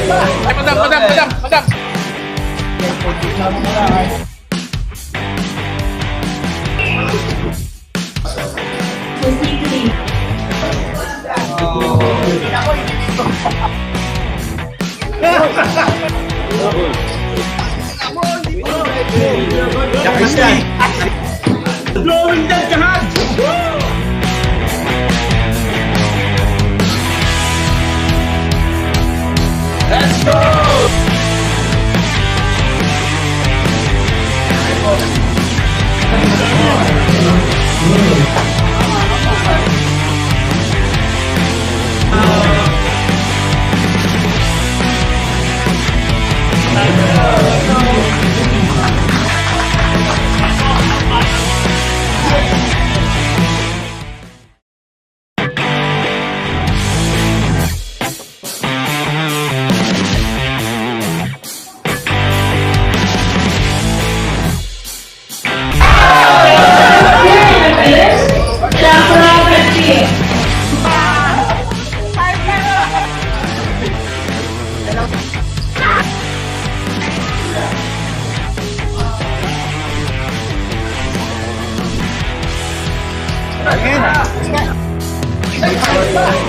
Ay, madam. Blowing that jahat! Let's go!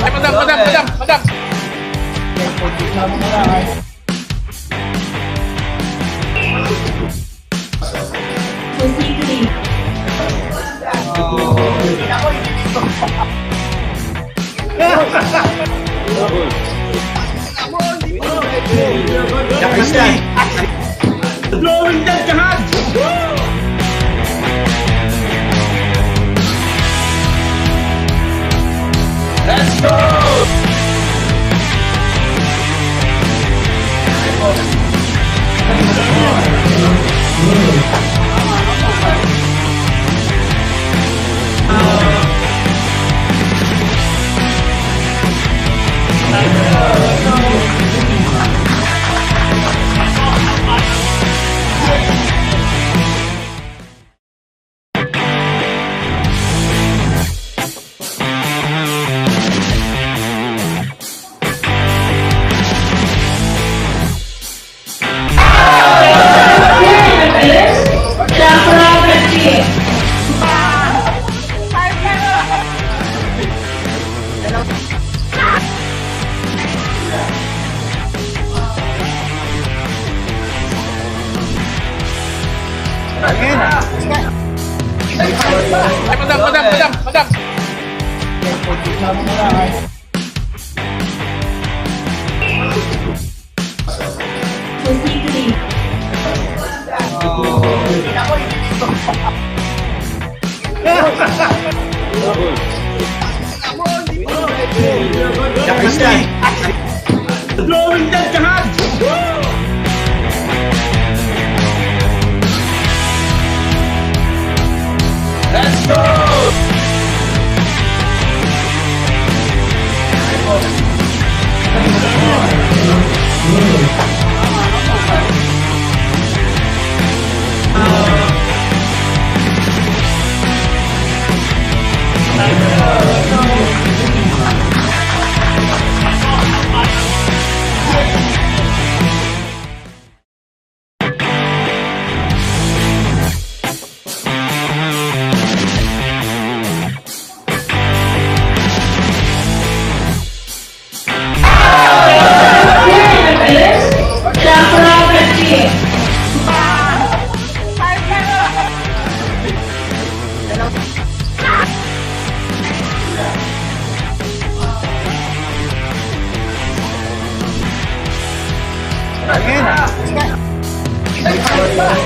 Ay, madam. Blowing that jahat! Let's go! Ay, madam. Blowing that jahat! Let's go!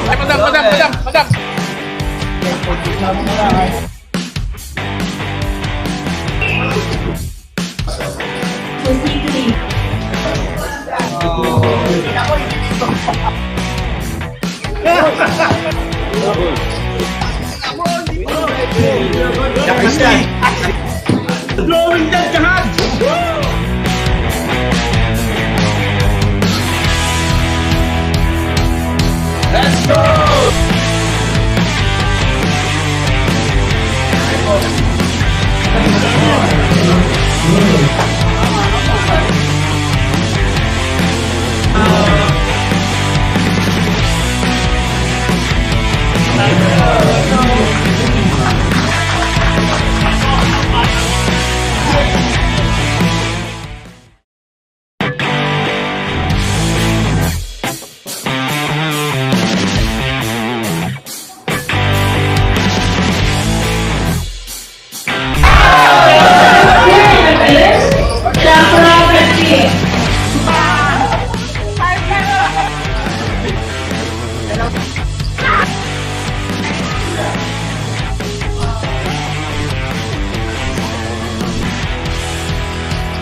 Ay, madam. Blowing that jahat! Let's go!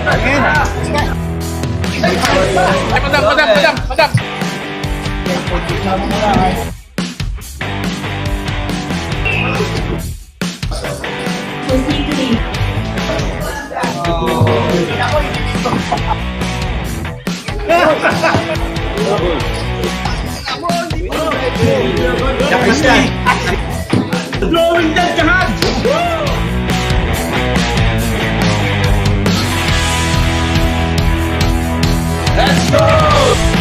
Madam. Drawing dead kahat! Let's go!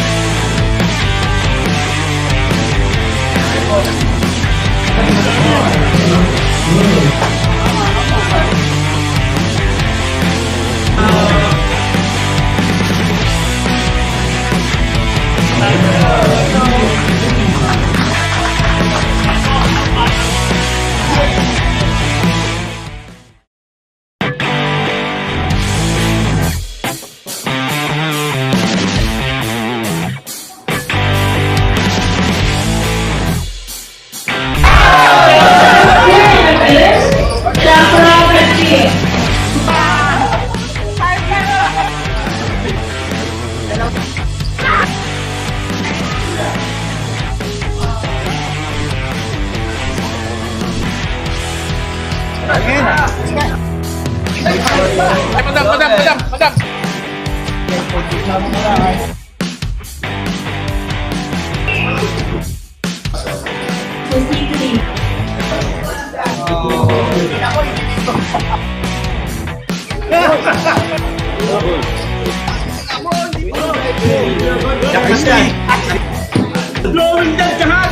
Madam. Drawing dead kahat!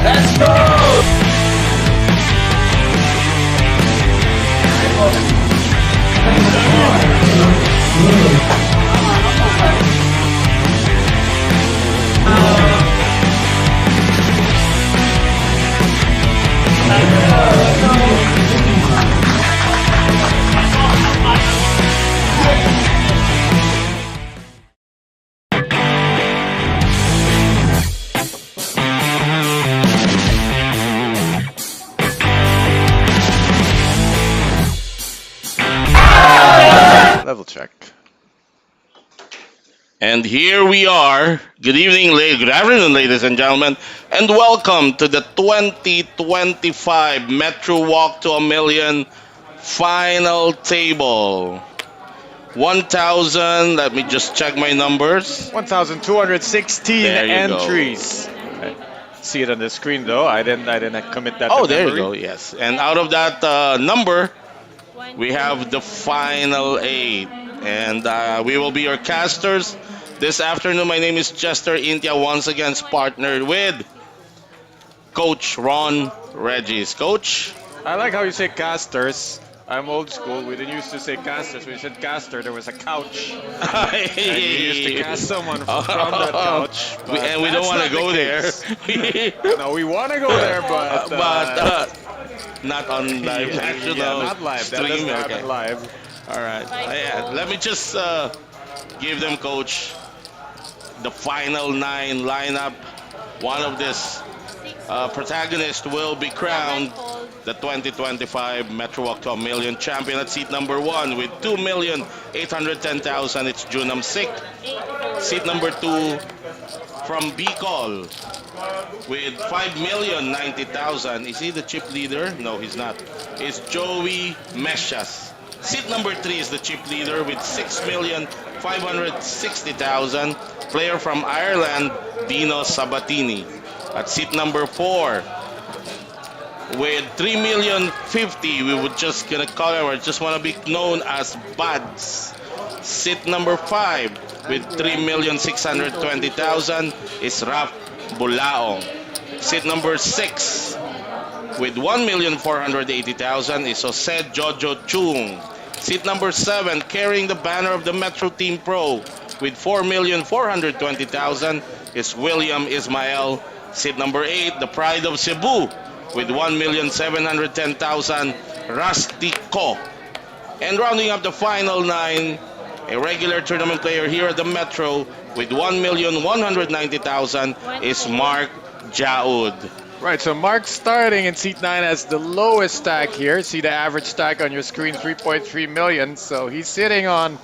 Let's go! Level check. And here we are. Good evening, good afternoon, ladies and gentlemen, and welcome to the 2025 Metro Walk to a Million final table. 1,000. Let me just check my numbers. 1,216 There you entries. See it on the screen though. I didn't commit that. Oh, to there you memory. go. Yes, and out of that number, we have the final 8, and we will be your casters this afternoon. My name is Chester Intia, once again partnered with Coach Ron Regis. Coach, I like how you say casters. I'm old school. We didn't used to say casters. When you said caster, there was a couch. And you used to cast someone from that couch. We don't that's want to not the go case. there. No, we want to go there, but Not on live national not live. That stream. doesn't happen Okay. live. All right. Yeah. Let me just give them, Coach, the final 9 lineup. One of this protagonist will be crowned the 2025 Metro Walk to a Million champion at seat number 1 with 2,810,000. It's Junam Sik. Seat number 2 from Bicol with 5,090,000. Is he the chip leader? No, he's not. It's Joey Mesias. Seat number 3 is the chip leader with 6,560,000. Player from Ireland, Dino Sabatini. At seat number 4 with 3,050,000, we would just gonna call him, or just want to be known as Bads. Seat number 5 with 3,620,000 is Raf Bulaong. Seat number 6 with 1,480,000 is Jose Jojo Chung. Seat number 7, carrying the banner of the Metro Team Pro with 4,420,000 is William Ismael. Seat number 8, the pride of Cebu with 1,710,000, Rusty Ko. And rounding up the final 9, a regular tournament player here at the Metro with 1,190,000 is Mark Jaud. Right, so Mark starting in seat 9 as the lowest stack here. See the average stack on your screen, 3.3 million. So he's sitting on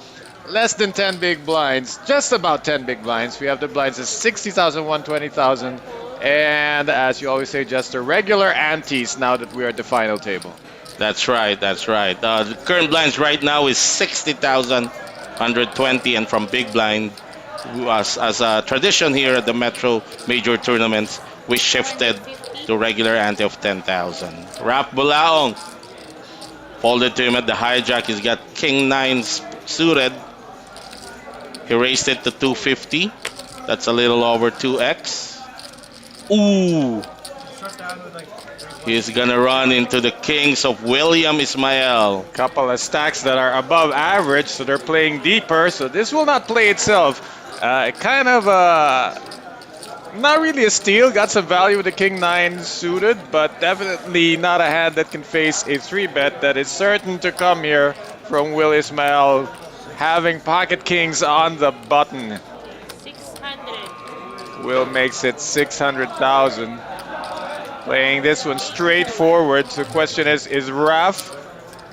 less than 10 big blinds, just about 10 big blinds. We have the blinds at 60,000, 120,000. And as you always say, just the regular antes now that we are at the final table. That's right, that's right. The current blinds right now is 60,000, 120, and from big blind, as a tradition here at the Metro Major Tournaments, we shifted to regular ante of 10,000. Raf Bulaong folded to him at the hijack. He's got King 9 suited. He raised it to 250. That's a little over 2x. Ooh! He's gonna run into the kings of William Ismael. Couple of stacks that are above average, so they're playing deeper. So this will not play itself. Kind of not really a steal. Got some value with the King 9 suited, but definitely not a hand that can face a 3-bet that is certain to come here from Will Ismael, having pocket kings on the button. 600. Will makes it 600,000. Playing this one straightforward. So the question is Raf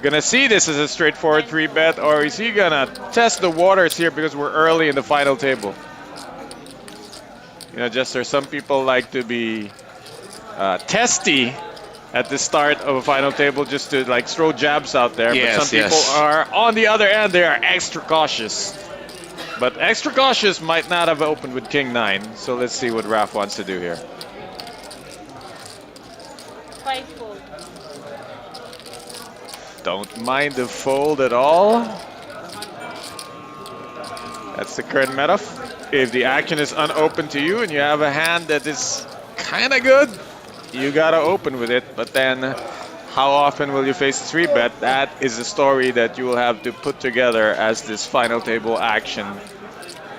gonna see this as a straightforward 3-bet, or is he gonna test the waters here because we're early in the final table? You know, Jester, some people like to be testy at the start of a final table just to like throw jabs out there. Yes, but some yes. people are on the other end, they are extra cautious. But extra cautious might not have opened with King 9. So let's see what Raf wants to do here. 5-fold. Don't mind the fold at all. That's the current meta. If the action is unopened to you and you have a hand that is kind of good, you gotta open with it. But then, how often will you face a 3-bet? That is a story that you will have to put together as this final table action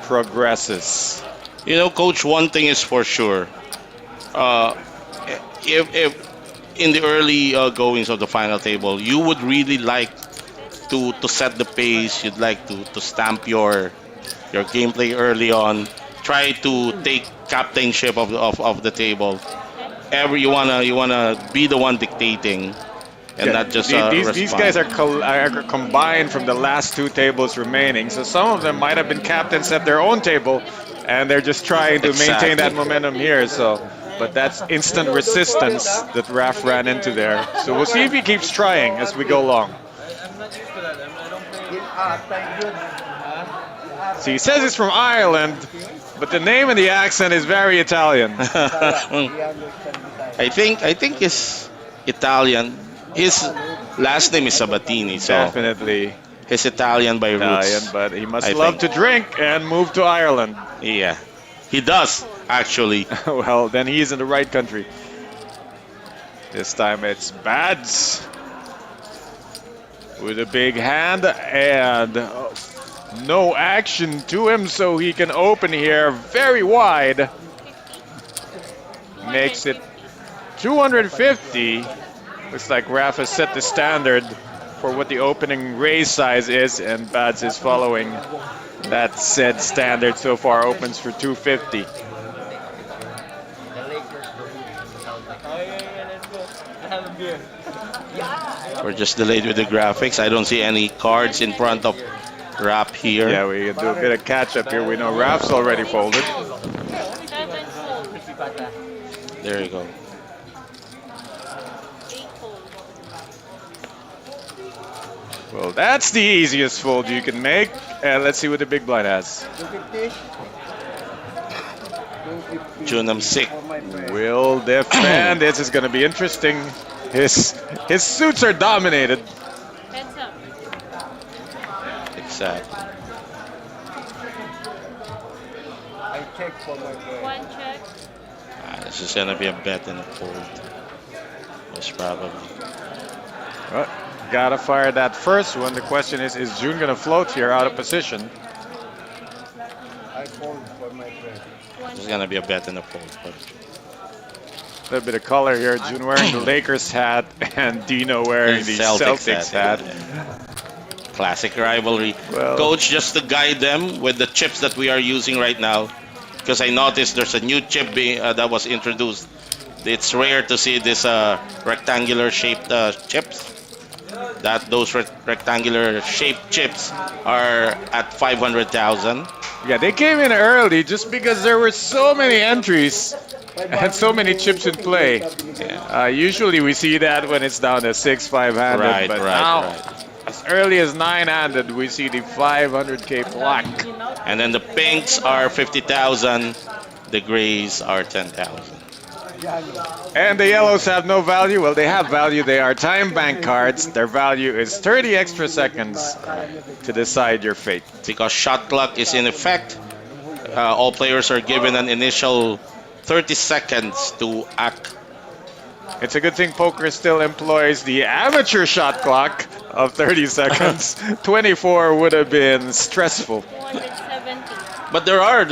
progresses. You know, Coach, one thing is for sure. If in the early goings of the final table, you would really like to set the pace. You'd like to stamp your gameplay early on. Try to take captainship of the table. You wanna be the one dictating, and Yeah, not just these guys are combined from the last 2 tables remaining. So some of them might have been captains at their own table, and they're just trying to maintain Exactly. that momentum here. So, but that's instant resistance that Raf ran into there. So we'll see if he keeps trying as we go along. See, he says he's from Ireland, but the name and the accent is very Italian. I think he's Italian. His last name is Sabatini, so Definitely he's Italian by Italian, roots. but he must I love think. to drink and move to Ireland. Yeah, he does actually. Well, then he's in the right country. This time it's Bads with a big hand and no action to him, so he can open here very wide. Makes it 250. Looks like Raf has set the standard for what the opening raise size is, and Bads is following that said standard so far. Opens for 250. We're just delayed with the graphics. I don't see any cards in front of Rap here. Yeah, we can do a bit of catch up here. We know Raf's already folded. 7-fold. There you go. 8-fold. Well, that's the easiest fold you can make. And let's see what the big blind has. Junam Sik. Will defend. This is going to be interesting. His suits are dominated. Heads up. Exactly. One check. This is gonna be a bet and a fold. Most probably. Well, gotta fire that first one. The question is June going to float here out of position? This is gonna be a bet and a fold. But A little bit of color here. June wearing the Lakers hat and Dino wearing the Celtics hat. Classic rivalry. Well- Coach, just to guide them with the chips that we are using right now, because I noticed there's a new chip that was introduced It's rare to see this rectangular shaped chips. Those rectangular shaped chips are at 500,000. Yeah, they came in early just because there were so many entries and so many chips in play. Usually we see that when it's down to 6 500, Right, but right, now right. as early as 900 we see the 500k black. And then the pinks are 50,000. The grays are 10,000. And the yellows have no value. Well, they have value. They are time bank cards. Their value is 30 extra seconds to decide your fate. Because shot clock is in effect, all players are given an initial 30 seconds to act. It's a good thing poker still employs the amateur shot clock of 30 seconds. 24 would have been stressful. 270. But there are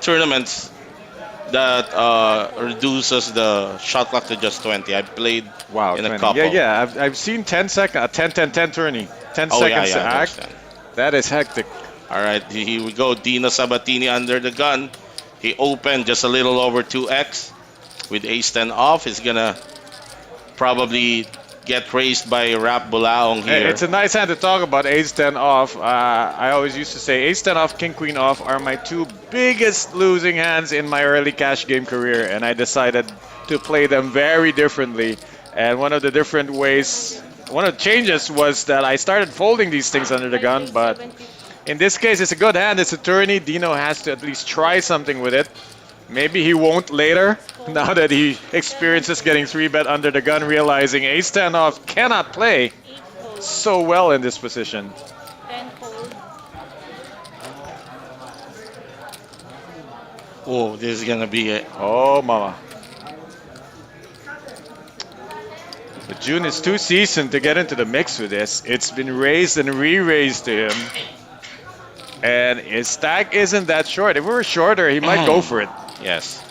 tournaments that reduces the shot clock to just 20. I played Wow, in a 20. couple. Yeah. I've seen 10 seconds, 10, 10, 10 tourney. 10 Oh, yeah, seconds to yeah, act. there's That is hectic. All right, here we go. Dino Sabatini under the gun. He opened just a little over 2x with ace-10 off. He's gonna probably get raised by Rap Bulaong Hey, here. it's a nice hand to talk about ace-10 off. I always used to say ace-10 off, king-queen off are my two biggest losing hands in my early cash game career, and I decided to play them very differently. And one of the different ways, one of the changes was that I started folding these things under the gun, but in this case, it's a good hand. It's a tourney. Dino has to at least try something with it. Maybe he won't later, now that he experiences getting 3-bet under the gun, realizing ace-10 off cannot play 8 fold. so well in this position. 10 fold. Oh, this is gonna be it. Oh, mama. But June is too seasoned to get into the mix with this. It's been raised and re-raised to him. And his stack isn't that short. If it were shorter, he might go for it. Yes.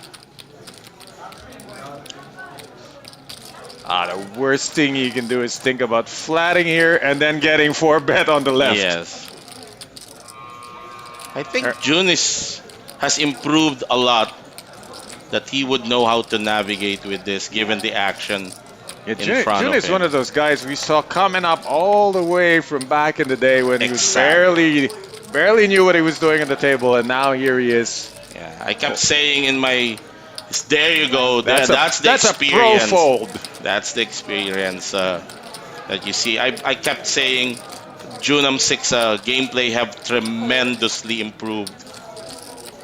The worst thing he can do is think about flatting here and then getting 4-bet on the left. Yes. I think has improved a lot. That he would know how to navigate with this, given the action Yeah, in front Jun of is him. one of those guys we saw coming up all the way from back in the day when he was Exactly. barely knew what he was doing at the table, and now here he is. Yeah, I kept saying in my, there you go. That's the that's experience. a pro fold. That's the experience that you see. I kept saying Junam 6 gameplay have tremendously improved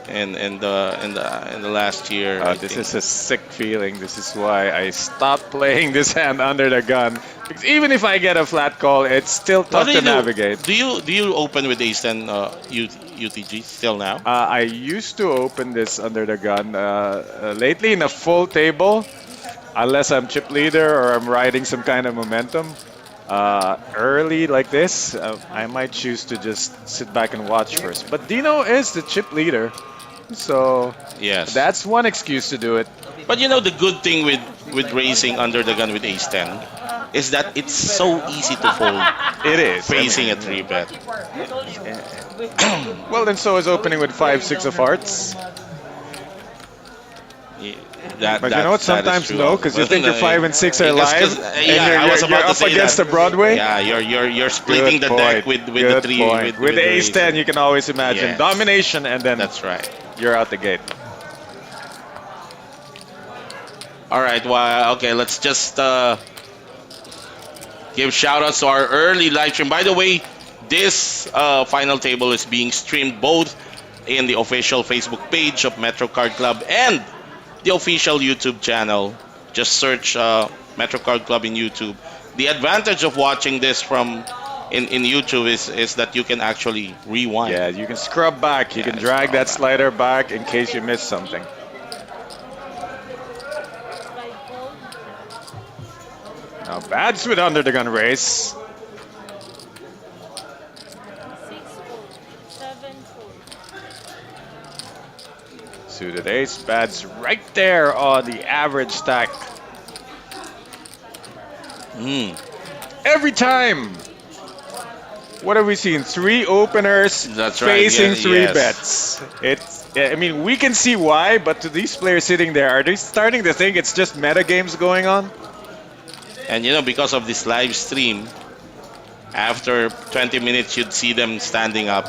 in the last year. I This think. is a sick feeling. This is why I stopped playing this hand under the gun. Because even if I get a flat call, it's still What tough do to you do? navigate. Do you open with ace 10 UTG still now? I used to open this under the gun. Lately, in a full table, unless I'm chip leader or I'm riding some kind of momentum, early like this, I might choose to just sit back and watch first. But Dino is the chip leader, so Yes. that's one excuse to do it. But you know the good thing with racing under the gun with ace 10 is that it's so easy to fold It is. facing a 3-bet. Well, then so is opening with 5-6 of hearts. That, But you know what? Sometimes no, because you think your 5 and 6 are Because- live, because, and yeah, I was you're about to up say against that. the Broadway. Yeah, you're splitting the deck with the Good 3 point. With the ace 10, you can always imagine Yes. domination, and then That's right. you're out the gate. All right. Well, okay. Let's just give shout outs to our early live stream. By the way, this final table is being streamed both in the official Facebook page of Metro Card Club and the official YouTube channel. Just search Metro Card Club in YouTube. The advantage of watching this from in YouTube is that you can actually rewind. Yeah, you can scrub back. You Yeah, can drag scrub that back. slider back in case you miss something. 5 fold. Now, Bads with under the gun race. 6 fold. 7 fold. Suited ace. Bads right there on the average stack. Every time. What have we seen? 3 openers That's right, facing yeah, 3 yes. bets. It's Yeah, I mean, we can see why, but to these players sitting there, are they starting to think it's just meta games going on? And you know, because of this live stream, after 20 minutes, you'd see them standing up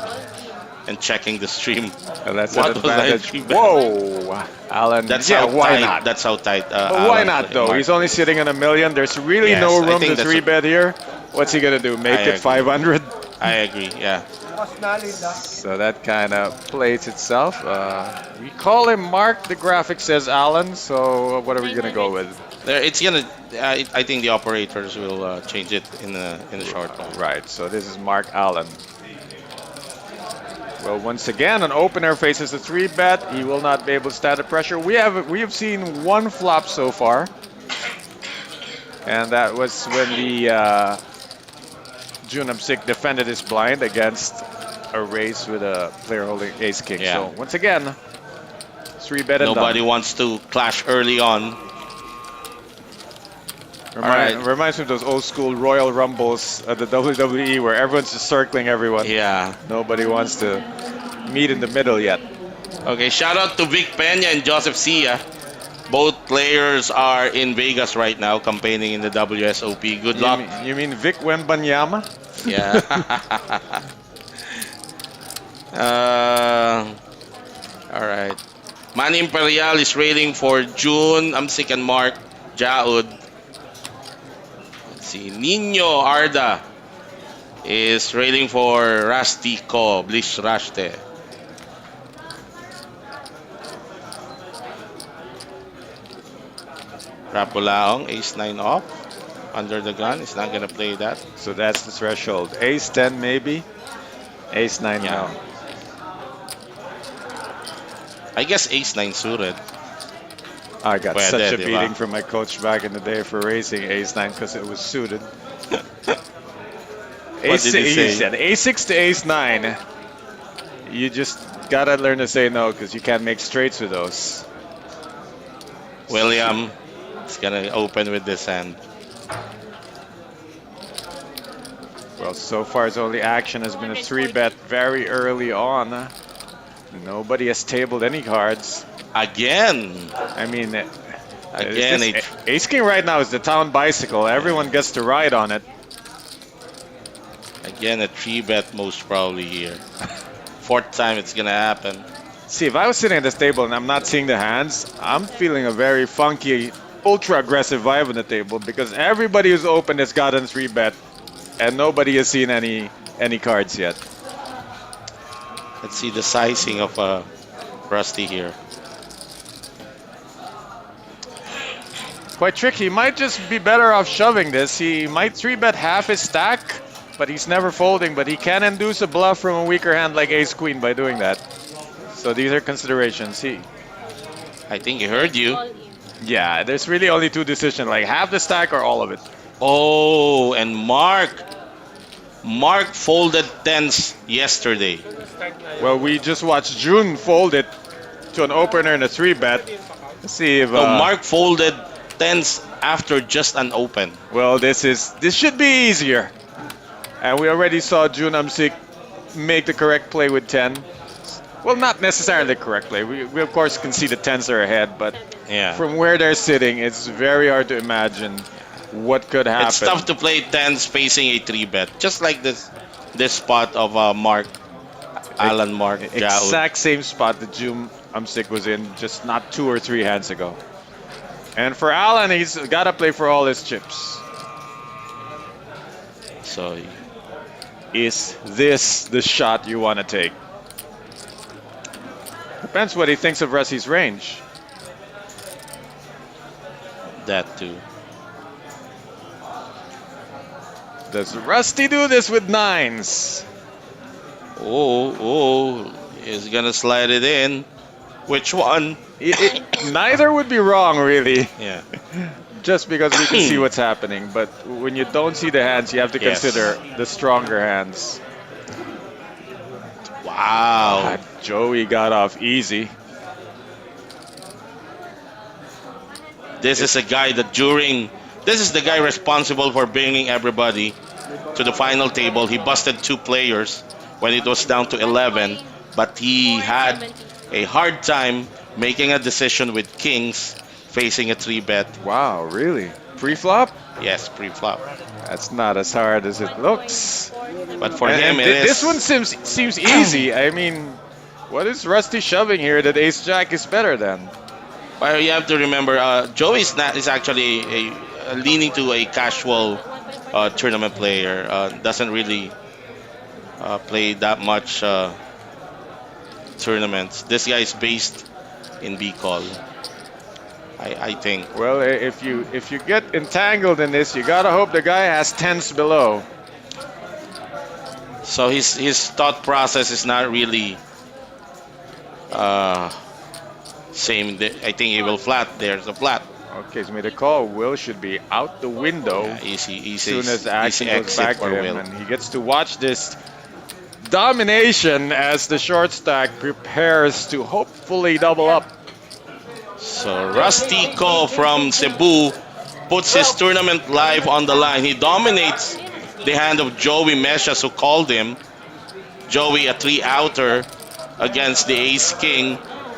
and checking the stream. And that's What an was that advantage. feedback? Whoa, Alan. That's yeah, how why tight. not? That's how tight. But why Alan not though? Mark. He's only sitting on 1 million. There's really Yes, no I room think to that's three bet here. What's he gonna do? Make I it agree. 500? I agree. Yeah. So that kind of plays itself. We call him Mark. The graphic says Alan. So what are we gonna go with? There, it's gonna. I think the operators will change it in the short term. Right. So this is Mark Allen. Well, once again, an opener faces a 3-bet. He will not be able to stand the pressure. We have seen one flop so far, and that was when the Junam Sik defended his blind against a race with a player holding ace king. Yeah. So once again, 3-bet and Nobody done. wants to clash early on. Alright. Reminds me of those old school Royal Rumbles at the WWE where everyone's just circling everyone. Yeah. Nobody wants to meet in the middle yet. Okay. Shout out to Vic Peña and Joseph Sia. Both players are in Vegas right now, campaigning in the WSOP. Good luck. You mean Vic Wembanyama? Yeah. All right. Man Imperial is rating for June. Amsik and Mark Jaud. Let's see. Nino Arda is rating for Rusty Ko. Blish Rashte. Rapulaong, ace-9 off. Under the gun. Is not going to play that. So that's the threshold. Ace 10 maybe. Ace 9 Yeah. now. I guess ace-9 suited. I got Pwede, such a di ba? beating from my coach back in the day for racing ace 9 because it was suited. What did he say? said ace 6 to ace 9. You just gotta learn to say no because you can't make straights with those. William is going to open with this hand. Well, so far his only action has been a 3-bet very early on. Nobody has tabled any cards. Again. I mean, Again, Ace King right now is the town bicycle. Everyone gets to ride on it. Again, a 3-bet most probably here. Fourth time it's going to happen. See, if I was sitting at this table and I'm not seeing the hands, I'm feeling a very funky, ultra aggressive vibe on the table because everybody who's opened has gotten 3-bet and nobody has seen any cards yet. Let's see the sizing of Rusty here. Quite tricky. He might just be better off shoving this. He might 3-bet half his stack, but he's never folding. But he can induce a bluff from a weaker hand like Ace Queen by doing that. So these are considerations. I think he heard you. All in. Yeah, there's really only two decisions, like half the stack or all of it. Oh, and Mark folded tens yesterday. Well, we just watched June fold it to an opener and a 3-bet. Let's see if So Mark folded tens after just an open. well, this should be easier. And we already saw June Amsik make the correct play with 10. Well, not necessarily the correct play. We of course can see the tens are ahead, but Yeah. from where they're sitting, it's very hard to imagine what could happen. It's tough to play tens facing a 3-bet. Just like this spot of Alan Mark Jaud. Exact same spot that June Amsik was in just not 2 or 3 hands ago. And for Alan, he's got to play for all his chips. So Is this the shot you want to take? Depends what he thinks of Rusty's range. that too. Does Rusty do this with 9s? Oh, he's gonna slide it in. Which one? Neither would be wrong, really. Yeah. Just because we can see what's happening. But when you don't see the hands, you have to Yes. consider the stronger hands. Wow. Joey got off easy. This is a guy that this is the guy responsible for bringing everybody to the final table. He busted 2 players when it was down to 11, but he had a hard time making a decision with kings facing a 3-bet. Wow, really? Pre-flop? Yes, pre-flop. That's not as hard as it looks. But for And- him, and it is. this one seems easy. I mean, what is Rusty shoving here that Ace Jack is better than? Well, you have to remember, Joey is actually leaning to a casual tournament player. Doesn't really play that much tournaments. This guy is based in B-Call. I think. Well, if you get entangled in this, you gotta hope the guy has tens below. So his thought process is not really same. I think he will flat. There's a flat. Okay, he's made a call. Will should be out the window Yeah, easy, as soon as the action easy goes back exit for to him, Will. and he gets to watch this domination as the short stack prepares to hopefully double up. So Rusty Ko from Cebu puts his tournament live on the line. He dominates the hand of Joey Mesias, who called him. Joey a 3-outer against the Ace King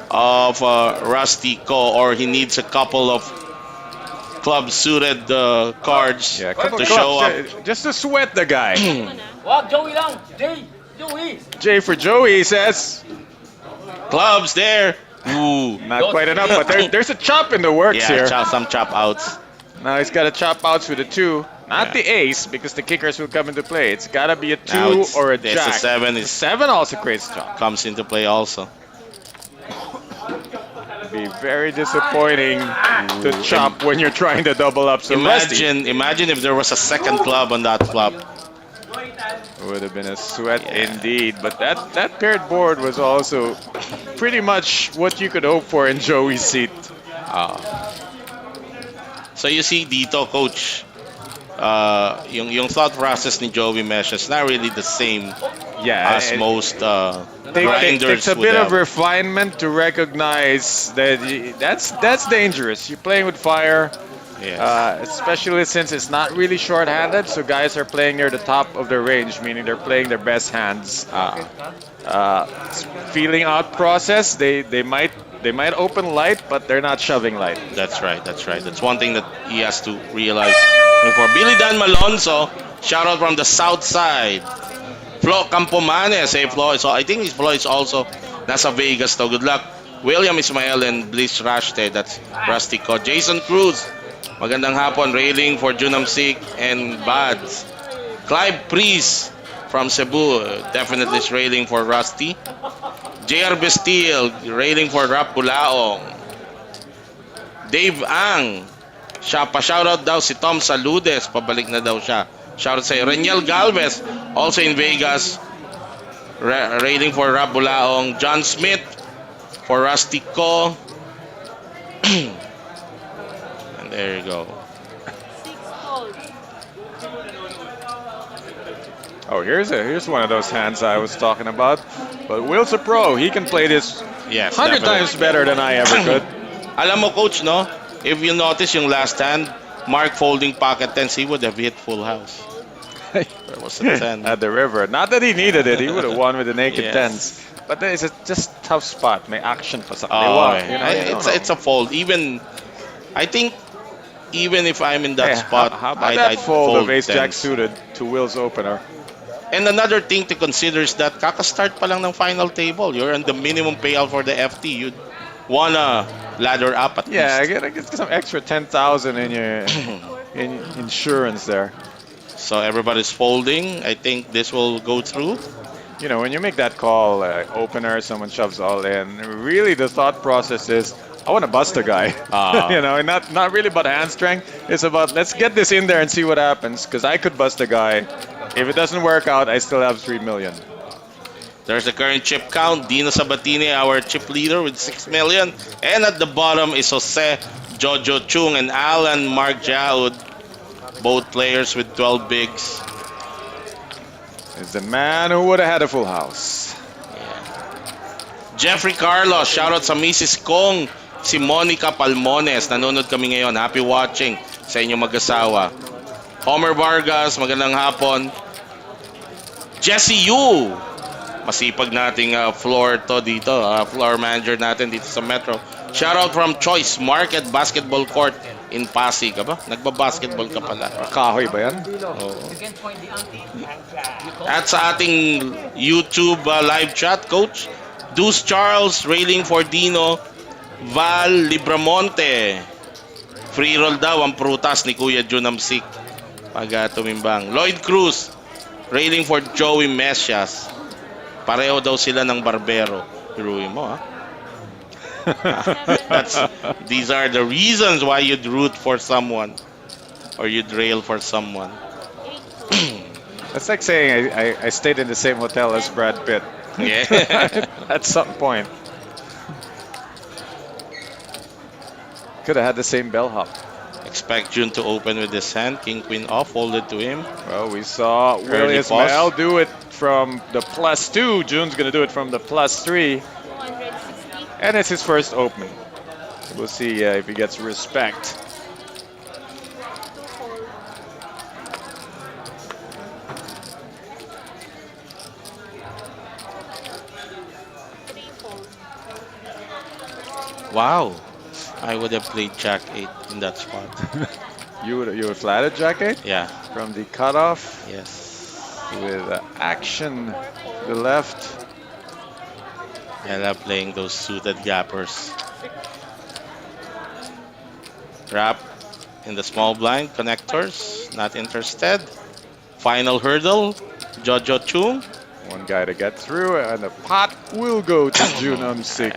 of Rusty Ko, or he needs a couple of club suited cards Yeah, a couple to of show up. clubs, just to sweat the guy. Wag, Joey lang. Jay, Joey. J for Joey, he says. Clubs there. Ooh. Not quite enough, but there's a chop in the works Yeah, here. some chop outs. Now he's got to chop outs with a 2. Not Yeah. the ace, because the kickers will come into play. It's got to be a 2 Now it's- or a there's jack. a 7 The is 7 also creates chop. comes into play also. Be very disappointing to chop when you're trying to double up some Rusty. Imagine if there was a second club on that flop. Would have been a sweat indeed. But that paired board was also pretty much what you could hope for in Joey's seat. So you see dito, coach, yung thought process ni Joey Mesias not really the same Yeah, as most takes grinders a would bit of have. refinement to recognize that that's dangerous. You're playing with fire. Yes. Especially since it's not really short-handed, so guys are playing near the top of their range, meaning they're playing their best hands. Feeling out process, they might open light, but they're not shoving light. That's right. That's one thing that he has to realize. And for Billy Dan Malonzo, shout out from the south side. Flo Campomanes, hey Flo. So I think his Flo is also nasa Vegas to. Good luck. William Ismael and Bliss Rashte, that's Rusty Ko. Jason Cruz, magandang hapon, railing for Junam Sik and Bads. Clive Priest from Cebu, definitely is railing for Rusty. JR Bastille, railing for Rap Bulaong. Dave Ang, pa-shoutout daw si Tom Saludes, pabalik na daw siya. Shoutout sa Reniel Galvez, also in Vegas, railing for Rap Bulaong. John Smith for Rusty Ko. And there you go. 6 calls. Oh, here's one of those hands I was talking about. But Will's a pro. He can play this Yes, 100 definitely. times better than I ever could. Alam mo, coach, no? If you notice yung last hand, Mark folding pocket tens, he would have hit full house. There was a 10. At the river. Not that he needed it. He would have won with the naked Yes. tens. But it's a just tough spot. May action pa sa Oh, kaliwa. yeah. You know, you don't know. It's a fold. I think even if I'm in that Hey, spot, how about I'd that fold of Ace Jack tens. suited to Will's opener? And another thing to consider is that kakastart pa lang ng final table. You're on the minimum payout for the FT. You'd wanna ladder up at Yeah, least. get some extra 10,000 in your insurance there. So everybody's folding. I think this will go through. You know, when you make that call, opener, someone shoves all in. Really, the thought process is, I want to bust a guy. You know, and not really about hand strength. It's about let's get this in there and see what happens. Because I could bust a guy. If it doesn't work out, I still have 3 million. There's the current chip count. Dino Sabatini, our chip leader with 6 million. And at the bottom is Jose Jojo Chung and Alan Mark Jaud. Both players with 12 bigs. Is the man who would have had a full house. Jeffrey Carlos, shoutout sa Mrs. Kong. Si Monica Palmones, nanonood kami ngayon. Happy watching sa inyong mag-asawa. Homer Vargas, magandang hapon. Jesse Yu, Masipag nating floor to dito, floor manager natin dito sa Metro. Shoutout from Choice Market Basketball Court in Pasig. Aba, nagba-basketball ka pala. Kahoy ba yan? Oo. You can point the ante. At sa ating YouTube live chat, Coach, Deuce Charles railing for Dino Val Libramonte. Free roll daw ang prutas ni Kuya Junamsik pag tumimbang. Lloyd Cruz railing for Joey Mesias. Pareho daw sila ng barbero. Hiruin mo, ha? These are the reasons why you'd root for someone or you'd rail for someone. 8 calls. That's like saying I stayed in the same hotel as Brad Pitt. Yeah. At some point. Could have had the same bellhop. Expect June to open with his hand. King Queen off, folded to him. Well, we saw Will Early Ismael pause. do it from the +2. June's going to do it from the +3. 260. And it's his first open. We'll see if he gets respect. 2 calls. Three calls. Wow. I would have played Jack 8 in that spot. You would flatted Jack 8 Yeah. from the cutoff Yes. with action 4 to calls. the left. I love playing those suited gappers. Wrap in the small blind. Connectors. Not interested. Final hurdle. Jojo Chung. One guy to get through, and the pot will go to Junam Sik.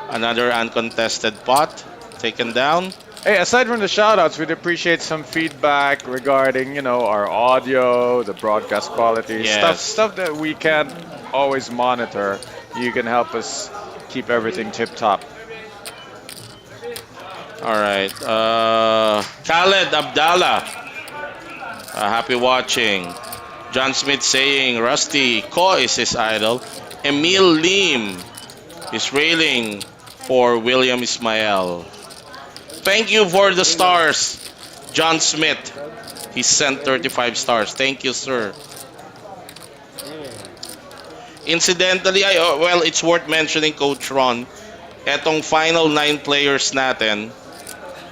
Another uncontested pot. Taken down. Hey, aside from the shoutouts, we'd appreciate some feedback regarding, our audio, the broadcast quality, Yes. stuff that we can't always monitor. You can help us keep everything tip top. All right. Khaled Abdallah. Happy watching. John Smith saying Rusty Ko is his idol. Emil Lim is railing for William Ismael. Thank you for the stars, John Smith. He sent 35 stars. Thank you, sir. Incidentally, it's worth mentioning, Coach Ron, etong final 9 players natin,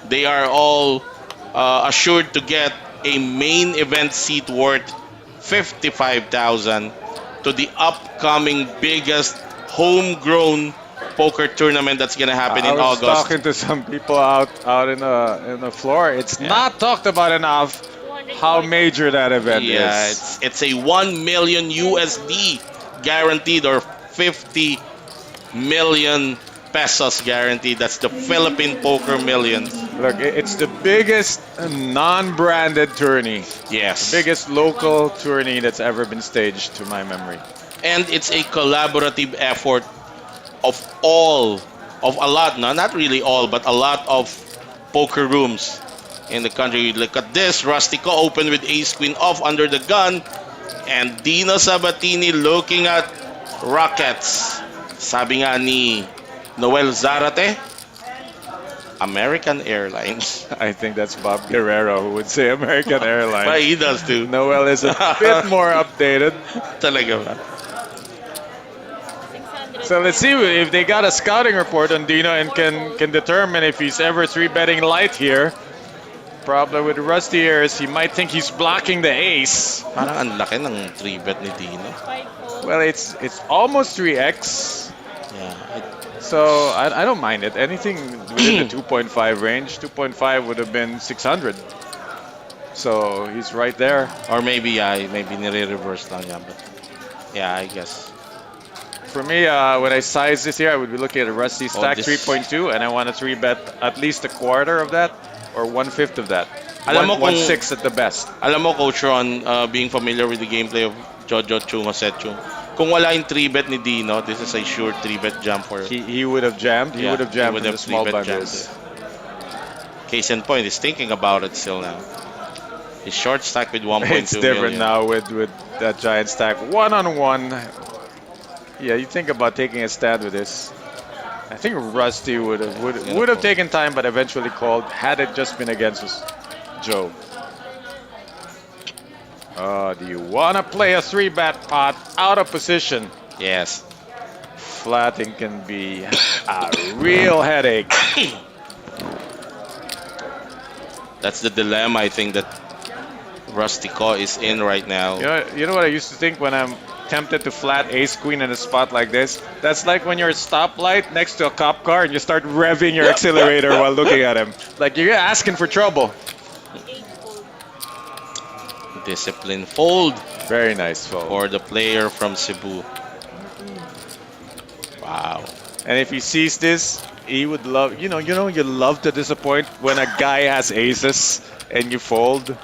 they are all assured to get a main event seat worth 55,000 to the upcoming biggest homegrown poker tournament that's gonna happen in I was August. talking to some people out in the floor. It's Yeah. not talked about enough how major that event Yeah, is. it's a 1 million USD guaranteed or 50 million pesos guaranteed. That's the Philippine Poker Millions. Look, it's the biggest non-branded tourney, Yes. biggest local tourney that's ever been staged to my memory. And it's a collaborative effort of a lot, no, not really all, but a lot of poker rooms in the country. Look at this. Rustico open with ace queen off under the gun. And Dino Sabatini looking at rockets. Sabi nga ni Noel Zarate, American Airlines. I think that's Bob Guerrero who would say American But Airlines. he does too. Noel is a bit more updated. Talaga ba? 600. So let's see if they got a scouting report on Dino and can determine if he's ever 3-betting light here. Problem with Rusty here is he might think he's blocking the ace. Parang ang laki ng 3-bet ni Dino. 5 calls. Well, it's almost 3x. Yeah. So I don't mind it. Anything within the 2.5 range. 2.5 would have been 600. So he's right there. Or maybe nire-reverse lang yan. But yeah, I guess. For me, when I size this here, I would be looking at a Rusty stack this- 3.2, and I want to 3-bet at least a quarter of that or 1/5 of that. Alam mo kung- 1/6 at the best. Alam mo, Coach Ron, being familiar with the gameplay of Jojo Chung o Set Chung, kung wala yung 3-bet ni Dino, this is a sure 3-bet jump for He would have jammed. He Yeah, would have he jammed would in the have small 3-bet jammed blinders. Case in point, he's thinking about it still now. He's short stack with 1.2 It's different million. now with that giant stack. 1-on-1. Yeah, you think about taking a stand with this. I think Rusty would have taken time, but eventually called had it just been against Joe. Do you want to play a 3-bet pot out of position? Yes. Flatting can be a real headache. That's the dilemma I think that Rustico is in right now. You know what I used to think when I'm tempted to flat ace queen in a spot like this? That's like when you're at a stoplight next to a cop car and you start revving your accelerator while looking at him. Like you're asking for trouble. 8 fold. Discipline fold Very nice fold. for the player from Cebu. Wow. And if he sees this, he would love, you love to disappoint when a guy has aces and you fold.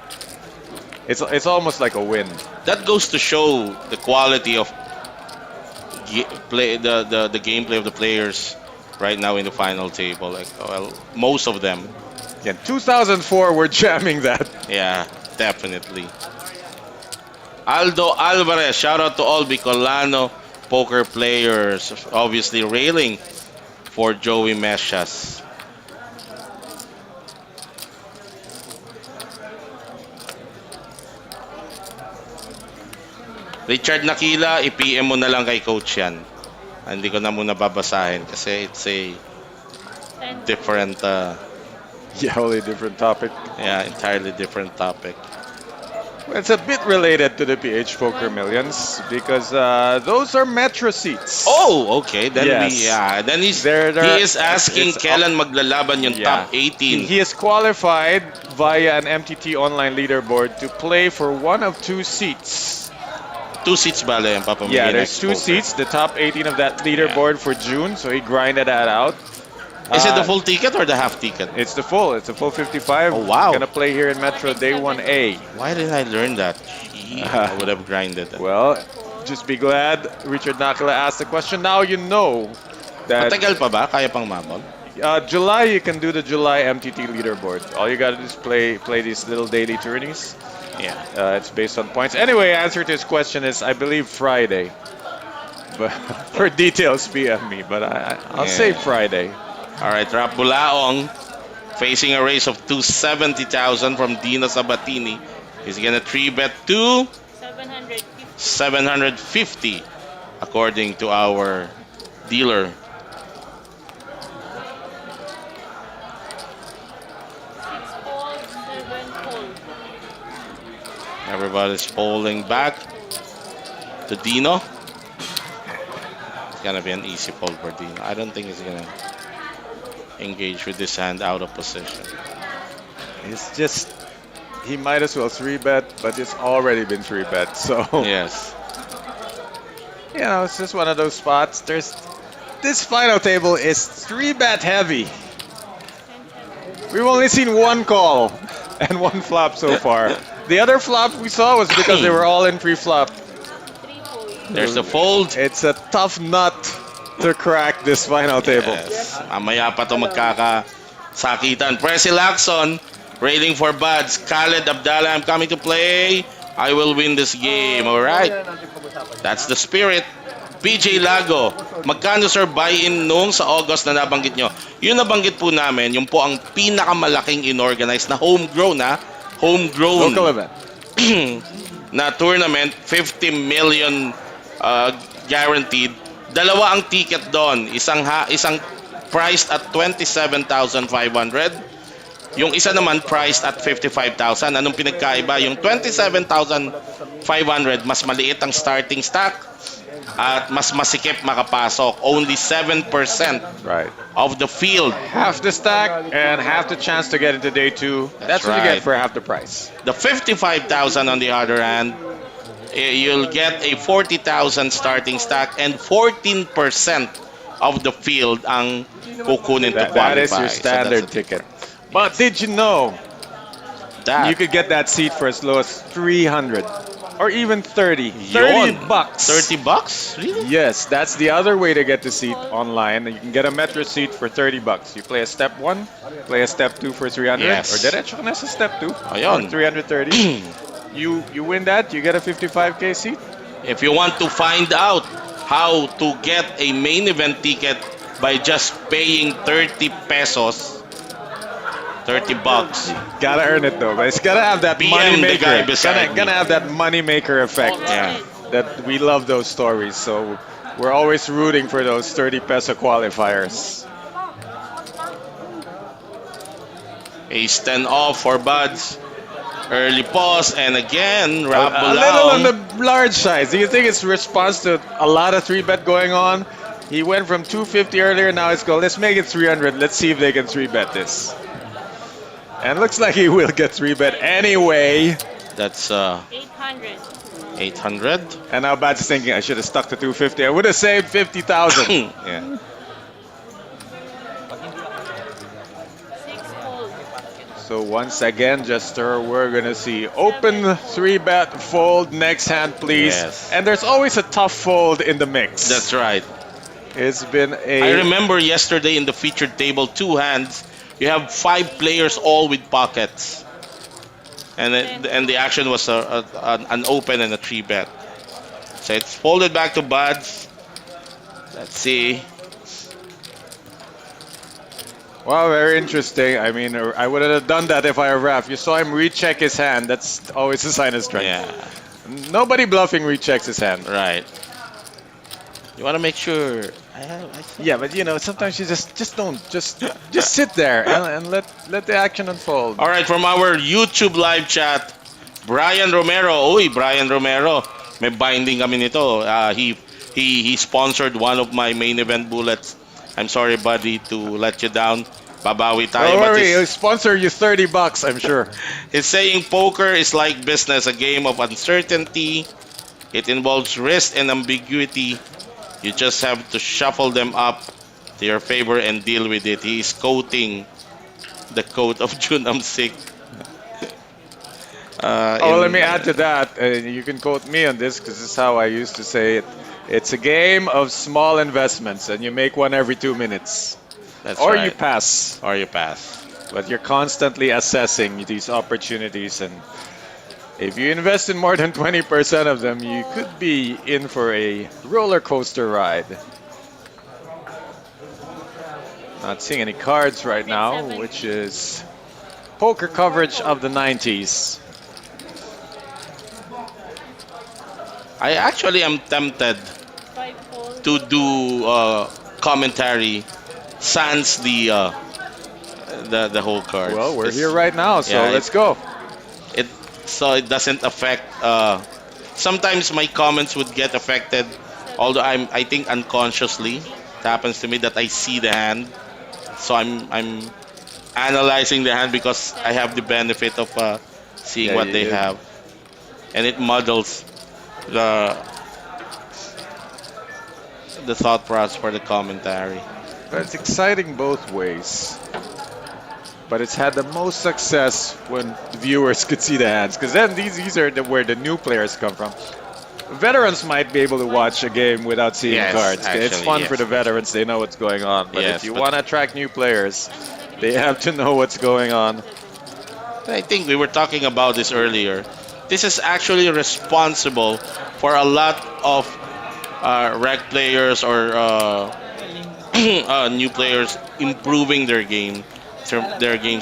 It's almost like a win. That goes to show the quality of the gameplay of the players right now in the final table. Like, well, most of them. Yeah, 2004, we're jamming that. Yeah, definitely. Aldo Alvarez, shout out to all Bicolano poker players. Obviously railing for Joey Mesias. Richard Nakila, i-PM mo na lang kay coach yan. Hindi ko na muna babasahin kasi it's a 10 different, Yeah, wholly different topic. entirely different topic. It's a bit related to the PH Poker Millions because those are metro seats. Oh, okay. Then Yes. then he is asking it's kailan maglalaban yung top 18. He is qualified via an MTT online leaderboard to play for one of two seats. 2 seats bale yung papamigay Yeah, there's next two poker. seats, the top 18 of that leaderboard for June, so he grinded that out. Is it the Uh, full ticket or the half ticket? It's the full. It's a full 55. Oh, wow. Gonna play here in Metro Day 1A. Why didn't I learn that? Gee, I would have grinded. Well, just be glad Richard Nakala asked the question. Now you know that Matagal pa ba? Kaya pang mabon? July you can do the July MTT leaderboard. All you gotta do is play these little daily tourneys. Yeah. It's based on points. Anyway, answer to his question is I believe Friday. But for details, PM me. But I'll say Yeah. Friday. All right, Rap Bulaong facing a raise of 270,000 from Dino Sabatini. He's gonna 3-bet to 750. 750 according to our dealer. 6 fold, 7 fold. Everybody's falling back to Dino. It's gonna be an easy fold for Dino. I don't think he's gonna engage with this hand out of position. It's just he might as well 3-bet, but it's already been 3-bet. So Yes. it's just one of those spots. This final table is 3-bet heavy. We've only seen one call and one flop so far. The other flop we saw was because they were all in pre-flop. 3 fold. There's the fold. It's a tough nut to crack this final table. Yes. Mamaya pa ito magkakasakitan. Presi Lacson, railing for Buds. Khaled Abdallah, I'm coming to play. I will win this game. Alright. That's the spirit. PJ Lago, magkano sir buy-in nung sa August na nabanggit nyo? Yung nabanggit po namin, yung po ang pinakamalaking inorganize na homegrown homegrown Local event. na tournament, 50 million guaranteed. Dalawa ang ticket doon. Isang priced at 27,500. Yung isa naman priced at 55,000. Anong pinagkaiba? Yung 27,500 mas maliit ang starting stack at mas masikip makapasok. Only 7% Right. of the field. Half the stack and half the chance to get into day 2. That's what you right. get for half the price. The 55,000 on the other hand, you'll get a 40,000 starting stack and 14% of the field ang kukunin to qualify. That is your So standard that's the ticket. But did you know that. you could get that seat for as low as 300 or even 30. Yun. $30. 30 bucks? Really? Yes, that's the other way to get the seat online. You can get a Metro seat for $30. You play a step 1, play a step 2 for 300, Yes. or diretso ka na sa step 2 Ayun. for 330. You win that, you get a 55K seat. If you want to find out how to get a main event ticket by just paying 30 pesos, 30 bucks. Gotta earn it though, but it's gotta have that PM money the guy maker. beside me. Gonna have that money maker effect. Yeah. That we love those stories. So We're always rooting for those 30 peso qualifiers. Ace 10 off for Buds. Early pause and again, A Rap little on Bulaong. the large side. Do you think it's response to a lot of 3-bet going on? He went from 250 earlier, now it's go. Let's make it 300. Let's see if they can 3-bet this. And looks like he will get 3-bet anyway. That's 800. 800. And now Bad's thinking I should have stuck to 250. I would have saved 50,000. Yeah. 6 fold. So once again, Jester, we're gonna see open 3-bet fold next hand, please. Yes. And there's always a tough fold in the mix. That's right. It's been a. I remember yesterday in the featured table, 2 hands, you have 5 players all with pockets. And the action was an open and a 3-bet. So it's folded back to Buds. Let's see. Wow, very interesting. I mean, I would have done that if I were Raf. You saw him recheck his hand. That's always a sign of strength. Yeah, Nobody bluffing rechecks his hand. right. You want to make sure. Yeah, but you know, sometimes you just don't just sit there and let the action unfold. All right, from our YouTube live chat, Brian Romero. Uy, Brian Romero. May binding kami nito. He sponsored one of my main event bullets. I'm sorry, buddy, to let you down. Babawi tayo. Don't but worry, he'll he's, sponsor you $30, I'm sure. he's saying poker is like business, a game of uncertainty. It involves risk and ambiguity. You just have to shuffle them up to your favor and deal with it. He is quoting the quote of Jun Amsik. Let me add to that. You can quote me on this because this is how I used to say it. It's a game of small investments, and you make one every 2 minutes. That's Or right. you pass. Or you pass. But you're constantly assessing these opportunities, and if you invest in more than 20% of them, you could be in for a roller coaster ride. Not seeing any cards right now, which is poker coverage of the 90s. I actually am tempted 5 fold. to do commentary sans the whole card. Well, we're here right now, so Yeah, let's go. So it doesn't affect. Sometimes my comments would get affected, although I think unconsciously. It happens to me that I see the hand, so I'm analyzing the hand because I have the benefit of seeing Yeah, what you they do. have, and it muddles the thought process for the commentary. But it's exciting both ways. But it's had the most success when viewers could see the hands, because then these are where the new players come from. Veterans might be able to watch a game without seeing Yes, cards. It's actually, fun yes. for the veterans; they know what's going on. But Yes, if you but- want to attract new players, they have to know what's going on. I think we were talking about this earlier. This is actually responsible for a lot of rec players or new players improving their games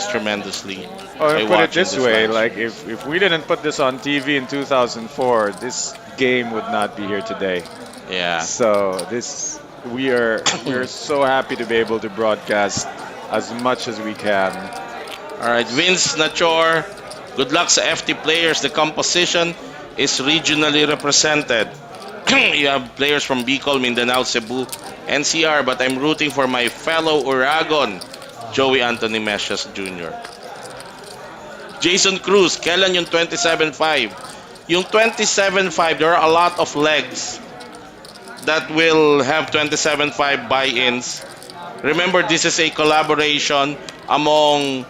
tremendously. Or by put it watching this way: match. like if we didn't put this on TV in 2004, this game would not be here today. Yeah. So we're so happy to be able to broadcast as much as we can. All right, Vince Nachor. Good luck sa FT players. The composition is regionally represented. You have players from Bicol, Mindanao, Cebu, NCR, but I'm rooting for my fellow Uragon, Joey Anthony Mesias Jr. Jason Cruz, kailan yung 27.5? Yung 27.5, there are a lot of legs that will have 27.5 buy-ins. Remember, this is a collaboration among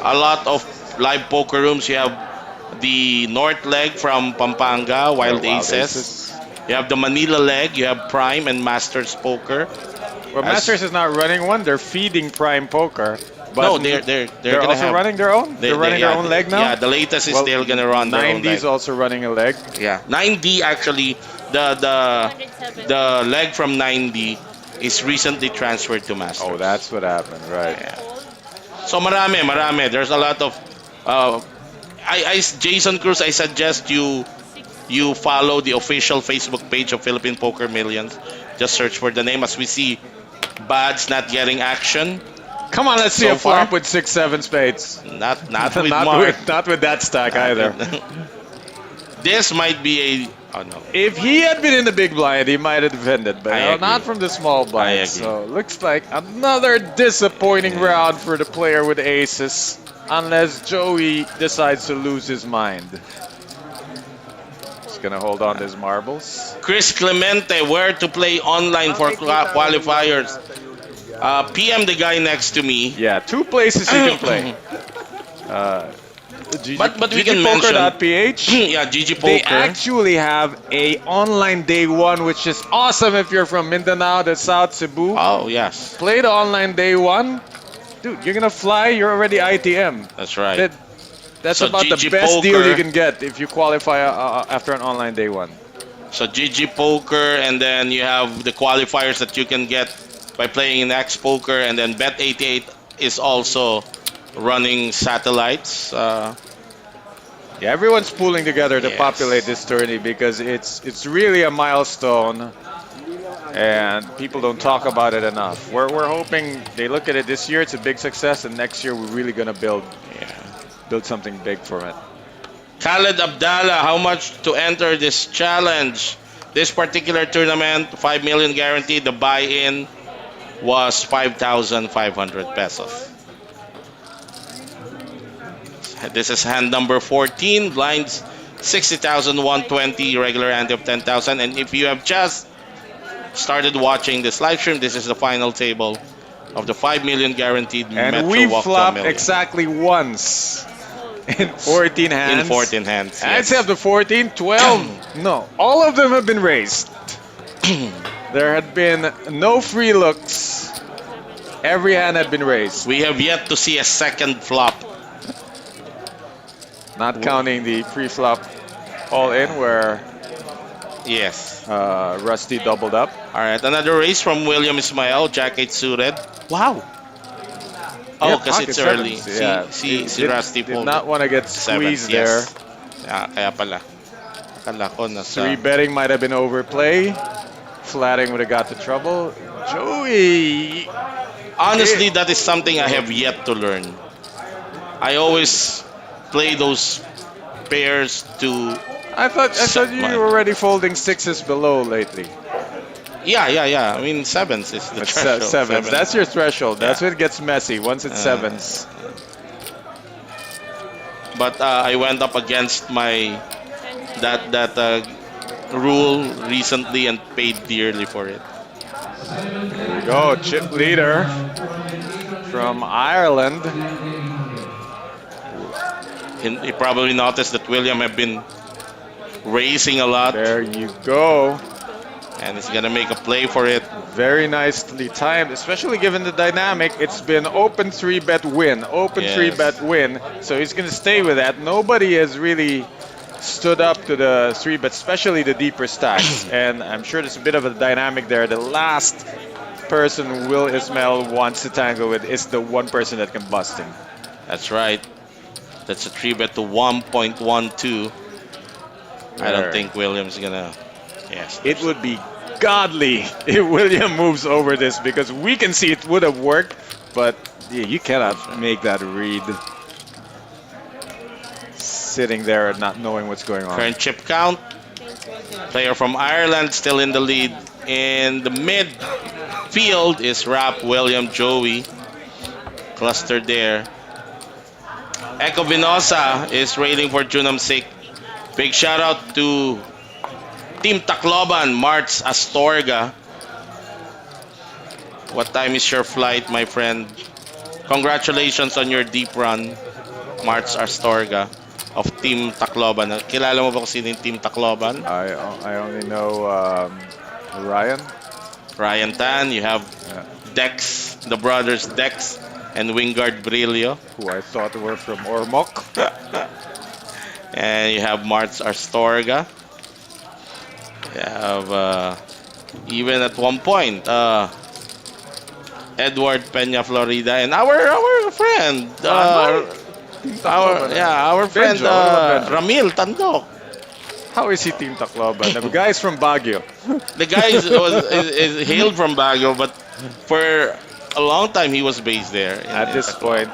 a lot of live poker rooms. You have the North leg from Pampanga, Wild Aces. You have the Manila leg. You have Prime and Masters Poker. Well, As- Masters is not running one; they're feeding Prime Poker. But No, they're gonna also have, running their own. They're running their own leg now. Yeah, the latest is Well, they're gonna run their own 90 leg. is also running a leg. Yeah, 9D actually. The 107. leg from 9D is recently transferred to Masters. Oh, that's what happened, right? Yeah. Fold. So marami. There's a lot of Jason Cruz, I suggest you follow the official Facebook page of Philippine Poker Millions Just search for the name as we see Bads not getting action. Come on, let's see So a flop far? with 6-7 spades. Not with not Mark. not with that stack either. This might be a. Oh no. If he had been in the big blind, he might have defended, but I agree. not from the small blind. agree. So looks like another disappointing round for the player with aces, unless Joey decides to lose his mind. He's gonna hold on to his marbles. Chris Clemente, where to play online for qualifiers? PM the guy next to me. Yeah, 2 places you can play. But we can mention- GGPoker.ph. Yeah, GG They Poker. actually have a online day one, which is awesome if you're from Mindanao, the South Cebu. Oh yes, Play the online day one. Dude, you're gonna fly, you're already ITM. that's right. That's So about the GG best deal Poker. you can get if you qualify after an online day one. So GG Poker, and then you have the qualifiers that you can get by playing in X Poker, and then Bet88 is also running satellites. Yeah, everyone's pooling together to Yes. populate this tourney because it's really a milestone, and people don't talk about it enough. We're hoping they look at it this year, it's a big success, and next year we're really gonna build something big from it. Khaled Abdallah, how much to enter this challenge? This particular tournament, 5 million guaranteed. The buy-in was 5,500 pesos. This is hand number 14, blinds 60,120, regular ante of 10,000. And if you have just started watching this live stream, this is the final table of the 5 million guaranteed And Metro we Walk to a flopped Million. exactly once in 14 hands. In 14 hands. I'd yes. say of the 14, 12. No, all of them have been raised. There had been no free looks. Every hand had been raised. We have yet to see a second flop. Not counting the pre-flop all-in where Yes. Rusty doubled up. All right, another raise from William Ismael, Jack 8 suited. Wow. Oh, Yeah, because pocket it's early. sevens. Yeah, Si did- Rusty did pulled not want to get sevens, squeezed there. yes. Yeah, kaya pala. Akala ko nasa... 3 betting might have been overplay. Flatting would have got to trouble. Joey. Honestly, that is something I have yet to learn. I always play those pairs to... I thought you Mine. were already folding 6s below lately. Yeah. I mean, sevens is the It's threshold. sevens. That's your threshold. That's Yeah. when it gets messy. Once it's sevens. But I went up against my that rule recently and paid dearly for it. There we go. Chip leader from Ireland. And you probably noticed that William have been racing a lot, There you go. and he's gonna make a play for it. Very nicely timed, especially given the dynamic. It's been open 3-bet win, open Yes. 3-bet win. So he's going to stay with that. Nobody has really stood up to the 3-bet, especially the deeper stacks. And I'm sure there's a bit of a dynamic there. The last person Will Ismail wants to tangle with is the one person that can bust him. That's right. That's a 3-bet to 1.12. I There. don't think William's gonna. Yes. It would be godly if William moves over this because we can see it would have worked, but yeah, you cannot make that read sitting there and not knowing what's going on. Current chip count. Player from Ireland still in the lead. In the midfield is Rap, William, Joey. Clustered there. Echo Vinosa is raiding for Junam Sik. Big shout out to Team Tacloban, Marts Astorga. What time is your flight, my friend? Congratulations on your deep run, Marts Astorga of Team Tacloban. Kilala mo ba kung sino yung Team Tacloban? I only know Ryan. Ryan Tan, you have Dex, the brothers Dex and Wingard Brillo. Who I thought were from Ormoc. And you have Marts Astorga. You have even at one point Edward Peña Florida and our friend our friend Benjo, what about Benjo? Ramil Tandok. How is he Team Tacloban? The guy's from Baguio. The guy is hailed from Baguio, but for a long time he was based there. At this point,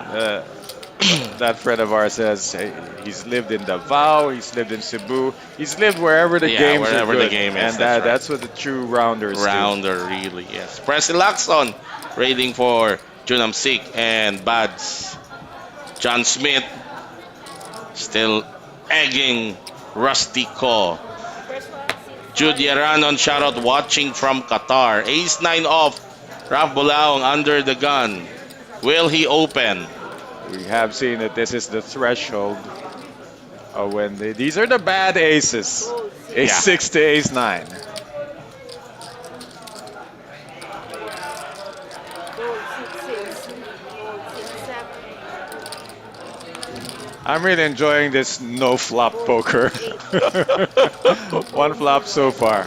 that friend of ours says hey, he's lived in Davao, he's lived in Cebu, he's lived wherever the Yeah, games wherever are the good. game is, And that's right. that's what the true rounders do. Rounder, really, yes. Presley Lacson raiding for Junam Sik and Bads. John Smith still egging Rusty Ko. First one, seat Jude Yaranon, shout out watching from Qatar. Ace 9 off. Raf Bulaong under the gun. Will he open? We have seen that this is the threshold of when these are the bad aces. Ace Yeah. 6 to ace 9. gold, 6, 6, gold, 6, 7, I'm really enjoying this no flop poker. One flop so far.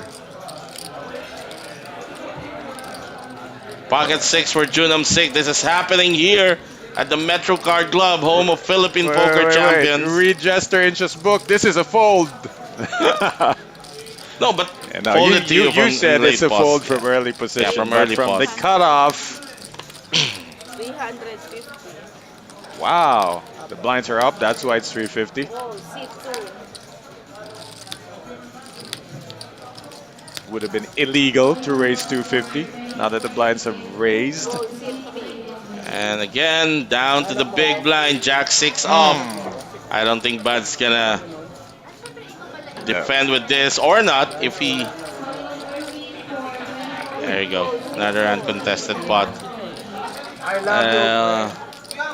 Pocket 6 for Junam Sik. This is happening here at the Metro Card Club, home of Philippine Poker Champions. Read Jester Inch's book. This is a fold. No, but And fold you, it to you, from you said late it's a pause. fold from early position. from but early from pause. the cutoff. 350, Wow. The blinds are up. That's why it's 350. gold, seat 2, Would have been illegal to raise 250. Now that the blinds have raised. gold, seat 3, And again, down to the big blind, Jack 6 off. I don't think Bud's gonna defend with this or not if he. There you go, another uncontested pot.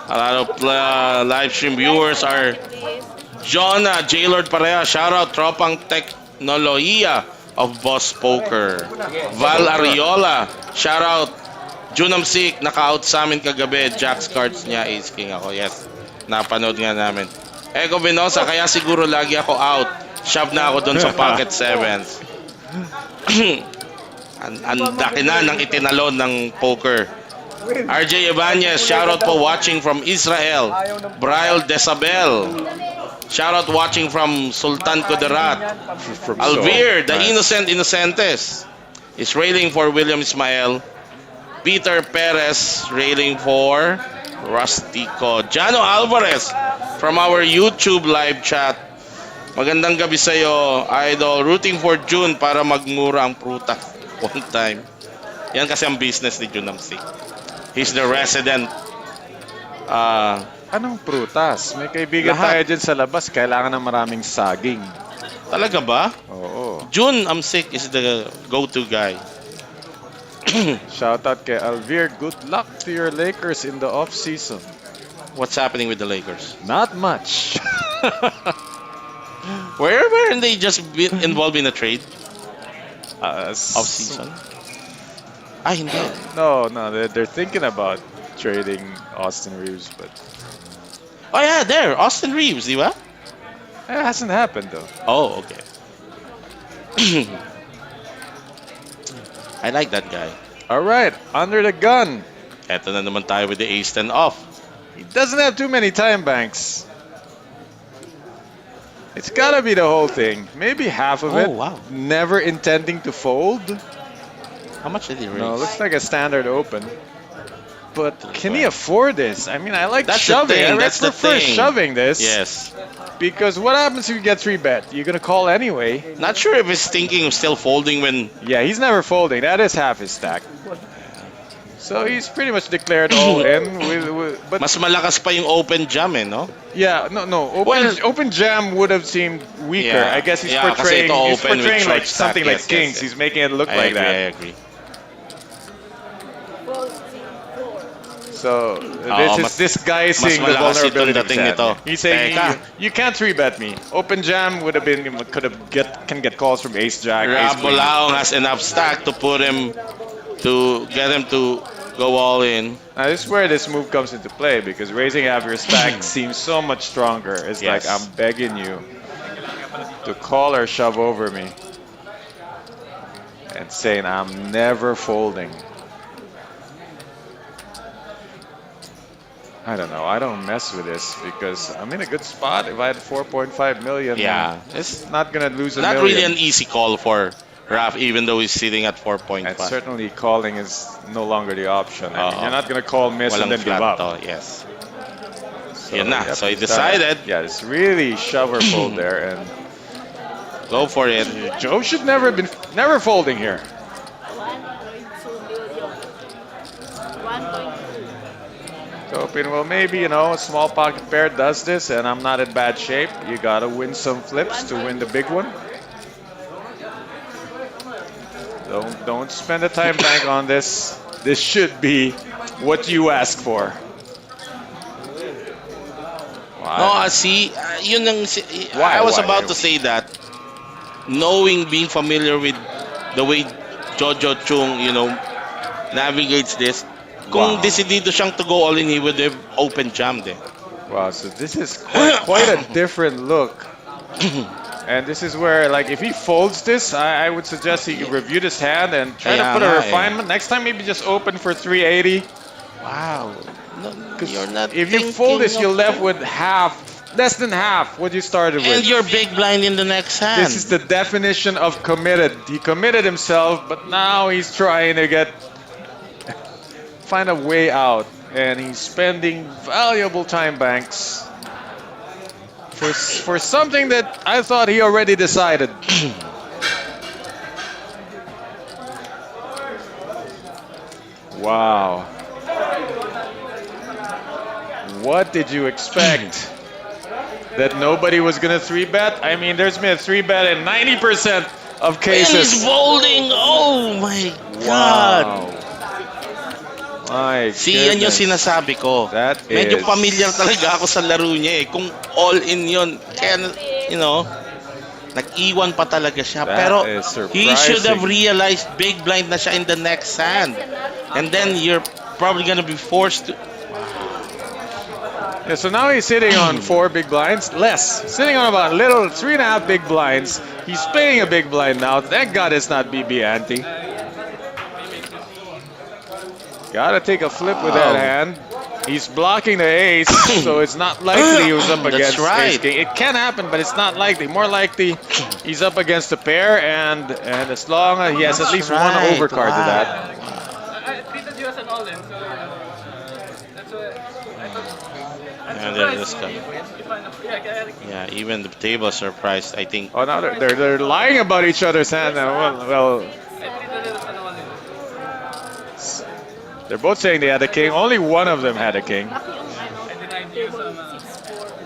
A lot of live stream viewers are please. Jonah, Jaylord Parea, shout out Tropang Teknolohiya of Boss Poker. Val Ariola, shout out Junam Sik, naka-out sa amin kagabi. Jack's cards niya, Ace King ako. Yes, napanood nga namin. Ego Venosa, kaya siguro lagi ako out. Shove na ako doon sa pocket sevens. Ang daki na ng itinalon ng poker. RJ Ibanez, shoutout po watching from Israel. Brian Desabel, shoutout watching from Sultan Kudarat. From Alvir, the Nice. innocent Innocentes, is railing for William Ismael. Peter Perez railing for Rustico. Jano Alvarez from our YouTube live chat. Magandang gabi sa'yo, idol. Rooting for June para magmura ang prutas. One time. Yan kasi ang business ni Junam Sik. He's the resident. Anong prutas? May kaibigan Lahat. tayo dyan sa labas. Kailangan ng maraming saging. Talaga ba? Oo. June Amsik is the go-to guy. Shoutout kay Alvir. Good luck to your Lakers in the off-season. What's happening with the Lakers? Not much. Weren't they just involved in a trade S- off-season? Ah, hindi. No, they're thinking about trading Austin Reeves, but Oh yeah, there. Austin Reeves, di ba? it hasn't happened though. Oh, okay. I like that guy. All right, under the gun. Eto na naman tayo with the ace 10 off. He doesn't have too many time banks. It's gotta be the whole thing. Maybe half of it. Oh, wow. Never intending to fold. How much did he raise? No, looks like a standard open. But can he Right. afford this? I mean, I like That's the shoving. thing, I that's the prefer thing. shoving this. Yes. Because what happens if you get 3-bet? You're gonna call anyway. Not sure if he's thinking of still folding when... Yeah, he's never folding. That is half his stack. So he's pretty much declared all in. But Mas malakas pa yung open jam eh, no? yeah, no. Well- Open jam would have seemed weaker. Yeah. I guess he's Yeah, kasi portraying. ito He's open with portraying short like stack. something like Yes, kings. yes. He's making it look like I that. agree. gold, seat 4, So Oo, this guy is seeing the malakas vulnerability. itong dating of nito. Sam. He's saying Teka. you can't 3-bet me. Open jam would have been can get calls from ace jack. Ace Rab queen. Bulaong has enough stack to put him to get him to go all in. Now this is where this move comes into play because raising half your stack seems so much stronger. It's like Yes. I'm begging you to call or shove over me and saying I'm never folding. I don't know. I don't mess with this because I'm in a good spot. If I had 4.5 million, Yeah, it's it's not gonna lose a not million. really an easy call for Raf, even though he's sitting at And 4.5. certainly calling is no longer the option. I mean, Oo. you're not gonna call miss and Walang then give flat up. to, yes. So, Yun na. yep, So he he's done it. decided. Yeah, it's really shove or fold there, and Go for it. Joe should never folding here. 1.2 million. 1.2. Hoping, well, maybe a small pocket pair does this, and I'm not in bad shape. You gotta win some flips to win the big one. Don't spend a time bank on this. This should be what you ask for. No, see, yun ang, Why? I was Why? about to say that, knowing, being familiar with the way Jojo Chung, navigates this, kung Wow. decidido siyang to go all in, he would have open jammed eh. Wow, so this is quite a different look. And this is where, like, if he folds this, I would suggest he review this hand and try to Kaya put a nga eh. refinement. Next time, maybe just open for 380. Wow. No, 'Cause you're not if you fold this, thinking you're of- left with less than half what you started And with. you're big blind in the next hand. This is the definition of committed. He committed himself, but now he's trying to find a way out, and he's spending valuable time banks for something that I thought he already decided. Wow. What did you expect? That nobody was gonna 3-bet? I mean, there's been a 3-bet in 90% of And he's cases. folding. Oh my God. Wow. My See, yan yung goodness. sinasabi ko. That Medyo is- familiar talaga ako sa laro niya eh. Kung all in yun, kaya, nag-iwan pa talaga siya. That Pero is he should have surprising. realized big blind na siya in the next hand. And then you're probably gonna be forced to... Yeah, so now he's sitting on 4 big blinds, less. Sitting on about little 3.5 big blinds. He's playing a big blind now. Thank God it's not BB ante. Gotta take a flip with that Wow. hand. He's blocking the ace, so it's not likely he was up That's against right. ace king. It can happen, but it's not likely. More likely, he's up against a pair, and as long as he has at least one Right. overcard to that. I treated you as an all-in, so that's why I thought. And then this guy. Yeah, Yeah, even the table is surprised, I think. Oh, now they're lying about each other's hand now. Well, I treated it as an all-in. they're both saying they had a king. Only one of them had a king. Laki yung I denied you some.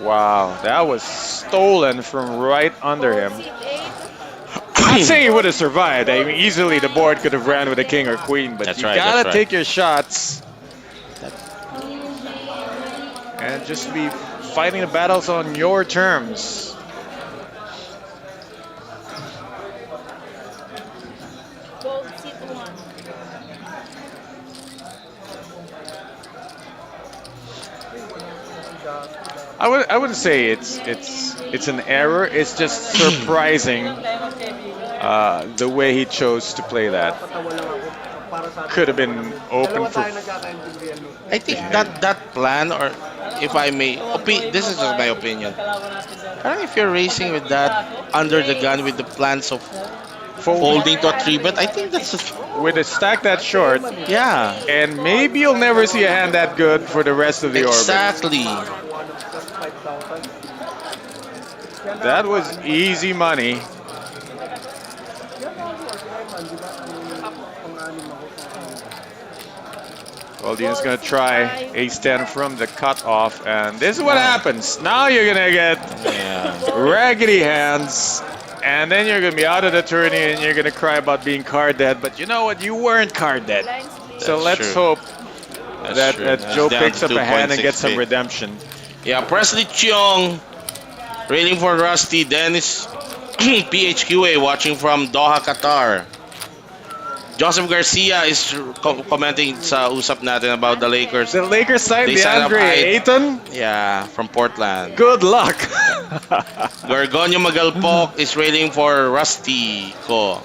6-4. Wow, that was stolen from right under him. 6-8. Not saying he would have survived. I mean, easily the board could have ran with a king or queen, but That's you right, gotta that's right. take your shots and just be fighting the battles on your terms. Gold seat 1. I wouldn't say it's an error. It's just surprising the way he chose to play that. Could have been open for. I think that plan, or if I may, this is just my opinion. Parang if you're racing with that under the gun with the plans of folding to a 3-bet, I think that's With a stack that short, yeah, and maybe you'll never see a hand that good for the rest of the orbit. exactly. That was easy money. Well, Dean's gonna try ace-10 from the cutoff, and this is what happens. Now you're gonna get Yeah. raggedy hands, and then you're gonna be out of the tourney, and you're gonna cry about being card dead. But you know what? You weren't card dead. Blind split. So That's let's true. hope That's that, true. that That's Joe down picks to up a hand and gets some 2.6 big. redemption. Yeah, Presley Cheong railing for Rusty. Dennis PHQA watching from Doha, Qatar. Joseph Garcia is commenting sa usap natin about the Lakers. The Lakers signed They signed up DeAndre Ayton. Yeah, from Portland. Good luck. Gorgonio Magalpok is railing for Rusty ko.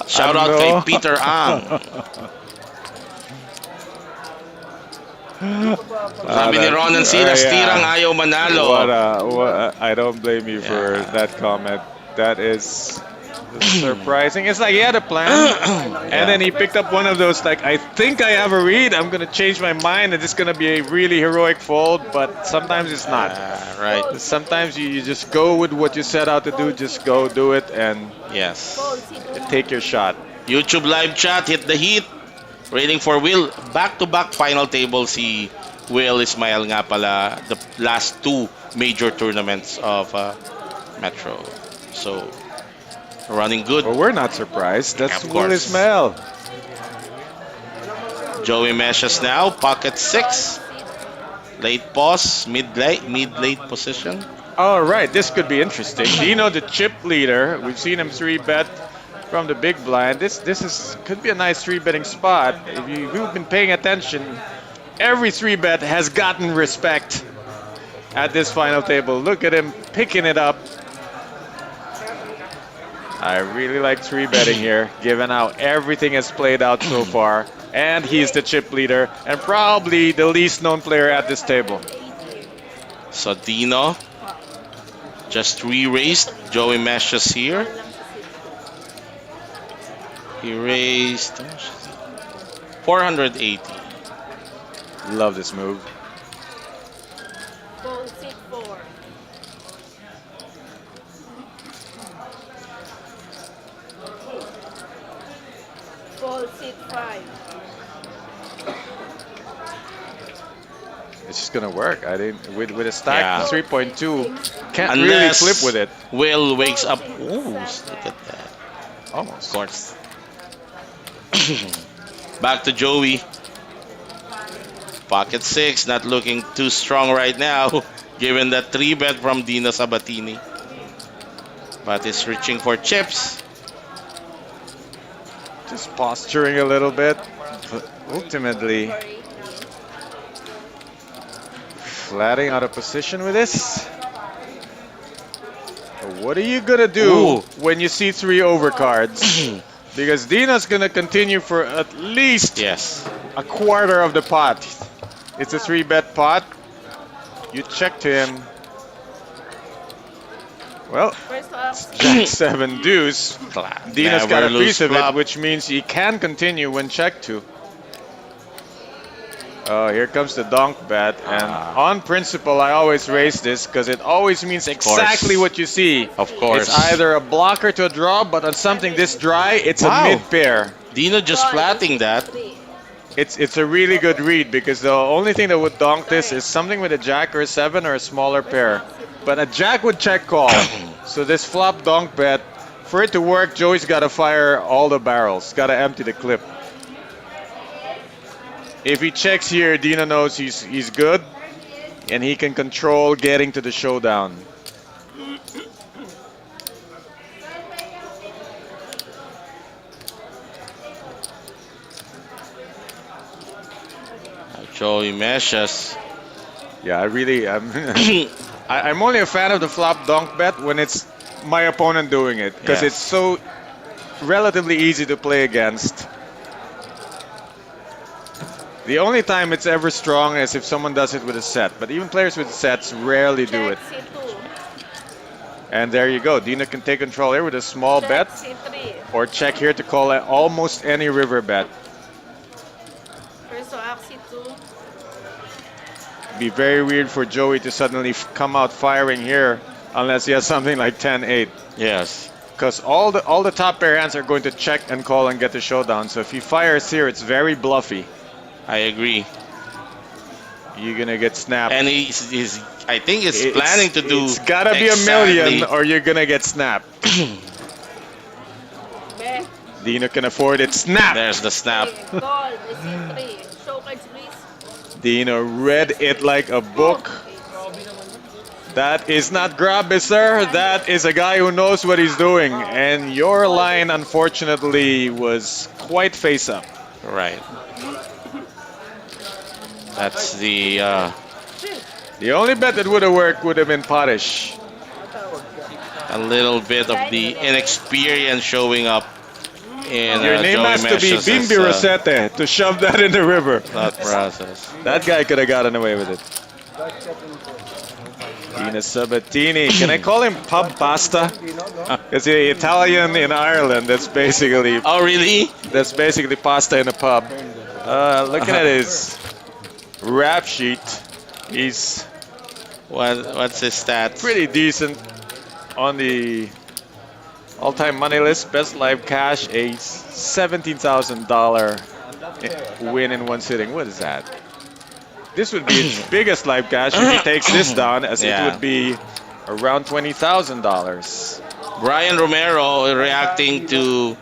Shout out Ano? kay Peter Ang. Sabi ni Ronan Silas, tirang ayaw manalo. I don't blame you for Yeah. that comment. That is surprising. It's like he had a plan, and then he picked up one of those, like, I think I have a read, I'm going to change my mind, and it's going to be a really heroic fold, but sometimes it's not. Right. Sometimes you just go with what you set out to do, just go do it, and Yes. Fold, C2. take your shot. YouTube live chat, hit the heat. Waiting for Will. Back-to-back final table si Will Ismail nga pala. The last two major tournaments of Metro. So, running good. Well, we're not surprised. That's Of Will course. Ismail. Joey meshes now. Pocket 6. Late pause. Mid-late position. All right, this could be interesting. Dino, the chip leader, we've seen him 3-bet from the big blind. This could be a nice 3-betting spot. If you've been paying attention, every 3-bet has gotten respect at this final table. Look at him picking it up. I really like 3-betting here, given how everything has played out so far. And he's the chip leader and probably the least known player at this table. So Dino just re-raised. Joey meshes here. He raised 480. Love this move. Fold, C4. Fold, C5. It's just gonna work. I didn't with a stack Yeah. 3.2. Can't really Unless flip with it. Will wakes up. Ooh, look at that. Almost. Of course. Back to Joey. Pocket 6, not looking too strong right now, given that 3-bet from Dino Sabatini. But is reaching for chips. Just posturing a little bit. But ultimately, Sorry. flatting out of position with this. What are you gonna do Ooh. when you see 3 overcards? Because Dino's gonna continue for at least Yes. a quarter of the pot. It's a 3-bet pot. You check to him. Well, First up. Jack 7 deuce. Dino's got a Never lose piece of flop. it, which means he can continue when checked to. Oh, here comes the donk bet. And on principle, I always raise this because it always means exactly what you see. Of course. It's either a blocker to a draw, but on something this dry, it's Wow. a mid pair. Dino just flatting that. C3. It's a really good read because the only thing that would donk this is something with a jack or a 7 or a smaller pair. But a jack would check call. So this flop donk bet, for it to work, Joey's got to fire all the barrels. Got to empty the clip. If he checks here, Dino knows he's good, and he can control getting to the showdown. Joey meshes. Yeah, I'm only a fan of the flop donk bet when it's my opponent doing it because Yes. it's so relatively easy to play against. The only time it's ever strong is if someone does it with a set, but even players with sets rarely do it. Check C2. And there you go. Dino can take control here with a small Check bet C3. or check here to call almost any river bet. First up, C2. Be very weird for Joey to suddenly come out firing here unless he has something like 10-8. Yes. Because all the top pair hands are going to check and call and get the showdown. So if he fires here, it's very bluffy. I agree. You're gonna get snapped. And he's I think he's planning to do. It's gotta be exactly- a million, or you're gonna get snapped. Back. Dino can afford it. Snap. There's the snap. Call. C3. Show cards, please. Dino read it like a book. That is not grabby, sir. That is a guy who knows what he's doing. And your line, unfortunately, was quite face up. Right. That's the The only bet that would have worked would have been Parish. a little bit of the inexperience showing up in Your name Joey has to be Mesias' Bimbi Rosete to shove that in the river. thought process. That guy could have gotten away with it. Dina Sabatini. Can I call him Pub Pasta? It's Italian in Ireland. Oh, really? That's basically pasta in a pub. Looking at his rap sheet, he's What's his stats? pretty decent on the all-time money list. Best live cash, a $17,000 win in one sitting. What is that? This would be his biggest live cash if he takes this down, as Yeah. it would be around $20,000. Brian Romero reacting to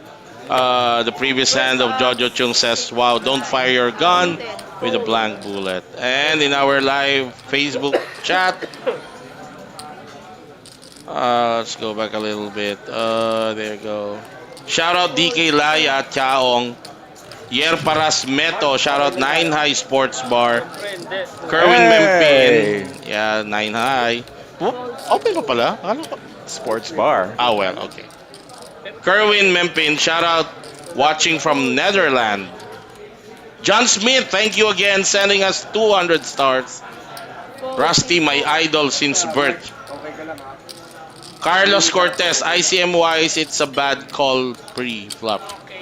the previous hand of Jojo Chung says, "Wow, don't fire your gun with a blank bullet." And in our live Facebook chat, let's go back a little bit. There you go. Shout out DK Laya, Chaong, Yer Paras Meto. Shout out 9 High Sports Bar. Kerwin Hey! Mempin. Yeah, 9 High. Oh, open pa pala? Akala ko- Sports bar. Ah, well, okay. Kerwin Mempin, shout out watching from Netherlands. John Smith, thank you again, sending us 200 stars. Rusty, my idol since birth. Carlos Cortez, ICM wise, it's a bad call pre-flop.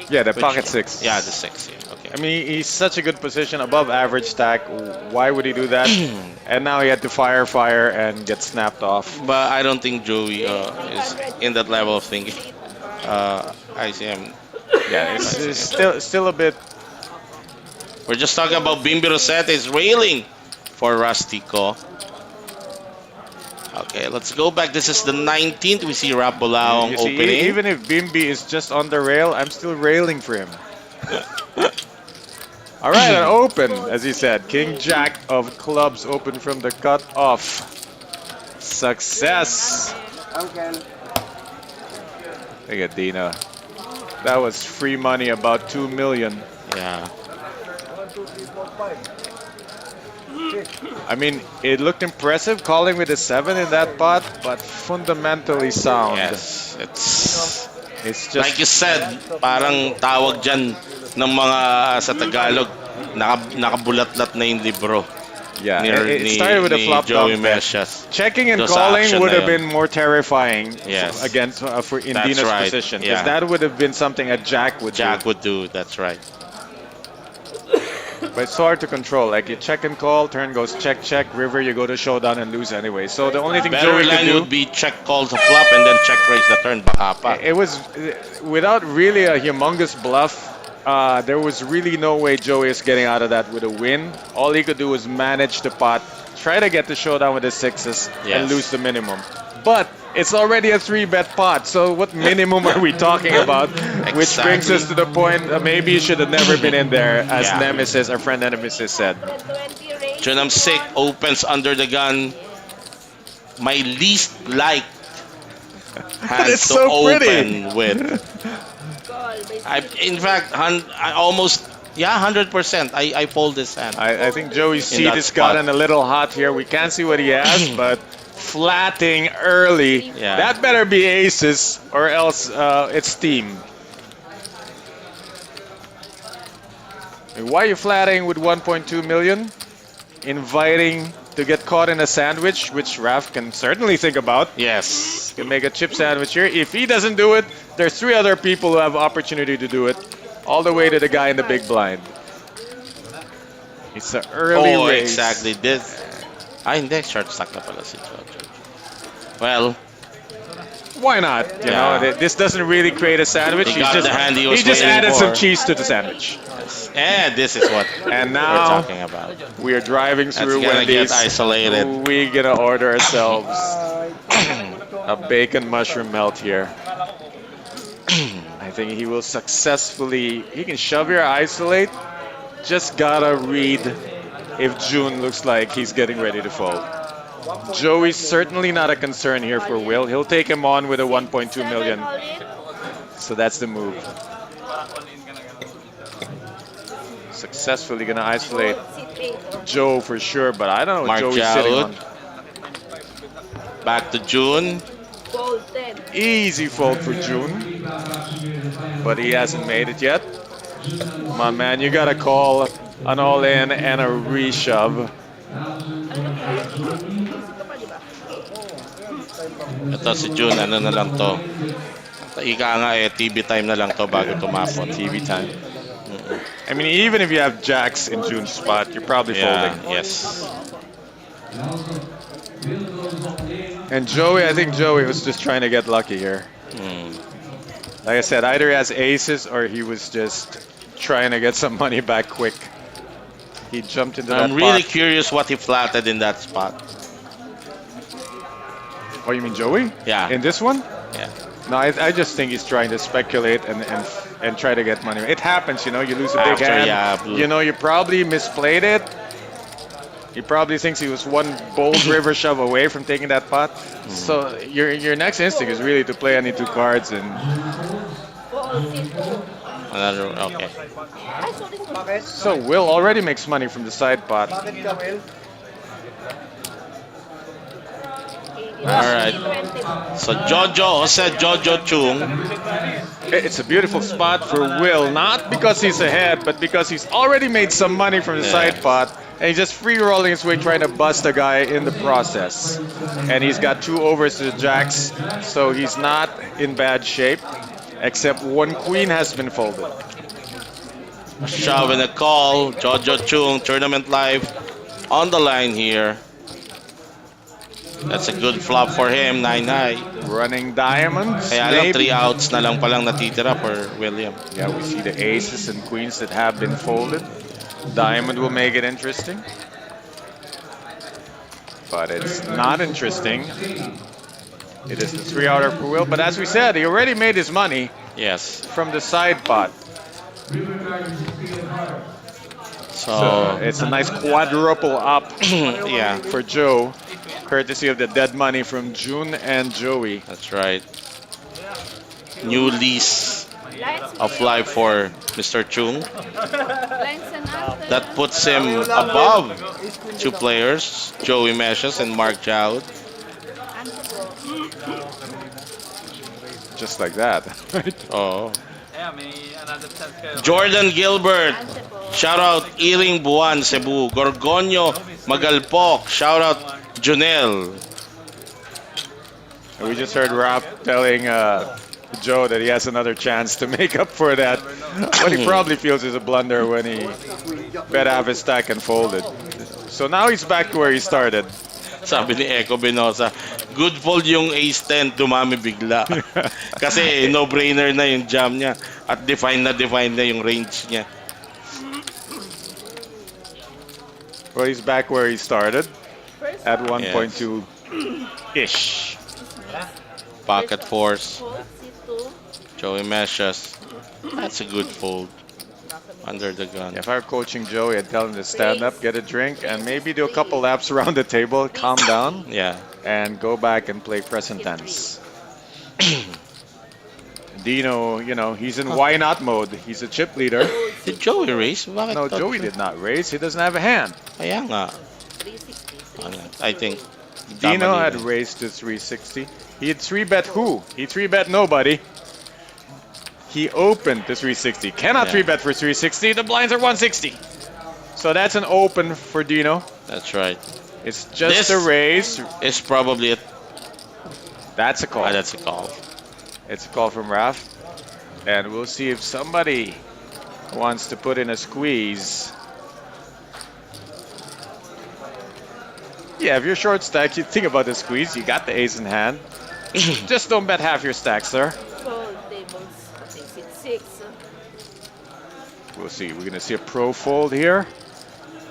Yeah, the Which- pocket six. Yeah, the 6. Yeah, okay. I mean, he's such a good position, above average stack. Why would he do that? And now he had to fire, and get snapped off. But I don't think Joey is in that level of thinking. ICM. Yeah, it's still a bit. We're just talking about Bimbi Rosette is railing for Rustico. Okay, let's go back. This is the 19th. We see Rap Bulaong You see, opening. even if Bimbi is just on the rail, I'm still railing for him. All right, an open, as he said. King Jack of clubs open from the cut off. Success. Look at Dina. That was free money, about 2 million. Yeah. I mean, it looked impressive calling with a 7 in that pot, but fundamentally sound. Yes. It's just Like you said, parang tawag dyan ng mga sa Tagalog, nakabulatlat na yung libro. yeah. Ni, It started with a ni flop Joey dump bet. Mesias. Checking and Doon sa calling action would na have yun. been more terrifying Yes. against for in That's Dina's right, position, yeah. because that would have been something a Jack would Jack do. would do, that's right. But it's hard to control. Like you check and call, turn goes check check, river you go to showdown and lose anyway. So the only thing Better Joey could line do. would be check call to flop and then check raise the turn. Baka pa. It was without really a humongous bluff. There was really no way Joey is getting out of that with a win. All he could do was manage the pot, try to get the showdown with the sixes, and Yes. lose the minimum. But it's already a 3-bet pot, so what minimum are we talking about? Which brings us to the point, maybe you should have never been in there, as Yeah. Nemesis, our friend Nemesis said. 20 range. Chunam Sik opens under the gun. My least liked hands It's to so open pretty. with. Call, basically. In fact, I almost, 100%. I fold this hand. I think Joey's In seat that has spot. gotten a little hot here. We can't see what he has, but flatting early. Yeah. That better be aces, or else it's steam. And why are you flatting with 1.2 million? Inviting to get caught in a sandwich, which Raf can certainly think about. Yes. Can make a chip sandwich here. If he doesn't do it, there's 3 other people who have opportunity to do it. All the way to the guy in the big blind. It's an early Oh, raise. exactly. This. Hindi. Short stack na pala si Jojo. Well, Why not? You Yeah. know, this doesn't really create a sandwich. He got the hand he was just waiting added for. some cheese to the sandwich. and this is what And we're now talking about. we are driving That's through gonna get Wendy's. isolated. We're gonna order ourselves a bacon mushroom melt here. I think he will successfully. He can shove here, isolate. Just gotta read if June looks like he's getting ready to fold. Joey's certainly not a concern here for Will. He'll take him on with a 1.2 million. All in. So that's the move. Successfully gonna isolate Sit 8. Joe for sure, but I don't know what Mark Joey's sitting Jaud. on. Back to June. Fold 10. Easy fold for June, but he hasn't made it yet. Come on, man, you gotta call an all-in and a reshove. Ano po? Ito pa, di ba? Ito si June, ano na lang to. Ika nga TV time na lang to bago tumapon. TV time. I mean, even if you have jacks in June's spot, you're probably Yeah, folding. yes. And Joey, I think Joey was just trying to get lucky here. Mm. Like I said, either he has aces or he was just trying to get some money back quick. He jumped into that I'm really pot. curious what he flatted in that spot. Oh, you mean Joey? Yeah. In this one? Yeah. No, I just think he's trying to speculate and try to get money. It happens, you know, you lose a big After, hand. yeah, blue. You know, you probably misplayed it. He probably thinks he was one bold river shove away from taking that pot. So your next instinct is really to play any two cards and Fold 2. Another, okay. Ay, sorry. so Will already makes money from the side pot. Alright. 20. So Jojo Chung. It's a beautiful spot for Will, not because he's ahead, but because he's already made some money from the Yeah. side pot, and he's just free rolling his way trying to bust a guy in the process. And he's got 2 overs to the jacks, so he's not in bad shape, except one queen has been folded. A shove and a call. Jojo Chung, tournament live on the line here. That's a good flop for him, 9-high. Running diamonds. Kaya lang, maybe. 3 outs na lang palang natitira for William. Yeah, we see the aces and queens that have been folded. Diamond will make it interesting. But it's not interesting. It is the 3-outer for Will. But as we said, he already made his money Yes. from the side pot. So it's a nice quadruple up yeah, for Joe, courtesy of the dead money from June and Joey. that's right. New lease Lights, of life for Mr. Chung. blinds and after. That puts him above 2 players, Joey Meshes and Mark Joud. Just like that. Oh. Yeah, may another chance kayo. Jordan Gilbert. Shout out Iring Buwan, Cebu. Gorgonio Magalpok. Shout out Junel. We just heard Rap telling Joe that he has another chance to make up for that. What he probably feels is a blunder when he bet half his stack and folded. So now he's back to where he started. Sabi ni Echo Benosa, good fold yung ace-10, dumami bigla. Kasi no-brainer na yung jam niya at define na yung range niya. Well, he's back where he started at 1.2-ish. Pocket force, Fold C2. Joey Meshes. That's a good fold. Under the gun. If I were coaching Joey, I'd tell him to stand up, get a drink, and maybe do a couple laps around the table, calm down, Yeah. and go back and play present tense. Dino, you know, he's in why not mode. He's a chip leader. Did Joey raise? Bakit No, to- Joey did not raise. He doesn't have a hand. Kaya nga. 360. I think. Dino tama had din. raised to 360. He had 3-bet who? He 3-bet nobody. He opened to 360. Cannot Yeah. 3-bet for 360. The blinds are 160. So that's an open for Dino. That's right. It's just This- a raise. It's probably a, That's a call. that's a call. It's a call from Raf. And we'll see if somebody wants to put in a squeeze. Yeah, if you're short stack, you think about the squeeze. You got the ace in hand. Just don't bet half your stack, sir. Fold tables. I think it's 6. We'll see. We're going to see a pro fold here.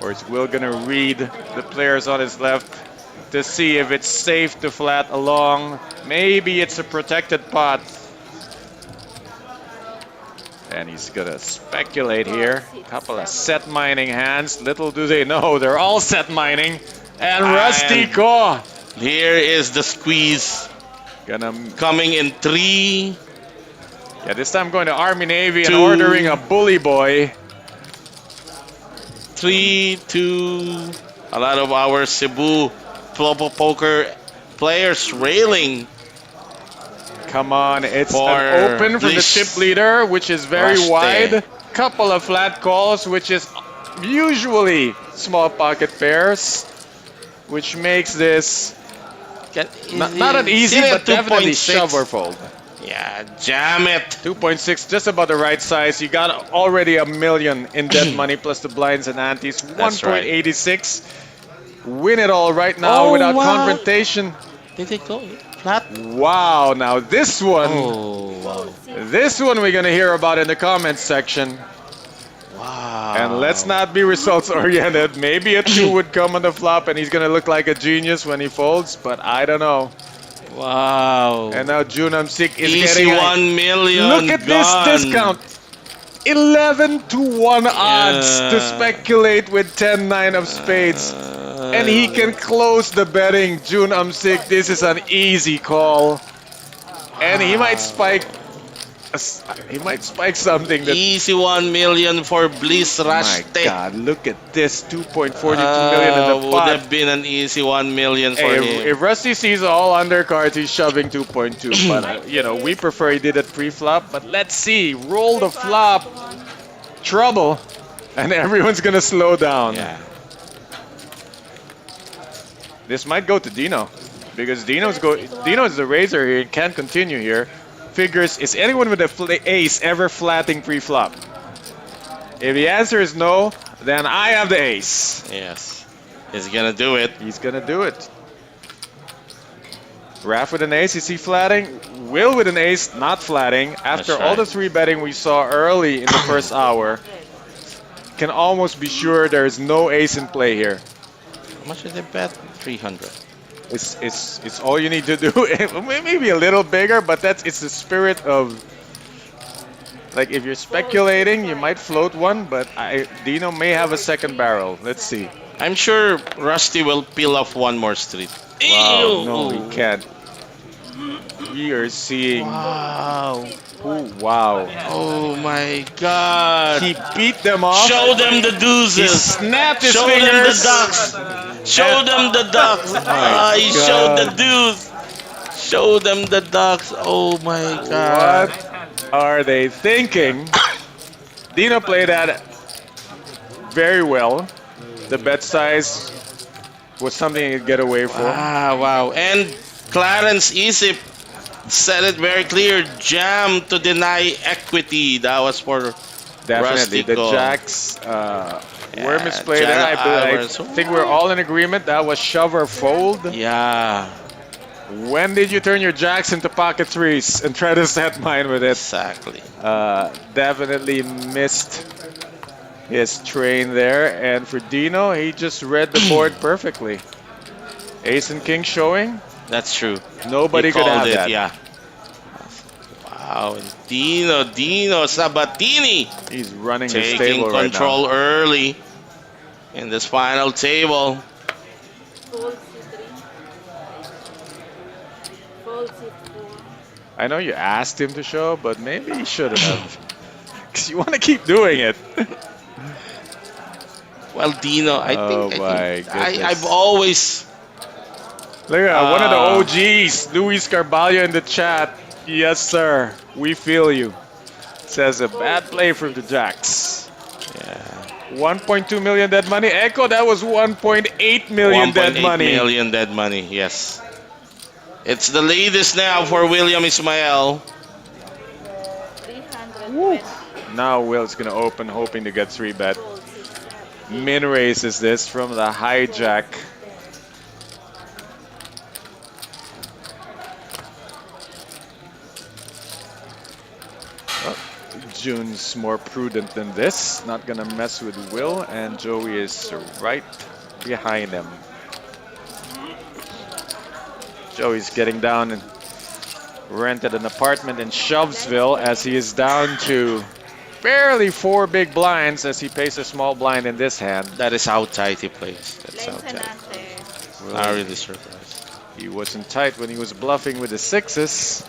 Or is Will going to read the players on his left to see if it's safe to flat along? Maybe it's a protected pot. And he's going to speculate here. Couple of set mining hands. Little do they know, they're all set mining. And Rusty Ko Here is the squeeze gonna, coming in 3. yeah, this time going to Army Navy and 2. ordering a bully boy. 3, 2. A lot of our Cebu poker players railing Come on, it's For an open from the Bliss. chip leader, which is very Raste. wide. Couple of flat calls, which is usually small pocket pairs, which makes this not an easy, but definitely shove or fold. Yeah, jam it. 2.6, just about the right size. You got already $1 million in dead money plus the blinds and antes. That's right. 1.86. Win it all right now Oh, without wow. confrontation. Did it go flat? Wow, now this one, Oh, wow. this one we're gonna hear about in the comments section. Wow. And let's not be results oriented. Maybe a 2 would come on the flop and he's gonna look like a genius when he folds, but I don't know. Wow. And now Junam Sik is Easy getting 1 million. Look at gone. this discount. 11 to 1 odds to Yeah. speculate with 10-9 of spades. And he can close the betting. June Amsik, this is an easy call. And he might spike something that Easy 1 million for Bliss my Raste. God, look at this 2.42 million in the Would pot. have been an easy 1 million for Hey, him. if Rusty sees all undercards, he's shoving 2.2. But we prefer he did it pre-flop. But let's see, roll the flop, trouble, and everyone's gonna slow down. Yeah. This might go to Dino because Dino's the raiser here. He can't continue here. Figures, is anyone with a ace ever flatting pre-flop? If the answer is no, then I have the ace. Yes. He's gonna do it. He's gonna do it. Raph with an ace, is he flatting? Will with an ace, not flatting. After That's all right. the 3 betting we saw early in the first hour, can almost be sure there is no ace in play here. How much did they bet? 300. It's all you need to do. Maybe a little bigger, but it's the spirit of, like, if you're speculating, you might float one, but Dino may have a second barrel. Let's see. I'm sure Rusty will peel off one more street. Wow, no, he can't. We are seeing. Wow. Oh, wow. Oh my god. He beat them off. Show them the He deuces. snapped his Show them the fingers. ducks. Show them the ducks. He showed the God. deuce. Show them the ducks. Oh my god. What are they thinking? Dino played that very well. The bet size was something he could get away from. Wow. And Clarence Isip said it very clear. Jam to deny equity. That was for Definitely. The Rustico. jacks were misplayed. And Jack I Ivers. think we're all in agreement that was shove or fold. Yeah. When did you turn your jacks into pocket threes and try to set mine with it? Exactly. Definitely missed his train there. And for Dino, he just read the board perfectly. Ace and king showing. That's true. Nobody He could called have it, that. yeah. Wow. And Dino Sabatini He's running his taking table right now. control early in this final table. Fold C3. Fold C4. I know you asked him to show, but maybe he shouldn't have. Because you want to keep doing it. Well, Dino, I Oh think, my goodness. I've always Look at one of the OGs, Luis Carvalho in the chat. Yes, sir. We feel you. Says a bad play from the jacks. yeah, 1.2 million dead money. Echo, that was 1.8 million dead 1.8 money. million dead money. Yes, it's the latest now for William Ismael. 320. Now Will's going to open, hoping to get 3-bet. Fold C3. Min raises this from the hijack. June's more prudent than this. Not gonna mess with Will, and Joey is right behind him. Joey's getting down and rented an apartment in Shovesville as he is down to barely 4 big blinds as he pays a small blind in this hand. That is how tight he plays. That's how Lengthen tight. ante. Not really surprised. He wasn't tight when he was bluffing with the 6s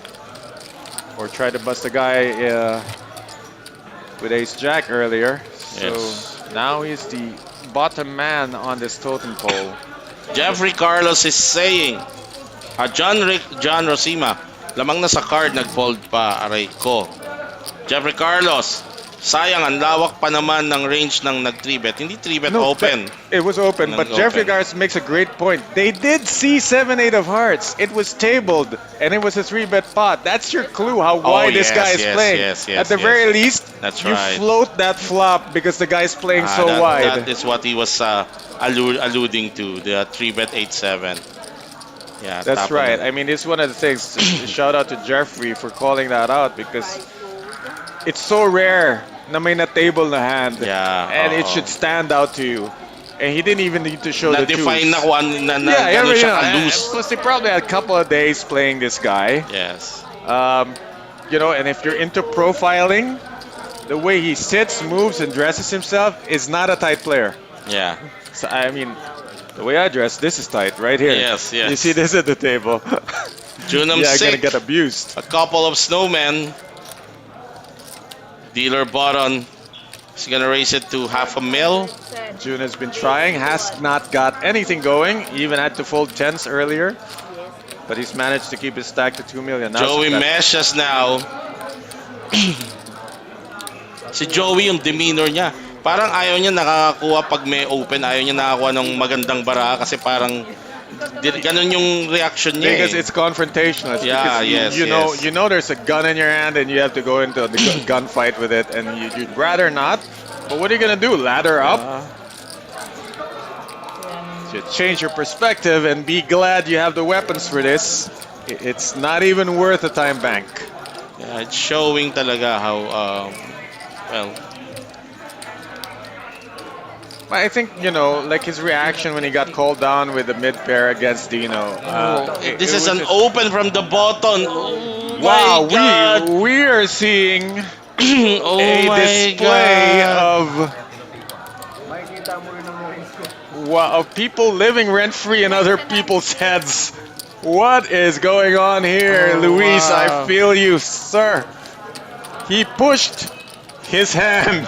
or tried to bust a guy with ace-jack earlier. So Yes. now he's the bottom man on this totem pole. Jeffrey Carlos is saying, John Rosima Lamang na sa card, nag-fold pa. Aray ko. Jeffrey Carlos. Sayang, ang lawak pa naman ng range ng nag-3-bet. Hindi 3-bet, open. It was open, but Nag-open. Jeffrey Garza makes a great point. They did see 7-8 of hearts. It was tabled, and it was a 3-bet pot. That's your clue how wide this yes, guy is yes, playing. yes, yes, At the yes. very least, That's you right. float that flop because the guy's playing so that, wide. That is what he was alluding to, the 3-bet 8-7. Yeah, That's tap right. on I mean, it's one of the things. Shout out to Jeffrey for calling that out because it's so rare na may na-table na hand. Yeah, And it oo. should stand out to you. And he didn't even need to show the twos. Na-define na kung na Yeah, gano'n siya yeah, ka-loose. plus they probably had a couple of days playing this guy. Yes. You know, and if you're into profiling, the way he sits, moves, and dresses himself is not a tight player. Yeah. So, I mean, the way I dress, this is tight right here. Yes, yes. You see this at the table. Junam Yeah, I'm gonna Sick. get abused. A couple of snowmen. Dealer button. He's gonna raise it to $500,000. Set. June has been trying, has not got anything going, even had to fold tens earlier, but he's managed to keep his stack to 2 million. Now Joey that- meshes now. Si Joey, yung demeanor niya. Parang ayaw niya nakakakuha pag may open. Ayaw niya nakakuha ng magandang bara kasi parang ganun yung reaction niya. Because eh. it's confrontational. It's Yeah, because yes, yes. you know there's a gun in your hand and you have to go into the gunfight with it, and you'd rather not. But what are you gonna do? Ladder up? So change your perspective and be glad you have the weapons for this. It's not even worth a time bank. Yeah, it's showing talaga how, well, But I think, you know, like his reaction when he got called down with the mid pair against Dino. this it is was an just- open from the bottom. Oh Wow, my God. we are seeing Oh a my display God. of people living rent free in other people's heads. What is going on here, Oh, Luis? wow. I feel you, sir. He pushed his hand.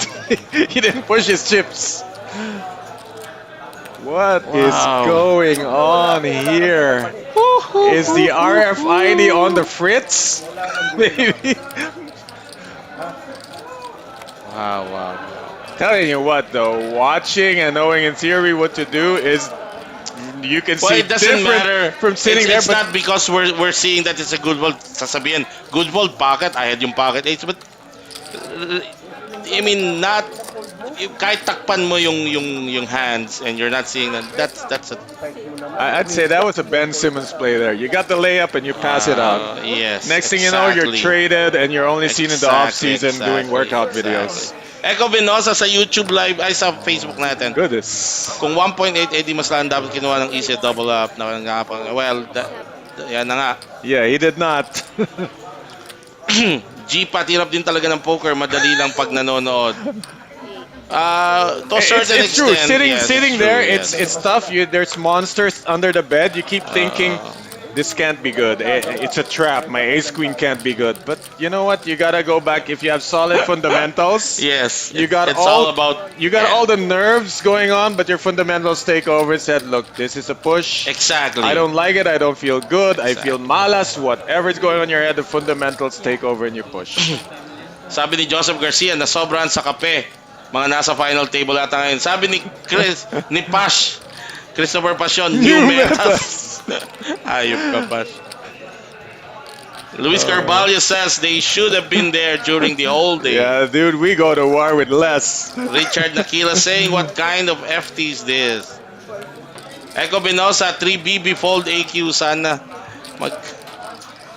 He didn't push his chips. What is Wow. going on here? Is the RFID on the fritz? Maybe. Wow. Telling you what though, watching and knowing in theory what to do is you can Well, see it doesn't different matter. from sitting It's there. But not because we're seeing that it's a good vault. Sasabihin, good vault pocket. I had yung pocket eights, but I mean, not kahit takpan mo yung hands and you're not seeing that. That's a I'd say that was a Ben Simmons play there. You got the layup and you pass it out. Yes. Next thing you know, you're exactly. traded and you're only seen in the off Exactly, season doing exactly, workout exactly. videos. Echo Venosa sa YouTube live ay sa Facebook natin. Goodness. Kung 1.8 AD mas lang dapat kinuha ng easy double up na well, yan na nga. Yeah, he did not. G-Pat, hirap din talaga ng poker. Madali lang pag nanonood. To a certain It's true. extent, Sitting yes, sitting true, there, yes. it's tough. There's monsters under the bed. You keep thinking, this can't be good. It's a trap. My ace queen can't be good. But you know what? You gotta go back if you have solid fundamentals. Yes, You got it's all- all about You got yeah, all the nerves going on, but your fundamentals take over and said, look, this is a push. exactly. I don't like it. I don't feel good. I Exactly. feel malas. Whatever's going on in your head, the fundamentals take over and you push. Sabi ni Joseph Garcia na sobrang sa kape. Mga nasa final table ata ngayon. Sabi ni ni Pash, Christopher Passion, new metas. Ayop ka, Pash. Luis Carvalho says they should have been there during the whole day. Yeah, dude, we go to war with less. Richard Nakila saying, what kind of FT is this? Echo Binosa, 3BB fold AQ. Sana mag...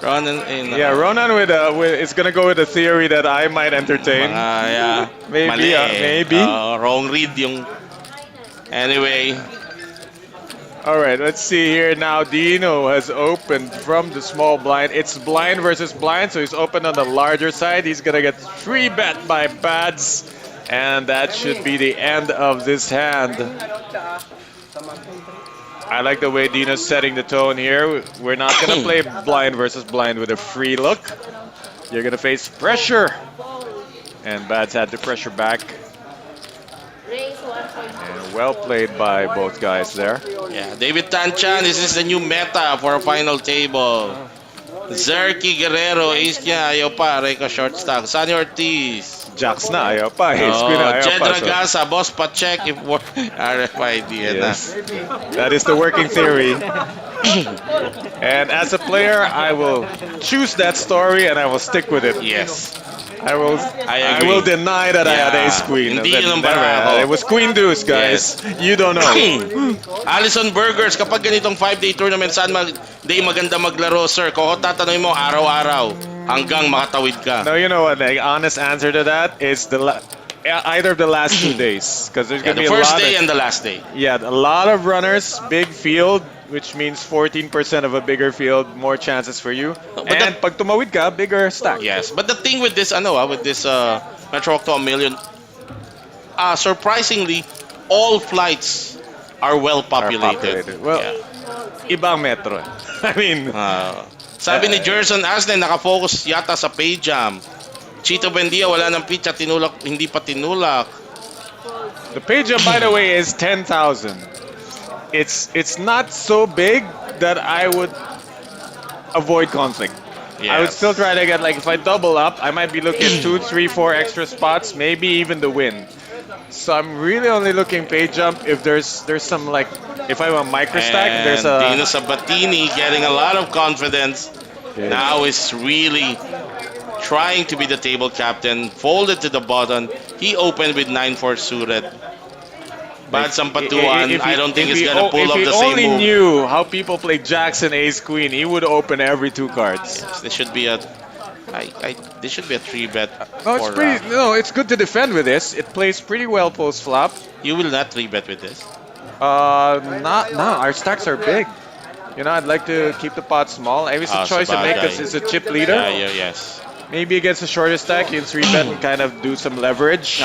Ronan in... Yeah, Ronan is gonna go with a theory that I might entertain. yeah. Maybe, Mali. maybe. Wrong read yung... Anyway, All right, let's see here now. Dino has opened from the small blind. It's blind versus blind, so he's opened on the larger side. He's gonna get free bet by Bads, and that should be the end of this hand. I like the way Dino's setting the tone here. We're not gonna play blind versus blind with a free look. You're gonna face pressure, and Bads had to pressure back. Raise 1.2. And well played by both guys there. yeah. David Tanchan, this is the new meta for a final table. Zerky Guerrero, ace niya, ayaw pa, Reka short stack. Sunny Ortiz. Jacks na, ayaw pa. Ace queen na, ayaw Jed pa. So, Ragasa, boss pa check if RFID yan na. yes. That is the working theory. And as a player, I will choose that story and I will stick with it. Yes. I will. I I agree. will deny that I had Yeah. ace queen. Hindi That yun ang never barako. had. It was queen deuce, guys. You don't know. Allison Burgers, kapag ganitong 5-day tournament, saan day maganda maglaro, sir? Kung ako tatanungin mo, araw-araw hanggang makatawid ka. No, you know what? The honest answer to that is either of the last 2 days, because there's Yeah, gonna the be a first lot. day and the last day. Yeah, a lot of runners, big field, which means 14% of a bigger field, more chances for you. But And pag tumawid ka, bigger stack. Yes, but the thing with this, Metro Octo Million, surprisingly, all flights are well populated. populated. Well, Yeah. Ibang metro. I mean, Sabi ni Jerson Aslen, nakafocus yata sa pay jam. Chito Bendia, wala ng pitch at tinulak, hindi pa tinulak. the page up, by the way, is 10,000. It's not so big that I would avoid conflict. I would Yes. still try to get, like, if I double up, I might be looking at 2, 3, 4 extra spots, maybe even the win. So I'm really only looking pay jump if there's some, like, if I want micro stack, And there's a Dino Sabatini getting a lot of confidence. Yeah. Now is really trying to be the table captain. Folded to the button. He opened with 9-4 suited. Bad Sampatuan. I don't think he's gonna pull up the If he same only move. knew how people play Jackson Ace Queen, he would open every 2 cards. This should be a, this should be a 3-bet. No, it's for, pretty. No, it's good to defend with this. It plays pretty well post flop. you will not 3-bet with this. Not now. Our stacks are big. You know, I'd like to keep the pot small. It was a choice to make because it's a chip leader. Yes. Maybe against the shortest stack, you can 3-bet and kind of do some leverage.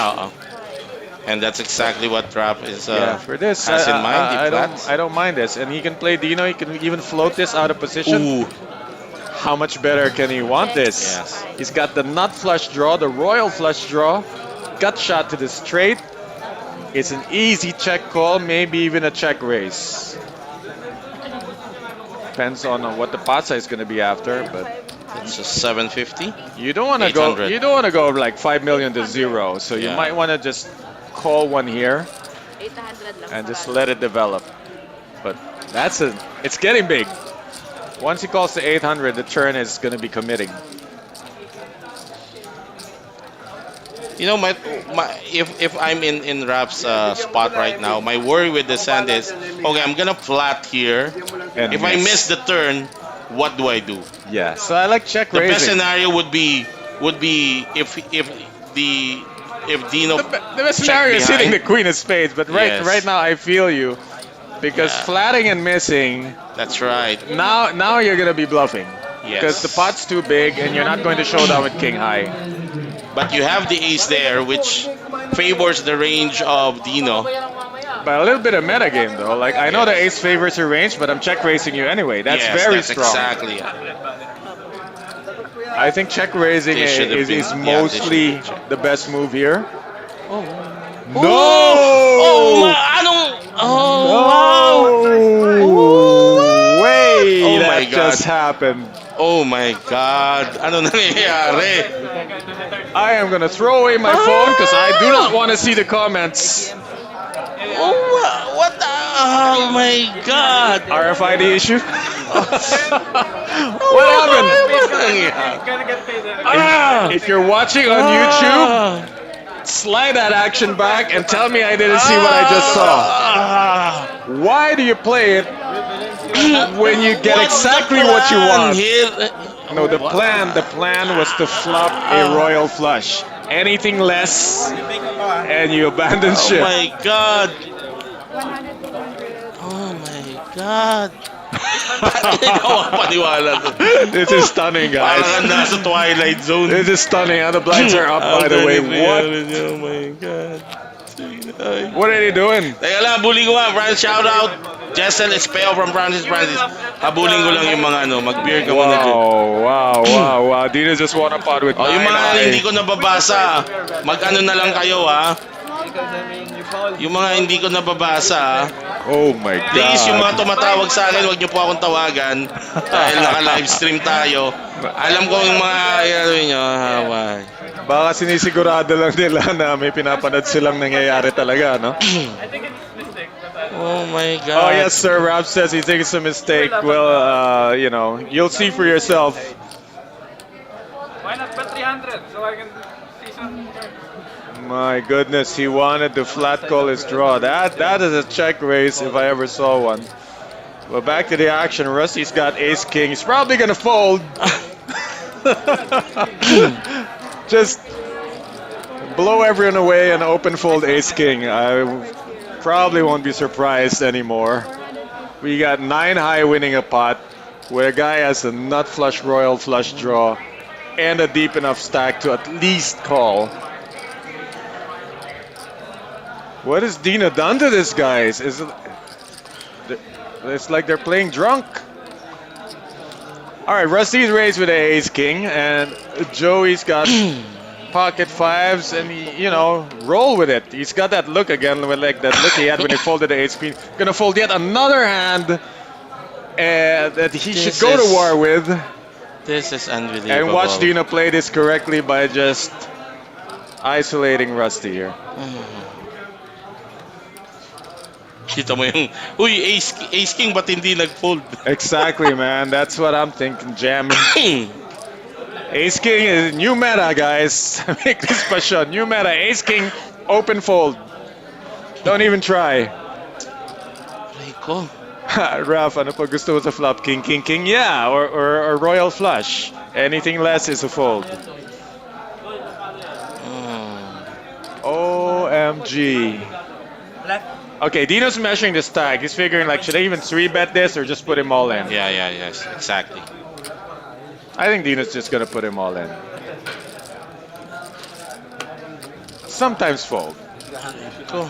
And that's exactly what Trap is Yeah, for this, has in mind. He I flats. don't mind this. And he can play Dino. He can even float this out of position. Ooh. How much better can he want this? Yes. He's got the nut flush draw, the royal flush draw, gut shot to the straight. It's an easy check call, maybe even a check raise. Depends on what the pot size is going to be after, but It's just 750. you don't want to go. 800. You don't want to go like 5 million to 0. So you Yeah. might want to just call one here 800 lang. and just let it develop. But it's getting big. Once he calls to 800, the turn is going to be committing. You know, if I'm in Rap's spot right now, my worry with this hand is, okay, I'm gonna flat here. And If I miss the turn, what do I do? yeah. So I like check The best raising. scenario would be if Dino The best check scenario is hitting the behind. queen of spades, but Yes. right now I feel you because Yeah. flatting and missing. That's right. Now you're gonna be bluffing Yes. because the pot's too big and you're not going to show down with king high. But you have the ace there, which favors the range of Dino. But a little bit of metagame though. Like I know the ace favors your range, but I'm check raising you anyway. That's Yes, very that's strong. Exactly. it. I think check raising They should have is been- yeah, they mostly should have been check. the best move here. Oh. No! Anong? No way! Oh that my God. just happened. Oh my God! Ano nangyayari? I am gonna throw away my phone because I do not want to see the comments. What? Oh my God! RFID issue? What happened? If you're watching on YouTube, slide that action back and tell me I didn't see what I just saw. Why do you play it when you get exactly what you want? No, the plan was to flop a royal flush. Anything less, and you abandon Oh ship. my God! Oh my God! Hindi ko mapaniwala to. This is stunning, Parang guys. nasa Twilight Zone. This is stunning. And the blinds are up, by the way. What? Oh my God! What are they doing? Teka lang, bully ko nga. Francis, shout out. Jessel Espeo from Francis. Habulin ko lang yung mga mag-beer ka muna dyan. Wow. Dino just won a pot with Oh, yung mga 9-eye. hindi ko nababasa, mag-ano na lang kayo ha. Because I mean, you call. Yung mga hindi ko nababasa, Oh my please, yung mga God. tumatawag sa akin, huwag niyo po akong tawagan. Dahil naka-livestream tayo. Alam ko yung mga, ano nyo, Hawaii. Baka sinisigurado lang nila na may pinapanood silang nangyayari talaga, no? I think it's mistake. But, Oh my God. Oh yes, sir. Rob says he thinks it's a mistake. Well, you know, you'll see for yourself. why not bet 300 so I can see some. My goodness, he wanted to flat call his draw. That is a check raise if I ever saw one. Well, back to the action. Rusty's got ace king. He's probably gonna fold. Just blow everyone away and open fold ace king. I probably won't be surprised anymore. We got 9 high winning a pot, where a guy has a nut flush royal flush draw and a deep enough stack to at least call. What has Dina done to this guys? It's like they're playing drunk. All right, Rusty's raised with an ace king, and Joey's got pocket fives, and you know, roll with it. He's got that look again, with like that look he had when he folded the ace queen. Gonna fold yet another hand that he should This go to is war with, This is unbelievable. and watch Dina play this correctly by just isolating Rusty here. Kita mo yung, uy, ace king, ba't hindi nag-fold? Exactly, man. That's what I'm thinking. Jamming. Ace king is new meta, guys. Make this passion. New meta. Ace king, open fold. Don't even try. Aray ko. Raf, ano pa gusto mo sa flop? King, king, king? Yeah, or royal flush. Anything less is a fold. OMG. Okay, Dino's measuring the stack. He's figuring like, should I even 3-bet this or just put him all in? Yeah, yes, exactly. I think Dino's just gonna put him all in. Sometimes fold. Ko.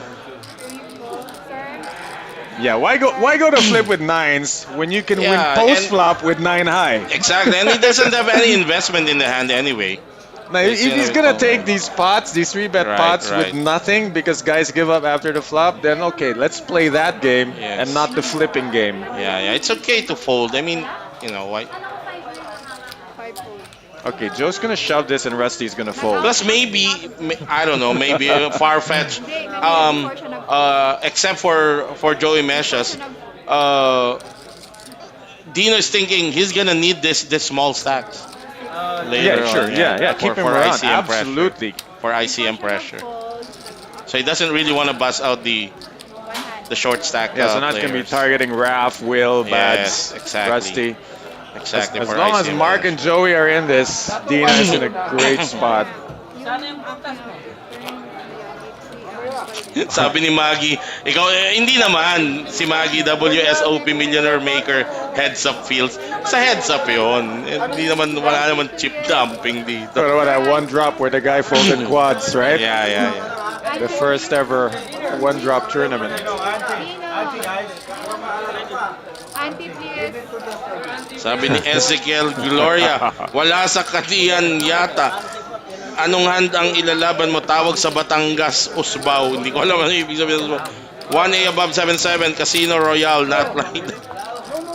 Yeah, why go to flip with 9s when you can win Yeah, post and- flop with 9 high? Exactly, and he doesn't have any investment in the hand anyway. Now, if he's gonna take these pots, these 3-bet Right, pots right. with nothing because guys give up after the flop, then okay, let's play that game Yes. and not the flipping game. Yeah, it's okay to fold. I mean, you know, why? 5 fold. Okay, Joe's gonna shove this and Rusty's gonna fold. Plus maybe, I don't know, maybe far-fetched. Except for Joey Mesias, Dino is thinking he's gonna need this small stacks later Yeah, sure. on. Yeah. Keep him for around. ICM pressure. Absolutely. For ICM pressure. Fold. So he doesn't really want to bust out the short stack. Yeah, so now it's gonna be players. targeting Raf, Will, Bads, Yes, exactly. Rusty. Exactly. As for long as ICM Mark and pressure. Joey are in this, Dina is in a great spot. Sabi ni Maggie, ikaw, hindi naman. Si Maggie, WSOP Millionaire Maker, heads up fields. Sa heads up yun. Hindi naman, wala naman chip dumping dito. What about that one drop where the guy folded quads, right? Yeah. The first ever one drop tournament. Auntie, please. Sabi ni Ezekiel Gloria, wala sa katiyan yata. Anong hand ang ilalaban mo? Tawag sa Batangas, Usbaw. Hindi ko alam ano ibig sabihin ng Usbaw. 1A above 7-7, Casino Royale, not like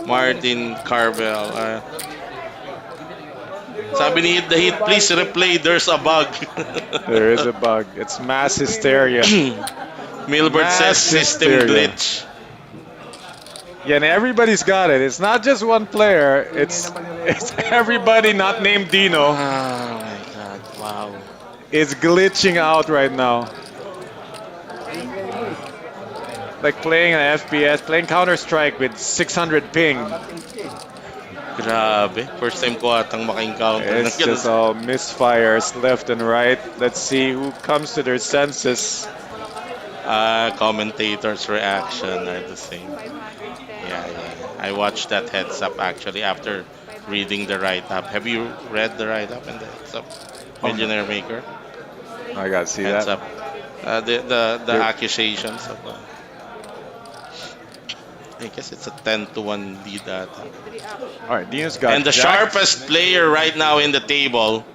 Martin Carvel. Sabi ni Hit the Hit, please replay, there's a bug. There is a bug. It's mass hysteria. Milbert says Mass system hysteria. glitch. Yeah, and everybody's got it. It's not just one player. It's everybody not named Dino. Oh my God, wow. Is glitching out right now. Like playing an FPS, playing Counter-Strike with 600 ping. Grabe. First time ko atang maka-encounter. ng It's ganun. just all misfires left and right. Let's see who comes to their senses. Commentators' reaction are the same. 510. Yeah. I watched that heads up actually after reading the write-up. Have you read the write-up and the heads up? Millionaire Maker? I gotta see Heads that. up. The accusations of I guess it's a 10-1 lead ata. All right, Dino's got. And the Jack. sharpest player right now in the table.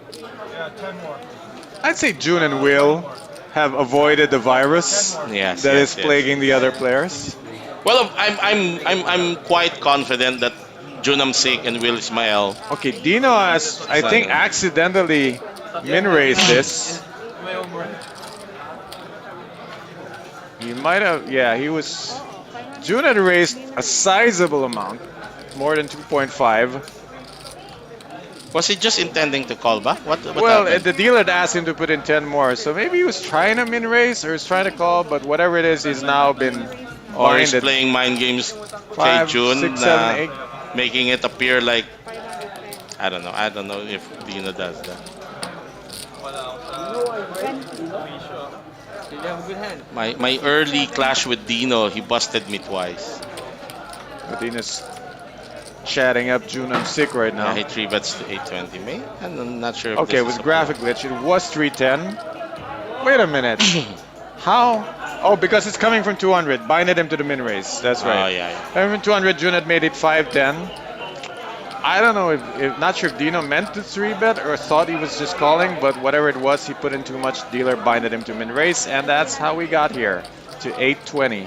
I'd say June and Will. have avoided the virus Yes, that yes, is yes. plaguing the other players. Well, I'm quite confident that Junam Sik and Will Ismail. Okay, Dino has, I think, Sayang. accidentally min-raised this. May over. He might have, yeah, he was. June had raised a sizable amount, more than 2.5. Was he just intending to call back? What Well, happened? the dealer had asked him to put in 10 more, so maybe he was trying to min-raise or he's trying to call, but whatever it is, he's now been Or he's blinded. playing mind games kay 5, Jun 6, na 7, 8. making it appear like I don't know. I don't know if Dino does that. Wala ako sa ratio. Did you have a good hand? My early clash with Dino, he busted me twice. But Dino's chatting up June. I'm sick right now. Yeah, he 3 bets to 820. May I'm not sure. If Okay, this it was is a- graphic glitch. It was 310. Wait a minute. How? Oh, because it's coming from 200. Binded him to the min raise. That's Oh right. yeah, yeah. Coming from 200, June had made it 510. I don't know if not sure if Dino meant to 3-bet or thought he was just calling, but whatever it was, he put in too much. Dealer binded him to min raise, and that's how we got here to 820.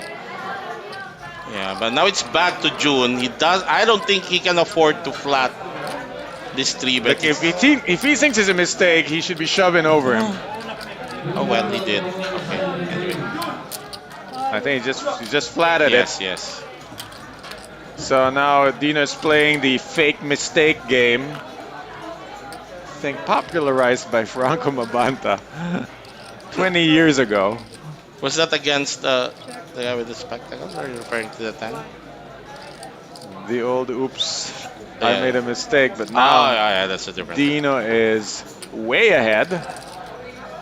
Yeah, but now it's back to June. He does. I don't think he can afford to flat this 3 bet. Like if he thinks it's a mistake, he should be shoving over him. Oh well, he did. Okay. Anyway. I think he just flatted it. Yes, yes. So now Dino's playing the fake mistake game. I think popularized by Franco Mabanta 20 years ago. Was that against the guy with the spectacles? Or are you referring to the time? The old oops, Yeah. I made a mistake, but Oh, now yeah, that's a different. Dino is way ahead.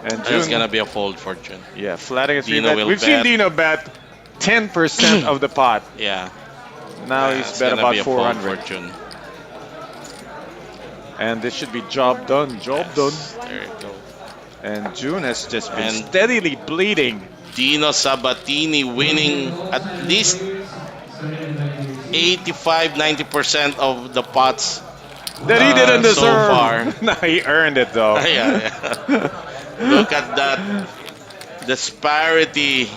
And That's June, gonna be a fold for June. yeah, flatting a Dino 3-bet. will We've seen bet. Dino bet 10% of the pot. Yeah. Now Yeah, he's it's bet gonna about be a fold 400. for June. And this should be job done, job Yes, done. there you go. And June has just been And- steadily bleeding. Dino Sabatini winning at least 85-90% of the pots. That he didn't so deserve. far. No, he earned it though. Yeah, yeah. Look at that disparity.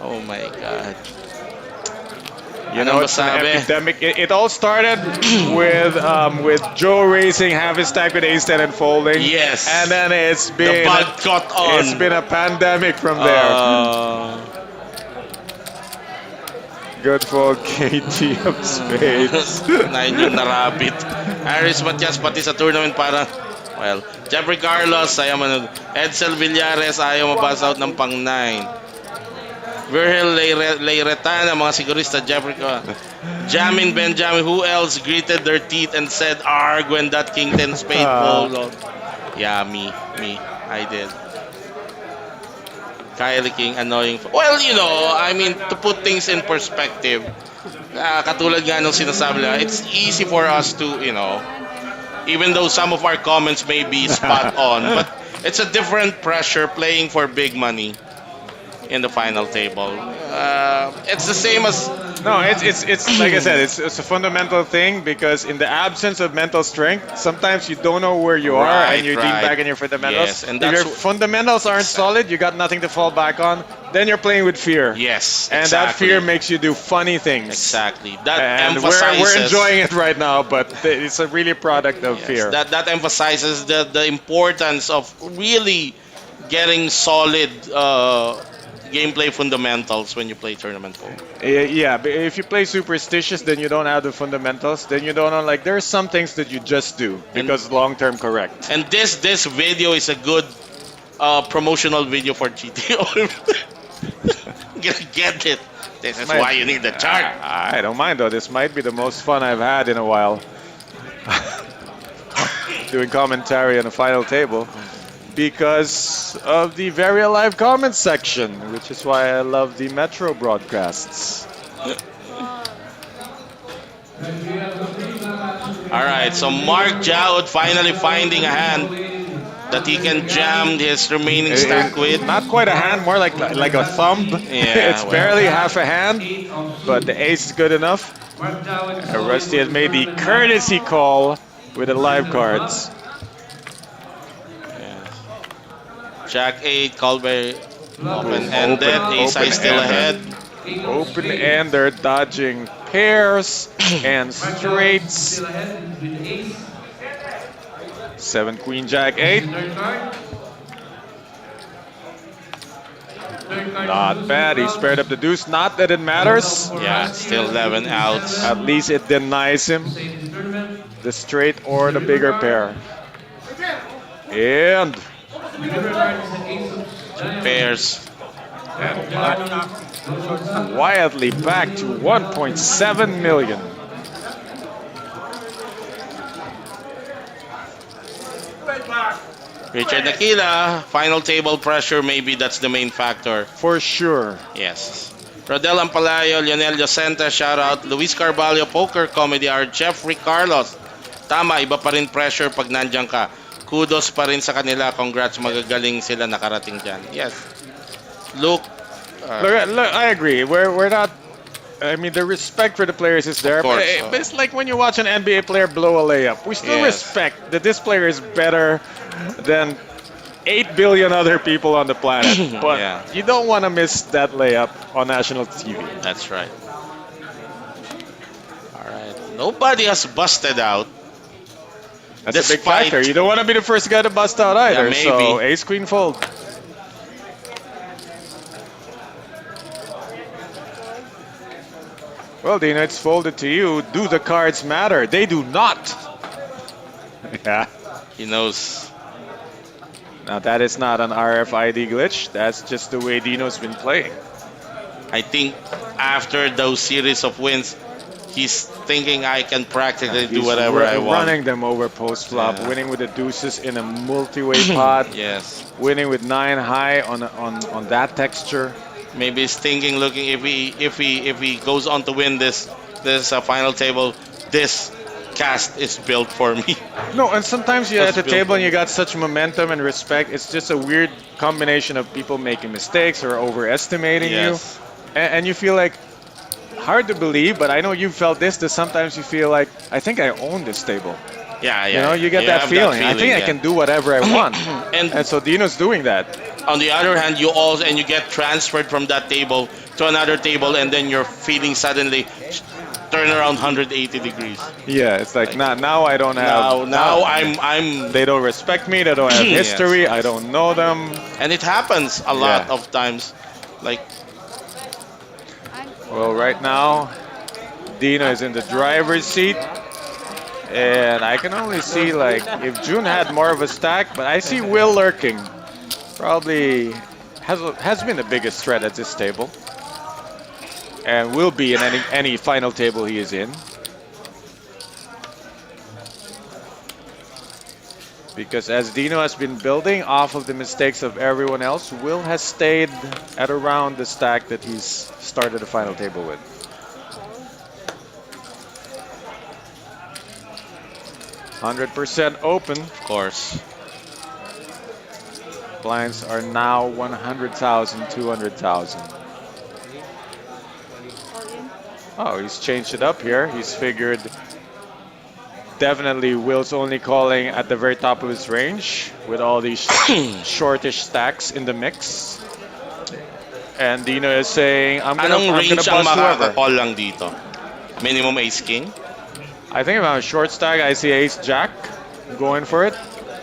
Oh my God. You Anong know, it's an masabi? epidemic. It all started with Joe raising half his stack with ace 10 and folding. Yes. And then it's The been bug caught on. it's been a pandemic from there. Good for KT of spades. Nine yung narabit. Aris Matias pati sa tournament para well, Jeffrey Carlos ayaw manood. Edsel Villares ayaw mabasa out ng pang 9. Virgil Leiretana, mga sigurista Jeffrey Jamin Benjamin, who else gritted their teeth and said arg when that king 10 spade folded? Yeah, me, I did. Kylie King, annoying. Well, you know, I mean, to put things in perspective, katulad nga nung sinasabi nila, it's easy for us to, you know, even though some of our comments may be spot on, but it's a different pressure playing for big money in the final table. It's the same as No, it's like I said, it's a fundamental thing because in the absence of mental strength, sometimes you don't know where you are Right, and you lean right. back in your fundamentals. Yes, and if that's your fundamentals aren't solid, you got nothing to fall back on. Then you're playing with fear. yes, And that exactly. fear makes you do funny things. Exactly. That And emphasizes we're enjoying it right now, but it's a really product of yes, fear. that emphasizes the importance of really getting solid gameplay fundamentals when you play tournament poker. Yeah, but if you play superstitious, then you don't have the fundamentals. Then you don't know, like, there's some things that you just do because long-term correct. And this video is a good promotional video for GTO. Get it. This is why you need the chart. I don't mind though. This might be the most fun I've had in a while. Doing commentary on the final table because of the very alive comment section, which is why I love the Metro broadcasts. All right, so Mark Jaud finally finding a hand that he can jam his remaining stack with. Not quite a hand, more like a thumb. Yeah, It's well. barely half a hand, but the ace is good enough. Rusty has made the courtesy call with the live cards. Jack 8, Colby open-ended. Ace high still ahead. Open-ender dodging pairs and straights. 7 Queen Jack 8. Not bad. He spared up the deuce. Not that it matters. Yeah, still 11 outs. At least it denies him the straight or the bigger pair. And Pairs. quietly back to 1.7 million. Richard Nakila, final table pressure, maybe that's the main factor. For sure. Yes. Rodel Ampalayo, Lionel Yacenta, shout out. Luis Carvalho, Poker Comedy Art, Jeffrey Carlos. Tama, iba pa rin pressure pag nandiyan ka. Kudos pa rin sa kanila. Congrats, magagaling sila nakarating dyan. Yes. Look, Look, I agree. We're not. I mean, the respect for the players is there. Of course, But it's like when you watch an NBA player blow a layup. We still Yes. respect that this player is better than 8 billion other people on the planet. But Yeah. you don't want to miss that layup on national TV. that's right. Alright. Nobody has busted out. That's a big Despite- factor. You don't want to be the first guy to bust out either. Yeah, So maybe. ace queen fold. Well, Dina, it's folded to you. Do the cards matter? They do not. Yeah. He knows. Now that is not an RFID glitch. That's just the way Dino's been playing. I think after those series of wins, he's thinking I can practically do He's whatever I want. Running them over post flop, Yeah. winning with the deuces in a multi-way pot, Yes. winning with 9 high on that texture. Maybe he's thinking, looking if he goes on to win this final table, this cast is built for me. No, and sometimes you're at the That's built table and for you got such momentum and respect. It's just a weird combination of people making mistakes or overestimating Yes. you. And you feel like, hard to believe, but I know you felt this, that sometimes you feel like, I think I own this table. Yeah, yeah. You know, you get that have feeling. I think I yeah. can do whatever I want. And And so Dino's doing that. on the other hand, you get transferred from that table to another table, and then you're feeling suddenly turn around 180 degrees. Yeah, it's like, now I don't have. Now I'm They don't respect me. They don't have Yes. history. I don't know them. and it happens a lot Yeah. of times. Like Well, right now, Dino is in the driver's seat. And I can only see, like, if June had more of a stack, but I see Will lurking. Probably has been the biggest threat at this table. And will be in any final table he is in. Because as Dino has been building off of the mistakes of everyone else, Will has stayed at around the stack that he's started the final table with. %, open. of course. Blinds are now 100,000, 200,000. Oh, he's changed it up here. He's figured definitely Will's only calling at the very top of his range with all these shortish stacks in the mix. And Dino is saying, I'm Anong gonna range ang bust whoever. makaka-call lang dito? Minimum ace king I think if I'm a short stack, I see ace jack going for it.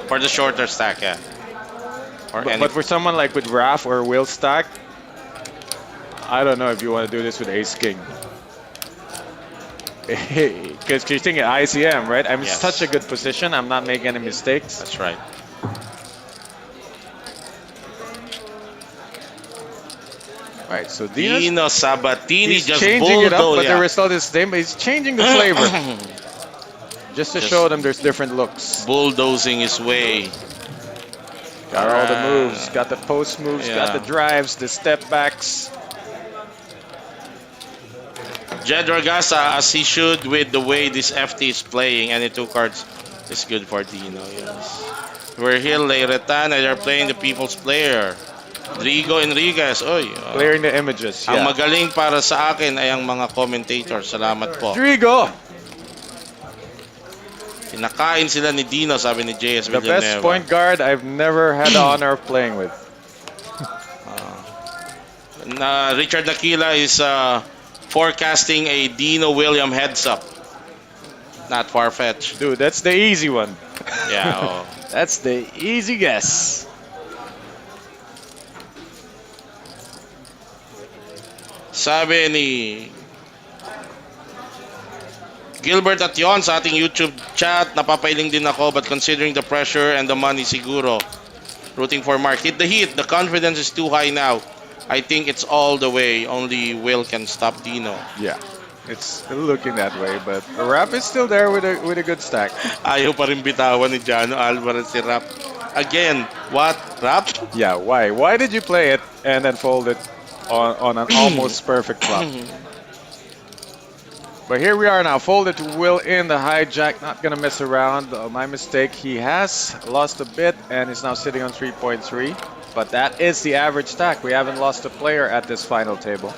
for the shorter stack, yeah. Or any But for someone like with Raph or Will stack, I don't know if you want to do this with ace king. Because you're thinking ICM, right? I'm in Yes. such a good position. I'm not making any mistakes. that's right. Right, so Dino's Dino Sabatini he's just changing it up, bulldozed. but the result is the same. But he's changing the flavor just to Just- show them there's different looks. bulldozing his way. Got all the Ah. moves, got the post moves, got Yeah. the drives, the step backs. Jed Ragasa, as he should, with the way this FT is playing, any two cards is good for Dino. Yes. We're here, Leiretan, and they're playing the people's player. Drigo Enriquez. Oy, Clearing the images. ang Yeah. magaling para sa akin ay ang mga commentators. Salamat po. Drigo! Kinakain sila ni Dino, sabi ni JS The Villanueva. best point guard I've never had the honor of playing with. Richard Nakila is forecasting a Dino William heads up. Not far-fetched. Dude, that's the easy one. Yeah. Oh. That's the easy guess. Sabi ni Gilbert at yon sa ating YouTube chat, napapailing din ako but considering the pressure and the money siguro. Rooting for Mark. Hit the heat. The confidence is too high now. I think it's all the way. Only Will can stop Dino. Yeah, it's still looking that way, but Rap is still there with a good stack. Ayaw pa rin bitawan ni Jano Alvarez si Rap. Again, what? Rap? Yeah, why? Why did you play it and then fold it on an almost perfect flop? But here we are now, folded to Will in the hijack, not gonna mess around. My mistake, he has lost a bit and is now sitting on 3.3. But that is the average stack. We haven't lost a player at this final table.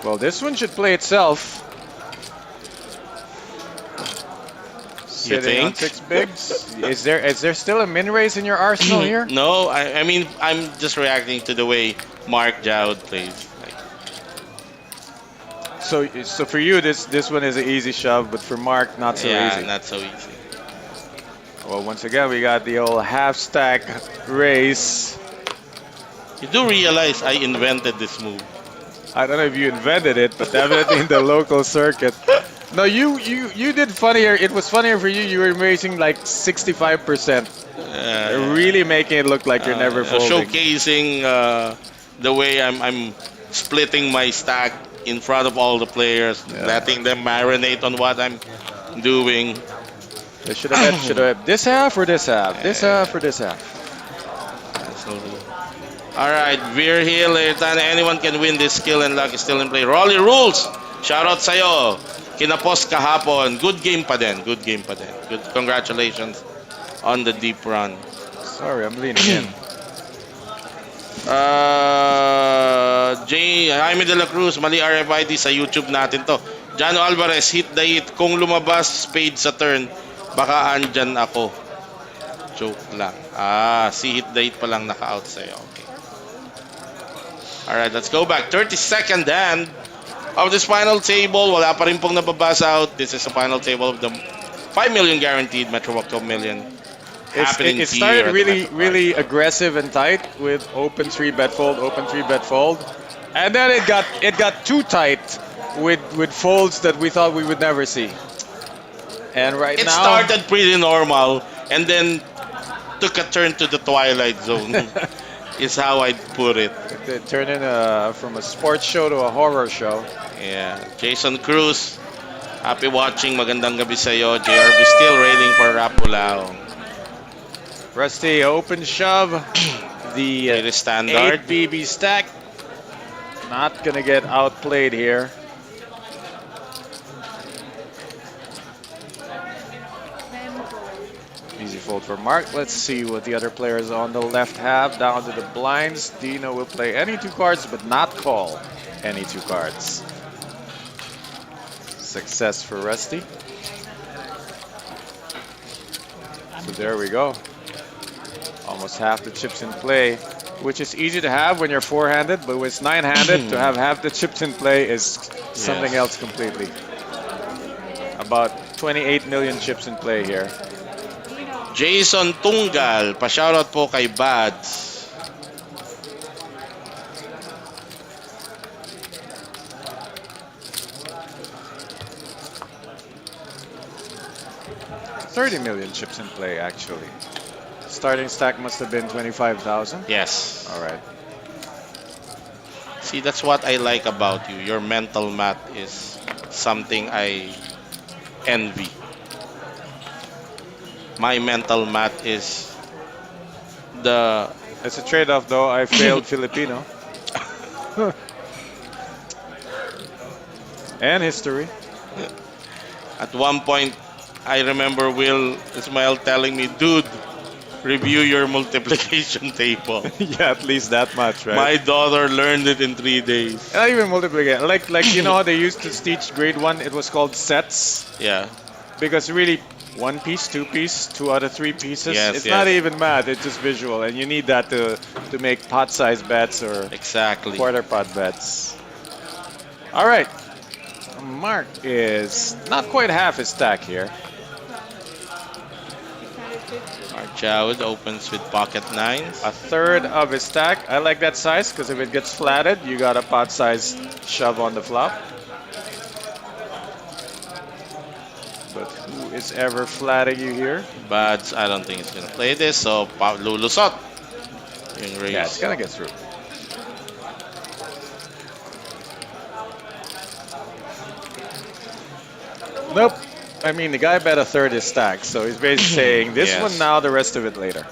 Well, this one should play itself. Sitting on think? 6 bigs. Is there still a min raise in your arsenal here? No, I mean, I'm just reacting to the way Mark Jowd plays. Like, So for you, this one is an easy shove, but for Mark, not so yeah, easy. not so easy. Well, once again, we got the old half stack raise. You do realize I invented this move. I don't know if you invented it, but definitely in the local circuit. No, you did funnier. It was funnier for you. You were raising like 65%, really making it look like you're never folding. Showcasing the way I'm splitting my stack in front of all the players, letting them marinate on what I'm doing. They should have bet this half or this half, this half or this half. All right, Veer Hill, anyone can win this. Skill and luck is still in play. Rolly Rules, shout out sa'yo. Kinapos kahapon. Good game pa din. Good game pa din. Good, congratulations on the deep run. Sorry, I'm leaning in. Jaime De La Cruz, mali RFID sa YouTube natin to. Jano Alvarez, hit the hit. Kung lumabas spade sa turn, baka andyan ako. Joke lang. Si hit the hit pa lang naka-out sa'yo. Okay. Alright, let's go back. 32nd hand of this final table. Wala pa rin pong nababasa out. This is the final table of the 5 million guaranteed Metro Walk 12 million. It started really aggressive and tight with open 3-bet fold, open 3-bet fold, and then it got too tight with folds that we thought we would never see. And right It now, started pretty normal and then took a turn to the twilight zone. Is how I'd put it. it turned in from a sports show to a horror show. Yeah. Jason Cruz, happy watching. Magandang gabi sa'yo. JRB still waiting for Rapulao. Rusty open shove, the It is standard. 8 BB stack. Not gonna get outplayed here. Easy fold for Mark. Let's see what the other players on the left have. Down to the blinds. Dino will play any 2 cards, but not call any 2 cards. Success for Rusty. So there we go. Almost half the chips in play, which is easy to have when you're 4-handed, but when it's 9-handed, to have half the chips in play is something else completely. About 28 million chips in play here. Jason Tunggal, pa-shoutout po kay Bads. $30 million chips in play, actually. Starting stack must have been 25,000. Yes. All right. See, that's what I like about you. Your mental math is something I envy. My mental math is the It's a trade-off, though. I failed Filipino. And history. at one point I remember Will Ismail telling me, dude, review your multiplication table. Yeah, at least that much, right? My daughter learned it in 3 days. Not even multiplication. Like you know how they used to teach grade one. It was called sets Yeah, because really one piece, two piece, two out of three pieces. Yes, It's yes. not even math. It's just visual, and you need that to make pot size bets or exactly. quarter pot bets. All right, Mark is not quite half his stack here. Archoud opens with pocket nines. A third of his stack. I like that size because if it gets flatted, you got a pot size shove on the flop. But who is ever flatting you here? But I don't think it's gonna play this, so lulusot. Yung raise. Yeah, it's gonna get through. Nope. I mean, the guy bet a third his stack, so he's basically saying this Yes. one now, the rest of it later.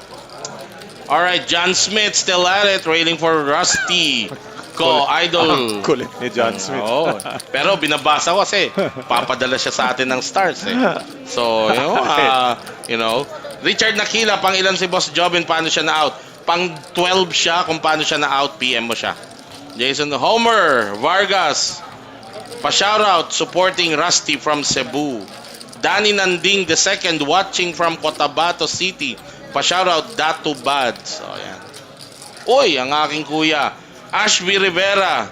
All right, John Smith still at it, waiting for Rusty. Ko, idol. Kulit ni John Smith. Oo. Pero binabasa ko kasi papadala siya sa atin ng stars eh. So, you know, Richard Nakila, pang ilan si Boss Jobin, paano siya na-out? Pang 12 siya, kung paano siya na-out, PM mo siya. Jason Homer, Vargas, pa-shoutout, supporting Rusty from Cebu. Danny Nanding II, watching from Cotabato City. Pa-shoutout, Datu Bad. So, yan. Uy, ang aking kuya. Ashby Rivera.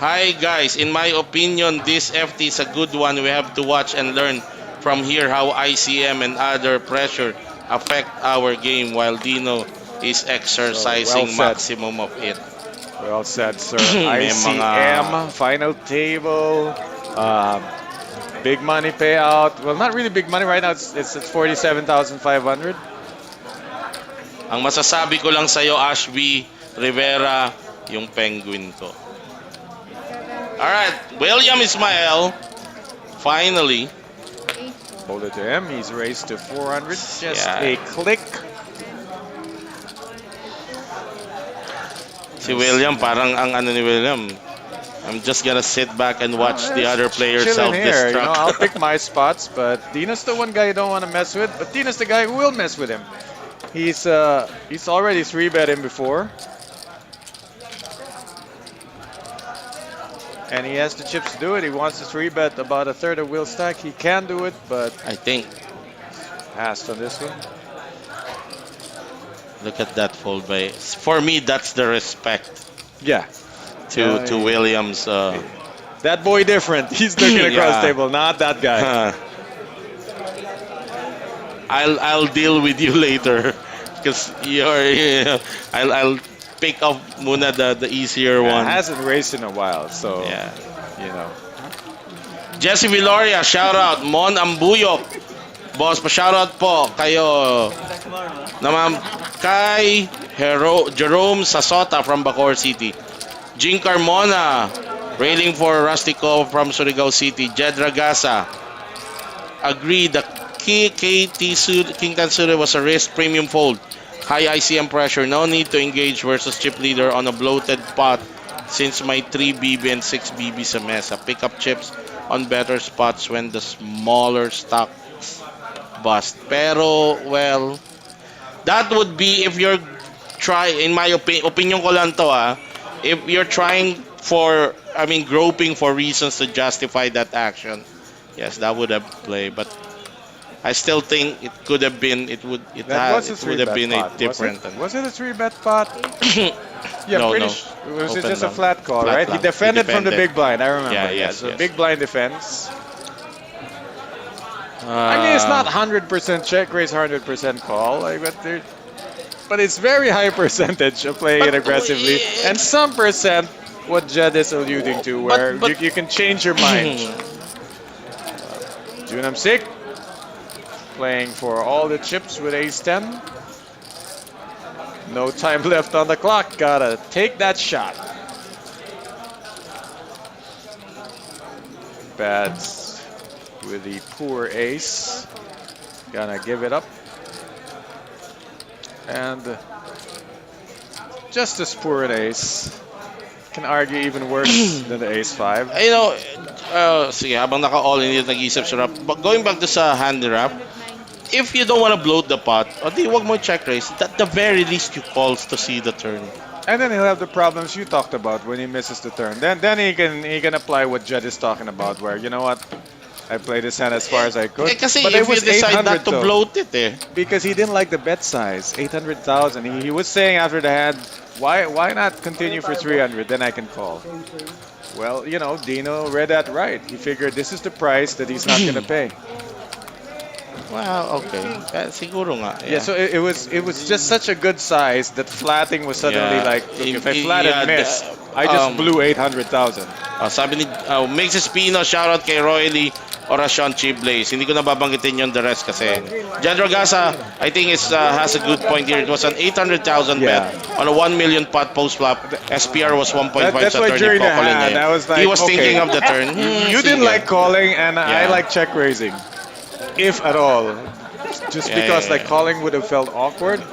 Hi guys, in my opinion, this FT is a good one. We have to watch and learn from here how ICM and other pressure affect our game while Dino is exercising So, well said. maximum of it. Well said, sir. May ICM, mga- final table, big money payout. Well, not really big money right now. It's 47,500. Ang masasabi ko lang sa'yo, Ashby Rivera, yung penguin ko. Alright, William Ismael, finally. Hold it to him. He's raised to 400. Just Yeah. a click. Si William, parang ang ano ni William, I'm just gonna sit back and watch the other players Chilling here. You know, self-destruct. I'll pick my spots, but Dina's the one guy you don't want to mess with. But Dina's the guy who will mess with him. He's already 3-bet him before. And he has the chips to do it. He wants to 3-bet about a third of Will's stack. He can do it, but I think, passed on this one. look at that fold by, for me, that's the respect Yeah. to Yeah, Williams. That boy different. He's looking across Yeah. the table, not that guy. I'll deal with you later because I'll pick up muna the easier one. Hasn't raced in a while, so Yeah. you know. Jesse Villoria, shout out. Mon Ambuyok. Boss, pa-shout out po kayo naman kay Jerome Sasota from Bacoor City. Jing Carmona, railing for Rustico from Surigao City. Jed Ragasa, agree the King Kansuri was a risk premium fold. High ICM pressure, no need to engage versus chip leader on a bloated pot since my 3 BB and 6 BB sa mesa. Pick up chips on better spots when the smaller stocks bust. Pero, well, that would be if you're in my opinion ko lang to if you're trying for, groping for reasons to justify that action, yes, that would have played, but I still think it could have been, it would have been a different. Was it a 3-bet pot? Yeah, No, pretty no. Was it Open just a lang. flat call, Flat right? lang. He defended He from the defended. big blind, I remember. Yeah, yes, so yes. big blind defense. I mean, it's not 100% check raise, 100% call, but it's very high percentage of playing it aggressively, and some percent what Jed is alluding to, where but- you can change your mind. Junam Sik playing for all the chips with ace 10. No time left on the clock. Gotta take that shot. Bads with the poor ace. Gonna give it up. And just as poor an ace. Can argue even worse than the ace 5. Sige, habang naka-all in it, nag-isip si Rap. But going back to sa hand ni Rap, if you don't want to bloat the pot, o di wag mo check raise. At the very least, you calls to see the turn. And then he'll have the problems you talked about when he misses the turn. Then he can apply what Jed is talking about, where you know what, I played this hand as far as I could. Kasi but if it was you decide 800 not to though, bloat it because he didn't like the bet size, 800,000. He was saying after the hand, why not continue for 300? Then I can call. Well, you know, Dino read that right. He figured this is the price that he's not gonna pay. Wow, okay. Siguro nga. Yeah, so it was just such a good size that flatting was suddenly Yeah. like, look, if I flat and miss, I um, just blew 800,000. Sabi ni Mixes Pino, shoutout kay Roy Lee, Oracion Chiblaze. Hindi ko na babanggitin yung the rest kasi. Jan Ragasa, I think has a good point here. It was an 800,000 Yeah. bet on a 1 million pot post flop. SPR was 1.5 That's sa why turn. during the Ipocalin hand, niya. I was like, He was okay. thinking of the turn. You didn't sige. like calling, and I Yeah. like check raising, if at all. Just Yeah, because yeah, like yeah. calling would have felt awkward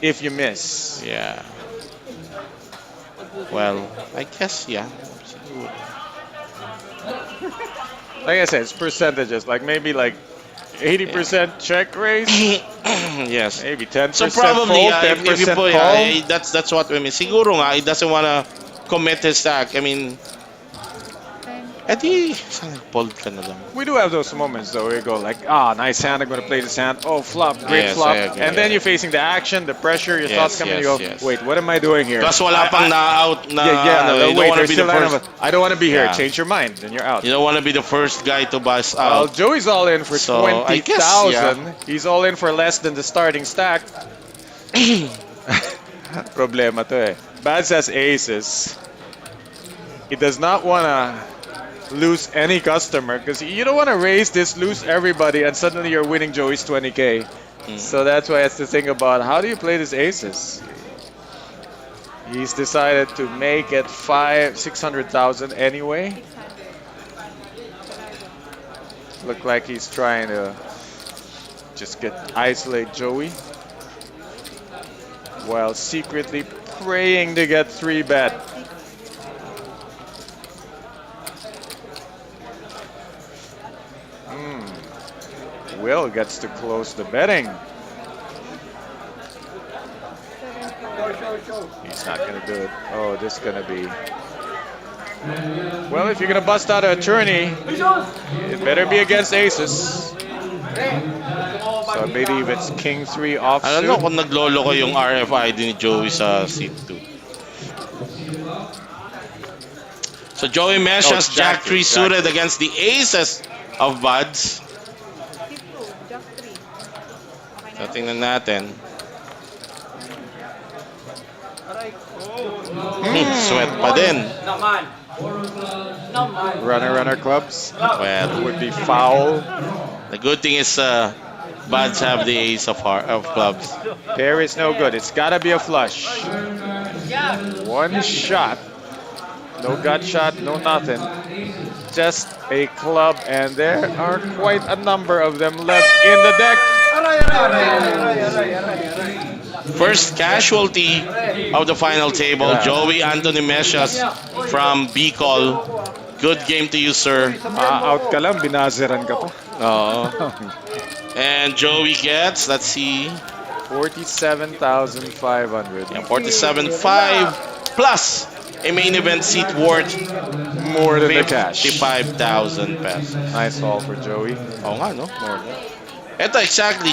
if you miss. Yeah. Well, I guess, yeah. Siguro. Like I said, it's percentages. Like maybe like 80% check raise, Yes. maybe 10% So probably, fold, if you 10% put, call. that's what I mean. Siguro nga, he doesn't wanna commit his stack. I mean, edi, sana fold ka na lang. We do have those moments though where you go like, nice hand, I'm gonna play this hand. Oh, flop, great Yes, flop. I agree, And then yeah. you're facing the action, the pressure, your Yes, thoughts come and you go, yes, yes. wait, what am I doing here? Plus wala pang na-out na, ano, no, you don't wait, wanna there's be the still line first. of- I don't want to be here. Yeah. Change your mind, then you're out. You don't wanna be the first guy to bust Well, out. Joey's all in for So, I 20,000. guess, He's all in for less than the starting stack. Problema to eh. Bad says aces. He does not want to lose any customer because you don't want to raise this, lose everybody, and suddenly you're winning Joey's 20K. So that's why it's the thing about how do you play this aces. He's decided to make it 600,000 anyway. Look like he's trying to just isolate Joey while secretly praying to get 3-bet. Will gets to close the betting. He's not gonna do it. Oh, this is gonna be. Well, if you're gonna bust out an attorney, it better be against aces. So I believe it's King 3 I don't know offsuit. kung naglolo ko yung RFID ni Joey sa seat 2. So Joey Mesh Oh, has Jack 3 Jack suited against the aces of Buds. Tip 2, Jack 3. Okay So na. tingnan natin. Sweat pa din. Naman. Naman. Runner clubs Well, would be foul. the good thing is Buds have the ace of clubs. Pair is no good. It's gotta be a flush. One shot. No gut shot, no nothing. Just a club, and there are quite a number of them left in the deck. First casualty of the final table, Yeah. Joey Anthony Meshas from Bicol. Good game to you, sir. Out ka lang, binaziran ka pa. And Joey gets, let's see, 47,500. yeah, 47.5 plus a main event seat worth More than the cash. 55,000 pesos. Nice haul for Joey. Oo nga, no? More than. Ito, exactly.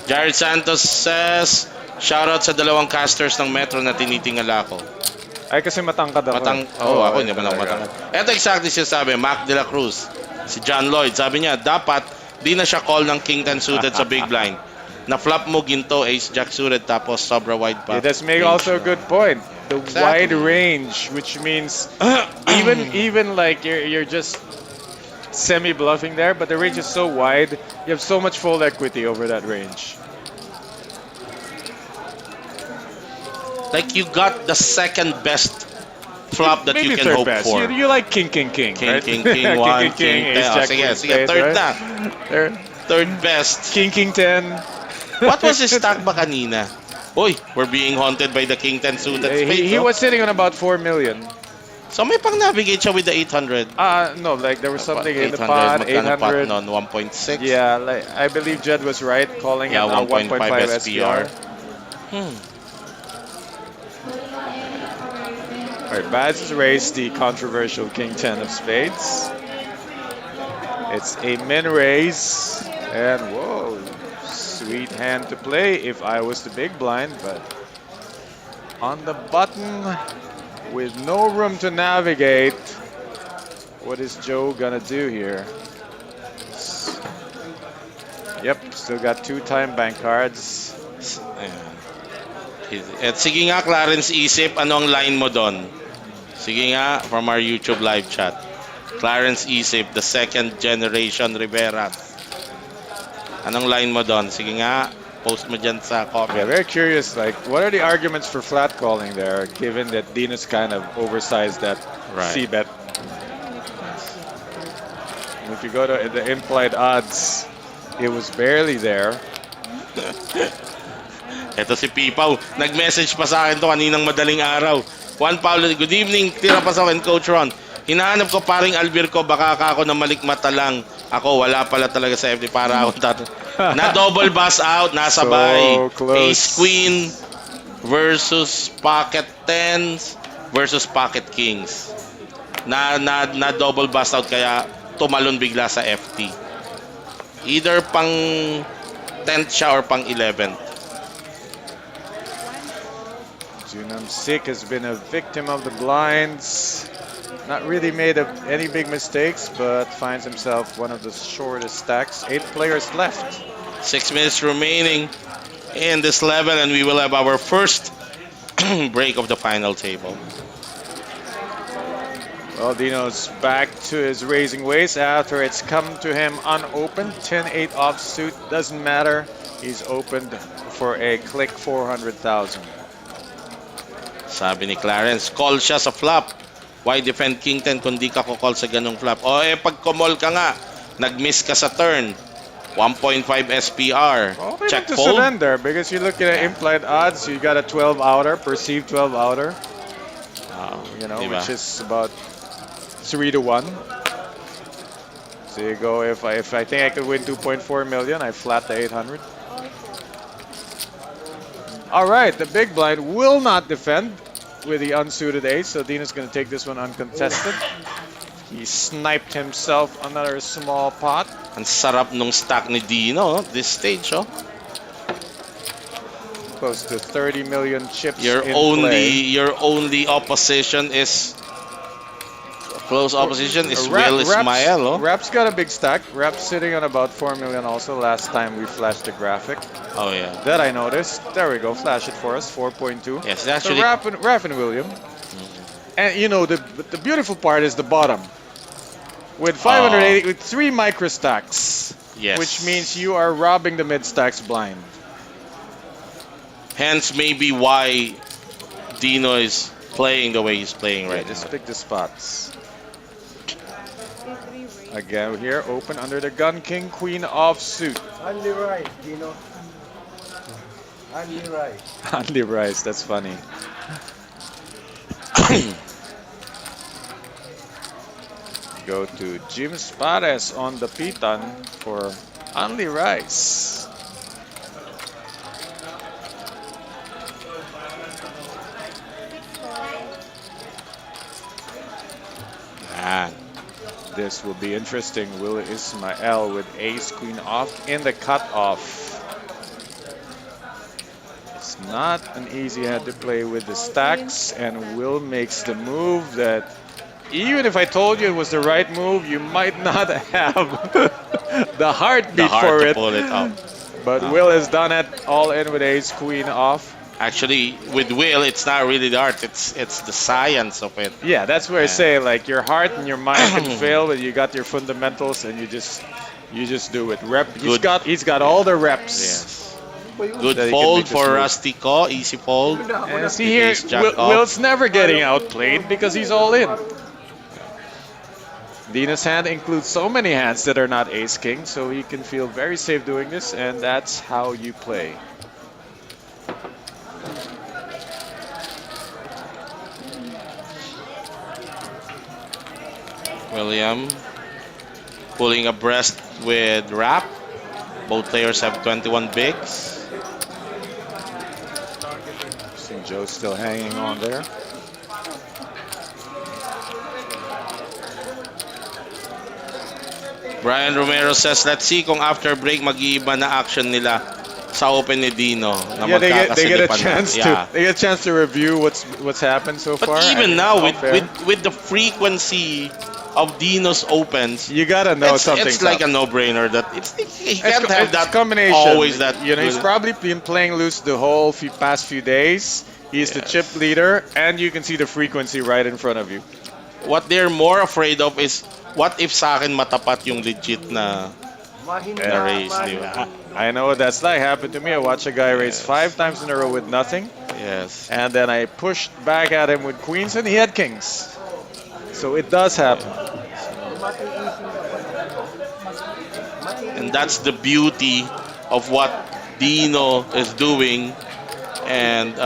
Jared Santos says, shoutout sa dalawang casters ng Metro na tinitingala ko. Ay, kasi matangkad ako. Ako hindi man ako matangkad. Ito exactly siya sabi, Mac De La Cruz, si John Lloyd. Sabi niya, dapat di na siya call ng King 10 suited sa big blind. Na flop mo ginto, ace jack suited, tapos sobra wide pa. It does make also a good point. The Exactly. wide range, which means even like you're just semi bluffing there, but the range is so wide, you have so much fold equity over that range. Like you got the second best flop that Maybe you can third hope best. for. You like king, King, right? king, king, one, king, ace, ten. jack, Sige, queen, sige, spades, third right? na. Third best. King 10. What was his stack ba kanina? Uy, we're being haunted by the King 10 suited spade. He no? was sitting on about 4 million. So may pang-navigate siya with the 800. No, like there was something in the 800, pot, magkano pot 800. nun? 1.6? Yeah, like I believe Jed was right calling Yeah, it a 1.5 1.5 SPR. SPR. Alright, Baz has raised the controversial King 10 of spades. It's a min raise, and whoa, sweet hand to play if I was the big blind, but on the button with no room to navigate, what is Joe gonna do here? Yep, still got 2 time bank cards. Ayan. At sige nga, Clarence Isip, ano ang line mo doon? Sige nga, from our YouTube live chat. Clarence Isip, the second generation Rivera. Anong line mo doon? Sige nga, post mo dyan sa Yeah, comment. very curious. Like, what are the arguments for flat calling there, given that Dinos kind of oversized that Right. C-bet? And if you go to the implied odds, it was barely there. Ito si Pipaw. Nag-message pa sa akin to kaninang madaling araw. Juan Paulo, good evening. Tira pa sa akin, Coach Ron. Hinahanap ko paring Albir ko. Baka ako na malikmata lang. Ako, wala pala talaga sa FD para ako na double bust out. Nasabay. So close. Ace Queen versus Pocket Tens versus Pocket Kings. Na double bust out kaya tumalon bigla sa FT. Either pang 10th siya or pang 11th. Junam Sik has been a victim of the blinds. Not really made any big mistakes, but finds himself one of the shortest stacks. 8 players left. 6 minutes remaining in this level, and we will have our first break of the final table. Well, Dino's back to his raising ways after it's come to him unopened. 10-8 offsuit, doesn't matter. He's opened for a click 400,000. Sabi ni Clarence, call siya sa flop. Why defend King 10 kung di ka call sa ganung flop? O pag kumol ka nga, nag-miss ka sa turn. 1.5 SPR. Well, we Check have to fold. surrender because you're looking at implied odds. You got a 12 outer, perceived 12 outer. Diba? Which is about 3 to 1. So you go, if I think I could win 2.4 million, I flat the 800. All right, the big blind will not defend with the unsuited ace, so Dina's going to take this one uncontested. He sniped himself another small pot. Ang sarap nung stack ni Dino, this stage, oh. Close to 30 million chips Your in only opposition is close opposition is Will Ismael, oh. Rap's got a big stack. Rap's sitting on about 4 million also. Last time we flashed the graphic. Oh yeah. That I noticed. There we go. Flash it for us. 4.2. Yes, So actually. Rap and William. And you know, the beautiful part is the bottom. With 580, with 3 micro stacks. Yes. Which means you are robbing the mid stacks blind. Hence maybe why Dino is playing the way he's playing right Just now. pick the spots. Again here, open under the gun, king, queen offsuit. Only right, Dino. Only right. Only rice, that's funny. Go to Jim Spares on the piton for only rice. Ah, This will be interesting. Will Ismael with ace queen off in the cutoff. It's not an easy hand to play with the stacks, and Will makes the move that even if I told you it was the right move, you might not have the heartbeat the hard for to it. pull it up. But Will has done it all in with ace queen off. Actually, with Will, it's not really the art. It's the science of it. Yeah, that's where I Yeah. say like your heart and your mind can fail, but you got your fundamentals and you just do it. Good. He's got all the reps. Yes. That Good he can fold make this for move. Rusty Ko. Easy fold. And see here, Ace jack off. Will's never getting outplayed because he's all in. Dina's hand includes so many hands that are not ace king, so he can feel very safe doing this, and that's how you play. William pulling abreast with Rap. Both players have 21 bigs. See Joe still hanging on there. Brian Romero says, let's see kung after break mag-iiba na action nila sa open ni Dino na Yeah, they get a magkakasilipan na. chance to review what's happened so But far. even and now, it's not fair. with the frequency of Dino's opens, You gotta know something. it's like a no-brainer that he can't have that combination. always that. You know, he's good. probably been playing loose the whole past few days. He's the Yes. chip leader, and you can see the frequency right in front of you. What they're more afraid of is what if sa akin matapat yung legit na race, di ba? I know what that's like. Happened to me. I watched a guy race Yes. 5 times in a row with nothing, Yes. and then I pushed back at him with queens, and he had kings. So it does happen. And that's the beauty of what Dino is doing, and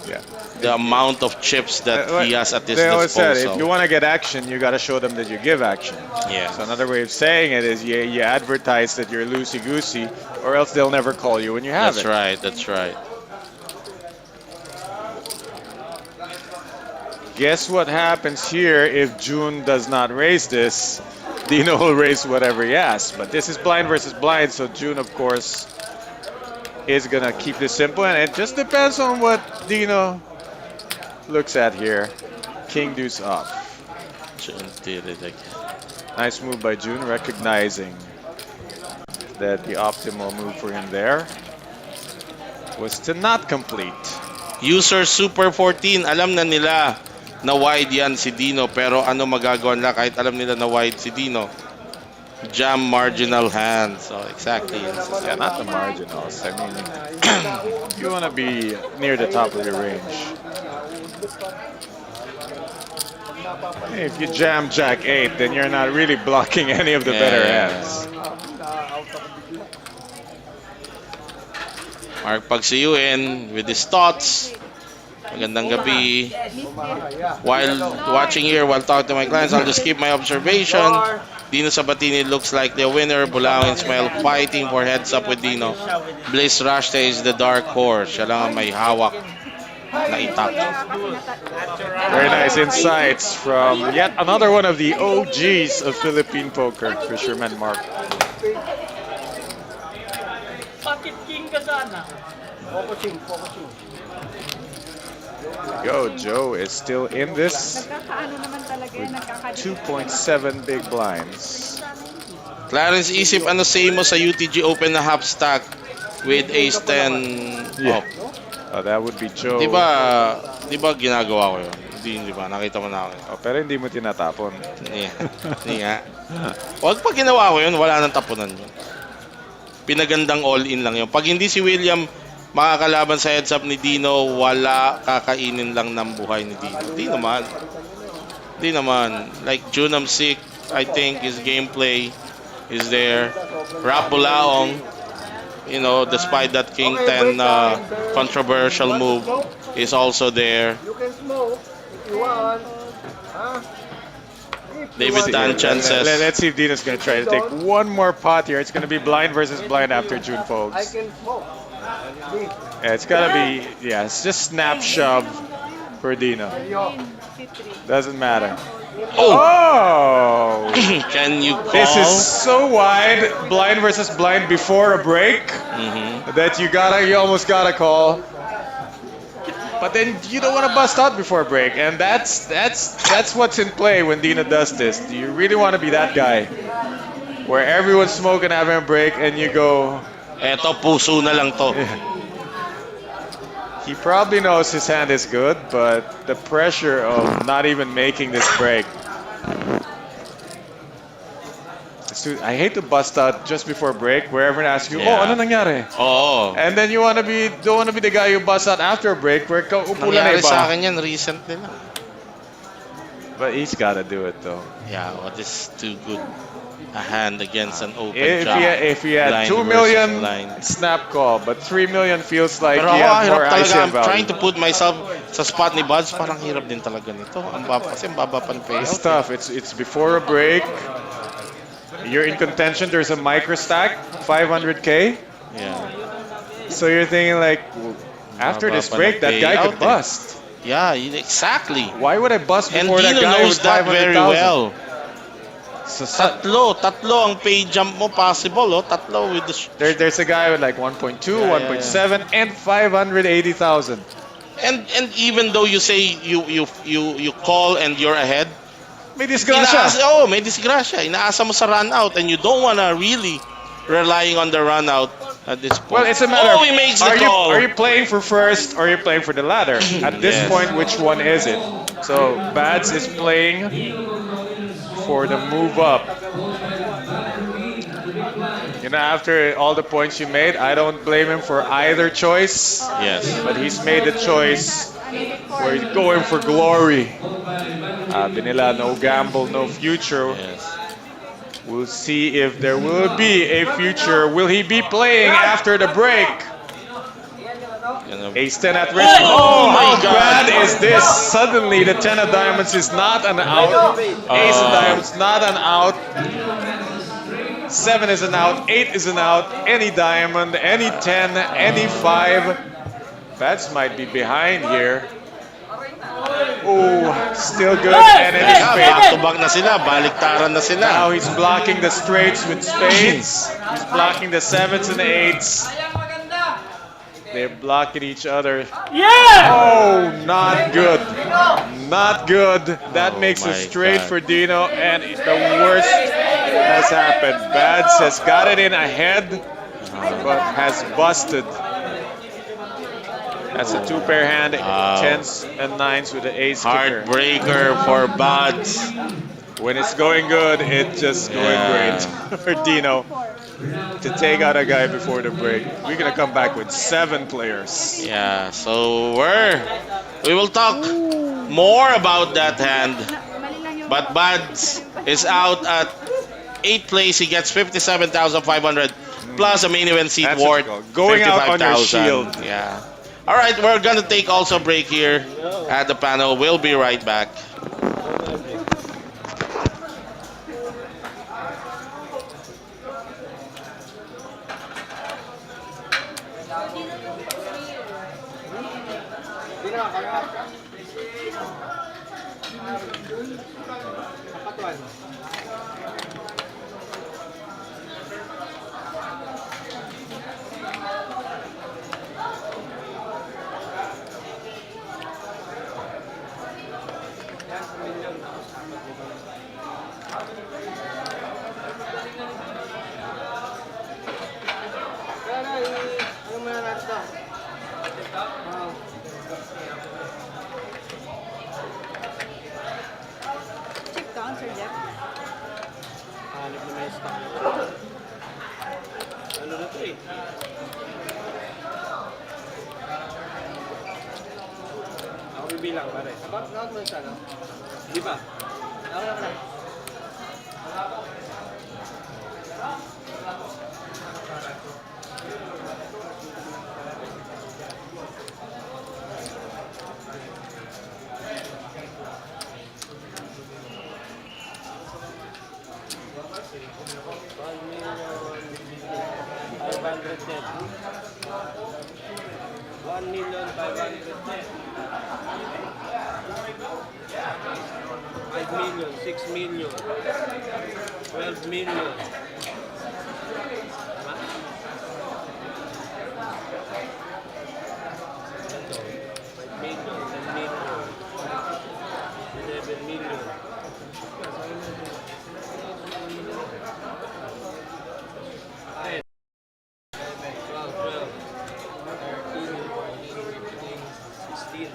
Yeah. the amount of chips that he has at his They always said, if you disposal. want to get action, you got to show them that you give action. Yeah. So another way of saying it is you advertise that you're loosey-goosey, or else they'll never call you when you have That's it. right. That's right. Guess what happens here if June does not raise this? Dino will raise whatever he asks. But this is blind versus blind, so June, of course, is going to keep this simple. And it just depends on what Dino looks at here. King deuce off. June did it again. Nice move by June, recognizing that the optimal move for him there was to not complete. User Super 14, alam na nila na wide yan si Dino, pero ano magagawa nila kahit alam nila na wide si Dino? Jam marginal hand. So exactly. Yeah, not the marginals. I mean, you want to be near the top of your range. If you jam Jack 8, then you're not really blocking any of the better Yeah. hands. Mark Pagsiyuin with his thoughts. Magandang gabi. While watching here, while talking to my clients, I'll just keep my observation. Dino Sabatini looks like the winner. Bulao and Smile fighting for heads up with Dino. Blaze Rashte is the dark horse. Siya lang ang may hawak na itak. Very nice insights from yet another one of the OGs of Philippine poker, Fisherman Mark. Bakit king ka sana? Go, Joe is still in this Nagkakaano naman talaga yan, nagkakadikit. 2.7 big blinds. Clarence Isip, ano say mo sa UTG Open na half stack with Ace 10 Yeah. off? That would be Joe. Di ba ginagawa ko yun? Di ba? Nakita mo na ako. Oh, pero hindi mo tinatapon. Hindi nga. Wag pag ginawa ko yun, wala nang tapunan yun. Pinagandang all-in lang yun. Pag hindi si William makakalaban sa heads up ni Dino, wala kakainin lang ng buhay ni Dino. Di naman. Like Junam Sik, I think his gameplay is there. Rap Bulaong, you know, despite that King 10 controversial move, is also there. You can smoke if you want. Huh? David Danchan says, Let's see if Dino's going to try to take one more pot here. It's going to be blind versus blind after June I folds. can smoke. Yeah, it's got to be, yeah, it's just snap shove for Dino. Doesn't matter. Oh! can you call? This is so wide, blind versus blind before a break, Mhm. that you almost gotta call. But then you don't want to bust out before a break, and that's what's in play when Dino does this. Do you really want to be that guy where everyone's smoking, having a break, and you go? Eto, puso na lang to. He probably knows his hand is good, but the pressure of not even making this break. I hate to bust out just before break, where everyone asks you, Yeah. "Oh, ano nangyari?" Oo. And then you don't wanna be the guy who busts out after a break, where upo lang na Nangyari sa iba. akin yan recently lang. But he's gotta do it though. Yeah, what is too good. a hand against an open If jack. he had Blind 2 versus million, blind. snap call. But 3 million feels like Pero he ako, has hirap more talaga. ICM I'm trying value. to put myself sa spot ni Buds. Parang hirap din talaga nito. Kasi ang baba pa ng It's payout. tough. It's before a break. You're in contention. There's a micro stack, 500k. Yeah. So you're thinking like, after Baba this pa break, ng that guy could payout eh. bust. Yeah, exactly. Why would I bust And before that Dino guy knows with that very 500,000? well. So, Tatlo ang pay jump mo possible, oh. Tatlo with the... there's a guy with like 1.2, Yeah, 1.7, and 580,000. And even though you say you call and you're ahead, May disgrasya. may disgrasya. Inaasa mo sa run out and you don't wanna really relying on the run out at this point. Well, it's a matter Oh, of he makes the are you call. are you playing for first or are you playing for the ladder? At this Yes. point, which one is it? So Bads is playing for the move up. You know, after all the points you made, I don't blame him for either choice. Yes. But he's made the choice where he's going for glory. Nila, no gamble, no future. Yes. We'll see if there will be a future. Will he be playing after the break? Ace 10 at risk. Oh, my how God. bad is this? Suddenly, the 10 of diamonds is not an out. Ace of diamonds, not an out. 7 is an out. 8 is an out. Any diamond, any 10, any 5. Bats might be behind here. Oh, still good. And it is Yeah, fade. back to back na sila. Baliktaran na sila. Now he's blocking the straights with spades. He's blocking the 7s and 8s. They're blocking each other. Yeah! Oh, not good. Not good. That Oh makes a my straight God. for Dino, and the worst has happened. Bads has got it in ahead, but has busted. That's a 2-pair hand, Wow. 10s and 9s with the ace kicker. Heartbreaker for Buds. When it's going good, it's just going Yeah. great for Dino to take out a guy before the break. We're gonna come back with 7 players. Yeah, so we will talk more about that hand. But Buds is out at 8th place. He gets 57,500 plus a main event seat That's worth difficult. Going out on your 55,000. shield. Yeah. All right, we're gonna take also a break here at the panel. We'll be right back. Kapatuan. Ano mo na natin to? Check down, Sir Jeff. Hanip na may stock. Ano na to eh? Ako bibilang pare. Nakot mo isa, no? Di ba? Ako na. $1,510,000. 6 million, 12 million. Tama? Ito, 5 million, 10 million, 11 million. Ten, 12, 13, 16,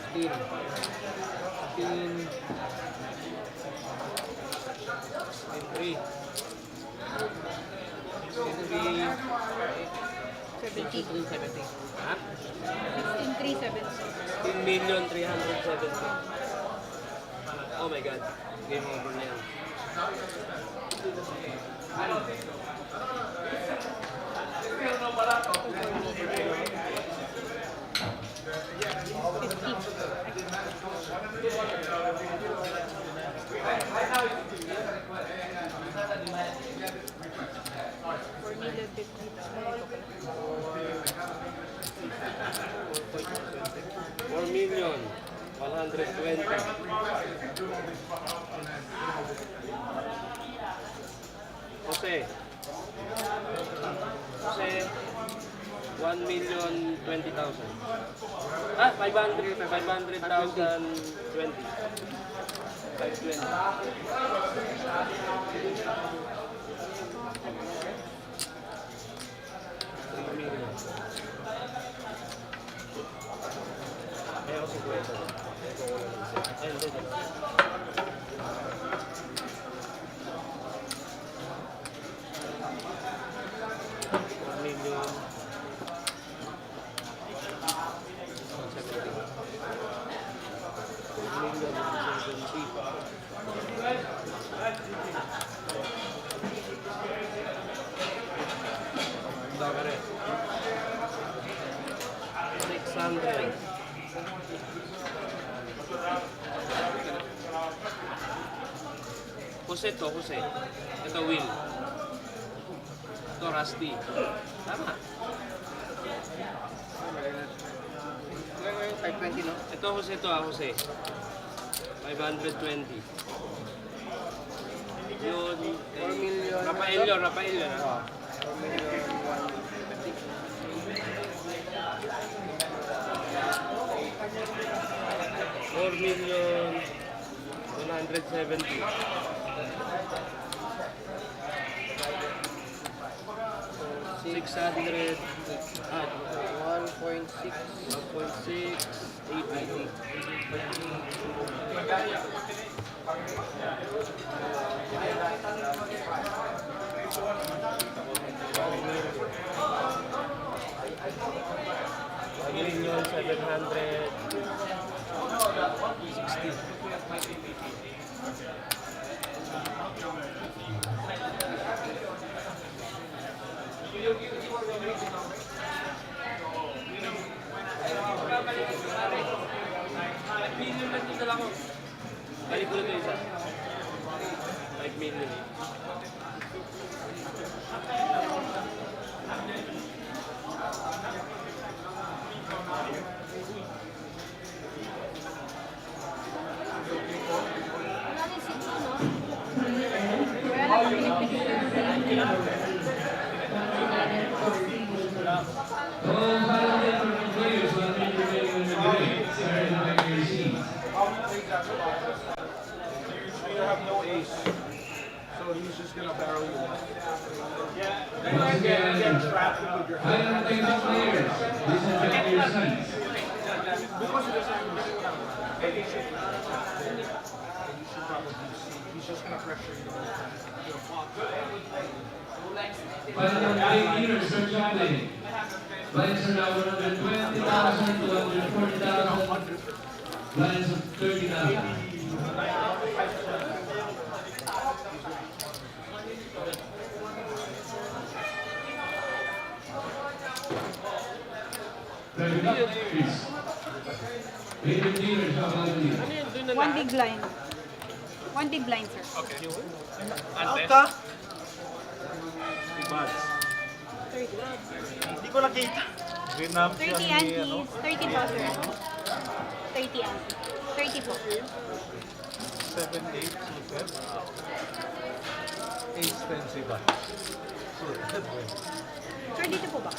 15, 3, 17. ha? 16,370. 15,370. Oh my God. Game over na yan. Jose. Jose. 1,020,000. Ah, 500,000. 20. 520. Ayoko 50. Ay, hindi. Million. Dagare. 600. Jose to, Jose. Ito Will. Ito Rusty. Tama. 520, no? Ito Jose to, Jose. 520. Yun. 4 million. Rafael yun, Rafael yun. Oh, 4 million 150. 4,170,000. 600. 1.6. 1.6. 880. Million 760. Million lang dito lang ako. Balik ko na ito isa. 5 million. Wala rin si Chino. Wala lang Pilipinas. You have no ace, so he's just gonna barrel you. Once again, final playback players, please enjoy your seats. Because he doesn't have he should probably see. He's just gonna pressure you. Final game leaders are jumping. Blinds are now 120,000 to 140,000. Blinds of 30,000. Please. Payment leaders are available. One big blind. One big blind, sir. Ante? Hindi ko nakita. 30 antes, 30 po, sir. 30 antes. 30 po. 7, 8, super. Expensive ba? Sir, dito po ba?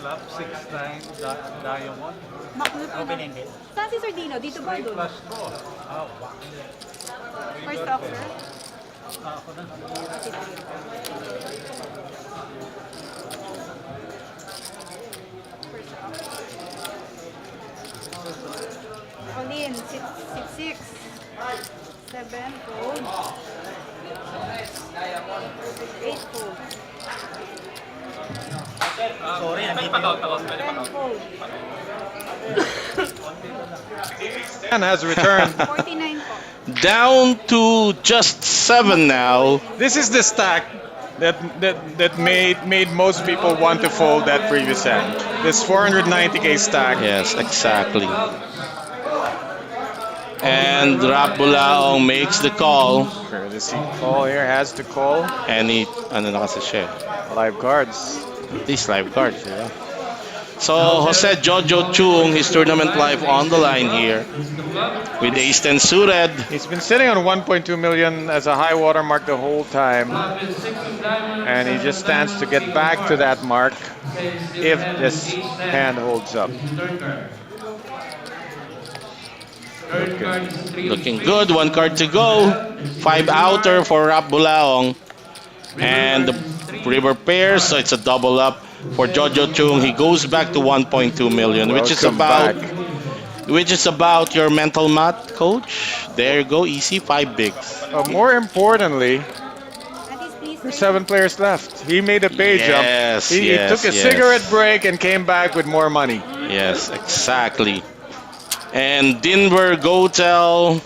Club 6-9 diamond. Makno po na. Saan si Sir Dino? Dito ba doon? Plus 4. Ah, wow. First off, sir. Ako na. Colin, 6-6. 7 fold. 8 fold. Sorry, nakita. 10 fold. And has returned. 49 po. Down to just 7 now. This is the stack that made most people want to fold that previous hand. This 490k stack. Yes, exactly. And Rapbulaong makes the call. Courtesy call here has to call. And he, ano na kasi siya, Live cards. these live cards, yeah. So Jose Jojo Chung, his tournament life on the line here with ace 10 suited. He's been sitting on 1.2 million as a high water mark the whole time, and he just stands to get back to that mark if this hand holds up. Looking good, one card to go. 5 outer for Rap Bulaong. And the river pairs, so it's a double up for Jojo Chung. He goes back to 1.2 million, which is Welcome about back. your mental math, coach. There you go, easy 5 bigs. More importantly, Aunties, please. there's 7 players left. He made a bay Yes, jump. He yes, took a yes. cigarette break and came back with more money. Yes, exactly. And Denver Gotel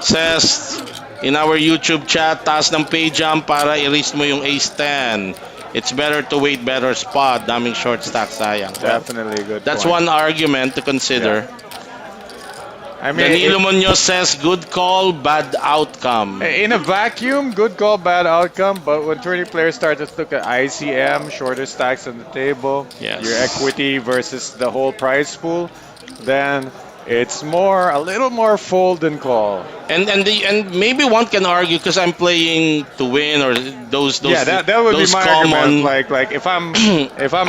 says in our YouTube chat, taas ng pay jump para i-risk mo yung ace 10. It's better to wait better spot. Daming short stack, sayang. Definitely a good That's point. one argument to consider. I mean, Danilo Munoz says, good call, bad outcome. in a vacuum, good call, bad outcome. But when 20 players start to look at ICM, shorter stacks on the table, Yes. your equity versus the whole prize pool, then it's a little more fold than call. And maybe one can argue because I'm playing to win or those Yeah, that would be those my common. argument. Like if I'm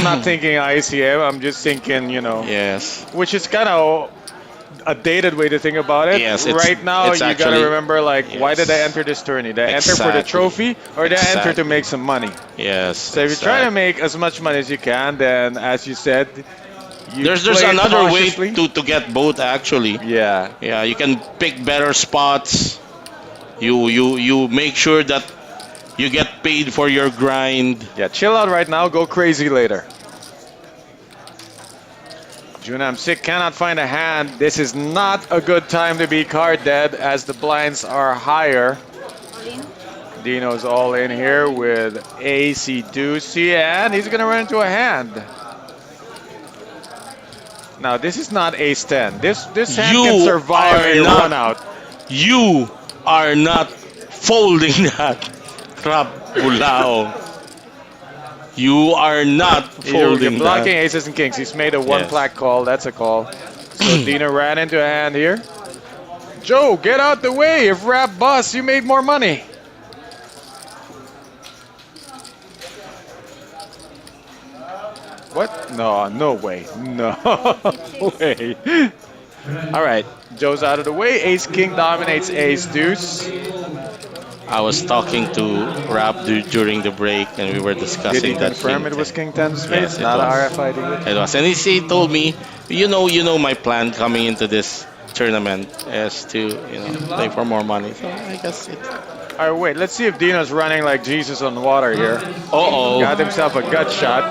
not thinking ICM, I'm just thinking, Yes. which is kind of a dated way to think about it. Yes, right now it's you gotta actually- remember, why did I enter this tourney? Did I enter for the Exactly. trophy or did I enter Exactly. to make some money? Yes. So if you're trying to make as much money as you can, then as you said, you There's play it another way cautiously. to get both actually. Yeah. Yeah, you can pick better spots. You make sure that you get paid for your grind. Yeah, chill out right now, go crazy later. Junam Sik cannot find a hand. This is not a good time to be card dead as the blinds are higher. All in. Dino's all in here with AC Deucey, and he's gonna run into a hand. Now this is not Ace 10. This hand You can survive are a not- run out. You are not folding that, Rap Bulaong. You are not You're folding blocking that. aces and kings. He's made a one Yes. black call. That's a call. So Dino ran into a hand here. Joe, get out the way. If Rap busts, you made more money. What? No way. No way. All right. Joe's out of the way. Ace King dominates Ace Deuce. I was talking to Rap during the break, and we were discussing Did he that. confirm thing. it was King 10's face, Yes, it not was. a RFID? It was, and he told me, you know my plan coming into this tournament is to play for more money. So I guess it. All right, wait. Let's see if Dino's running like Jesus on water here. Uh-oh. Got himself a gut shot.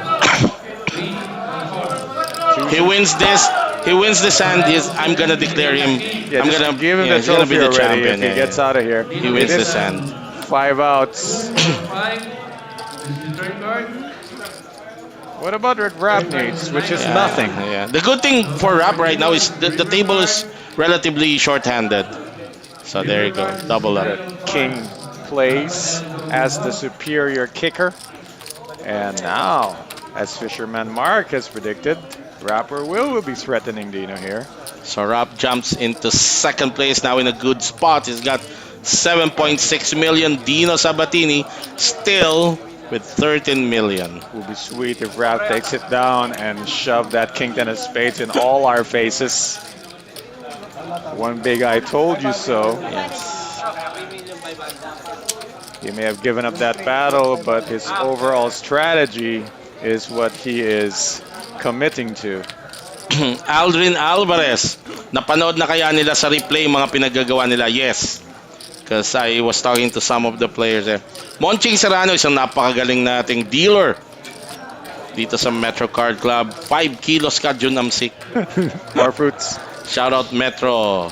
He wins this. He wins this hand. I'm gonna declare him. Yeah, I'm just gonna give him yeah, the he's gonna trophy be the already champion. if he yeah, gets yeah. out of here. He wins It this is hand. 5 outs. 5. This is the third card. What about what Rap needs, which is Yeah, nothing? Yeah. The good thing for Rap right now is the table is relatively short-handed. So there you go, double up. King plays as the superior kicker. And now, as Fisherman Mark has predicted, Rapper will be threatening Dino here. So Rap jumps into second place now in a good spot. He's got 7.6 million. Dino Sabatini still with 13 million. Would be sweet if Rap takes it down and shove that King Ten of Spades in all our faces. One big I told you so. Yes. He may have given up that battle, but his overall strategy is what he is committing to. Aldrin Alvarez, napanood na kaya nila sa replay mga pinagagawa nila? Yes. Because I was talking to some of the players there. Monching Serrano, isang napakagaling nating dealer dito sa Metro Card Club. 5 kilos ka, Jun Amsik. More fruits. Shout out Metro.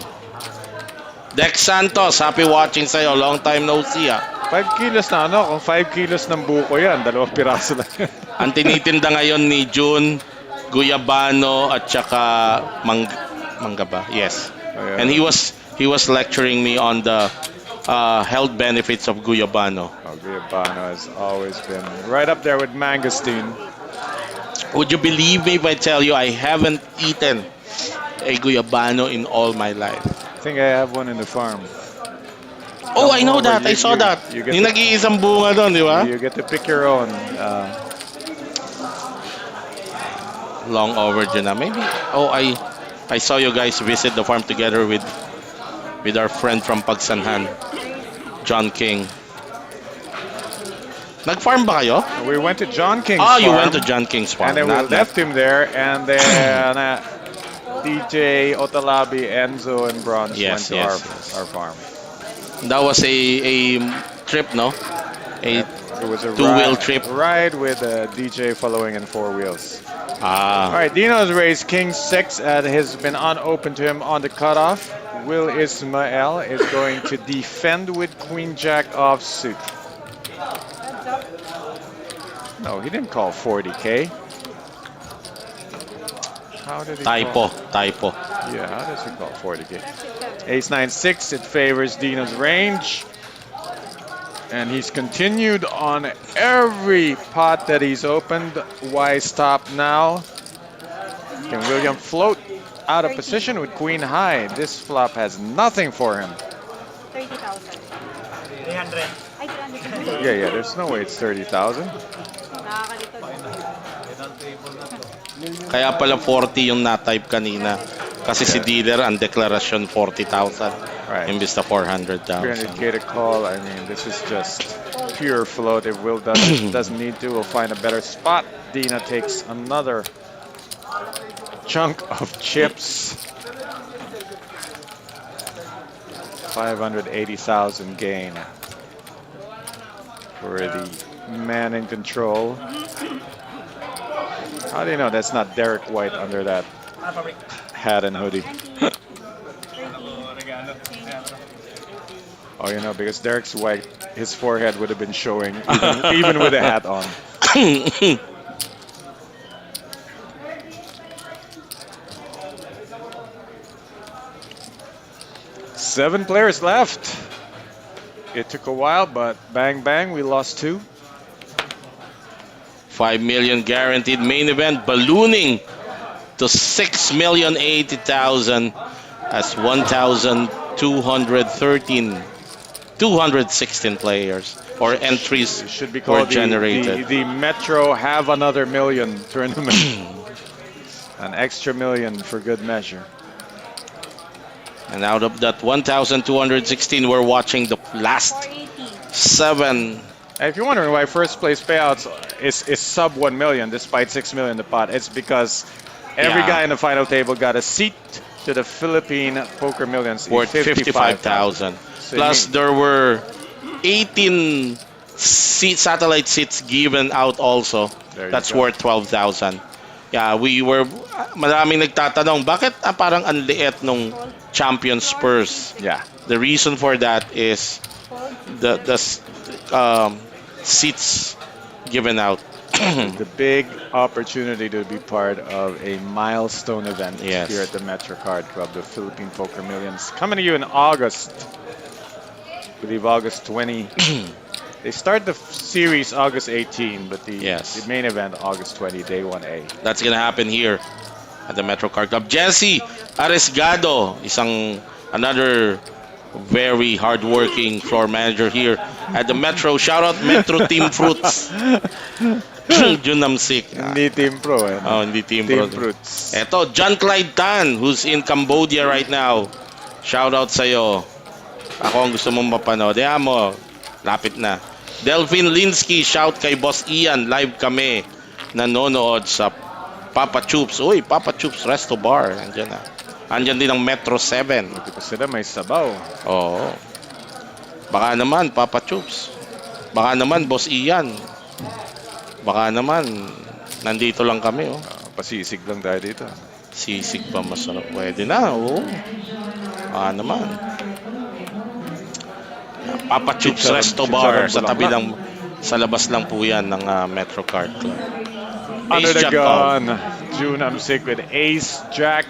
Dex Santos, happy watching sa'yo. Long time no see, 5 kilos na ano? Kung 5 kilos ng buko yan, 2 piraso lang yan. Ang tinitinda ngayon ni Jun, Guyabano at saka mangga ba? Yes. Ayan. And he was lecturing me on the health benefits of Guyabano. Oh, Guyabano has always been right up there with Mangosteen. Would you believe me if I tell you I haven't eaten a guyabano in all my life? I think I have one in the farm. Oh, I know over, that. I saw that. You get, Yung to, nag-iisang bunga doon, di ba? you get to pick your own. Long overdue na. Maybe. Oh, I saw you guys visit the farm together with our friend from Pagsanhan, John King. Nag-farm ba kayo? We went to John King's Oh, you farm, went to John King's farm. and then we Not left him there, and then DJ, Otalabi, Enzo, and Bronze Yes, went to yes. our farm. That was a trip, no? A It was a two-wheel trip. ride with a DJ following in 4 wheels. All Ah. right, Dino's raised King 6 and has been unopened to him on the cutoff. Will Ismael is going to defend with Queen Jack offsuit. No, he didn't call 40K. How did he Typo. Typo. Call? Yeah, how does he call 40K? Ace 9 6, it favors Dino's range. And he's continued on every pot that he's opened. Why stop now? Can William float out of position with Queen High? This flop has nothing for him. 30,000. 300. Ay, 300. Yeah, there's no way it's 30,000. Nakakalito. Kaya pala 40 yung na-type kanina. Kasi si dealer, ang deklarasyon 40,000. Right. Imbis na 400,000. 300K to call. I mean, this is just pure float. If Will doesn't need to, we'll find a better spot. Dina takes another chunk of chips. 580,000 gain for the man in control. How do you know that's not Derek White under that hat and hoodie? 30. Oh, you know, because Derek's white, his forehead would have been showing even with a hat on. Seven players left. It took a while, but bang bang, we lost 2. 5 million guaranteed main event ballooning to 6,080,000 as 216 players or entries It should be were called generated. the Metro Have Another Million tournament. An extra million for good measure. And out of that 1,216, we're watching the last 480. 7. If you're wondering why first place payouts is sub 1 million despite 6 million in the pot, it's because every Yeah. guy in the final table got a seat to the Philippine Poker Millions in Worth 55,000. So Plus, you there were 18 satellite seats given out also. There you That's go. worth 12,000. Yeah, we were, maraming nagtatanong, bakit parang ang liit nung champion Spurs? Yeah. The reason for that is the seats given out. The big opportunity to be part of a milestone event Yes. here at the Metro Card Club, the Philippine Poker Millions. Coming to you in August. I believe August 20. They start the series August 18, but the main event August 20, day 1A. That's gonna happen here at the Metro Card Club. Jesse Aresgado, another very hardworking floor manager here at the Metro. Shout out Metro Team Fruits. Junamsik. Hindi Team Pro eh. Oh, hindi Team Team Pro. Fruits. Eto, John Clyde Tan, who's in Cambodia right now. Shout out sa'yo. Ako ang gusto mong mapanood. Yan mo, lapit na. Delphine Linsky, shout kay Boss Ian. Live kami. Nanonood sa Papa Chups. Uy, Papa Chups Resto Bar. Andyan na. Andyan din ang Metro 7. Buti pa sila may sabaw. Oo. Baka naman, Papa Chups. Baka naman, Boss Ian. Baka naman, nandito lang kami, oh. Pasisig lang tayo dito. Sisig pa masarap. Pwede na, oo. Baka naman. Papa Chups Resto Bar sa tabi lang, sa labas lang po yan ng Metro Card Club. Under the Ace Jack off. gun, June Amsik with Ace Jack.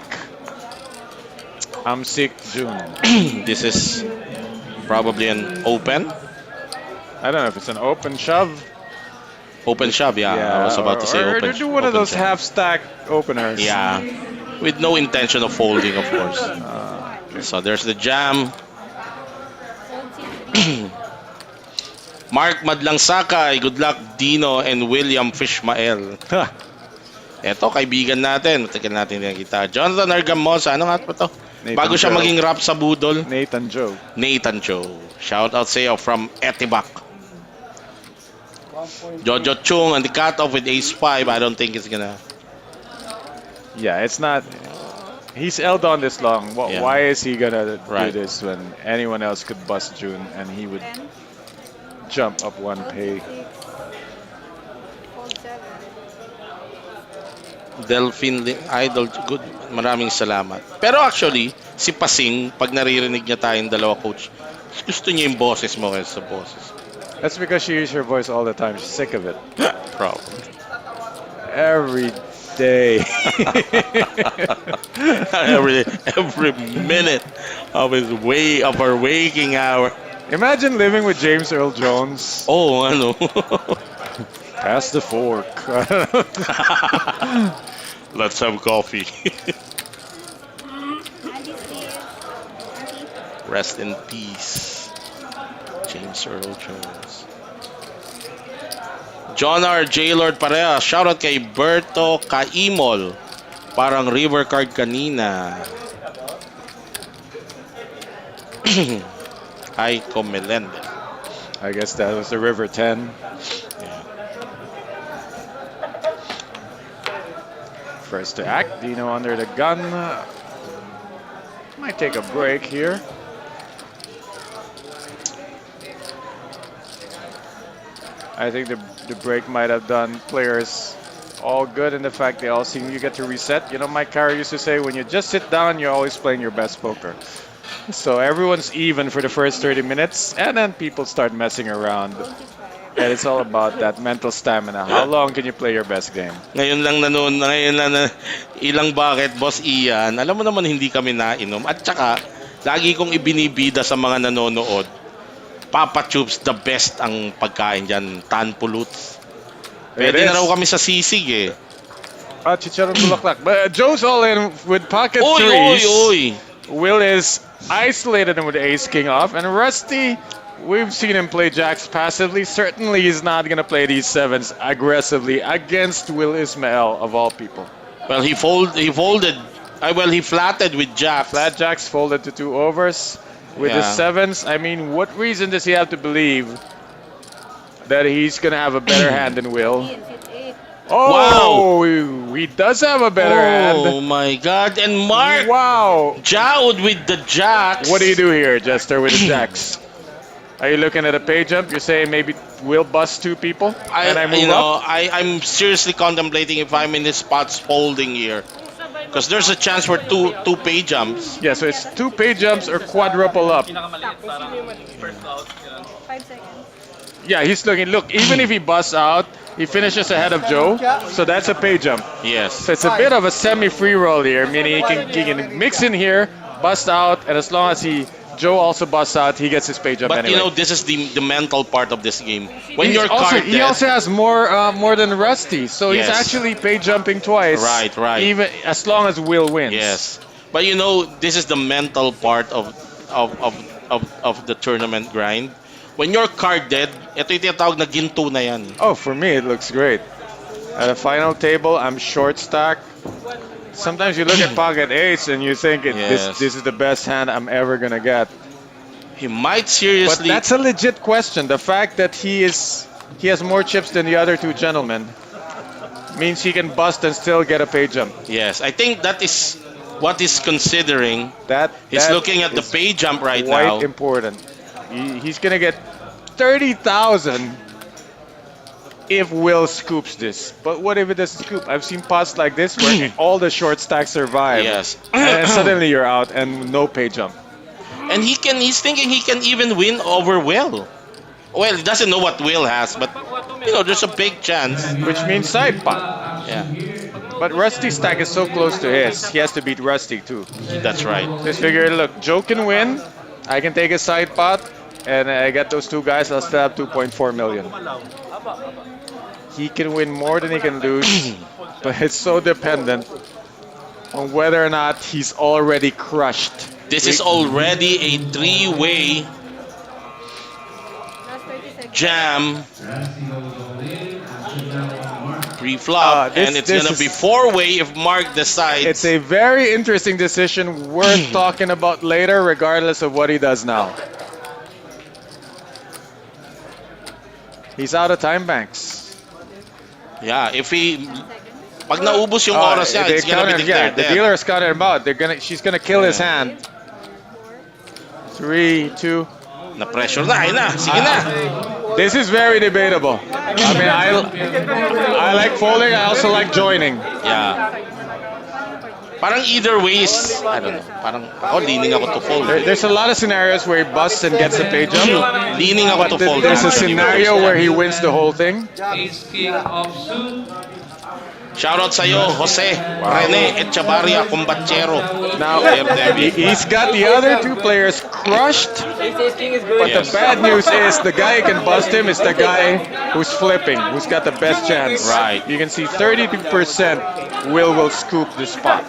Amsik June. This is probably an open. I don't know if it's an open shove. Open shove, yeah. I was about to say or open. do one of open those shove. half-stack openers. Yeah, with no intention of folding, of course. So there's the jam. Mark Madlang Sakay, good luck Dino and William Fishmael. Eto, kaibigan natin. Matagal natin nakita. Jonathan Argamosa, ano nga pa to? Nathan Bago siya Joe. maging rap sa budol. Nathan Joe. Nathan Cho. Shout out sa'yo from Etibak. Jojo Chung and the cutoff with ace 5. I don't think it's gonna... Yeah, it's not. He's held on this long. Yeah. Why is he gonna Right. do this when anyone else could bust June and he would 10, jump up one pay? 6, fold 7. Delphine Idol, good. Maraming salamat. Pero actually, si Pasing, pag naririnig niya tayong dalawa, coach, gusto niya yung boses mo kaysa sa boses. That's because she uses her voice all the time. She's sick of it. Probably. Every day. every minute of her waking hour. Imagine living with James Earl Jones. Oh, ano. Pass the fork. Let's have coffee. Andy Steve. Andy. Rest in peace, James Earl Jones. John R. J. Lord Parea, shoutout kay Berto Caimol. Parang river card kanina. Aiko Melendez. I guess that was the River 10. Yeah. First to act, Dino under the gun. Might take a break here. I think the break might have done players all good in the fact they all seem you get to reset. You know, Mike Carey used to say when you just sit down, you're always playing your best poker. So everyone's even for the first 30 minutes, and then people start messing around. And it's all about that mental stamina. How long can you play your best game? Ngayon lang ilang bakit, Boss Ian, alam mo naman hindi kami nainom. At saka, lagi kong ibinibida sa mga nanonood, Papa Chups, the best ang pagkain dyan. Tan Puluts. Pwede na raw kami sa sisig eh. Chicharon Bulaklak. But Joe's all in with pocket Oy, threes. oy, oy. Will is isolated him with Ace King off. And Rusty, we've seen him play jacks passively. Certainly he's not going to play these sevens aggressively against Will Ismael, of all people. Well, he folded. He flatted with Jack. Flat jacks folded to 2 overs. With the Yeah. sevens, I mean, what reason does he have to believe that he's going to have a better hand than Will? Hit 8. Oh, he does have a better Oh hand. my God! And Mark Wow. Jaud with the jacks. What do you do here, Jester, with the jacks? Are you looking at a pay jump? You're saying maybe we'll bust 2 people and I move up? I'm seriously contemplating if I'm in this spots folding here, because there's a chance for two pay jumps. Yeah, so it's 2 pay jumps or quadruple up. Pinakamaliit, parang first out. Ganun. 5 seconds. Yeah, he's looking. Look, even if he busts out, he finishes ahead of Joe, so that's a pay jump. Yes. So it's a bit of a semi-free roll here, meaning he can mix in here, bust out, and as long as Joe also busts out, he gets his pay jump But anyway. this is the mental part of this game. When you're He carded, also has more than Rusty, so he's Yes. actually pay jumping twice. Right. Even as long as Will wins. yes. But this is the mental part of the tournament grind. When you're carded, ito yung tinatawag na ginto na yan. Oh, for me it looks great. At the final table, I'm short stack. Sometimes you look at pocket ace and you think Yes. this is the best hand I'm ever gonna get. He might But seriously. that's a legit question. The fact that he has more chips than the other 2 gentlemen means he can bust and still get a pay jump. Yes, I think that is what he's considering. He's That looking at the is pay jump right quite now. important. He's gonna get 30,000 if Will scoops this. But what if it doesn't scoop? I've seen pots like this where all the short stacks survive. Yes. And then suddenly you're out and no pay jump. And he's thinking he can even win over Will. Well, he doesn't know what Will has, but there's a big chance. Which means side pot. Yeah, But Rusty's stack is so close to his, he has to beat Rusty too. that's right. Just figure, look, Joe can win, I can take a side pot, and I get those 2 guys, I'll still have 2.4 million. he can win more than he can lose, but it's so dependent on whether or not he's already crushed. This is already a three-way Last 30 seconds. jam Rusty goes all in. After that, Mark. pre-flop, This- and it's this gonna is- be four-way if Mark decides. It's a very interesting decision worth talking about later, regardless of what he does now. He's out of time banks. Yeah, if he 10 seconds. pag naubos yung Oh, oras niya, they it's gonna counter- be yeah, declared the dead. dealer is counting him out. She's gonna kill his hand. 3, 2. Na-pressure na, ayun na, sige na. This is very debatable. I mean, I like folding. I also like joining. Yeah. Parang either ways, I don't know. Parang ako leaning ako to fold. There's a lot of scenarios where he busts and gets a pay jump. Leaning ako to But fold. there's a scenario where he wins the whole thing. Ace king of suit. Shoutout sa'yo, Jose, Rene, Echavarria, Combachero. Now, Debbie. he's got the other two players crushed. Ace king is good. But Yes. the bad news is the guy who can bust him is the guy who's flipping, who's got the best chance. Right. You can see 32% will scoop the spot.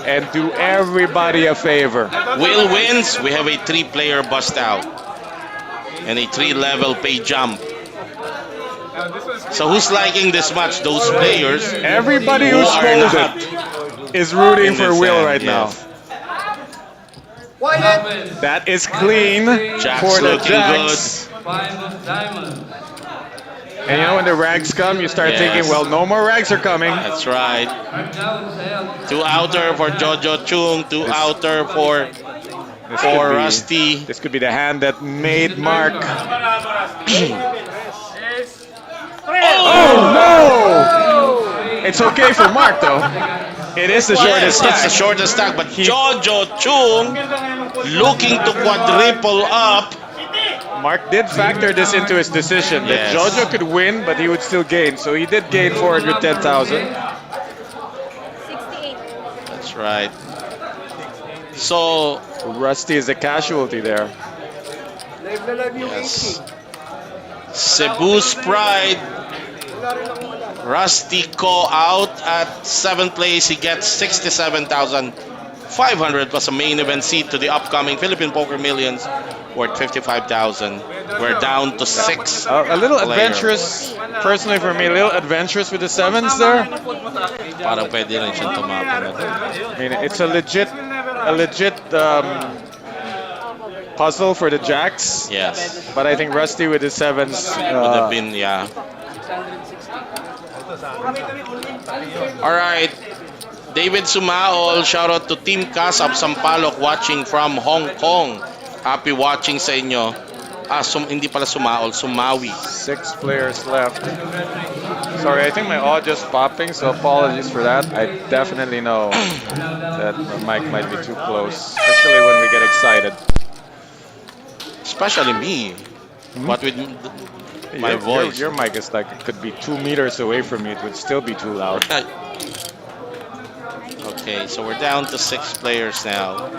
And do everybody a favor. Will wins, we have a three-player bust out. And a three-level pay jump. Now, this was So who's liking this match? Those players Everybody who who's are folded not is rooting in for this Will hand, right now. yes. Happens. That is clean Jack's for the looking Jacks. 5 of diamonds. And you know when the rags come, you start Yes. thinking, well, no more rags are coming. That's right. Mark down held. Two outer for Jojo Chung, two outer for This could be- Rusty. This could be the hand that made Mark. Oh no! It's okay for Mark though. It is the Yes, shortest it's the stack. shortest stack, but Jojo Chung looking to quadruple up. Mark did factor this into his decision that Yes. Jojo could win, but he would still gain. So he did gain 410,000. 68. That's right. So, Rusty is a casualty there. Live na live yung yes. Cebu's Pride. Rusty Ko out at 7th place. He gets 67,500 plus a main event seat to the upcoming Philippine Poker Millions worth 55,000. We're down to 6. A little player. adventurous, personally for me, a little adventurous with the sevens there. Parang pwede rin siyang tumapon. I mean, it's a legit puzzle for the Jacks. Yes. But I think Rusty with the sevens. Would have been, yeah. Alright. David Sumaol, shout out to Team Kasap Sampaloc watching from Hong Kong. Happy watching sa inyo. Hindi pala Sumaol, Sumawi. 6 players left. Sorry, I think my audio's popping, so apologies for that. I definitely know that the mic might be too close, especially when we get excited. Especially me. What with my voice. Your mic is like, it could be 2 meters away from you, it would still be too loud. Okay, so we're down to 6 players now.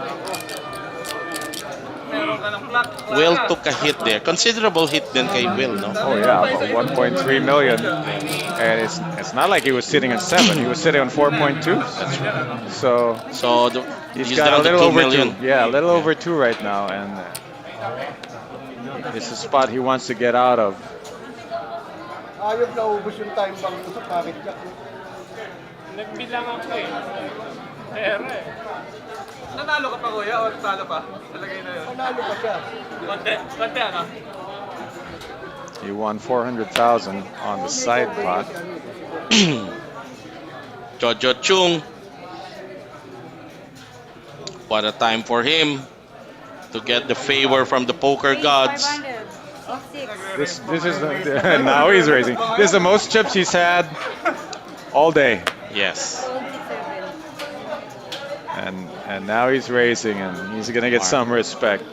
meron ka ng clock. Will took a hit there. Considerable hit din kay Will, no? Oh yeah, about 1.3 million. And it's not like he was sitting at 7, he was sitting on 4.2. That's right. So So he's he's got down a to little 2 over million. 2. Yeah, a little over 2 right now, and it's a spot he wants to get out of. Ayok na ubos yung time bank ko sa pocket jack. Nagbilang ako eh. Pero eh. Nanalo ka pa kuya o talo pa? Talagay na yun. Panalo pa siya. Konti, konti ano? He won 400,000 on the side pot. Jojo Chung. What a time for him to get the favor from the poker gods. 500. This is now he's raising. This is the most chips he's had all day, Yes. and now he's raising, and he's gonna get some respect.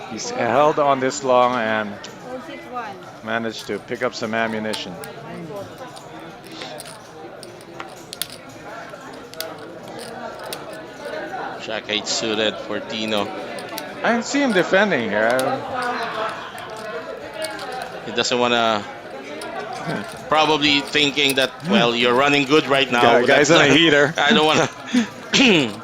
He's held on this long and Old 6-1. managed to pick up some ammunition. Jack 8 suited for Tino. I see him defending here. He doesn't want to probably thinking that, well, you're running good right now. Guy's That's on a not- heater. I don't want to.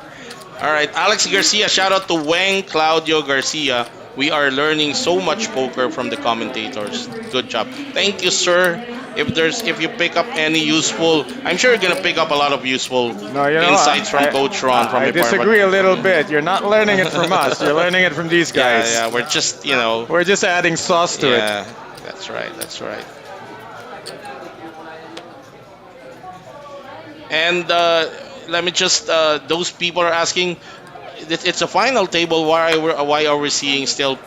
All right, Alex Garcia, shout out to Wang Claudio Garcia. We are learning so much poker from the commentators. Good job. Thank you, sir. If you pick up any useful, I'm sure you're gonna pick up a lot of useful No, insights from Coach Ron from I the disagree a little bit. You're not learning it from us. You're learning it from these guys. Yeah, we're just, We're just adding sauce to it. yeah, that's right, that's right. And let me just, those people are asking, it's a final table. Why are we seeing still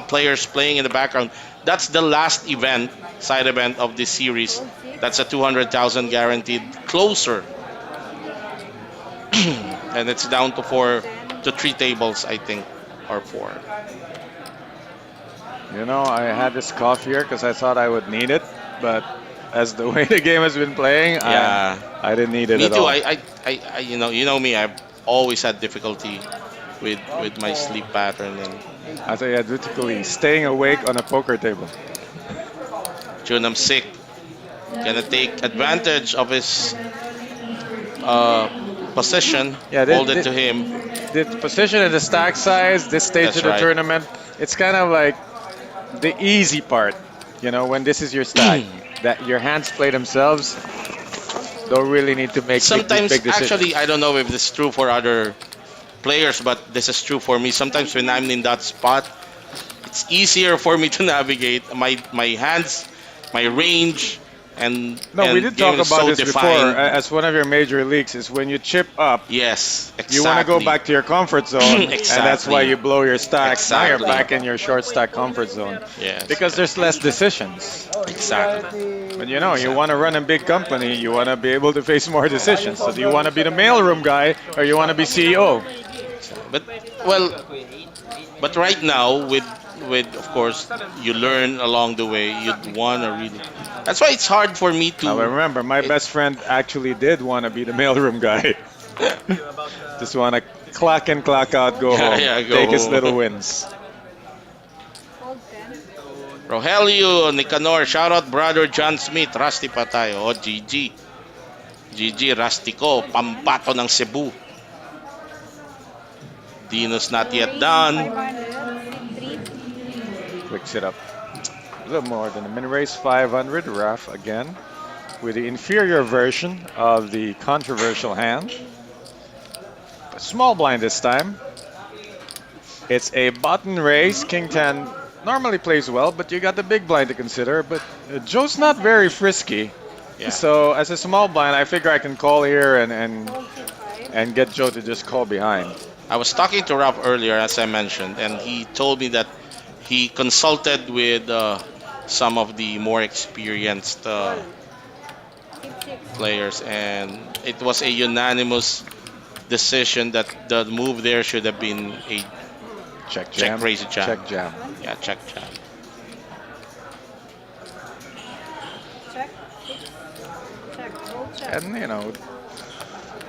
players playing in the background? That's the last event, side event of this series. That's a 200,000 guaranteed closer. And it's down to 3 tables, I think, or 4. I had this cough here because I thought I would need it, but as the way the game has been playing, Yeah. I didn't need it Me at too. all. You know me. I've always had difficulty with my sleep pattern. And I thought you had difficulty staying awake on a poker table. Junam sick. Gonna take advantage of his position. Yeah, Hold it to him. The position and the stack size, this stage That's of the right. tournament, it's kind of like the easy part. When this is your stack, that your hands play themselves, don't really need to make Sometimes, big decisions. actually, I don't know if this is true for other players, but this is true for me. Sometimes when I'm in that spot, it's easier for me to navigate. My hands, my range, and No, we did talk game is about so this before. defined. As one of your major leagues is when you chip up, Yes, exactly. you want to go back to your comfort zone, and that's why Exactly. you blow your stacks. Now you're Exactly. back in your short stack comfort zone Yes, because there's less decisions. exactly. But you want to run a big company, you want to be able to face more decisions. So do you want to be the mailroom guy or you want to be CEO? But right now, with of course, you learn along the way. You'd want to really. That's why it's hard for me to. Now remember, my best friend actually did want to be the mailroom guy. Just want to clock in, clock out, go home, Yeah, go take his home. little wins. Fold 10. Rogelio Nicanor, shout out brother John Smith, Rusty pa tayo. Oh, GG. GG, Rustico, Pampato ng Cebu. Dino's not yet done. 500. 3. Quicks it up. A little more than a min race, 500. Raf again with the inferior version of the controversial hand. A small blind this time. It's a button race. King 10 normally plays well, but you got the big blind to consider. But Joe's not very frisky. Yeah. So as a small blind, I figure I can call here and Fold to 5. and get Joe to just call behind. I was talking to Ralph earlier, as I mentioned, and he told me that he consulted with some of the more experienced Keep 6. players, and it was a unanimous decision that the move there should have been a Check Check, jam. raise, jam. Check jam. check jam. Check. 6. Check. Fold check. And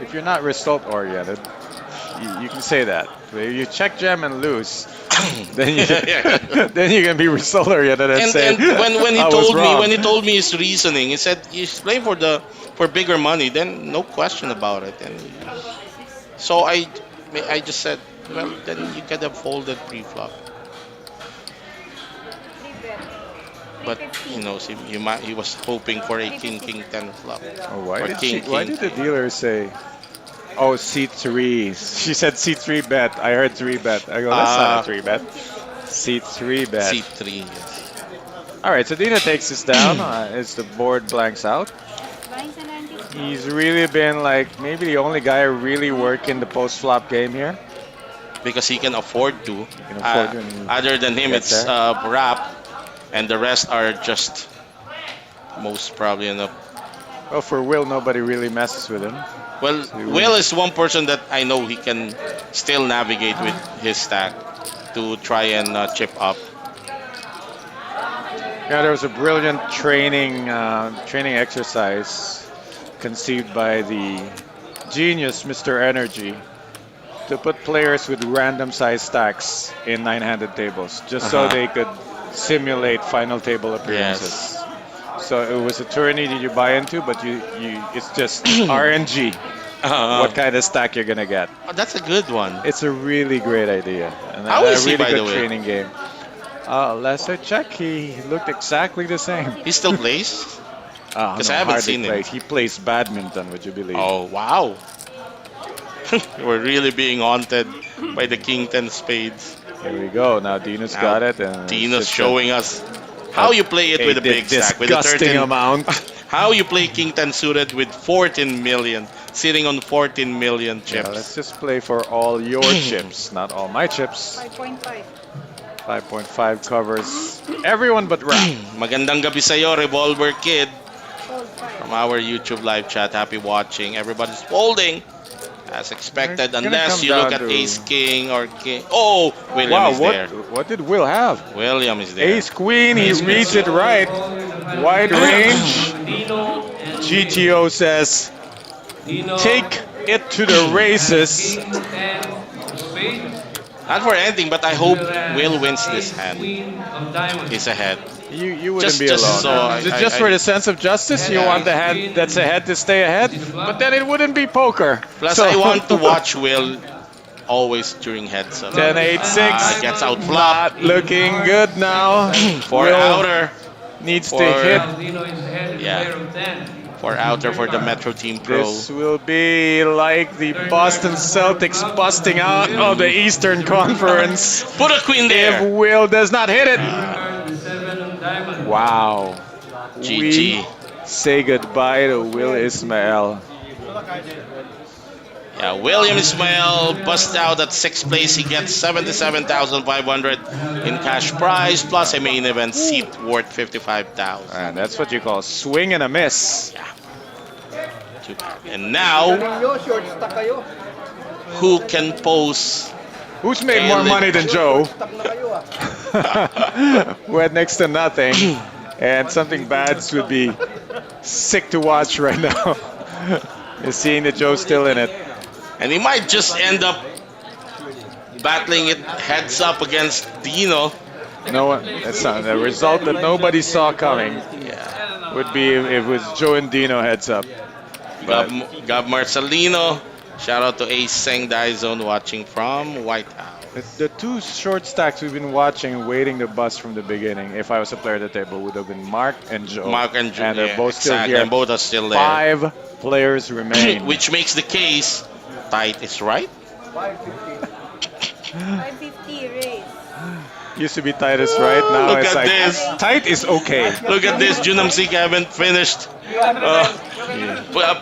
if you're not result oriented, you can say that. But if you check jam and lose, then you then you can be result oriented and, say And when he "I was told me wrong." when he told me his reasoning, he said he's playing for bigger money. Then no question about it. And so I just said, well, then you could have folded pre-flop. 3 bet. But 350. he was hoping for a king 10 flop. Oh, why Or did king, why king, did the king. dealer say? Oh, C3. She said C3 bet. I heard 3 bet. I go, that's not a 3 bet. C3 bet. C3. Yes. All right, so Dina takes this down as the board blanks out. Blinds and antis. He's really been like maybe the only guy really working the post-flop game here. Because he can afford to. can afford to and Other than him, get it's there. Rap, and the rest are just most probably enough. Well, for Will, nobody really messes with him. Well, Will is one person that I know he can still navigate with his stack to try and chip up. Yeah, there was a brilliant training exercise conceived by the genius Mr. Energy to put players with random size stacks in 9-handed tables, just so Uh-huh. they could simulate final table appearances. So it was a tourney that you buy into, but it's just RNG. What kind of stack you're gonna get? Oh, that's a good one. It's a really great idea and How a is he, really by the good way? training game. Last I checked, he looked exactly the same. He still plays? 'Cause I haven't hardly seen him. plays. He plays badminton, would you believe? Oh, wow. We're really being haunted by the King 10 spades. Here we go. Now Dino's Now, got it. And Dina's it's just showing us how you play it with a big stack. With a disgusting 13, amount. how you play King 10 suited with 14 million, sitting on 14 million Yeah, chips. let's just play for all your chips, not all my chips. 5.5. 5.5 covers everyone but Rap. Magandang gabi sa'yo, Revolver Kid. Fold 5. From our YouTube live chat, happy watching. Everybody's folding as expected, Gonna unless come you look down at to- Ace King or King. Oh, William Wow, is there. what did Will have? William is there. Ace Queen, he Ace reads it right. Wide range. GTO says, take it to the races. Not for anything, but I hope Will wins this hand. He's ahead. You wouldn't Just- be just alone. so Just I- for the sense of justice, you Yeah. want the hand that's ahead to stay ahead, but then it wouldn't be poker. Plus, So- I want to watch Will always during heads up. 10-8-6. Gets out flop. Looking good now. For Will outer. needs to for- hit. Yeah. For outer for the Metro Team Pro. This will be like the Boston Celtics busting out of the Eastern Conference. Put a queen If there. Will does not hit it. Wow. GG. We say goodbye to Will Ismael. Yeah, William Ismail bust out at 6th place. He gets 77,500 in cash prize plus a main event seat worth 55,000. And that's what you call swing and a miss. Too bad. And now, Short stack kayo. who can pose? Who's made Hey, more Lee. money than Joe? Stack na kayo ah. Who had next to nothing. And something bad would be sick to watch right now. You're seeing that Joe's still in it. And he might just end up battling it heads up against Dino. No one. That's not the result that nobody saw coming. Yeah. Would be if it was Joe and Dino heads up. But Gab Marcelino. Shout out to Ace Seng Daizone watching from White House. the two short stacks we've been watching, waiting the bus from the beginning. If I was a player at the table, would have been Mark and Joe. Mark and Joe. And they're yeah, both still exactly. here. And both are still there. 5 players remain. Which makes the case tight is right. 550 raise. Used to be Titus, right? Now Look it's at like this. tight is okay. Look at this. Junam Sik haven't finished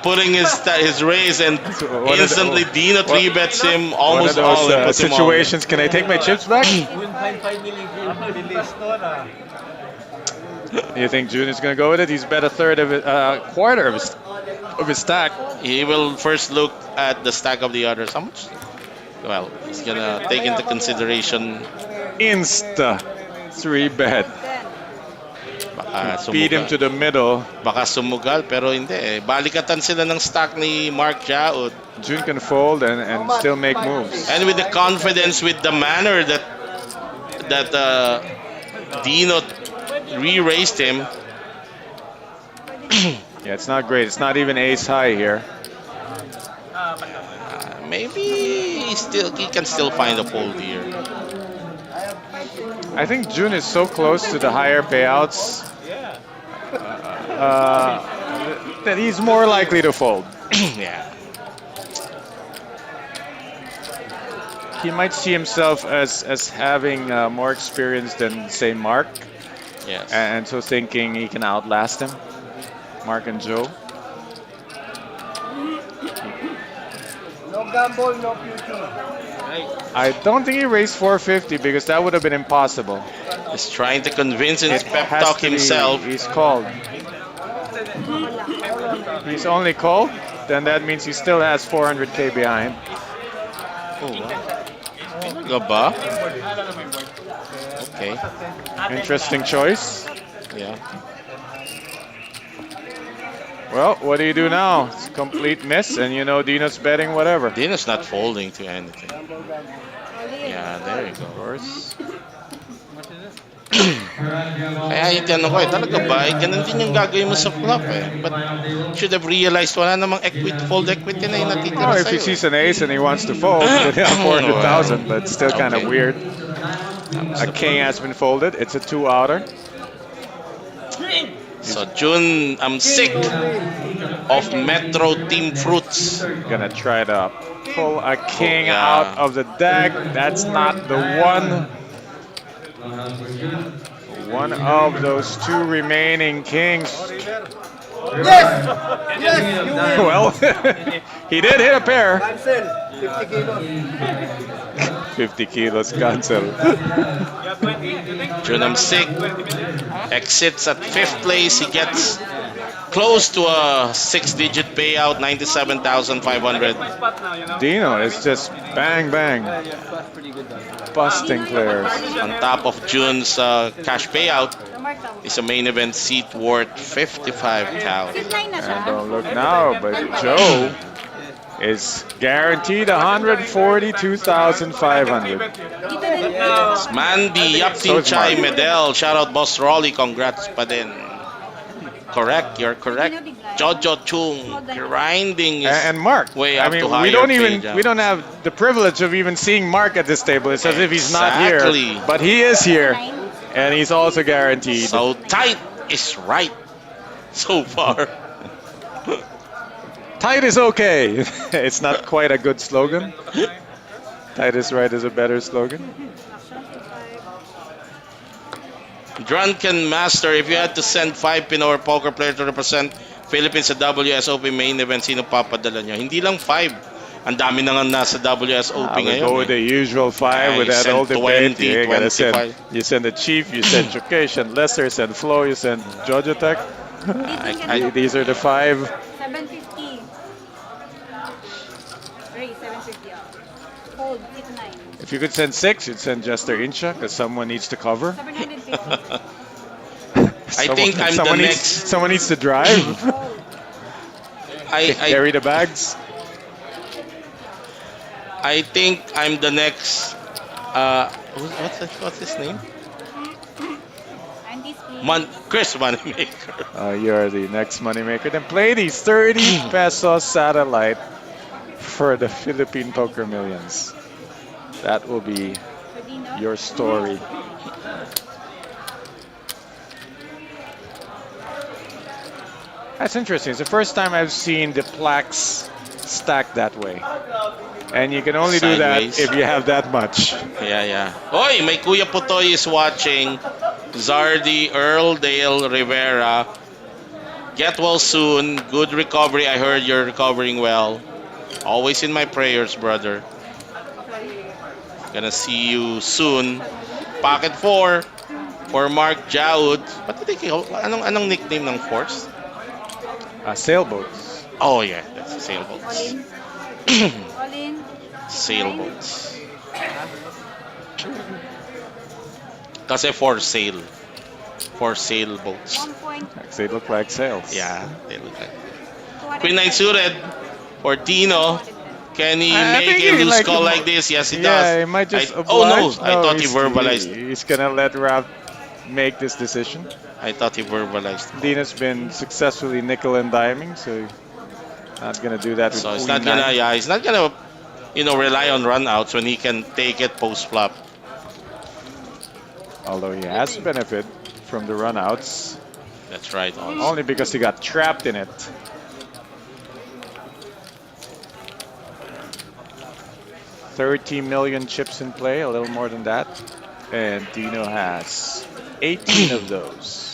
putting his raise, and one of the- instantly Dino 3 bets him One almost of those all and puts him all. situations. Can I take my chips back? Win 5 million bilis nun ah. You think June is gonna go with it? He's bet a third of it, quarter of his stack. He will first look at the stack of the others. How much? Well, he's gonna take into consideration. Insta 3 bet. 10. Baka Feed him to sumugal. the middle. Baka sumugal, pero hindi eh. Balikatan sila ng stack ni Mark Jaud. June can fold and still make moves. And with the confidence, with the manner that Dino re-raised him, Yeah, it's not great. It's not even ace high here. maybe he can still find a fold here. I think June is so close to the higher payouts that he's more likely to fold. Yeah. He might see himself as having more experience than, say, Mark, Yes. and so thinking he can outlast him, Mark and Joe. No gamble, no future. I don't think he raised 450 because that would have been impossible. He's trying to convince in his pep Has talk to be- himself. He's called. He's only called, then that means he still has 400k behind. Oh, wow. Gaba? Okay. Interesting choice. Yeah. Well, what do you do now? It's a complete miss, and you know Dino's betting whatever. Dino's not folding to anything. All in. Yeah, there you Of go. course. Kaya yung tanong ko talaga ba, ganun din yung gagawin mo sa flop But should have realized wala namang fold equity na yung natitira Oh, if he sa'yo. sees an ace and he wants to fold, then he'll have 400,000, but it's still kind of Okay. weird. A king has been folded. It's a 2-outer. So June, I'm sick of Metro Team Fruits. Gonna try to pull a king yeah. out of the deck. That's not the one. One of those two remaining kings. Yes! Yes! You win! Well, he did hit a pair. Cancel! 50 kilos. 50 kilos cancel. Yeah, 20. You think? June, I'm sick. 20 million? Exits at 5th place. He gets close to a 6-digit payout, 97,500. My spot now, you know? Dino is just bang bang, busting players. On top of June's cash payout The mark daw. is a main event seat worth 55,000. Sis 9 na siya. And don't look now, but Joe is guaranteed 142,500. Dito din. Mandy, Yaptin So is Chai, Mark. Medel, shout out Boss Rolly, congrats pa din. Correct, you're correct. Jojo Chung, grinding is And Mark, way I up mean, to higher we don't have the privilege of even seeing Mark at this table. It's as if he's not Exactly. here, but he is here, and he's also guaranteed. So tight is right so far. Tight is okay. It's not quite a good slogan. Tight is right is a better slogan. Drunken Master, if you had to send 5 Pinoy poker players to represent Philippines sa WSOP main event, sino papadala nyo? Hindi lang 5. Ang dami na nga nasa WSOP I would ngayon. go with the usual 5 Yeah, with you that send old debate. 20, You gotta send, 25. you send the Chief, you send Chokesh, and Lester, you send Flo, you send Jojo Tech. These are the 5. 750. Ray, 750. Hold, dito 9. If you could send 6, you'd send Jester Incha, because someone needs to cover. 750. I think I'm the someone next. Someone needs to drive, I carry the bags. I think I'm the next. What's his name? Andy's Chris Moneymaker. You're the next moneymaker. Then play the 30 peso satellite for the Philippine Poker Millions. That will be your story. That's interesting. It's the first time I've seen the plaques stacked that way. And you can only do that Sideways. if you have that much. Yeah. Oy, may Kuya Putoy is watching. Zardy, Earl Dale Rivera. Get well soon. Good recovery. I heard you're recovering well. Always in my prayers, brother. Gonna see you soon. Pocket 4 for Mark Jaud. Ba't hindi kayo? Anong nickname ng Force? Sailboats. Oh yeah, that's All sailboats. in. All in. Sailboats. Kasi for sale. For sailboats. 1 point. They look like sails. Yeah, they look like. Queen 9 suited for Tino. Can he I make think a he loose like- call like this? Yes, he Yeah, does. he might just Oh no, oblige. I thought he he's- verbalized. He's gonna let Ralph make this decision. I thought he verbalized. Dina's been successfully nickel and diming, so not gonna do that with So he's Queen not gonna, nine. yeah, he's not gonna, rely on runouts when he can take it post flop. Although he has benefit from the runouts, That's right. Also. only because he got trapped in it. $30 million chips in play, a little more than that. And Dino has 18 of those.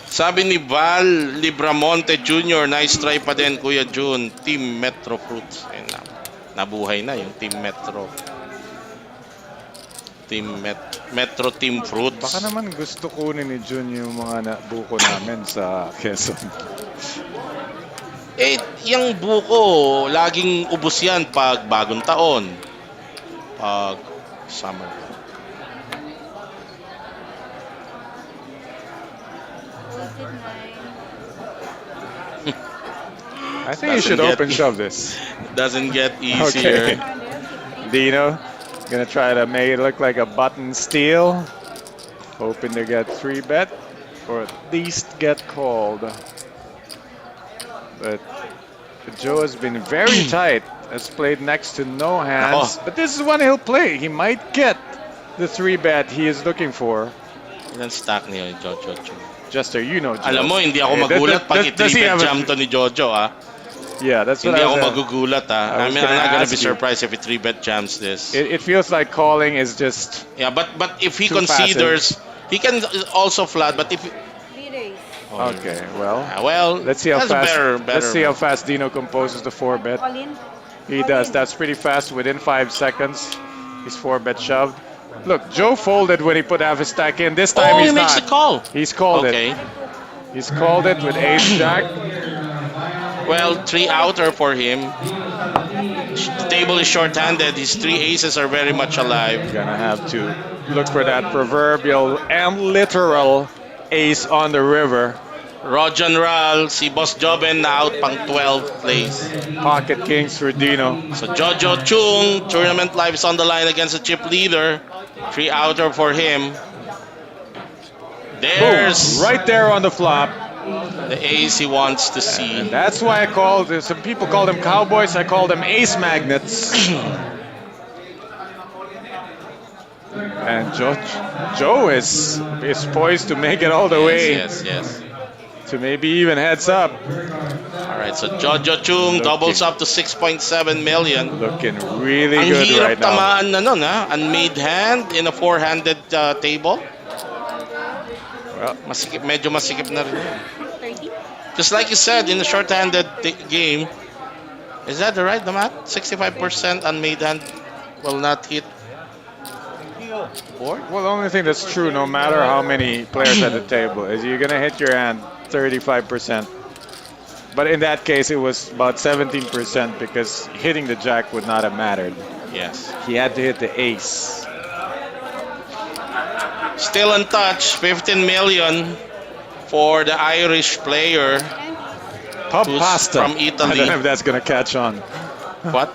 Sabi ni Val Libramonte Jr., nice try pa din, Kuya Jun. Team Metro Fruits. Ayun na. Nabuhay na yung Team Metro. Metro Team Fruits. Baka naman gusto kunin ni Jun yung mga buko namin sa Quezon. Eh, yung buko, laging ubos yan pag bagong taon. Pag summer. I think you should Doesn't open get- shove this. Doesn't get easier. Dino, gonna try to make it look like a button steal. Hoping to get 3-bet or at least get called. But Joe has been very tight. Has played next to no hands. But this is one he'll play. He might get the 3-bet he is looking for. Ilan stack niya yung Jojo Chu? Jester, you know Joe. Alam mo, hindi ako Eh, magulat pag does he i-3-bet have a- jam to ni Jojo, ah. Yeah, that's what Hindi I ako was, magugulat, ah. I I was mean, I'm gonna not gonna ask be you. surprised if he 3-bet jams this. it feels like calling is just Yeah, but if he Too considers, he can also flat, but if... 3 days. okay. Well, Well, let's see how that's fast. better. Let's see how fast Dino composes the 4-bet. All in. He does. That's pretty fast. Within 5 seconds, he's 4-bet shoved. Look, Joe folded when he put half his stack in. This time Oh, he he's makes the not. call. He's called Okay. it. He's called it with ace jack. Well, 3 outer for him. The table is short-handed. His 3 aces are very much alive. Gonna have to look for that proverbial and literal ace on the river. Rojan Ral, si Boss Joben na out pang 12th place. Pocket kings for Dino. So Jojo Chung, tournament life is on the line against the chip leader. 3 outer for him. There's Boom. Right there on the flop. the ace he wants to And see. that's why I called, some people call them cowboys, I call them ace magnets. And Joe is poised to make it all the way Yes. to maybe even heads up. All right, so Jojo Chung Looking- doubles up to 6.7 million. Looking really Ang good hirap right now. tamaan na nun, ha? Unmade hand in a 4-handed table. Well, Medyo masikip na rin yun. 30. Just like you said, in a short-handed game, is that the right math? 65% unmade hand will not hit board? well, the only thing that's true, no matter how many players at the table, is you're gonna hit your hand 35%. But in that case, it was about 17% because hitting the jack would not have mattered. Yes. He had to hit the ace. Still untouched, 15 million for the Irish player. Pub Who's pasta. from I Italy. don't know if that's gonna catch on. What?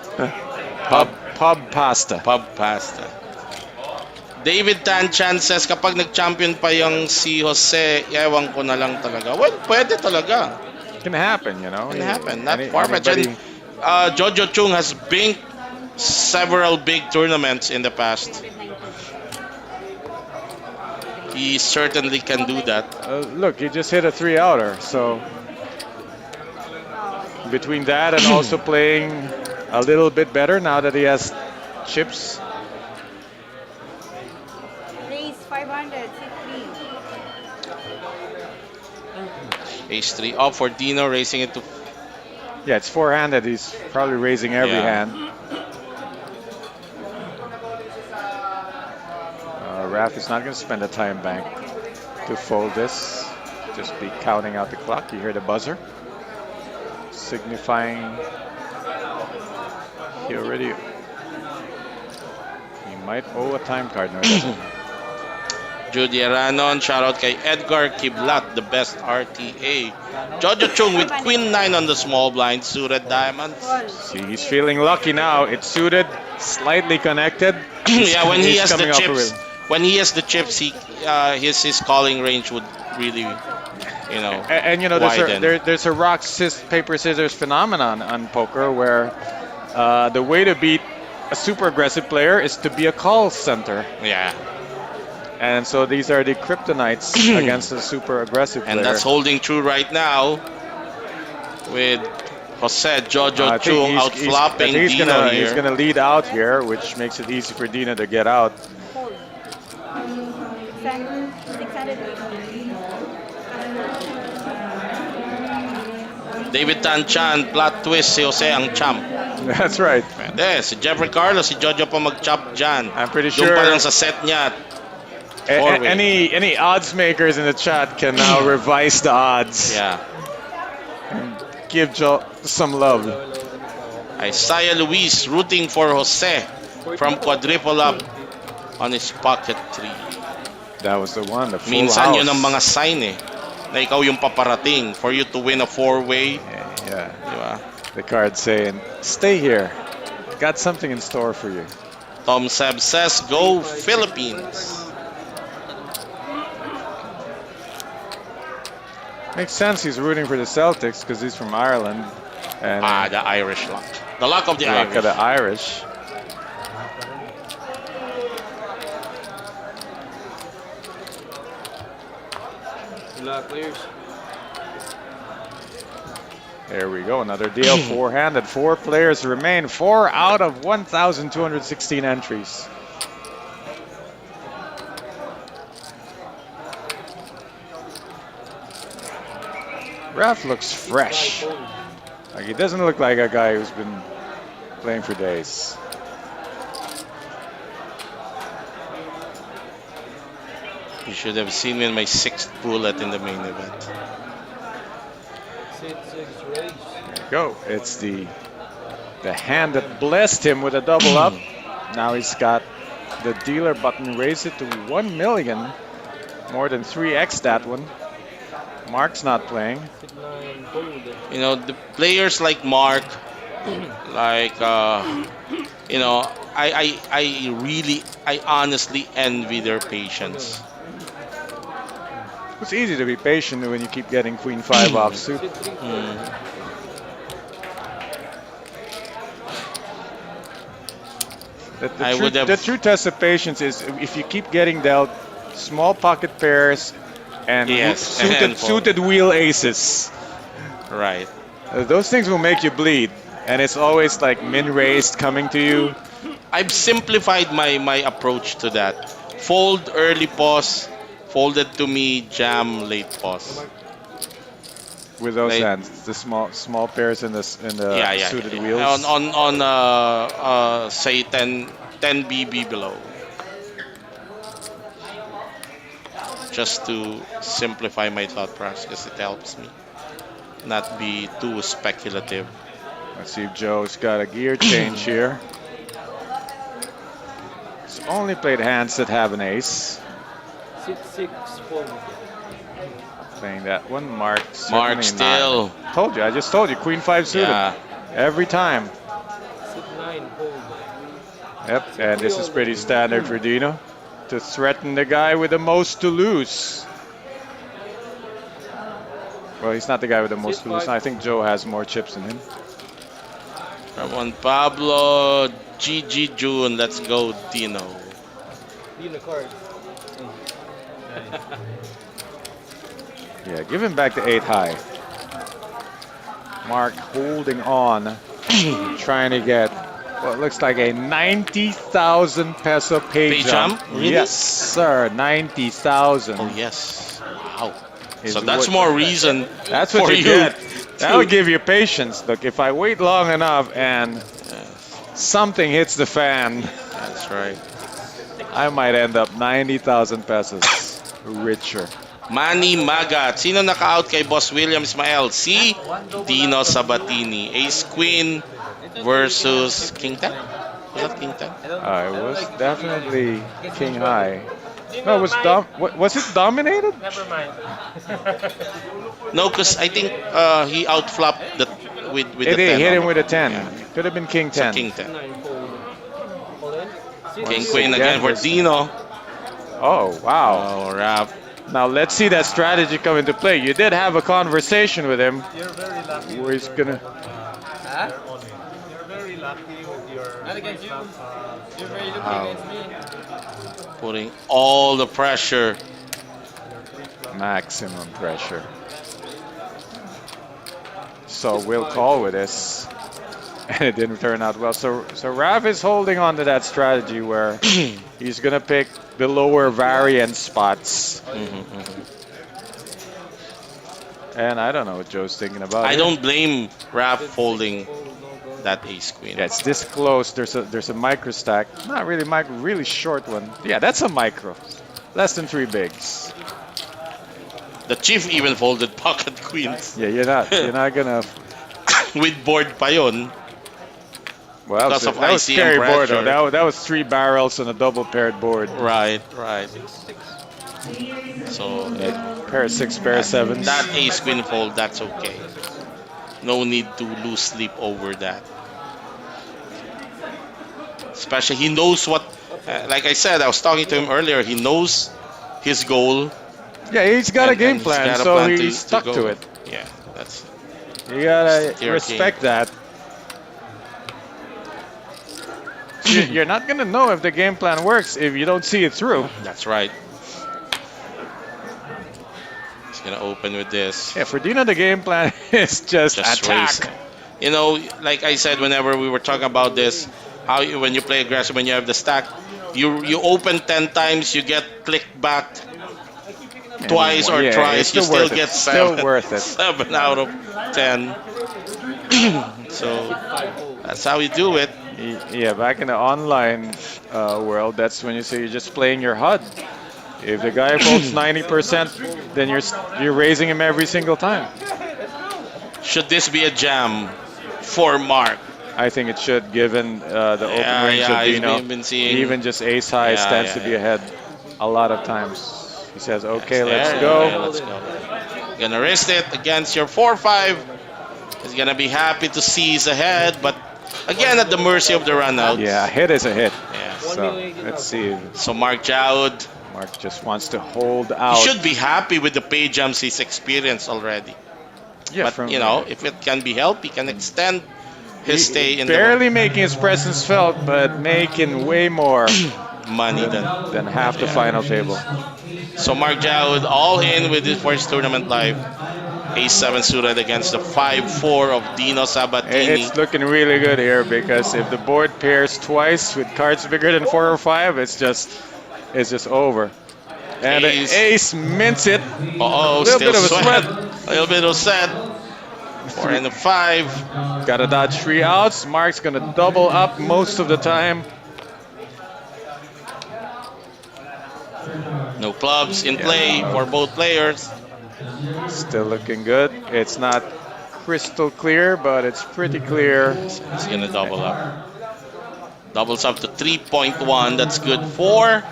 Pub pasta. Pub pasta. David Tanchan says kapag nag-champion pa yung si Jose, ewan ko na lang talaga. Well, pwede talaga. Can happen, you know. Can happen. Not Any- far-fetched. anybody- And Jojo Chung has binked several big tournaments in the past. He certainly can do that. Look, he just hit a 3-outer, so between that and also playing a little bit better now that he has chips. Raise 500. Sit 3. Ace 3 up for Dino, raising it to... Yeah, it's 4-handed. He's probably raising every Yeah. hand. Raph is not going to spend a time bank to fold this. Just be counting out the clock. You hear the buzzer, signifying he already. He might owe a time card. No, he doesn't. Judy Aranon, shoutout kay Edgar Kiblat, the best RTA. Jojo Chung with Queen 9 on the small blind, suited diamonds. See, he's feeling lucky now. It's suited, slightly connected. Yeah, when he He's has the coming up chips, with- when he has the chips, his calling range would really, you know, And you know, widen. there's a rock, paper, scissors phenomenon on poker where the way to beat a super aggressive player is to be a call center. Yeah, And so these are the kryptonites against a super aggressive player. and that's holding true right now with Jose Jojo I think Chung I outflopping think he's Dino gonna, here. He's gonna lead out here, which makes it easy for Dino to get out. Hold. 600. David Tanchan, plot twist, si Jose ang champ. That's right. Pwede, si Jeffrey Carlos, si Jojo pa mag-chop dyan. I'm pretty Doon sure pa lang sa set niya. Four-way. any odds makers in the chat can now revise the odds. Yeah. Give Joe some love. Isaiah Luis rooting for Jose from quadruple up on his pocket 3. That was the one. The full Minsan house. yun ang mga sign eh. Na ikaw yung paparating for you to win a 4-way. Yeah. Di ba? The card saying, "Stay here. Got something in store for you." Tom Seb says, go Philippines. Makes sense. He's rooting for the Celtics because he's from Ireland. And The Irish luck. The luck of the luck Irish. of the Irish. Good luck, players. There we go. Another deal. Four-handed. 4 players remain. 4 out of 1,216 entries. Raf looks fresh. Like he doesn't look like a guy who's been playing for days. You should have seen me in my 6th bullet in the main event. Sit 6 race. There you go. It's the hand that blessed him with a double up. Now he's got the dealer button. Raise it to 1 million. More than 3x that one. Mark's not playing. Sit 9 fold. You know, the players like Mark, like, you know, I honestly envy their patience. It's easy to be patient when you keep getting Queen 5 offsuit. Sit 3 fold. The true test of patience is if you keep getting dealt small pocket pairs and Yes, and suited wheel aces. Right. Those things will make you bleed. And it's always like min-raised coming to you. I've simplified my approach to that. Fold early pause, folded to me, jam late pause. With those Like- hands, the small pairs in the suited wheels. On say 10 BB below. Just to simplify my thought process, it helps me not be too speculative. Let's see if Joe's got a gear change here. He's only played hands that have an ace. Sit 6 fold. Playing that one, Mark. Mark certainly still. not. Told you, I just told you, Queen 5 suited. Yeah. Every time. Sit 9 fold. Yep, and this is pretty standard for Dino. To threaten the guy with the most to lose. Well, he's not the guy with the most to lose. I think Joe has more chips than him. Come on, Pablo. GG June. Let's go, Dino. Be in the card. Yeah, give him back the 8 high. Mark holding on, trying to get what looks like a 90,000 peso pay Pay jump. jump? Really? Yes, sir, 90,000. Oh, yes. Wow. Is So that's what- more reason That's what for you get. That'll give you patience. Look, if I wait long enough and something hits the fan, That's right. I might end up 90,000 pesos richer. Manny Magat. Sino naka-out kay Boss William Ismael? Si Dino Sabatini. Ace Queen versus King 10? Was that King 10? It was definitely King High. No, it was was it dominated? Never mind. No, because I think he outflopped with the It 10. hit him with a 10. Yeah. Could have been King So 10. King 10. 9 fold. All in. Sit King 0. Queen again for versus- Dino. Oh, wow. Oh, Rap. Now let's see that strategy come into play. You did have a conversation with him You're very lucky. where he's gonna. Huh? You're very lucky with your. Not against you. You're very lucky Wow. against me. Putting all the pressure. Maximum pressure. So we'll call with this. And it didn't turn out well. So Rav is holding on to that strategy where he's gonna pick the lower variant spots. And I don't know what Joe's thinking about. I it. don't blame Rap folding that Ace Queen. Yeah, it's this close. There's a micro stack. Not really micro, really short one. Yeah, that's a micro. Less than 3 bigs. The Chief even folded pocket queens. Yeah, you're not gonna. With board pa yun. Well, Because of that was ICM scary board though. pressure. That was 3 barrels on a double paired board. Right, right. So Pair of 6, pair of 7s. that Ace Queen fold, that's okay. No need to lose sleep over that. Especially he knows what, like I said, I was talking to him earlier, he knows his goal Yeah, he's got a And- game and plan, got a so plan he stuck go. to it. Yeah, that's You gotta Steer respect that. You're not gonna know if the game plan works if you don't see it through. that's right. He's gonna open with this. Yeah, for Dino, the game plan is just attack. race. You know, like I said, whenever we were talking about this, how when you play aggressive, when you have the stack, you open 10 times, you get clicked back twice or Yeah, thrice, it's you still still worth it. get Still 7. worth it. 7 out of 10. So that's how you do it. Yeah, back in the online world, that's when you say you're just playing your HUD. If the guy folds 90%, then you're raising him every single time. Should this be a jam for Mark? I think it should, given the open range of he's Dino. been seeing. Even just ace high Yeah, stands yeah, to be yeah. ahead a lot of times. He says, okay, There, let's yeah, go. yeah, let's go. Gonna risk it against your 4-5. He's gonna be happy to see he's ahead, but again at the mercy of the run out. Yeah, a hit is a hit. Yeah. So let's see. So Mark Jaud, Mark just wants to hold he out. should be happy with the pay jumps he's experienced already. Yeah, But you know, if it can be helped, he can extend his stay in barely making his presence felt, but making way more the money than. than half the final table. So Mark Jaud all in with his first tournament live. Ace-7 suited against the 5-4 of Dino Sabatini. It's looking really good here because if the board pairs twice with cards bigger than 4 or 5, it's just over. And the Ace. ace mints it. Uh-oh, Little still bit of a sweat. sweat. A little bit of sweat. 4 and a 5. Gotta dodge 3 outs. Mark's gonna double up most of the time. No clubs in play for both players. Still looking good. It's not crystal clear, but it's pretty clear. He's gonna double up. Doubles up to 3.1. That's good for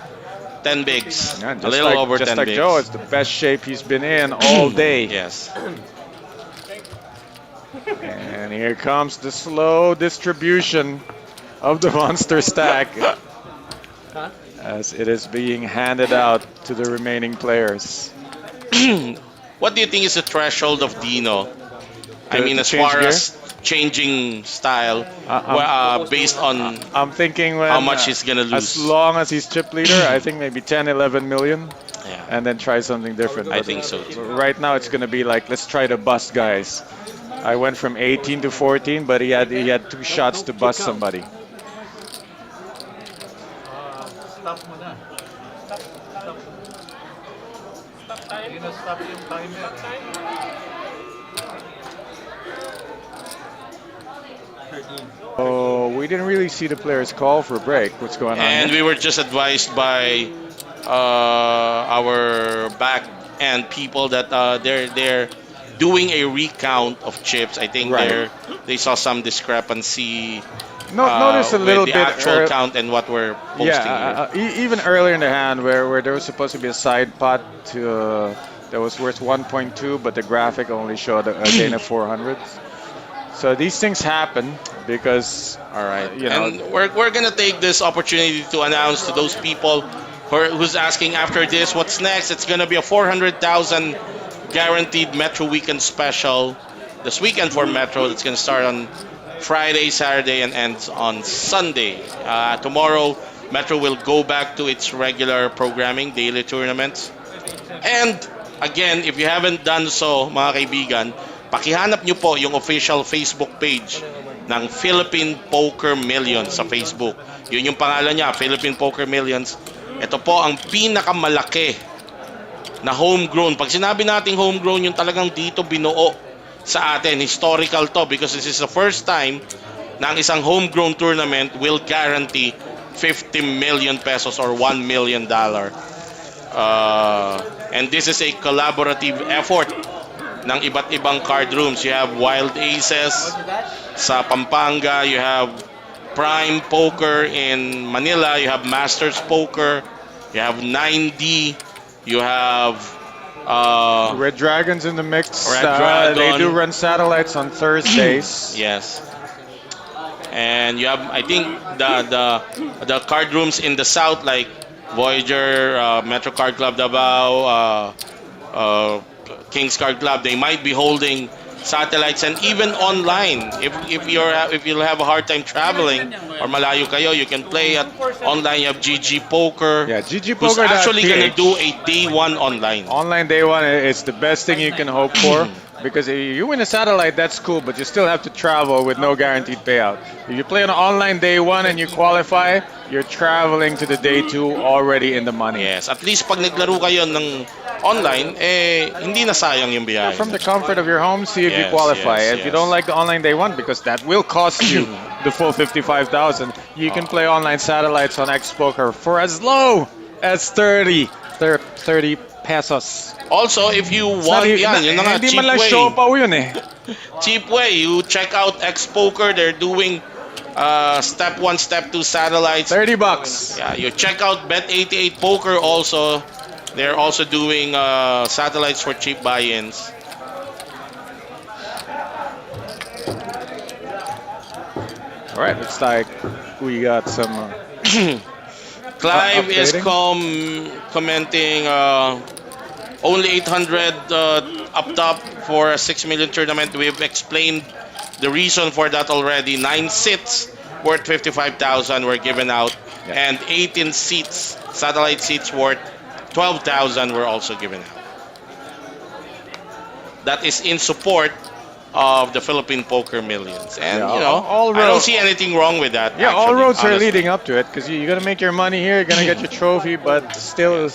10 bigs. Yeah, A little over 10 like bigs. Joe, it's the best shape he's been in all day. Yes. And here comes the slow distribution of the monster stack as it is being handed out to the remaining players. What do you think is the threshold of Dino? I To- mean, to as change far gear? as changing style, based on I'm thinking when how much he's gonna lose. as long as he's chip leader, I think maybe 10, 11 million, Yeah. and then try something different. I But think so too. right now it's gonna be like, let's try to bust guys. I went from 18 to 14, but he had 2 shots to bust somebody. Stop mo na. Hindi na stop yung timer. Oh, we didn't really see the players call for a break. What's going on? And here? we were just advised by our back end people that they're doing a recount of chips. I think Right. they saw some discrepancy. Notice a little with the bit actual count and what we're posting Yeah, even earlier in the hand where there was supposed to be a side pot to, that was worth 1.2, but the graphic only showed a gain of 400. So these things happen because, here. All right. you know, And we're gonna take this opportunity to announce to those people who's asking after this, what's next? It's gonna be a 400,000 guaranteed Metro Weekend special this weekend for Metro. It's gonna start on Friday, Saturday, and ends on Sunday. Tomorrow, Metro will go back to its regular programming, daily tournaments. And again, if you haven't done so, mga kaibigan, pakihanap nyo po yung official Facebook page ng Philippine Poker Millions sa Facebook. Yun yung pangalan niya, Philippine Poker Millions. Ito po ang pinakamalaki na homegrown. Pag sinabi nating homegrown, yung talagang dito binuo sa atin. Historical to because this is the first time na ang isang homegrown tournament will guarantee 50 million pesos or $1 million. And this is a collaborative effort ng iba't ibang card rooms. You have Wild Aces sa Pampanga, you have Prime Poker in Manila, you have Masters Poker, you have 9D, you have Red Dragon's in the mix. Red They Dragon. do run satellites on Thursdays. yes. And you have, I think, the card rooms in the south like Voyager, Metro Card Club Davao, Kings Card Club, they might be holding satellites and even online. If you'll have a hard time traveling or malayo kayo, you can play at online. You have GG Poker. Yeah, GG Who's Poker. actually gonna do a day one online. Online day one, it's the best thing you can hope for. Because if you win a satellite, that's cool, but you still have to travel with no guaranteed payout. If you play on online day one and you qualify, you're traveling to the day two already in the money. Yes, at least pag naglaro kayo ng online, hindi na sayang yung biyahe. From the comfort of your home, see if you Yes, qualify. yes, If you yes. don't like the online day one, because that will cost you the full 55,000, you can play online satellites on X Poker for as low as 30 pesos. Also, if you It's want, not even- yan, yun na nga, hindi cheap man lang way. siopaw yun eh. Cheap way. You check out X Poker. They're doing step 1, step 2 satellites. $30. Yeah, you check out Bet88 Poker also. They're also doing satellites for cheap buy-ins. All right, looks like we got some. Clive is updating. commenting only 800 up top for a 6 million tournament. We've explained the reason for that already. 9 seats worth 55,000 were given out, and 18 seats, satellite seats worth 12,000 were also given out. That is in support of the Philippine Poker Millions, and Yeah, you know, all I don't roads- see anything wrong with that. Yeah, all actually, roads are honestly. leading up to it because you're gonna make your money here, you're gonna get your trophy, but still,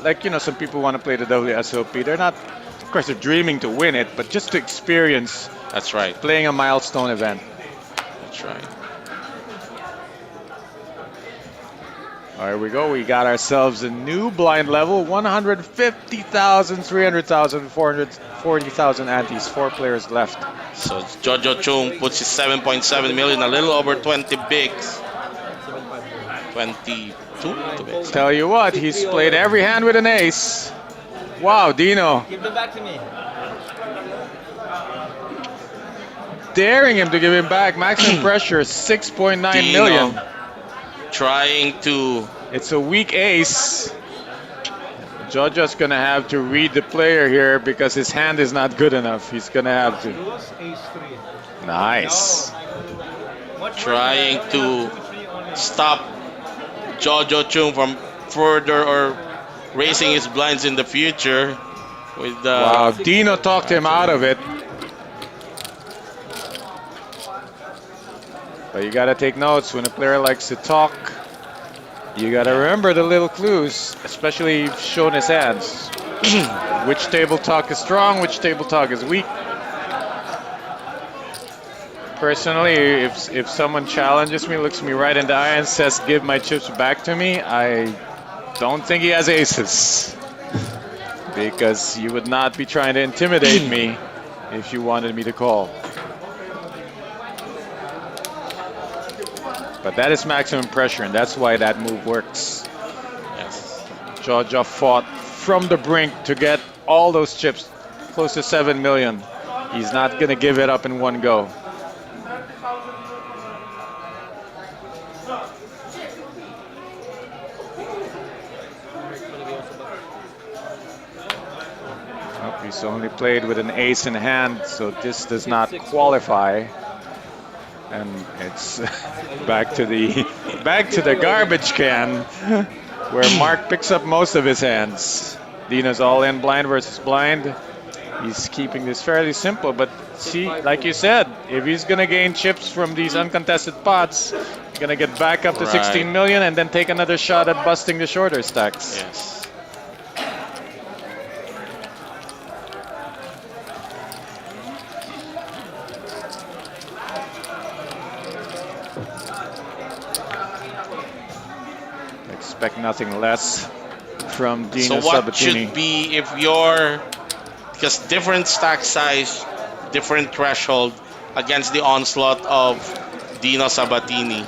like some people want to play the WSOP. They're not, of course, they're dreaming to win it, but just to experience That's right. playing a milestone event. That's right. There we go. We got ourselves a new blind level: 150,000, 300,000, 440,000 antes. 4 players left. So Jojo Chung puts his 7.7 million, a little over 20 bigs. 22 to be exact. Tell you what, he's played every hand with an ace. Wow, Dino Give them back to me. daring him to give him back. Maximum pressure, 6.9 Dino million. trying to It's a weak ace. Jojo's gonna have to read the player here because his hand is not good enough. He's gonna have to. Lose ace 3. Nice. trying to stop Jojo Chung from further or raising his blinds in the future with Wow, Dino talked him out of it. But you gotta take notes when a player likes to talk. You gotta remember the little clues, especially if shown his hands. Which table talk is strong, which table talk is weak. Personally, if someone challenges me, looks me right in the eye and says, "Give my chips back to me," I don't think he has aces. Because you would not be trying to intimidate me if you wanted me to call. But that is maximum pressure, and that's why that move works. yes. Jojo fought from the brink to get all those chips, close to 7 million. He's not gonna give it up in one go. Oh, he's only played with an ace in hand, so this does not qualify. And it's back to the garbage can where Mark picks up most of his hands. Dino's all in blind versus blind. He's keeping this fairly simple, but see, like you said, if he's gonna gain chips from these uncontested pots, he's gonna get back up to Right. 16 million and then take another shot at busting the shorter stacks. Yes. Expect nothing less from So Dino what Sabatini. should be if you're, because different stack size, different threshold against the onslaught of Dino Sabatini.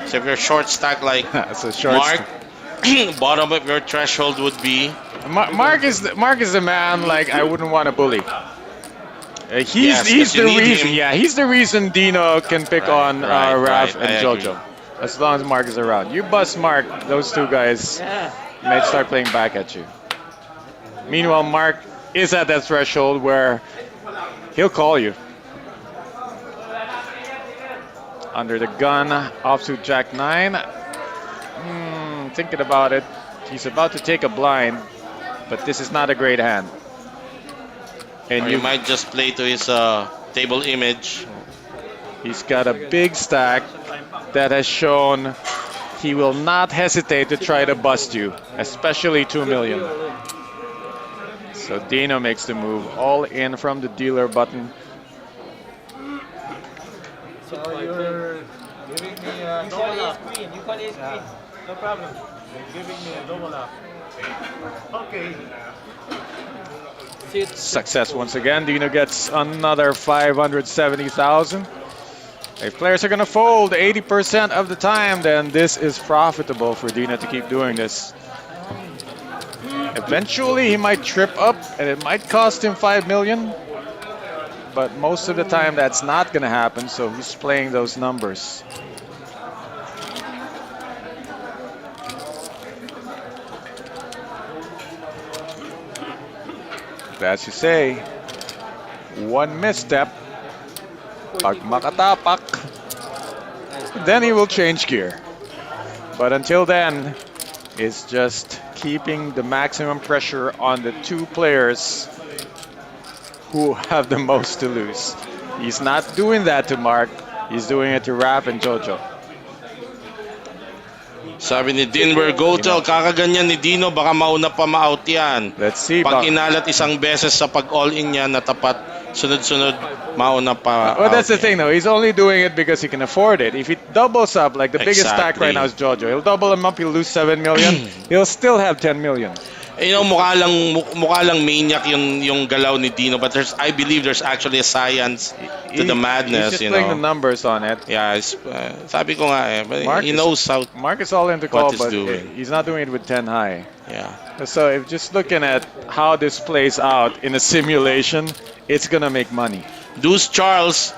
So if you're short stack like That's a short Mark, bottom of your threshold would be Mark is the man. Like, I wouldn't want to bully. He's Yes, 'cause he's you the need reason. him. Yeah, he's the reason Dino can pick Right, on right, Raph right, and I agree. Jojo. As long as Mark is around. You bust Mark, those two guys might start playing back at you. Meanwhile, Mark is at that threshold where he'll call you. Under the gun, offsuit Jack 9. Thinking about it, he's about to take a blind, but this is not a great hand. And Or you might just play to his table image. he's got a big stack that has shown he will not hesitate to try to bust you, especially 2 million. So Dino makes the move, all in from the dealer button. So you're giving me a You call double ace up. queen. You call ace queen. No problem. You're giving me a double up. Okay. Success once again. Dino gets another 570,000. If players are going to fold 80% of the time, then this is profitable for Dino to keep doing this. Eventually, he might trip up, and it might cost him 5 million. But most of the time, that's not going to happen, so he's playing those numbers. As you say, one misstep, pag makatapak, then he will change gear. But until then, it's just keeping the maximum pressure on the two players who have the most to lose. He's not doing that to Mark, he's doing it to Raph and Jojo. Sabi ni Dinver, go tell, kakaganyan ni Dino, baka mauna pa ma-out yan. Let's see. Pag inalat isang beses sa pag-all-in niya na tapat, sunod-sunod, mauna pa Well, that's the out thing though. He's only doing it because he can afford it. If he doubles up, like the biggest stack right Exactly. now is Jojo. He'll double him up, he'll lose 7 million. He'll still have 10 million. You know, mukha lang maniac yung galaw ni Dino, but I believe there's actually a science to the madness, He's just you playing the know. numbers on it. Yeah, sabi ko nga eh, but Mark he is- knows how, Mark is all into What call, he's but doing. he's not doing it with 10 high. yeah. So if just looking at how this plays out in a simulation, it's gonna make money. Deuce Charles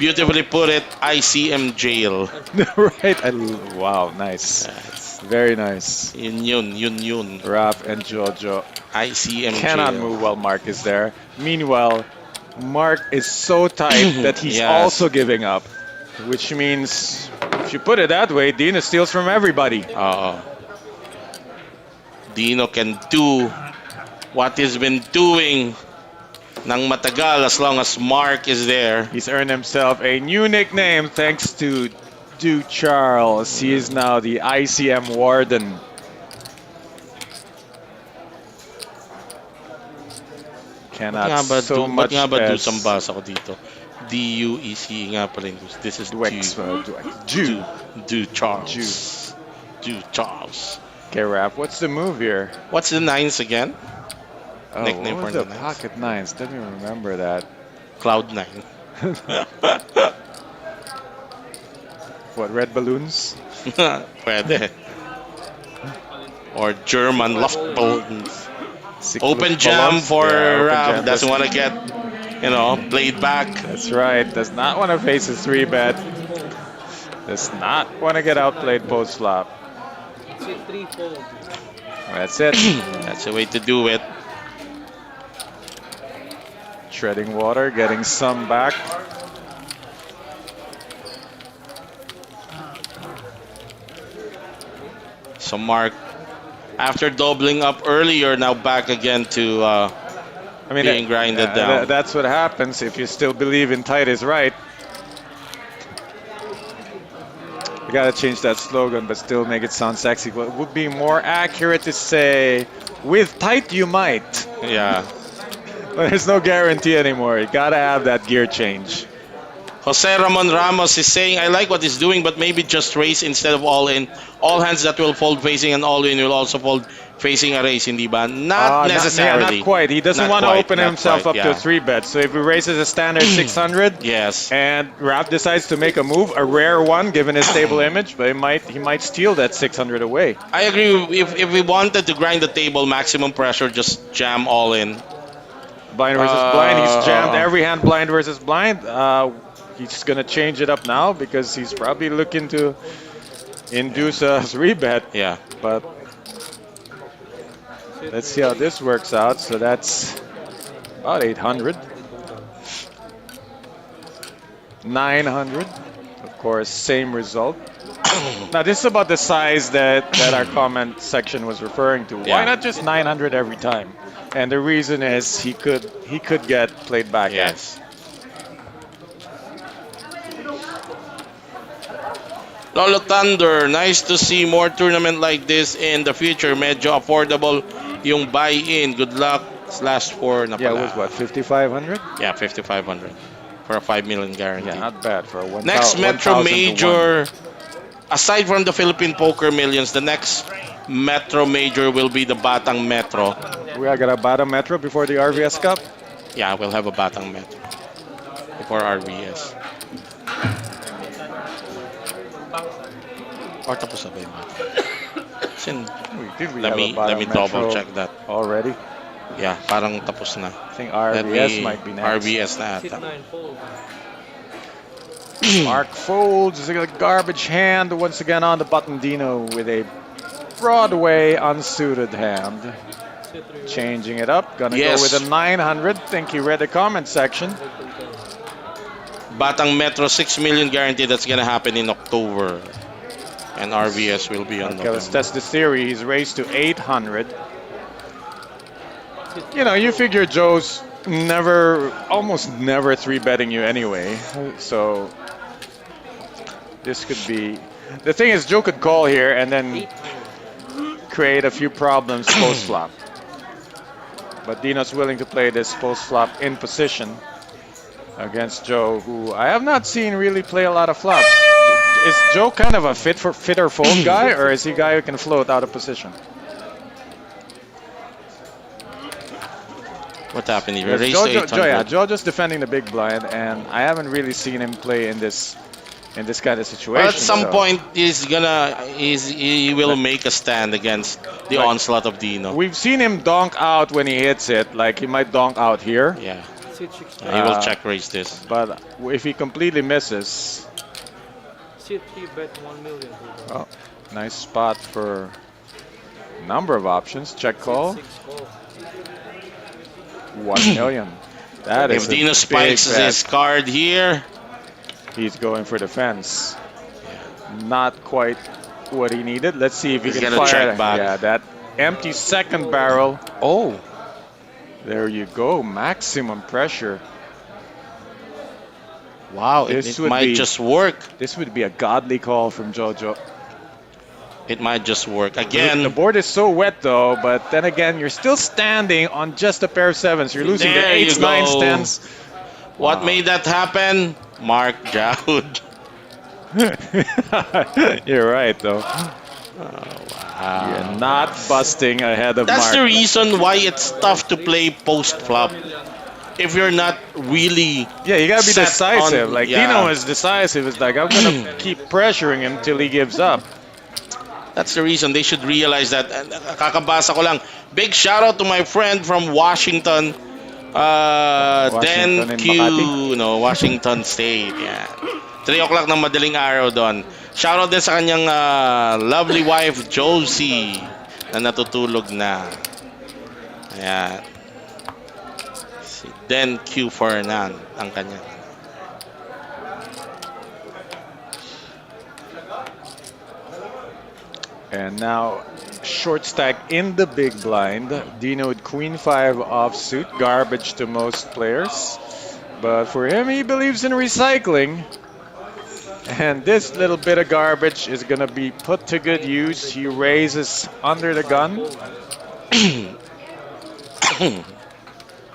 beautifully put it, ICM jail. Right? Wow, nice. Very nice. Yun. Raph and Jojo ICM cannot jail. move while Mark is there. Meanwhile, Mark is so tight that he's Yes. also giving up. Which means, if you put it that way, Dino steals from everybody. Dino can do what he's been doing nang matagal as long as Mark is there. He's earned himself a new nickname thanks to Du Charles. He is now the ICM Warden. Cannot so Ba't much nga ba as Deuce ang basa ko dito? D-U-E-C nga pala yung Deuce. This is Dwex, Ju. Du Charles. Ju. Du Charles. Okay, Raph, what's the move here? What's the nines again? Oh, Nickname what was for the the nines? pocket nines? Didn't even remember that. Cloud9. What, red balloons? Pwede. Or German Luftballons. Six Open with jam balloons? for Yeah, open Rav. jam. Doesn't want to get, played back. That's right. Does not want to face a 3-bet. Does not want to get outplayed post flop. It's a 3-fold. That's it. That's the way to do it. Treading water, getting some back. So Mark, after doubling up earlier, now back again to being grinded down. That's what happens if you still believe in tight is right. You gotta change that slogan, but still make it sound sexy. But it would be more accurate to say, with tight you might. Yeah. But there's no guarantee anymore. You gotta have that gear change. Jose Ramon Ramos is saying, I like what he's doing, but maybe just raise instead of all in. All hands that will fold facing an all in will also fold facing a raise, hindi ba? Not necessarily. Not quite. He doesn't Not want to quite, open not himself quite, up to a yeah. 3-bet. So if he raises a standard 600, Yes. and Raph decides to make a move, a rare one given his stable image, but he might steal that 600 away. I agree. If we wanted to grind the table, maximum pressure, just jam all in. Blind versus blind. He's jammed every hand blind versus blind. He's going to change it up now because he's probably looking to induce a 3-bet. Yeah. But Let's see how this works out. So that's about 800. 900. Of course, same result. Now this is about the size that our comment section was referring to. Why Yeah. not just 900 every time? And the reason is he could get played back. Yes. Lolo Thunder, nice to see more tournament like this in the future. Medyo affordable yung buy-in. Good luck. Slash 4 na Yeah, it pala. was what, 5,500? Yeah, 5,500 for a 5 million guarantee. Yeah, not bad for a 1,000. Next Metro 1,000 to Major, aside from the Philippine Poker Millions, the next Metro Major will be the Batang Metro. 1. We got a bottom metro before the RVS Cup. Yeah, we'll have a Batang Metro before RVS. Or tapos na ba yung Metro? Sin- Did we Let have me a bottom double metro check that. already? Yeah, parang tapos na. I think Let RVS me- might be next. RVS na Sit ata. 9 fold. Mark folds a garbage hand once again on the button. Dino with a Broadway unsuited hand. Sit 3. Changing it up. Gonna Yes. go with a 900. Think you read the comment section. Batang Metro 6 million guarantee. That's gonna happen in October. And RVS will be on Okay, let's November. test the theory. He's raised to 800. You know, you figure Joe's almost never 3-betting you anyway. So this could be. The thing is, Joe could call here and then create a few problems post flop. But Dino's willing to play this post flop in position against Joe, who I have not seen really play a lot of flops. Is Joe kind of a fit or fold guy, or is he a guy who can float out of position? What happened here? Yes, Raised Joe, to Joe, 800. yeah, Joe just defending the big blind, and I haven't really seen him play in this kind of situation. But at some so point, he will make a stand against the Like- onslaught of Dino. we've seen him donk out when he hits it, like he might donk out here, Yeah, Sit 6 he will Uh, check raise this. but if he completely misses, Sit 3 bet 1 million. oh, nice spot for number of options. Check call, 6 call. 1 million. That is If a Dino big spikes bet. his card here, He's going for the fence. Not quite what he needed. Let's see if he He's can gonna fire. check back. Yeah, that empty second barrel. oh, There you go. Maximum pressure. wow, it, This it would might be- just work. This would be a godly call from Jojo. It might just work. The Again, board is so wet though, but then again, you're still standing on just a pair of sevens. You're losing There the you eights, nines, go. tens. what Wow. made that happen? Mark Jaud. You're right though. Wow. You're not busting ahead of That's Mark. the reason why it's tough to play post flop. If you're not really Yeah, you gotta be set decisive. on- Like yeah. Dino is decisive. It's like I'm gonna keep pressuring him till he gives up. That's the reason they should realize that. Kakabasa ko lang. Big shout out to my friend from Washington. Washington Dan in Q, Makati. no, Washington State. Yeah. 3 o'clock ng madaling araw doon. Shout out din sa kanyang lovely wife, Josie, na natutulog na. Ayan. Si Dan Q Fernan ang kanyang. And now, short stack in the big blind. Dino with queen 5 offsuit, garbage to most players. But for him, he believes in recycling. And this little bit of garbage is going to be put to good use. He raises under the gun.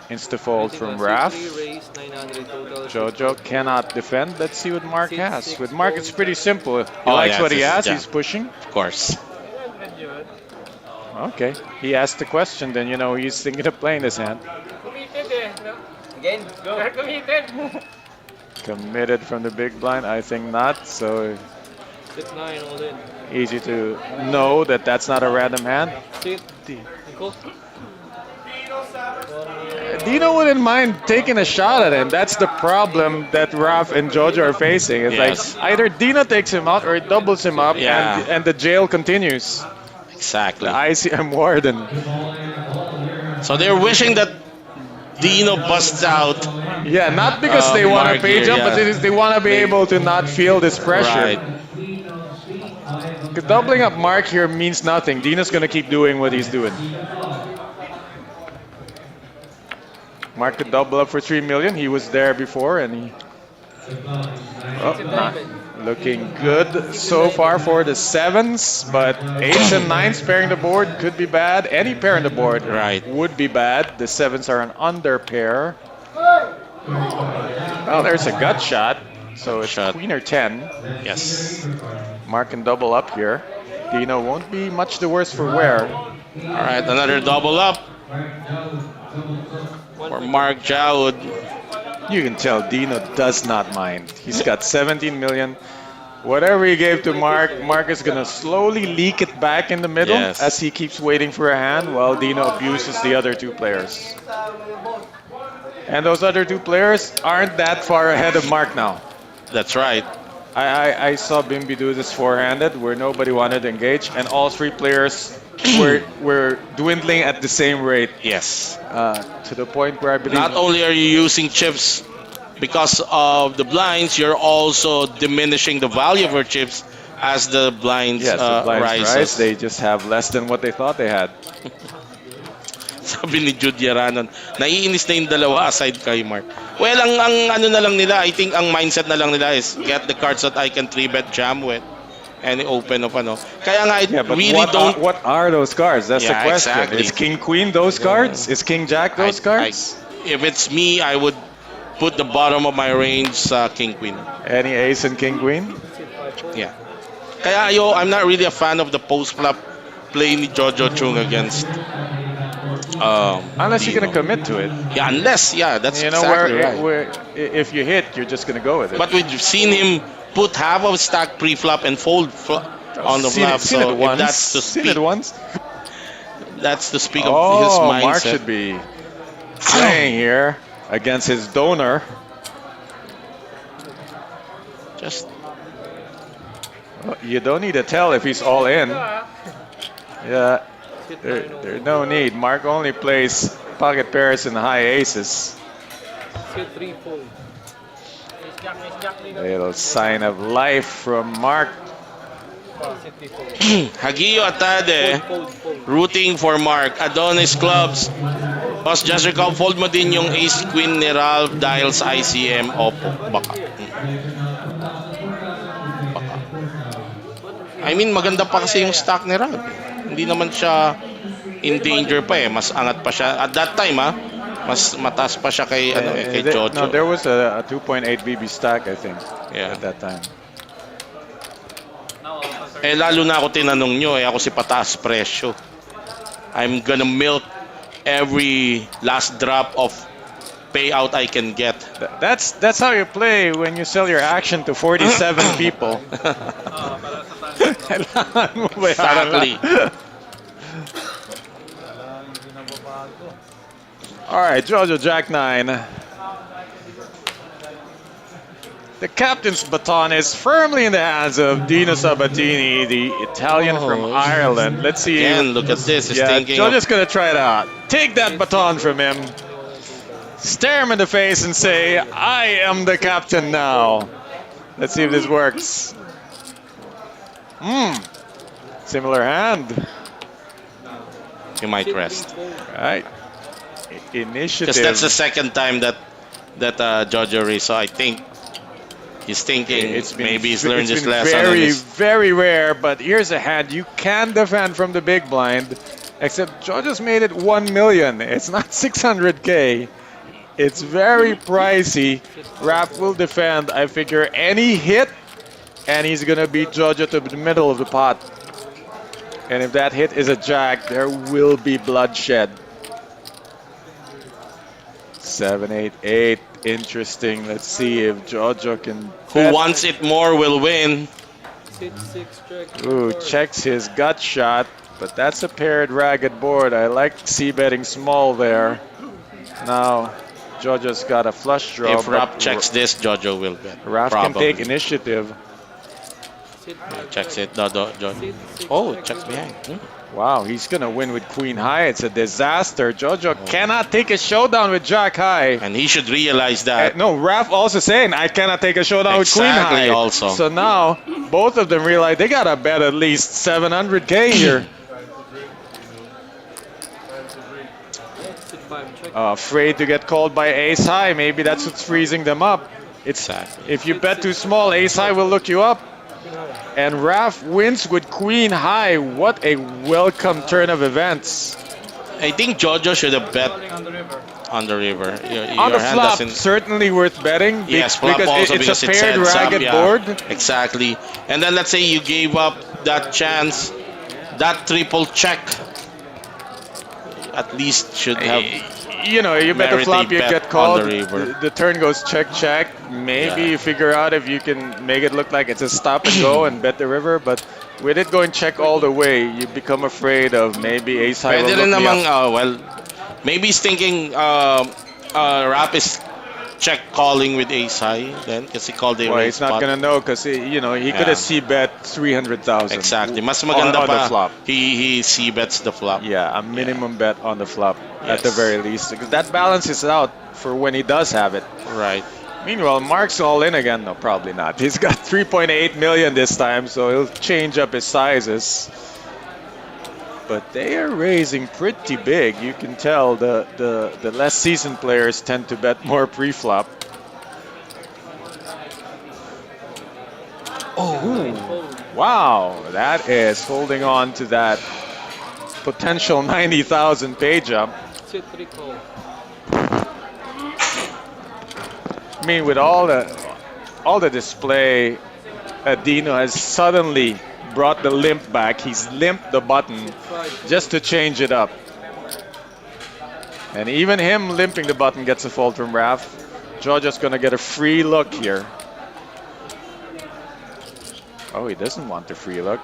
Insta fold from Raf. Raise 900 total. Jojo cannot defend. Let's see what Mark has. With Mark, it's pretty simple. He Oh, likes yeah, what he this is- has. yeah. He's pushing. Of course. Okay. He asked the question, then you know he's thinking of playing this hand. Committed eh, no? Again, go. They're committed. Committed from the big blind? I think not. So Sit 9 all in. easy to know that that's not a random hand. Sit. Go. Dino wouldn't mind taking a shot at him. That's the problem that Raf and Jojo are facing. It's Yes. like either Dino takes him out or it doubles him up Yeah. and the jail continues. Exactly. The ICM warden. So they're wishing that Dino busts out. Yeah, not because they want to Mark pay here, jump, but yeah. it is they want to be able to not feel this pressure. Right. 'Cause doubling up Mark here means nothing. Dino's going to keep doing what he's doing. Mark could double up for 3 million. He was there before and he... Oh, looking good so far for the sevens, but eights and nines pairing the board could be bad. Any pair on the board Right. would be bad. The sevens are an under pair. Well, there's a gut shot. So it's Shot. queen or 10. Yes. Mark can double up here. Dino won't be much the worse for wear. All right, another double up for Mark Jaud. You can tell Dino does not mind. He's got 17 million. Whatever he gave to Mark, Mark is going to slowly leak it back in the middle Yes. as he keeps waiting for a hand while Dino abuses the other two players. And those other two players aren't that far ahead of Mark now. That's right. I saw Bimby do this four-handed where nobody wanted to engage and all three players were dwindling at the same rate Yes. to the point where I believe... Not only are you using chips because of the blinds, you're also diminishing the value of your chips as the blinds, Yes, the blinds rises. rise, they just have less than what they thought they had. Sabi ni Jude Yaranon, naiinis na yung dalawa aside kay Mark. Well, ang ano na lang nila, I think ang mindset na lang nila is get the cards that I can 3-bet jam with and open up ano. Kaya nga, I Yeah, but really what don't... are those cards? That's Yeah, the question. exactly. Is King Queen those cards? Is King Jack those cards? If it's me, I would put the bottom of my range sa King Queen. Any ace and King Queen? Yeah. Kaya I'm not really a fan of the post-flop play ni Jojo Chung against Unless you're Dino. gonna commit to it. Yeah, unless, that's You know exactly right. where if you hit, you're just gonna go with it. But we've seen him put half of stack pre-flop and fold on the flop. Seen So it once. if that's to Seen speak, it once. that's to speak of his Oh, mindset. Mark should be playing here against his donor. Just Well, you don't need to tell if he's all in. Yeah, there's no need. Mark only plays pocket pairs and high aces. Sit 3 fold. Little sign of life from Mark. Sit 3 fold. Hagio Atade Fold. rooting for Mark. Adonis Clubs. Boss Just Recall, fold mo din yung Ace Queen ni Ralph dahil sa ICM. Opo, baka. I mean, maganda pa kasi yung stock ni Ralph. Hindi naman siya in danger pa eh. Mas angat pa siya. At that time mas mataas pa siya kay, kay Jojo. No, there was a 2.8 BB stack, I think, Yeah. at that time. Eh lalo na ako tinanong nyo, ako si pataas presyo. I'm gonna milk every last drop of payout I can get. That's how you play when you sell your action to 47 people. Kailangan mo bayaran Exactly. lang. All right, Jojo Jack 9. The captain's baton is firmly in the hands of Dino Sabatini, the Italian from Ireland. Let's see. Again, look at this. He's Yeah, thinking Jojo's gonna try it out. Take that baton from him. Stare him in the face and say, "I am the captain now." Let's see if this works. Similar hand. he might rest. Right. Initiative. Because that's the second time that Jojo raised. So I think he's thinking maybe he's learned his lesson. Very, very rare, but here's a hand you can defend from the big blind, except Jojo's made it 1 million. It's not 600K. It's very pricey. Rap will defend. I figure any hit, and he's gonna beat Jojo to the middle of the pot. And if that hit is a jack, there will be bloodshed. 7, 8, 8. Interesting. Let's see if Jojo can. Who wants it more will win. Sit 6 check. Ooh, checks his gut shot, but that's a paired ragged board. I like c-betting small there. Now, Jojo's got a flush draw. If Rap checks this, Jojo will bet. Raf can Probably. take initiative. Sit. Checks it. Oh, checks behind. Wow, he's gonna win with Queen High. It's a disaster. Jojo cannot take a showdown with Jack High. And he should realize that. No, Raf also saying I cannot take a showdown with Queen Exactly, High. also. So now both of them realize they gotta bet at least 700k here. Sit 5. Check. Afraid to get called by Ace High. Maybe that's what's freezing them up. It's Exactly. if you bet too small, Ace High will look you up. And Raf wins with Queen High. What a welcome turn of events. I think Jojo should have bet On the river. on the river. On the hand flop, doesn't. certainly worth betting Yes, flop because also it's because a it paired sets up, ragged yeah. board. Exactly. And then let's say you gave up that chance, that triple check. At least should have. You know, you bet the Merit flop, a you bet get called. on the river. The turn goes check, check. Maybe Yeah. you figure out if you can make it look like it's a stop and go and bet the river. But with it going check all the way, you become afraid of maybe Ace High will Pwede look rin me namang, up. well, maybe he's thinking Rap is check calling with Ace High then because he called the Well, raise he's not spot. gonna know because he could have Yeah. c-bet 300,000. Exactly. Mas maganda on the pa. flop. He c-bets the flop. Yeah, a minimum bet on the flop at the Yes. very least. Because that balances out for when he does have it. Right. Meanwhile, Mark's all in again. No, probably not. He's got 3.8 million this time, so he'll change up his sizes. But they are raising pretty big. You can tell the less seasoned players tend to bet more pre-flop. Oh, wow. That is holding on to that potential 90,000 pay jump. Sit 3 call. I mean, with all the display, Dino has suddenly brought the limp back. He's limped the button 5. just to change it up. And even him limping the button gets a fold from Raf. Jojo's gonna get a free look here. Oh, he doesn't want the free look.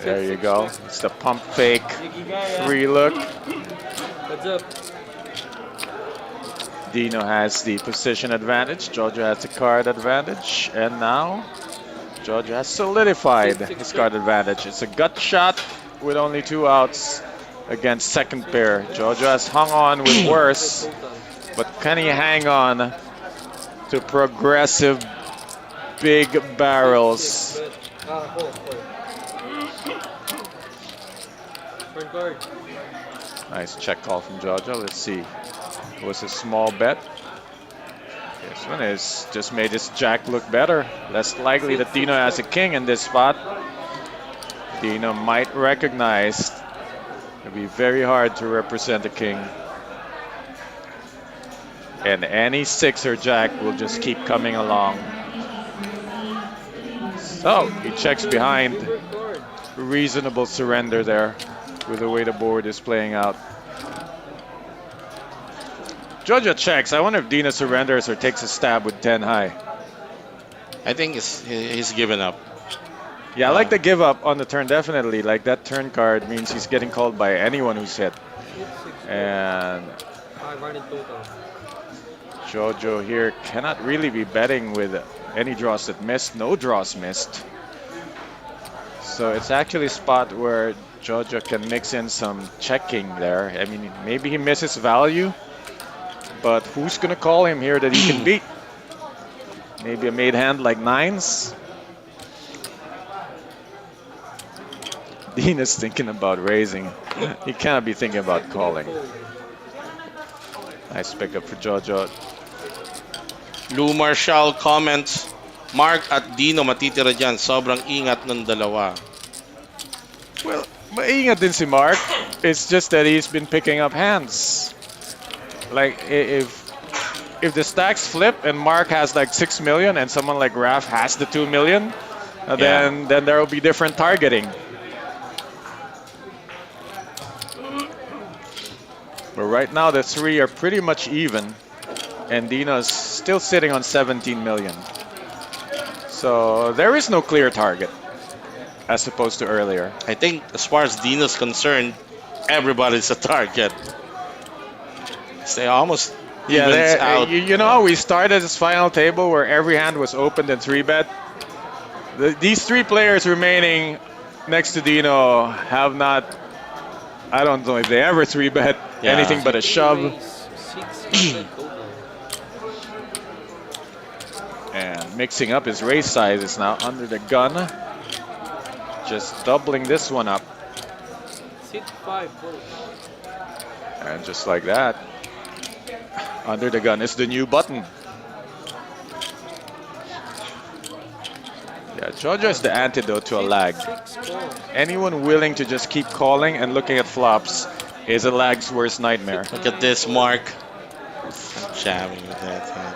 There you go. It's the pump fake free look. Heads up. Dino has the position advantage. Jojo has the card advantage. And now Jojo has solidified his card advantage. It's a gut shot with only 2 outs against second pair. Jojo has hung on with worse, but can he hang on to progressive big barrels? Call. Turn card. Nice check call from Jojo. Let's see. It was a small bet. This one is just made his jack look better. Less likely that Dino has a king in this spot. Dino might recognize it'll be very hard to represent a king. And any 6 or jack will just keep coming along. So he checks behind. Card. Reasonable surrender there with the way the board is playing out. Jojo checks. I wonder if Dino surrenders or takes a stab with 10 high. I think he's given up. Yeah, I like the give up on the turn, definitely. Like that turn card means he's getting called by anyone who's hit. And 5 run in total. Jojo here cannot really be betting with any draws that missed. No draws missed. So it's actually a spot where Jojo can mix in some checking there. I mean, maybe he misses value, but who's gonna call him here that he can beat? Maybe a made hand like 9s. Dean is thinking about raising. He cannot be thinking about calling. Nice pickup for Jojo. Lou Marshall comments, Mark at Dino matitira dyan. Sobrang ingat ng dalawa. Well, maingat din si Mark. It's just that he's been picking up hands. Like if the stacks flip and Mark has like 6 million and someone like Raf has the 2 million, then there will be different targeting. But right now the 3 are pretty much even, and Dino's still sitting on 17 million. So there is no clear target as opposed to earlier. I think as far as Dino's concerned, everybody's a target. They almost Yeah, evens out. you know how we started this final table where every hand was opened and 3-bet? These three players remaining next to Dino have not, I don't know if they ever 3-bet Yeah. anything but a shove. Raise 600 total. And mixing up his raise size is now under the gun. Just doubling this one up. Sit 5 fold. And just like that, under the gun is the new button. Yeah, Jojo is the antidote to a lag. 6 call. Anyone willing to just keep calling and looking at flops is a lag's worst nightmare. Look at this, Mark. Jamming with that hand.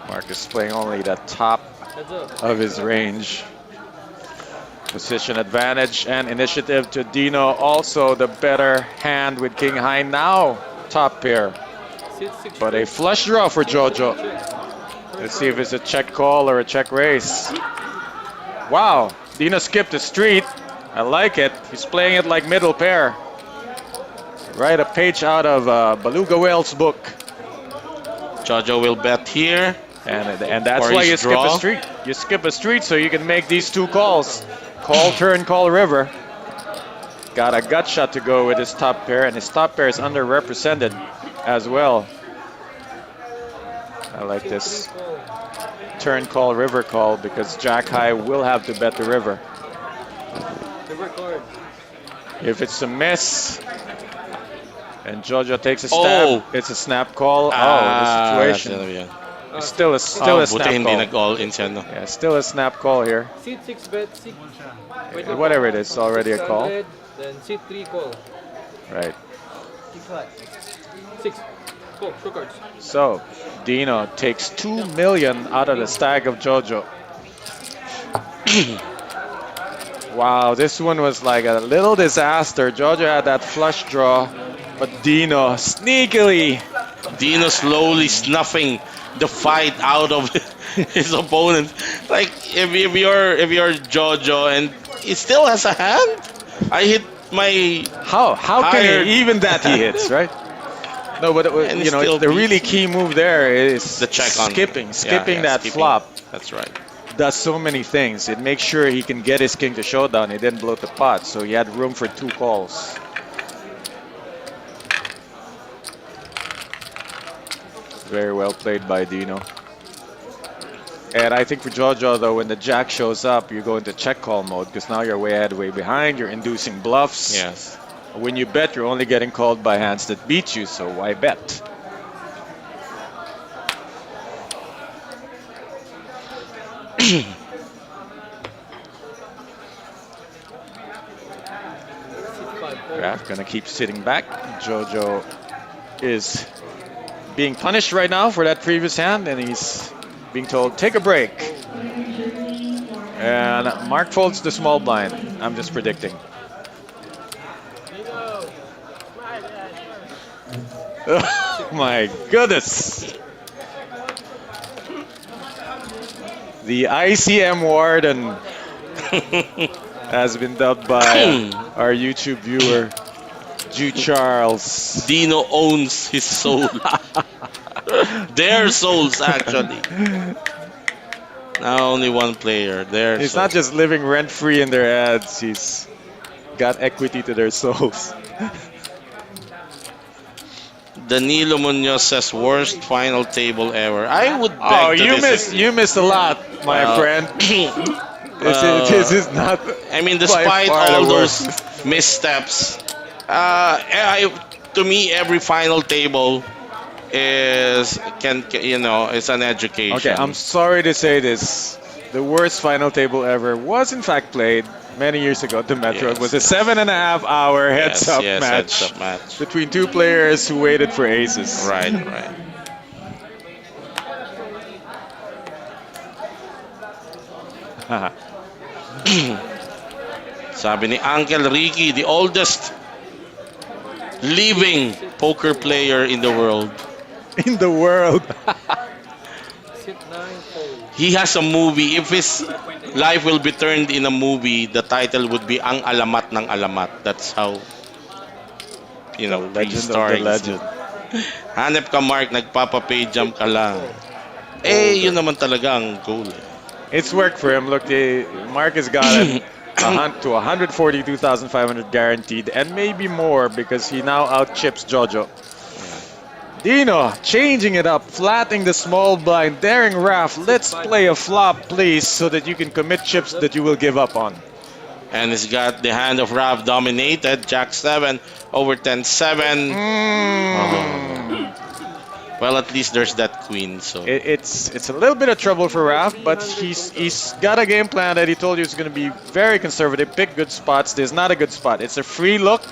Mark is playing only the top Heads up. of his range. Position advantage and initiative to Dino. Also the better hand with King High now. Top pair. Sit 6 But a flush draw for Jojo. Let's see if it's a check call or a check raise. Wow, Dino skipped the street. I like it. He's playing it like middle pair. Right, a page out of Beluga Whale's book. Jojo will bet here. And that's Or why his you skip draw. a street. You skip a street so you can make these two calls. Call turn, call river. Got a gut shot to go with his top pair, and his top pair is underrepresented as well. I like this turn call, river call, because Jack High will have to bet the river. River card. If it's a miss, and Jojo takes a Oh. stab, it's a snap call. Ah, Oh, the that's situation. it, yeah. It's still a Oh, snap buti hindi call. nag-all in siya, no? Yeah, still a snap call here. Sit 6 bet. 6. Wait, no. Whatever it is, already a call. 600, then sit 3 call. Right. 6. Call. Show cards. So, Dino takes 2 million out of the stack of Jojo. Wow, this one was like a little disaster. Jojo had that flush draw, but Dino sneakily. Dino slowly snuffing the fight out of his opponent. Like if you're Jojo and he still has a hand, I hit my How can Hired. he, even that he hits, right? No, but And you know still the really beats. key move there is the check on skipping Yeah, that skipping. flop. That's right. Does so many things. It makes sure he can get his king to showdown. He didn't blow the pot, so he had room for 2 calls. Very well played by Dino. And I think for Jojo, though, when the jack shows up, you go into check call mode because now you're way ahead, way behind. You're inducing bluffs. Yes. When you bet, you're only getting called by hands that beat you, so why bet? Sit 5 fold. Graf gonna keep sitting back. Jojo is being punished right now for that previous hand, and he's being told, take a break. And Mark folds the small blind. I'm just predicting. Oh my goodness. The ICM warden has been dubbed by our YouTube viewer, Ju Charles. Dino owns his soul. Their souls, actually. Now only one player. Their He's soul. not just living rent free in their heads, he's got equity to their souls. Danilo Munoz says worst final table ever. I would beg Oh, to you missed a lot, my Well, friend. This is not. I mean, by despite far all the those worst. missteps, to me, every final table is it's an education. Okay, I'm sorry to say this. The worst final table ever was in fact played many years ago at the Metro. Yes. It was a 7.5 hour heads-up yes, match heads-up match. between two players who waited for aces. Right, right. Sabi ni Uncle Ricky, the oldest living poker player in the world. In the world. Sit 9 fold. He has a movie. If his life will be turned in a movie, the title would be Ang Alamat ng Alamat. That's how you know, Legend of the pre-starring. legend. Hanep ka, Mark, nagpapa-pay jump ka lang. Eh, yun naman talaga ang goal. It's worked for him. Look, Mark has got it to 142,500 guaranteed, and maybe more because he now outchips Jojo. Dino changing it up, flattening the small blind, daring Raf. Let's play a flop, please, so that you can commit chips that you will give up on. And he's got the hand of Rav dominated. Jack 7 over 10-7. Well, at least there's that queen. So It's a little bit of trouble for Raf, but he's got a game plan that he told you is going to be very conservative. Pick good spots. There's not a good spot. It's a free look.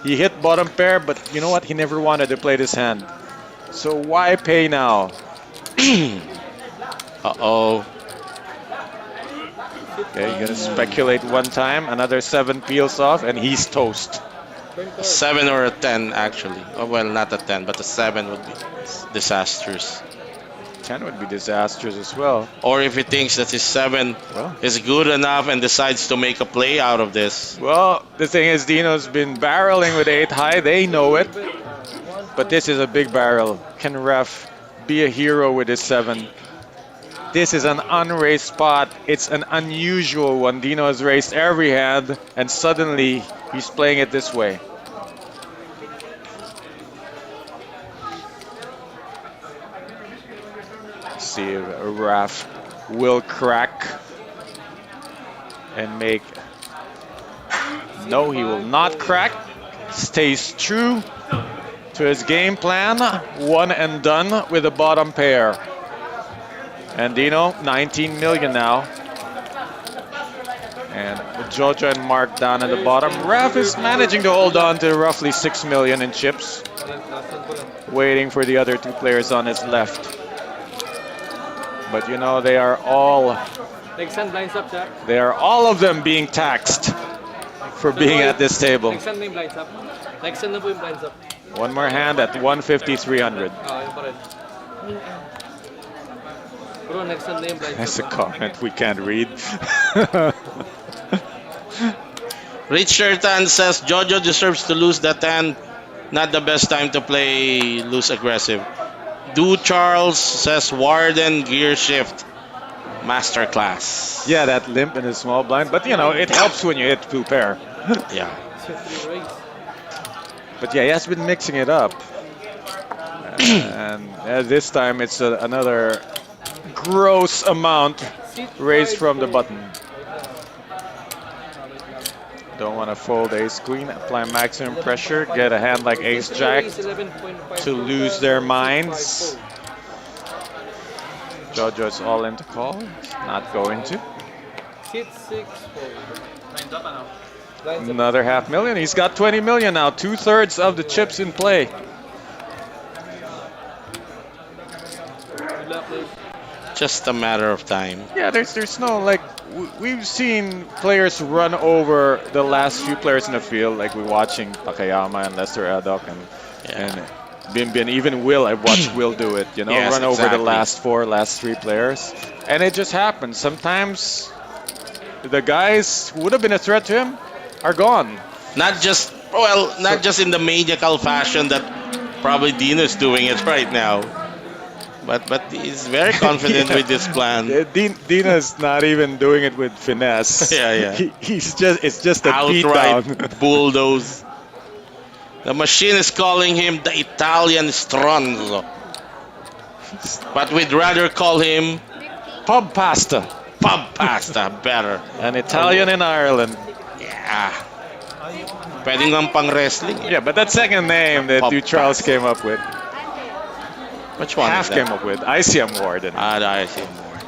He hit bottom pair, but you know what? He never wanted to play this hand. So why pay now? uh-oh. Okay, you're gonna speculate one time. Another 7 peels off, and he's toast. A 7 or a 10 actually. Oh, well, not a 10, but a 7 would be disastrous. 10 would be disastrous as well. Or if he thinks that his 7 Well, is good enough and decides to make a play out of this. well, the thing is, Dino's been barreling with 8 high. They know it. But this is a big barrel. Can Ref be a hero with his 7? This is an unraised spot. It's an unusual one. Dino has raised every hand, and suddenly he's playing it this way. Let's see if Raf will crack and make. No, he will not crack. Stays true to his game plan. One and done with the bottom pair. And Dino, 19 million now. And with Jojo and Mark down at the bottom, Raf is managing to hold on to roughly 6 million in chips, waiting for the other 2 players on his left. But you know, they are all Next hand blinds up, Jack. all of them being taxed for being at this table. Next hand na yung blinds up. Next hand na po yung blinds up. One more hand at 150, 300. Yun pa rin. Bro, next hand na yung blinds That's a up. comment we can't read. Richard Tan says Jojo deserves to lose that hand. Not the best time to play loose aggressive. Do Charles says Warden gear shift. Masterclass. Yeah, that limp in a small blind, but you know, it helps when you hit 2 pair. Yeah. But yeah, he has been mixing it up. And this time it's another gross amount raised from the button. Don't want to fold ace queen, apply maximum pressure, get a hand like ace jack to lose their minds. Jojo's all in to call, not going to. Hit 6, 4. Another 500,000. He's got 20 million now, 2/3 of the chips in play. Good luck, Dave. Just a matter of time. Yeah, there's no like we've seen players run over the last few players in the field, like we're watching Takayama and Lester Adok and Binbin. Even Will, I've watched Will do it. You know, Yes, run over the exactly. last 3 players, and it just happens. Sometimes the guys who would have been a threat to him are gone. Not just in the maniacal fashion that probably Dino is doing it right now. But he's very confident Yeah. with this plan. Dina's not even doing it with finesse. Yeah. It's just a beatdown. Outright bulldoze. The machine is calling him the Italian Stronzo. But we'd rather call him Pub pasta. Pub Pasta better. An Italian in Ireland. Yeah. Pwede nga pang wrestling. Yeah, but that second name that Pub you Charles pasta. came up with, Which one half is came that? up with, ICM Warden. I see more.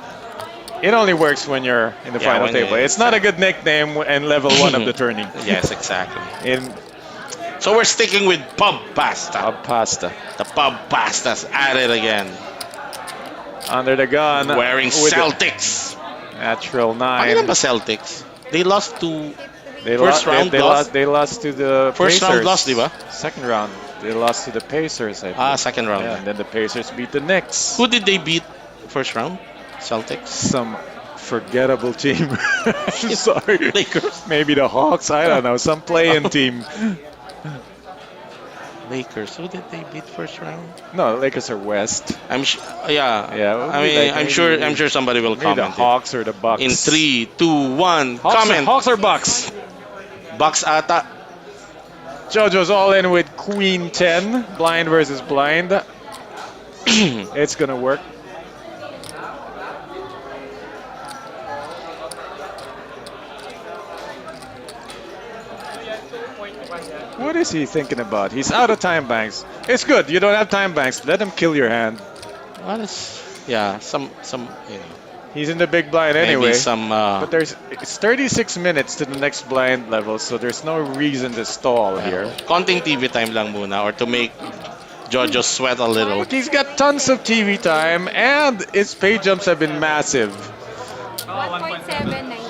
It only works when you're in the Yeah, final when table. you- It's not a good nickname in level 1 of the tourney. Yes, exactly. In So we're sticking with Pub Pasta. Pub pasta. The Pub Pasta's at it again. Under the gun. Wearing with the Celtics. Natural Pakailan 9. ba Celtics? They lost to... They First round loss? They lost to the First Pacers. round loss, di ba? Second round. They lost to the Pacers, I think. Second round. Yeah, and then the Pacers beat the Knicks. Who did they beat first round? Celtics? Some forgettable team. Sorry. Lakers? Maybe the Hawks. I don't know. Some play-in team. Lakers. Who did they beat first round? No, Lakers are West. Yeah. Yeah, it would I be mean, like I'm maybe- sure somebody will Maybe the comment. Hawks or the Bucks. In 3, 2, 1, comment. Hawks or Bucks? Bucks ata. JoJo's all in with Queen 10. Blind versus blind. It's gonna work. What is he thinking about? He's out of time banks. It's good. You don't have time banks. Let him kill your hand. What is? Yeah, some you know, He's in the big blind maybe anyway. some. But it's 36 minutes to the next blind level, so there's no reason to stall here. Konting TV time lang muna, or to make Jojo sweat a little. Look, he's got tons of TV time, and his pay jumps have been massive. 1.79.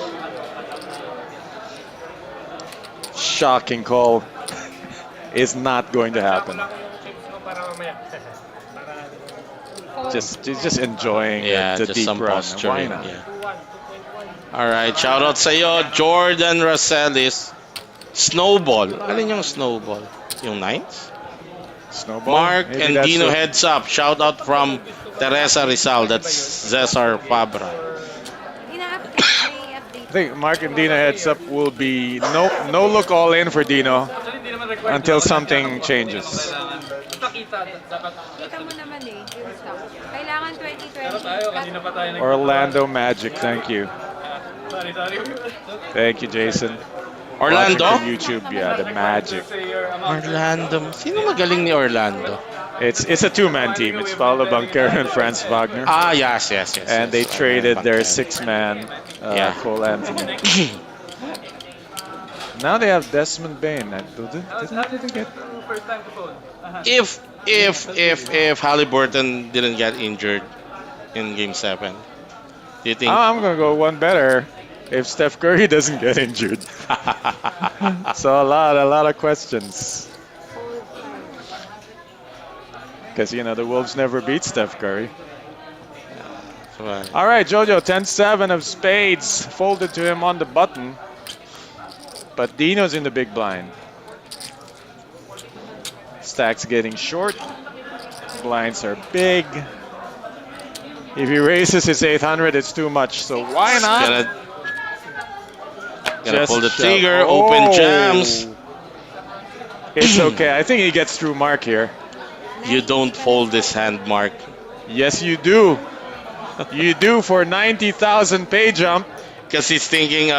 Shocking call. Is not going to happen. Just enjoying Yeah, the just deep some run. Why posturing. not? Yeah. All right, shout out sa iyo, Jordan Racelis. Snowball. Alin yung snowball? Yung nines? Snowball. Mark Maybe and that's Dino what- heads up. Shout out from Teresa Rizal. That's Cesar Fabra. Ina-update. May update. I think Mark and Dino heads up will be no look all in for Dino until something changes. Nakita, dapat. Kita mo naman eh, yung stock. Kailangan 2020. Tayo, kanina pa tayo Orlando Magic, thank you. Sorry. Thank you, Jason. Orlando? Watching from YouTube, yeah, the Magic. Say your amount. Orlando. Sino magaling ni Orlando? It's a two-man team. It's Paulo Banquero and Franz Wagner. Ah, yes. And they yes. traded their Okay. six-man, Yeah. Cole Anthony. Now they have Desmond Bain. Did they get? First time to phone. If Halliburton didn't get injured in Game 7, do you think? I'm gonna go one better. If Steph Curry doesn't get injured. So a lot of questions. Because the Wolves never beat Steph Curry. Right. All right, Jojo, 10-7 of spades folded to him on the button. But Dino's in the big blind. Stack's getting short. Blinds are big. If he raises his 800, it's too much. So why not? Gonna Just pull the shove. trigger, Oh. open jams. It's okay. I think he gets through Mark here. You don't fold this hand, Mark. Yes, you do. You do for 90,000 pay jump. Because he's thinking,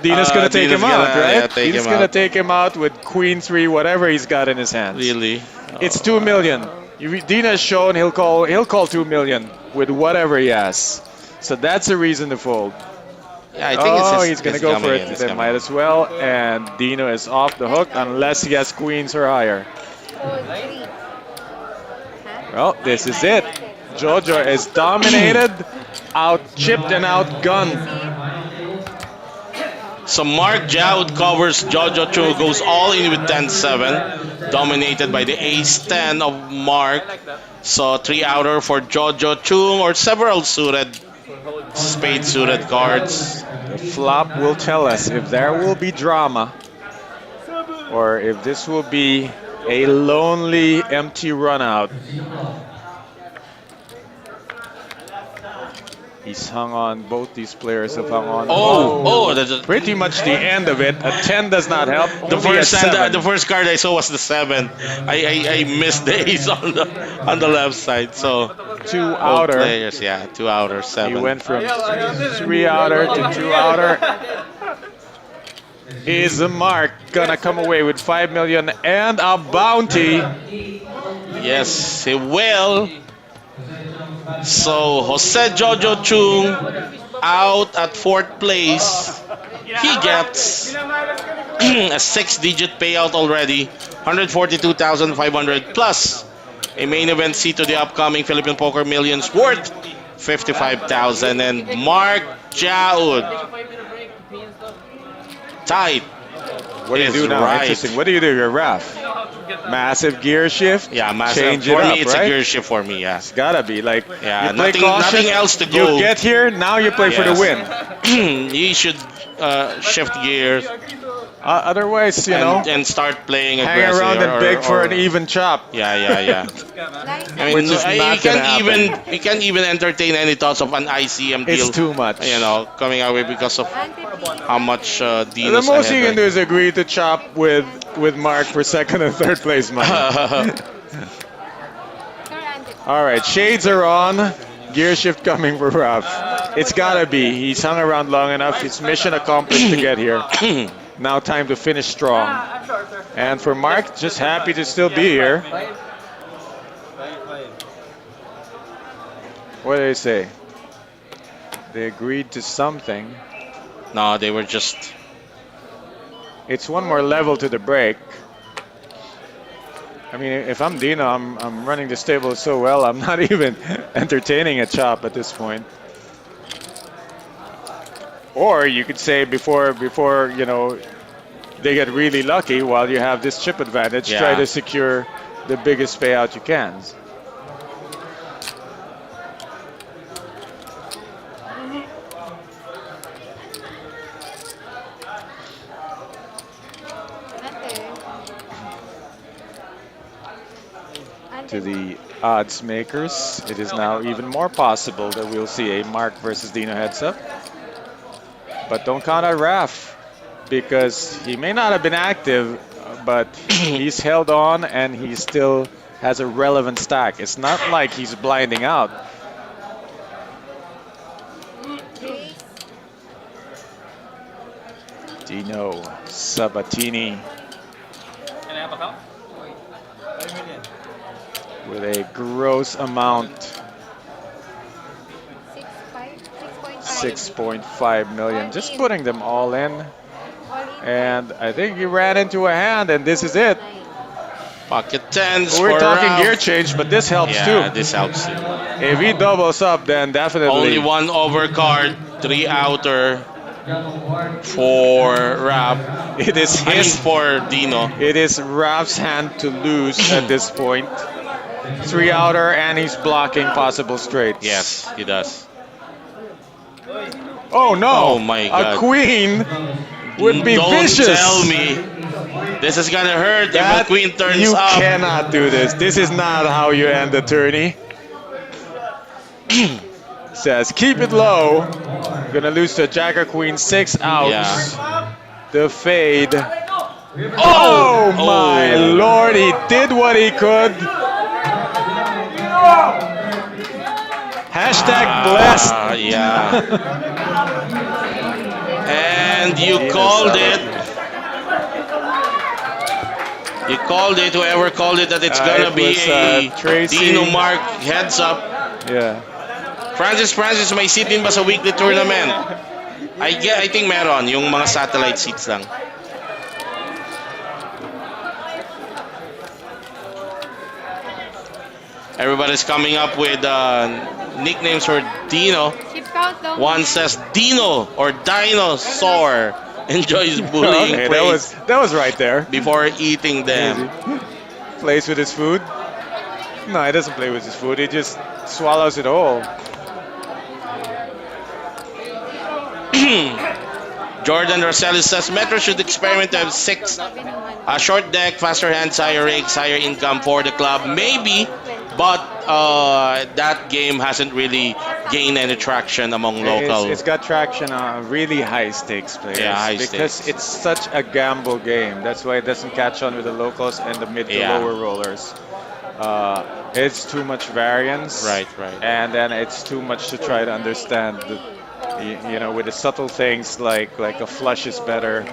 Dina's gonna take Dina's him out, gonna- right? yeah, take Dina's him gonna out. take him out with Queen 3, whatever he's got in his hands. Really? It's 2 million. Dina's shown he'll call 2 million with whatever he has. So that's a reason to fold. Yeah, I think He's gonna go for it. They might as well. And Dino is off the hook unless he has queens or higher. Fold 3. Well, this is it. Jojo is dominated, out-chipped and outgunned. So Mark Jaud covers Jojo Chu, goes all in with 10-7, dominated by the ace-10 of Mark. So 3 outer for Jojo Chu, or several spade suited cards. The flop will tell us if there will be drama or if this will be a lonely, empty run out. He's hung on, both these players have hung on. That's a, Pretty much the end of it. A 10 does not help. the Only a first hand, 7. the first card I saw was the 7. I missed the ace on the left side. So 2 both outer. players, yeah, 2 outer, 7. He went from 3 outer to 2 outer. Is Mark gonna come away with 5 million and a bounty? Yes, he will. So Jose Jojo Chung out at 4th place. He gets a 6-digit payout already, 142,500 plus a main event seat to the upcoming Philippine Poker Millions worth 55,000. And Mark Jaud, tight. What do you is do now? right. Interesting. What do you do? Your Raf. Massive gear shift? Yeah, massive. Change For it me, up, it's right? a gear shift for me, yeah. It's gotta be like Yeah, you play nothing else to go. You get here, now you play for the Yes. win. He should shift gears. Otherwise, you know, and start playing hang aggressive. around and beg for an or- even chop. Yeah, yeah, yeah. Nice. I mean, Which is you not can't gonna even happen. you can't even entertain any thoughts of an ICM deal. It's too much. You know, coming our way because of 150. how much The Dino's most you can ahead do is agree to chop with Mark for second and third place money. right? Sir, 150. All right, shades are on. Gear shift coming for Ralph. It's gotta be. He's hung around long enough. It's mission accomplished to get here. Now time to finish strong. I'm sure, sir. And for Mark, just happy to still be here. Fine. What did they say? They agreed to something. No, they were just. It's one more level to the break. I mean, if I'm Dino, I'm running the stable so well, I'm not even entertaining a chop at this point. Or you could say before you know they get really lucky, while you have this chip advantage, Yeah. try to secure the biggest payout you can. To the odds makers, it is now even more possible that we'll see a Mark versus Dino heads up. But don't count out Raf, because he may not have been active, but he's held on and he still has a relevant stack. It's not like he's blinding out. Dino Sabatini Can I have a count? 5 million. with a gross amount 6.5 million. Just putting them all in. And I think he ran into a hand, and this is it. Pocket tens We're for talking Ralph. gear change, but this helps Yeah, too. this helps too. If he doubles up, then definitely. Only one overcard, 3 outer Double board. for Rap. It is I mean his. for Dino. It is Raf's hand to lose at this point. 3 outer, and he's blocking possible straights. Yes, he does. Oh no! Oh my God. A queen would be Don't vicious. tell me this is gonna hurt That if the queen turns you up. cannot do this. This is not how you end the tourney. Says keep it low. Gonna lose to Jacker Queen 6 outs. Yeah. The fade. Oh my lord! He did what he could. Hashtag blessed. Yeah. And you Dino called Sabat. it. You called it, whoever called it, that it's gonna It be was, a Tracy. Dino Mark heads up. Yeah. Francis, may seat din ba sa weekly tournament? I think meron, yung mga satellite seats lang. Everybody's coming up with nicknames for Dino. Chip count though. One says Dino or Dinosaur. Enjoys bullying Okay, plays that was right there. before eating them. Plays with his food? No, he doesn't play with his food. He just swallows it all. Jordan Rosales says Metro should experiment to have 6 short deck, faster hands, higher rakes, higher income for the club. Maybe, but that game hasn't really gained any traction among local. It's got traction on really high stakes players. Yeah, high because stakes. it's such a gamble game. That's why it doesn't catch on with the locals and the mid to Yeah. lower rollers. It's too much variance. Right. And then it's too much to try to understand. You know, with the subtle things like a flush is better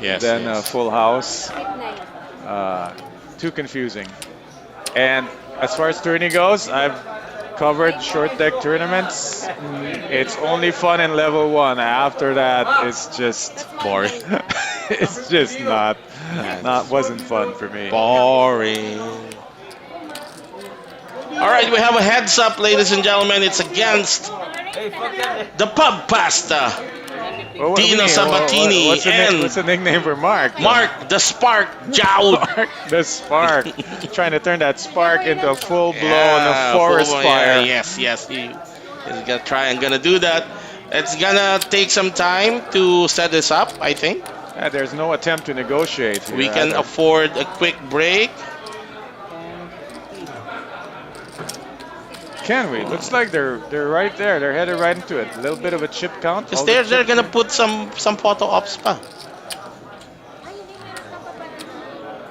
Yes. than a yes. full house. Too confusing. And as far as tourney goes, I've covered short deck tournaments. It's only fun in level 1. After that, it's just Boring. it's just wasn't fun for me. Boring. All right, we have a heads up, ladies and gentlemen. It's against Hey, fuck that. the Pub Pasta. Well, what do Dino we need? Sabatini What's the nickname for Mark? Mark the Spark Joud. The spark. Trying to turn that spark into a full blown Yeah, forest full- fire. yeah, yes. He's gonna try and gonna do that. It's gonna take some time to set this up, I think. There's no attempt to negotiate here We can either. afford a quick break. Can we? Looks like they're right there. They're headed right into it. A little bit of a chip count. Because All the they're chips gonna are- put some photo ops pa.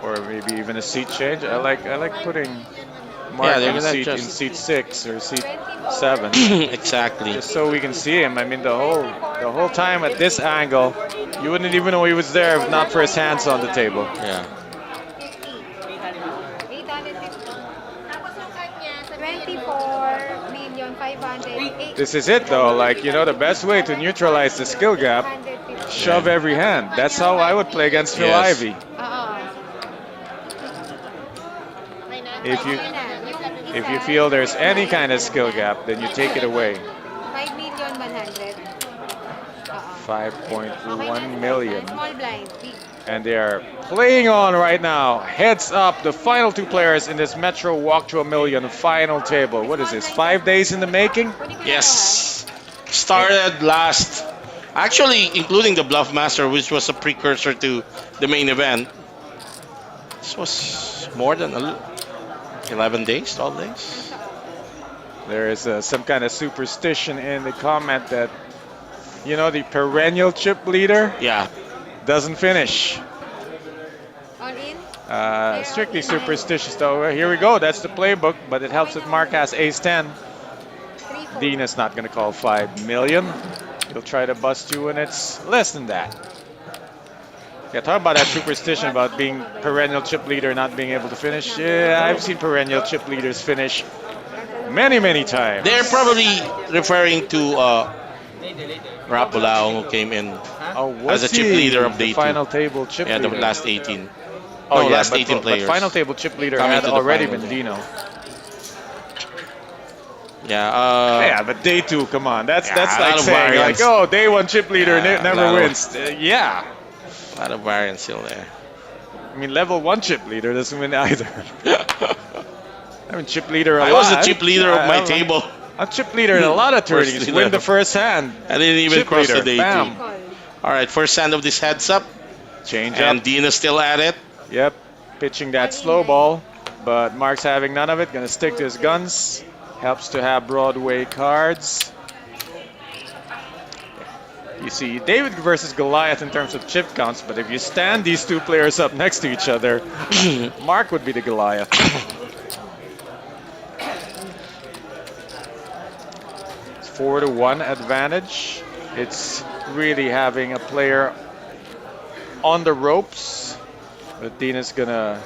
or maybe even a seat change. I like putting Mark they're in gonna seat in just- seat 6 or seat 7. Exactly. Just so we can see him. I mean, the whole time at this angle, you wouldn't even know he was there if not for his hands on the table. Yeah. 850. Tapos ang cut niya sa 24,500,000. This is it, though. Like, you know, the best way to neutralize the skill gap, 850. shove every hand. That's how I would play against Phil Yes. Ivey. If you if you feel there's any kind of skill gap, then you take it away. 5,100,000. 5.1 million. Small blind. Big. And they are playing on right now. Heads up, the final two players in this Metro Walk to a Million final table. What is this, 5 days in the making? Yes. Started last. Actually, including the Bluff Master, which was a precursor to the main event. This was more than 11 days, 12 days. There is some kind of superstition in the comment that, you know, the perennial chip leader Yeah. doesn't finish. All in. Strictly superstitious, though. Here we go. That's the playbook, but it helps that Mark has ace 10. 3, Dean is not going to call 5 million. He'll try to bust you when it's less than that. Yeah, talk about that superstition about being perennial chip leader not being able to finish. Yeah, I've seen perennial chip leaders finish many, many times. They're probably referring to Rapulao, who came in. Oh, was as a chip he leader of day the two. final table chip Yeah, the leader? last 18. Oh, No, yeah, last but, 18 but players. final table chip leader Coming had to the already final. been Dino. Yeah. Yeah, but day 2, come on. That's Yeah, a lot like of saying, variance. like, oh, day 1 chip leader Yeah, a never lot of- wins. Yeah. A lot of variance still there. I mean, level 1 chip leader doesn't win either. I mean, chip leader a I lot. was the chip leader of my I- table. A chip leader in a lot of First tourneys. leader. Win the first hand. I didn't even Chip cross leader, the day bam. two. All right, first hand of this heads up. Change And up. Dina's still at it. Yep. Pitching that slow ball. But Mark's having none of it. Gonna stick to his guns. Helps to have Broadway cards. You see, David versus Goliath in terms of chip counts, but if you stand these two players up next to each other, Mark would be the Goliath. It's 4-1 advantage. It's really having a player on the ropes, but Dina's gonna.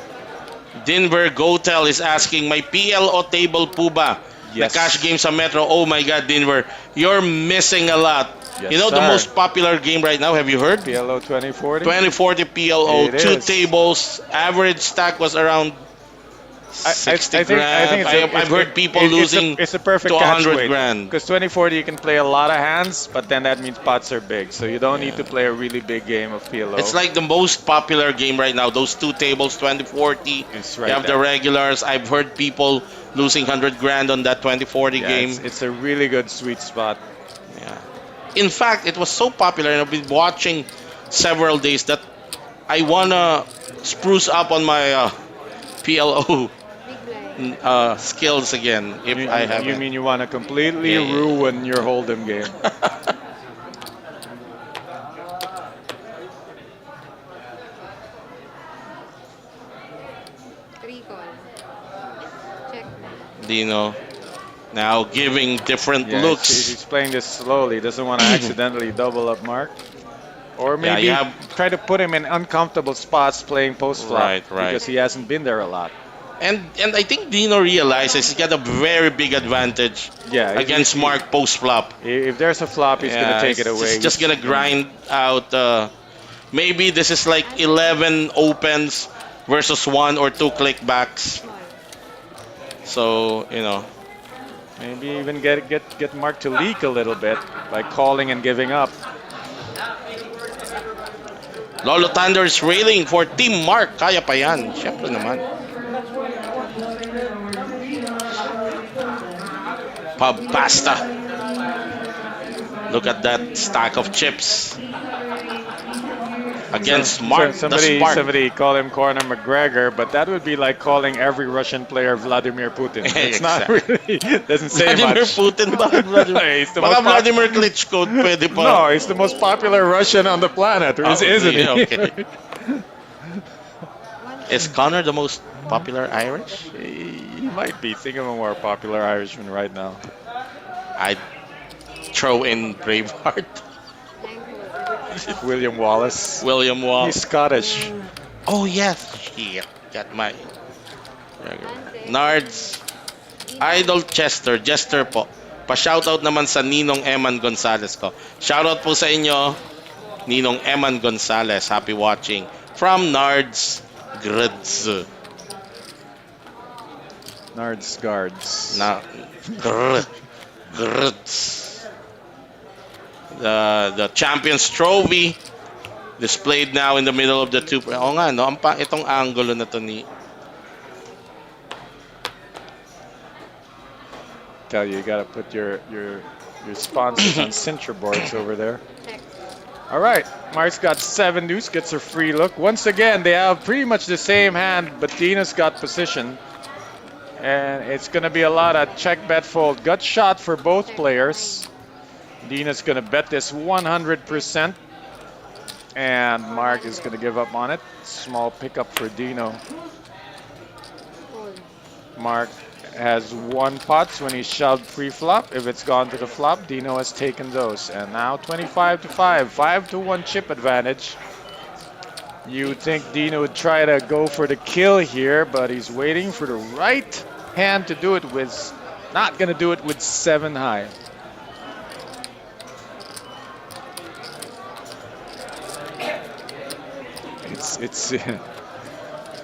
Denver Gotel is asking, my PLO table po ba? Yes. The cash game sa Metro. Oh my God, Denver. You're missing a lot. Yes, you know the sir. most popular game right now, have you heard? PLO 2040. 2040 PLO, It 2 is. tables. Average stack was around 60 grand. I've heard people losing it's a perfect to catch 100 weight. grand. Because 2040 you can play a lot of hands, but then that means pots are big. So you don't need Yeah. to play a really big game of PLO. It's like the most popular game right now. Those 2 tables, 2040. It's You right have the there. regulars. I've heard people losing 100 grand on that 2040 Yeah, game. it's a really good sweet spot. Yeah. In fact, it was so popular, and I've been watching several days that I wanna spruce up on my PLO big blind. skills again if I have You it. mean you want to completely Yeah, yeah. ruin your hold'em game? Three call. Check. Dino now giving different Yeah, looks. he's playing this slowly. Doesn't want to accidentally double up Mark. Or Yeah, maybe you have- try to put him in uncomfortable spots playing post flop. Right, right. Because he hasn't been there a lot. And I think Dino realizes he's got a very big advantage Yeah, against Mark post flop. If there's a flop, he's gonna take it away. He's just gonna grind out. Maybe this is like 11 opens versus 1 or 2 clickbacks. Small. So you know, Maybe even get Mark to leak a little bit by calling and giving up. Lolo Thunder is railing for Team Mark. Kaya pa yan. Siyempre naman. Pub pasta. Look at that stack of chips. against Mark the Spark. Somebody called him Conor McGregor, but that would be like calling every Russian player Vladimir Putin. It's not really, doesn't say Vladimir much. Putin ba? Vladimir. He's the Baka most pop- Vladimir Klitschko pwede pa. No, he's the most popular Russian on the planet, isn't he? Okay. Is Connor the most popular Irish? He might be. Think of a more popular Irishman right now. I'd throw in Braveheart. William Wallace. William Wall. He's Scottish. Oh yes. Shit. Got my Nards. Idol Jester po. Pa-shoutout naman sa Ninong Eman Gonzalez ko. Shoutout po sa inyo, Ninong Eman Gonzalez. Happy watching. From Nards Grids. Nards Guards. Na Grids. The Champions Trophy displayed now in the middle of the two. Oo nga, no? Itong angulo na to ni... Tell you gotta put your sponsors on cincher boards over there. All right, Mark's got 7 deuce, gets a free look. Once again, they have pretty much the same hand, but Dina's got position. And it's gonna be a lot of check, bet, fold. Gut shot for both players. Dina's gonna bet this 100%. And Mark is gonna give up on it. Small pickup for Dino. Mark has 1 pots when he shoved pre-flop. If it's gone to the flop, Dino has taken those. And now 25 to 5, 5 to 1 chip advantage. You would think Dino would try to go for the kill here, but he's waiting for the right hand to do it with. Not gonna do it with 7 high.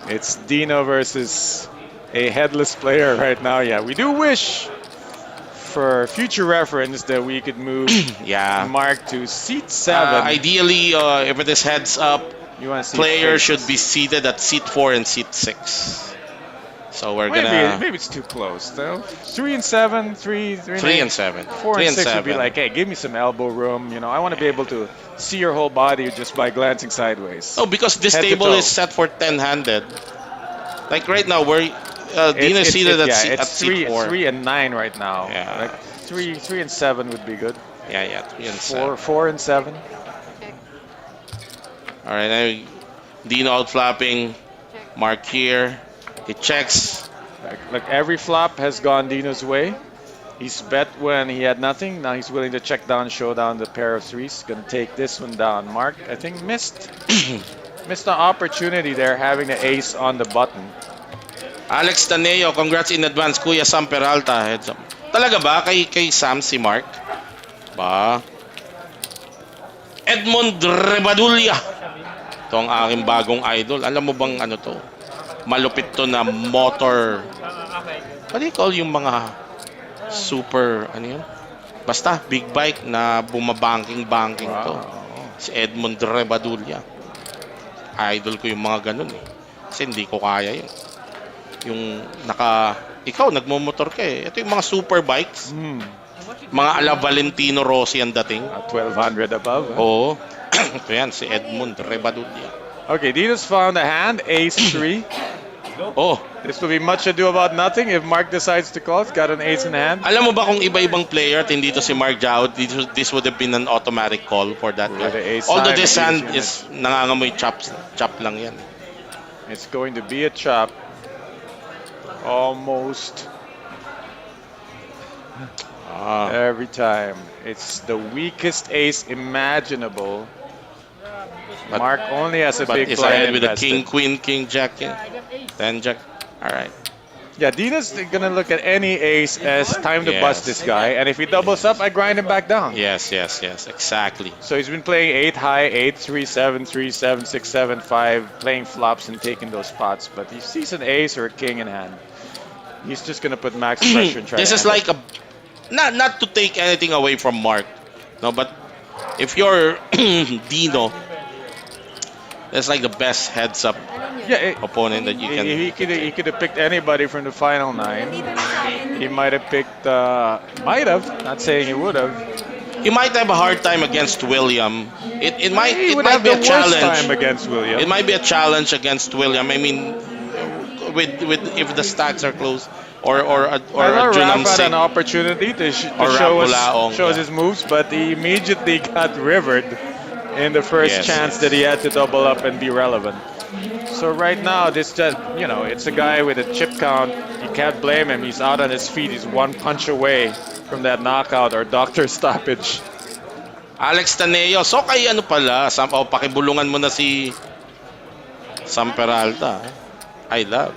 It's Dino versus a headless player right now. Yeah, we do wish for future reference that we could move Yeah. Mark to seat 7. Ideally, if it is heads up, You want to see players faces. should be seated at seat 4 and seat 6. So we're Maybe, gonna maybe it's too close though. 3 and 7, 3 3 and 7. 4 3 and and 6 would be 7. like, hey, give me some elbow room. You know, I want to be able to see your whole body just by glancing sideways. Oh, because this Head to table toe. is set for 10-handed. Like right now, we're Dino is seated at it's seat 4. 3 and 9 right now. Yeah. Like 3 and 7 would be good. Yeah, 3 and 7. 4 and 7. All right, now Dino out flapping. Mark here. He checks. Like every flop has gone Dino's way. He's bet when he had nothing. Now he's willing to check down, show down the pair of 3s. Gonna take this one down. Mark, I think missed the opportunity there, having the ace on the button. Alex Taneo, congrats in advance. Kuya Sam Peralta, heads up. Talaga ba kay Sam si Mark? Ba? Edmond Rebadulia. Ito ang aking bagong idol. Alam mo bang ano to? Malupit to na motor. What do you call yung mga super, ano yun? Basta, big bike na bumabanking-banking to. Si Edmond Rebadulia. Idol ko yung mga ganun eh. Kasi hindi ko kaya yun. Yung ikaw, nagmumotor ka eh. Ito yung mga super bikes. Mga ala Valentino Rossi ang dating. 1200 above. Huh? Oo. Ito yan, si Edmond Rebadulia. Okay, Dino's found a hand, ace 3. Oh, This will be much ado about nothing if Mark decides to call. He's got an ace in hand. alam mo ba kung iba-ibang player at hindi to si Mark Jao, this would have been an automatic call for that With the guy. ace Although high, this the hand ace is nangangamoy chop lang yan. It's going to be a chop. Almost every time. It's the weakest ace imaginable. But- Mark only has a But big it's ahead blind with a invested. king, queen, king, jack, yeah. 10 jack. All right. Yeah, Dina's gonna look at any ace as time to bust Yes. this guy, and if he doubles up, I grind him back down. Yes, exactly. So he's been playing 8 high, 8, 3, 7, 3, 7, 6, 7, 5, playing flops and taking those pots. But he sees an ace or a king in hand. He's just gonna put max pressure and try. This to is handle like not to take anything away from Mark, no, but if you're Dino, that's like the best heads up it. Yeah, opponent that you can. he could have picked anybody from the final 9. He might have picked, not saying he would have. You might have a hard time against William. It might He it would might have be the a worst challenge. time against William. It might be a challenge against William. I mean, with if the stacks are close or I a thought Junam Raph had Singh. an opportunity to, Or to show Raph us Bulaong, yeah. his moves, but he immediately got rivered in the first Yes, chance yes. that he had to double up and be relevant. So right now, this just, it's a guy with a chip count. You can't blame him. He's out on his feet. He's one punch away from that knockout or doctor stoppage. Alex Taneo. So kay ano pala, pakibulungan mo na si Sam Peralta. I love.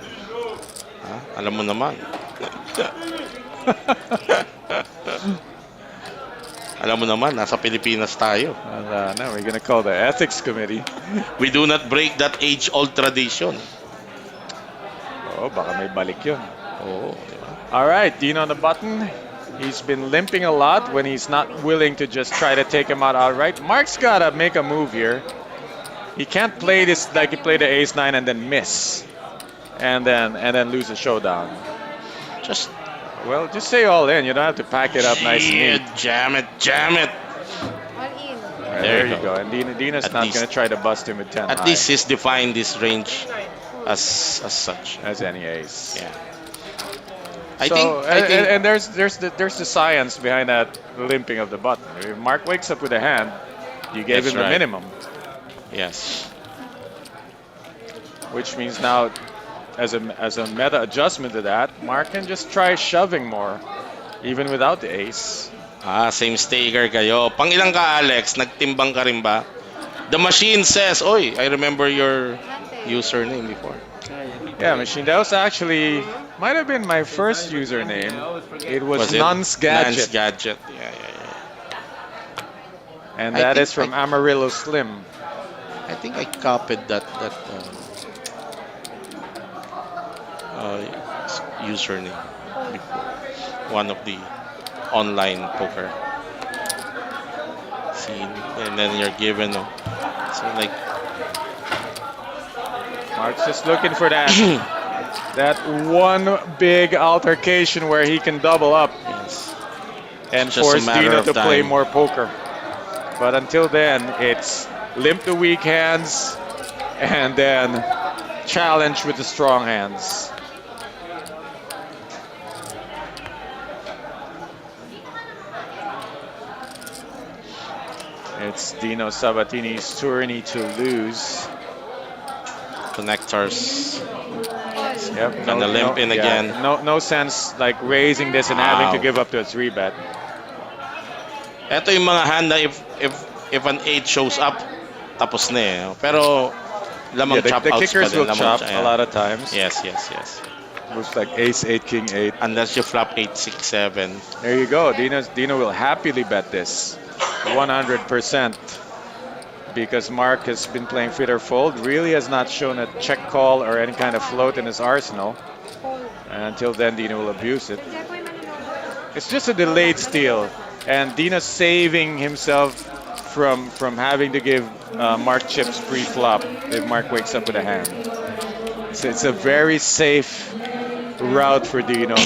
Ha? Alam mo naman. Alam mo naman, nasa Pilipinas tayo. And, now we're gonna call the ethics committee. We do not break that age-old tradition. Oh, baka may balik yun. Oo, di ba? All right, Dino on the button. He's been limping a lot when he's not willing to just try to take him out outright. Mark's gotta make a move here. He can't play this like he played the ace-9 and then miss, and then lose a showdown. Just Just say all in. You don't have to pack it up nice and shit, neat. jam it, jam it. All in. Right, There there you you go. And Dina's At not least- gonna try to bust him with 10 At high, least he's defined this range as such. as any ace. Yeah. I think, and there's the science behind that limping of the button. If Mark wakes up with a hand, you gave That's him the right. minimum, Yes. which means now, as a meta adjustment to that, Mark can just try shoving more, even without the ace. Same staker kayo. Pang ilang ka, Alex? Nagtimbang ka rin ba? The machine says, Oy, I remember your username before. Yeah, machine. That was actually might have been my first username. It was it? Nance Gadget, Nance Gadget. Yeah. and I that think is from Amarillo Slim. I think I copied that username before. One of the online poker scene. And then you're given so like Mark's just looking for that that one big altercation where he can double up yes. and It's just a force matter Dino of to play time. more poker. But until then, it's limp the weak hands and then challenge with the strong hands. It's Dino Sabatini's tourney to lose. Connectors. Yep. Gonna limp in again. No sense like raising this and having to Wow. give up to a 3-bet. Ito yung mga hand na if an 8 shows up, tapos na eh. Pero lamang Yeah, chop the outs kickers pa din. will Lamang chop yeah. a lot of times. Yes. Looks like ace 8 king 8. Unless you flop 8, 6, 7. There you go. Dino will happily bet this 100% because Mark has been playing fit or fold. Really has not shown a check call or any kind of float in his arsenal. And until then, Dino will abuse it. It's just a delayed steal, and Dino's saving himself from having to give Mark chips pre-flop if Mark wakes up with a hand. So it's a very safe route for Dino.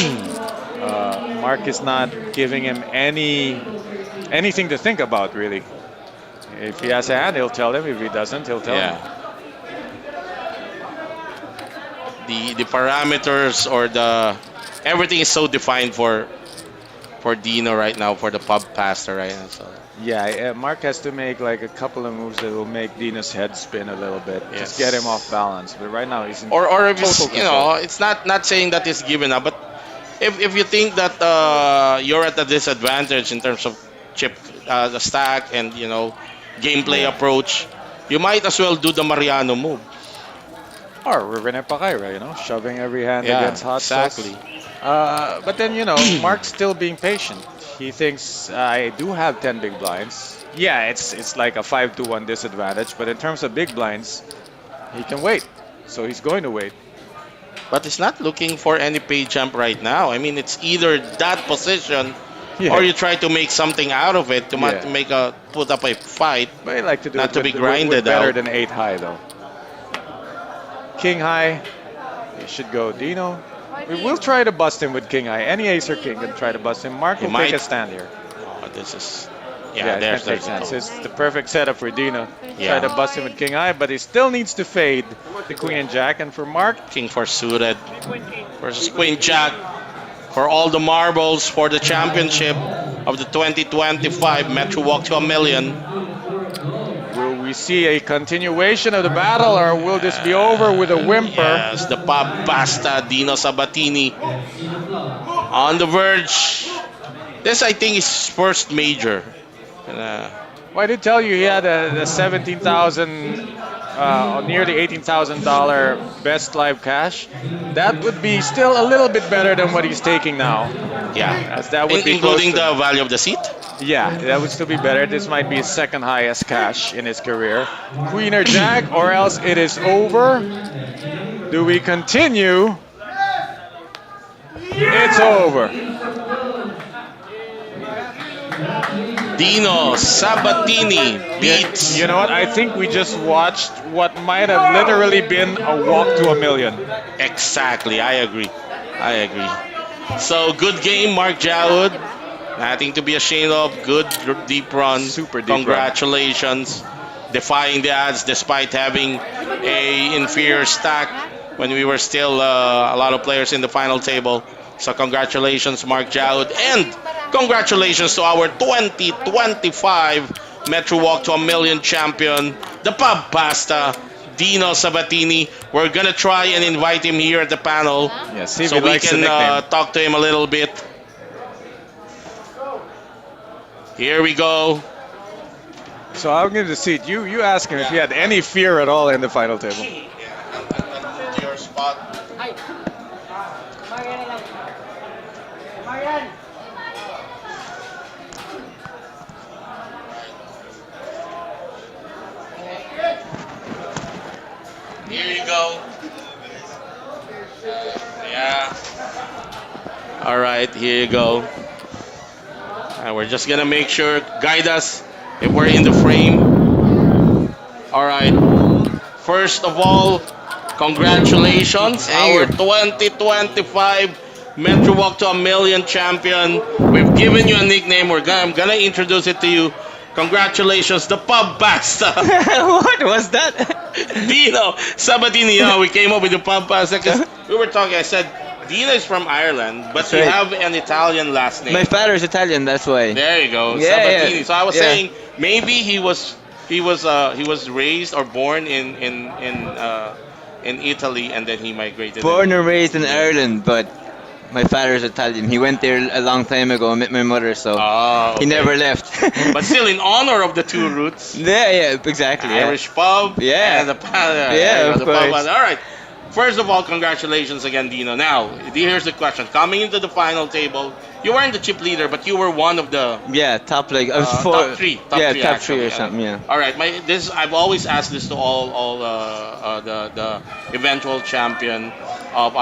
Mark is not giving him anything to think about, really. If he has a hand, he'll tell him. If he doesn't, he'll tell him. The parameters or everything is so defined for Dino right now, for the pub pastor right now. So Yeah, Mark has to make like a couple of moves that will make Dino's head spin a little bit. Yes. Just get him off balance. But right now he's in or if it's, total you know, it's not saying that it's given up, but if you think that you're at a disadvantage in terms of chip the stack and gameplay approach, you might as well do the Mariano move. Or Rene Pacaira, shoving every hand Yeah, against hot exactly. sauce. But then, Mark's still being patient. He thinks, I do have 10 big blinds. Yeah, it's like a 5-1 disadvantage, but in terms of big blinds, he can wait. So he's going to wait. But he's not looking for any pay jump right now. I mean, it's either that position Yeah. or you try to make something out of it to Yeah. put up a fight. But I like to do Not it to with, be grinded better out. than 8 high, though. King high, it should go Dino. We'll try to bust him with king high. Any ace or king can try to bust him. Mark He will might. take a stand here. Oh, this is Yeah, there's that makes the sense. call. It's the perfect setup for Dino. Yeah. Try to bust him with king eye, but he still needs to fade the queen and jack. And for Mark, King 4 suited versus Queen Jack for all the marbles for the championship of the 2025 Metro Walk to a Million. will we see a continuation of the battle, or will this be over with a whimper? Yes, the Pub Pasta Dino Sabatini on the verge. This, I think, is his first major. Well, I did tell you he had the 17,000, nearly $18,000 best live cash. That would be still a little bit better than what he's taking now. Yeah, As that would be including close to- the value of the seat. Yeah, that would still be better. This might be his second highest cash in his career. Queen or jack, or else it is over. Do we continue? It's over. Dino Sabatini beats. You know what? I think we just watched what might have literally been a walk to a million. Exactly, I agree. So good game, Mark Jawood. Nothing to be ashamed of. Good deep run. Super deep run. Congratulations. Defying the odds despite having a inferior stack when we were still a lot of players in the final table. So congratulations, Mark Jawood. And congratulations to our 2025 Metro Walk to a Million champion, the Pub Pasta, Dino Sabatini. We're going to try and invite him here at the panel Yeah, see if so he we likes the can nickname. talk to him a little bit. Here we go. So I'll give the seat. You ask him if he had any fear at all in the final table. To your spot. Here you go. Yeah. All right, here you go. And we're just gonna make sure, guide us if we're in the frame. All right. First of all, congratulations, our 2025 Metro Walk to a Million champion. We've given you a nickname. I'm gonna introduce it to you. Congratulations, the Pub Pasta. What was that? Dino Sabatini. You know, we came up with the Pub Pasta because we were talking. I said, Dino is from Ireland, but That's you right. have an Italian last name. My father's Italian, that's why. There you go, Yeah, Sabatini. yeah. So I was Yeah. saying maybe he was raised or born in Italy and then he migrated. Born and raised in Ireland, but my father's Italian. He went there a long time ago and met my mother, so Oh, he okay. never left. But still, in honor of the two roots, yeah, exactly. Yeah. Irish pub, Yeah. and the Yeah, of the pub. course. All right. First of all, congratulations again, Dino. Now, here's the question: coming into the final table, you weren't the chip leader, but you were one of the Yeah, top like I was top three. top actually, three or something. Yeah. All right, I've always asked this to all the eventual champion of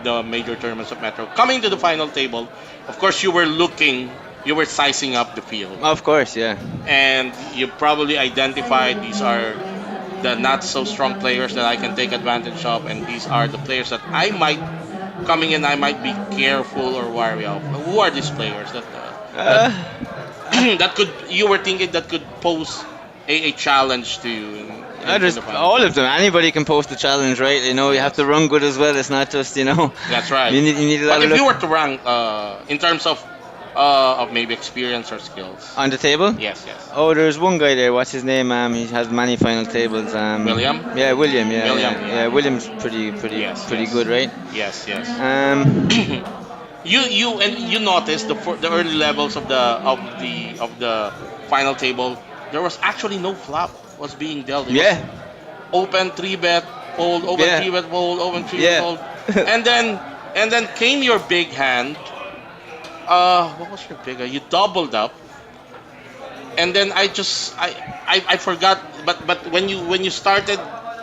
the major tournaments of Metro. Coming to the final table, of course you were sizing up the field, Of course, yeah. and you probably identified these are the not so strong players that I can take advantage of, and these are the players that I might be careful or wary of. Who are these players that that you were thinking that could pose a challenge to you? In Just the final? all of them. Anybody can post a challenge, right? You know, you have to run good as well. It's not just That's right. You need a lot But of if you luck. were to rank in terms of maybe experience or skills, On the table? yes. Oh, there's one guy there. What's his name? He has many final tables. William? Yeah, William. Yeah, William, yeah. yeah. Yeah, William's pretty Yes, pretty yes. good, right? Yes. You noticed the early levels of the final table. There was actually no flop was being dealt. It was Yeah. open 3-bet fold, open Yeah. 3-bet fold, open 3-bet Yeah. fold, and then came your big hand. What was your big hand? You doubled up, and then I forgot. But when you started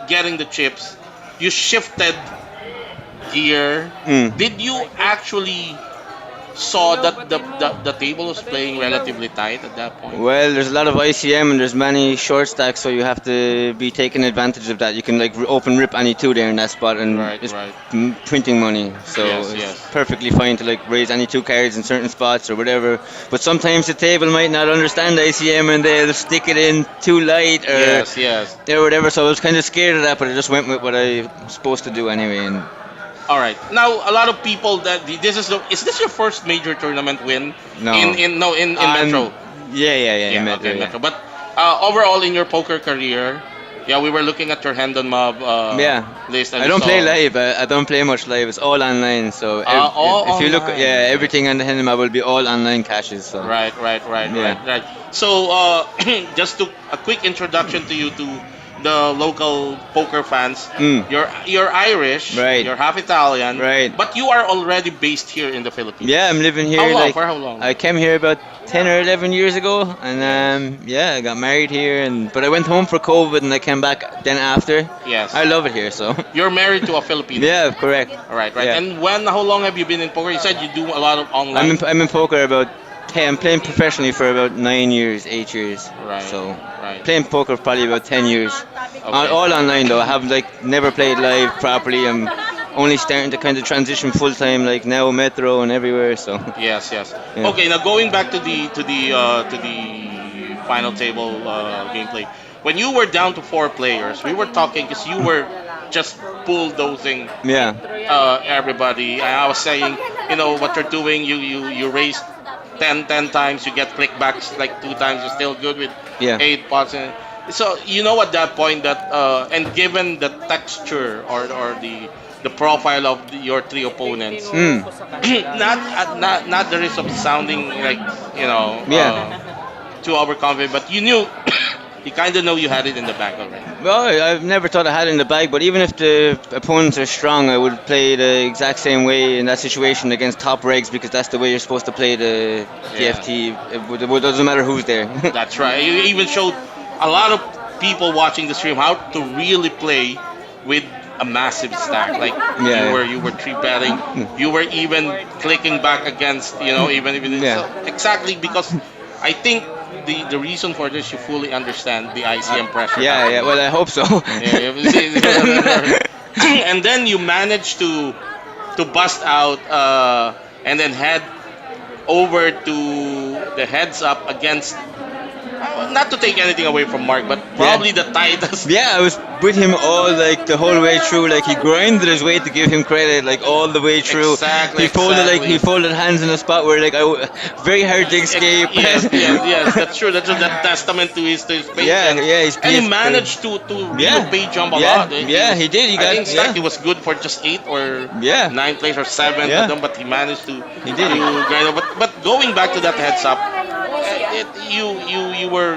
getting the chips, you shifted gear. Mm. Did you actually saw that the table was playing relatively tight at that point? Well, there's a lot of ICM and there's many short stacks, so you have to be taking advantage of that. You can like open rip any two there in that spot and Right, just right. printing money. So Yes, it's yes. perfectly fine to like raise any two cards in certain spots or whatever. But sometimes the table might not understand ICM and they'll stick it in too light or Yes. or whatever. So I was kind of scared of that, but I just went with what I was supposed to do anyway. And All right. Now, a lot of people that is this your first major tournament win? No. In Metro. yeah, Metro, Okay, yeah. Metro. But overall in your poker career, yeah, we were looking at your hand on mob Yeah. list. And I we don't saw- play live. I don't play much live. It's all online. So all if you look, online. yeah, everything on the Hindenma will be all online caches. So Right. Yeah. Right. So, just a quick introduction to you to the local poker fans. Mm. You're Irish. Right. You're half Italian. Right. But you are already based here in the Philippines. yeah, I'm living here. How long? Like, For how long? I came here about 10 or 11 years ago, and yeah, I got married here. But I went home for COVID, and I came back then after. Yes. I love it here. So You're married to a Filipino. yeah, correct. All right. Yeah. And how long have you been in poker? You said you do a lot of online. I'm in poker about. Hey, I'm playing professionally for about 9 years, 8 years. Right, So right. playing poker for probably about 10 years. Okay. All online though. I have like never played live properly. I'm only starting to kind of transition full time like now Metro and everywhere. So Yes. Yeah. Okay. Now going back to the final table gameplay. When you were down to 4 players, we were talking because you were just bulldozing yeah, everybody. I was saying, what you're doing. You raise 10 times, you get clickbacks like 2 times. You're still good with Yeah. 8 pots. So at that point that and given the texture or the profile of your 3 opponents, Mm. not the risk of sounding like Yeah. too overconfident, but you knew you kind of know you had it in the bag already. Well, I've never thought I had it in the bag, but even if the opponents are strong, I would play the exact same way in that situation against top regs because that's the way you're supposed to play the TFT. It doesn't matter who's there. That's right. You even showed a lot of people watching the stream how to really play with a massive stack. Like Yeah. you were 3 betting, you were even clicking back against even Yeah. so exactly because I think the reason for this you fully understand the ICM pressure. yeah. Well, I hope so. And then you managed to bust out and then head over to the heads up against not to take anything away from Mark, but probably the tightest. Yeah, I was with him all like the whole way through. Like he grinded his way to give him credit, like all the way through. Exactly, He folded exactly. he folded hands in a spot where like very hard to escape. Yes, that's true. That's a testament to his pace. Yeah, his And pace. he managed to really Yeah. pay jump a Yeah, lot. yeah, he did. He got- I think Stack, yeah. he was good for just 8 or Yeah. 9 plays or 7 Yeah. of them, but he managed to. He did. to grind it. But going back to that heads up, you were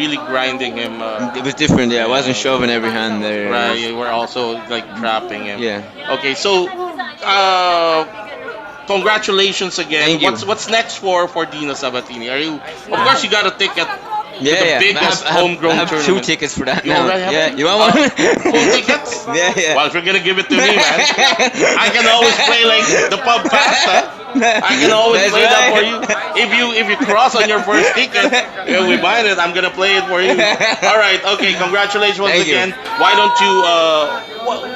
really grinding him. It was different. Yeah, I wasn't shoving every hand there. Right, you were also like trapping him. Yeah. Okay, so congratulations again. Thank you. What's next for Dino Sabatini? Are you? Of course, you got a ticket to Yeah, the yeah. biggest I have homegrown I have tournament. 2 tickets for that You now. already have Yeah, two? you want one? Full tickets? Yeah. Well, if you're gonna give it to me, man, I can always play like the pub pass. Huh? I can always That's play that for right. you. If you cross on your first ticket, we buy it. I'm gonna play it for you. All right. Okay. Congratulations once Thank you. again. Why don't you?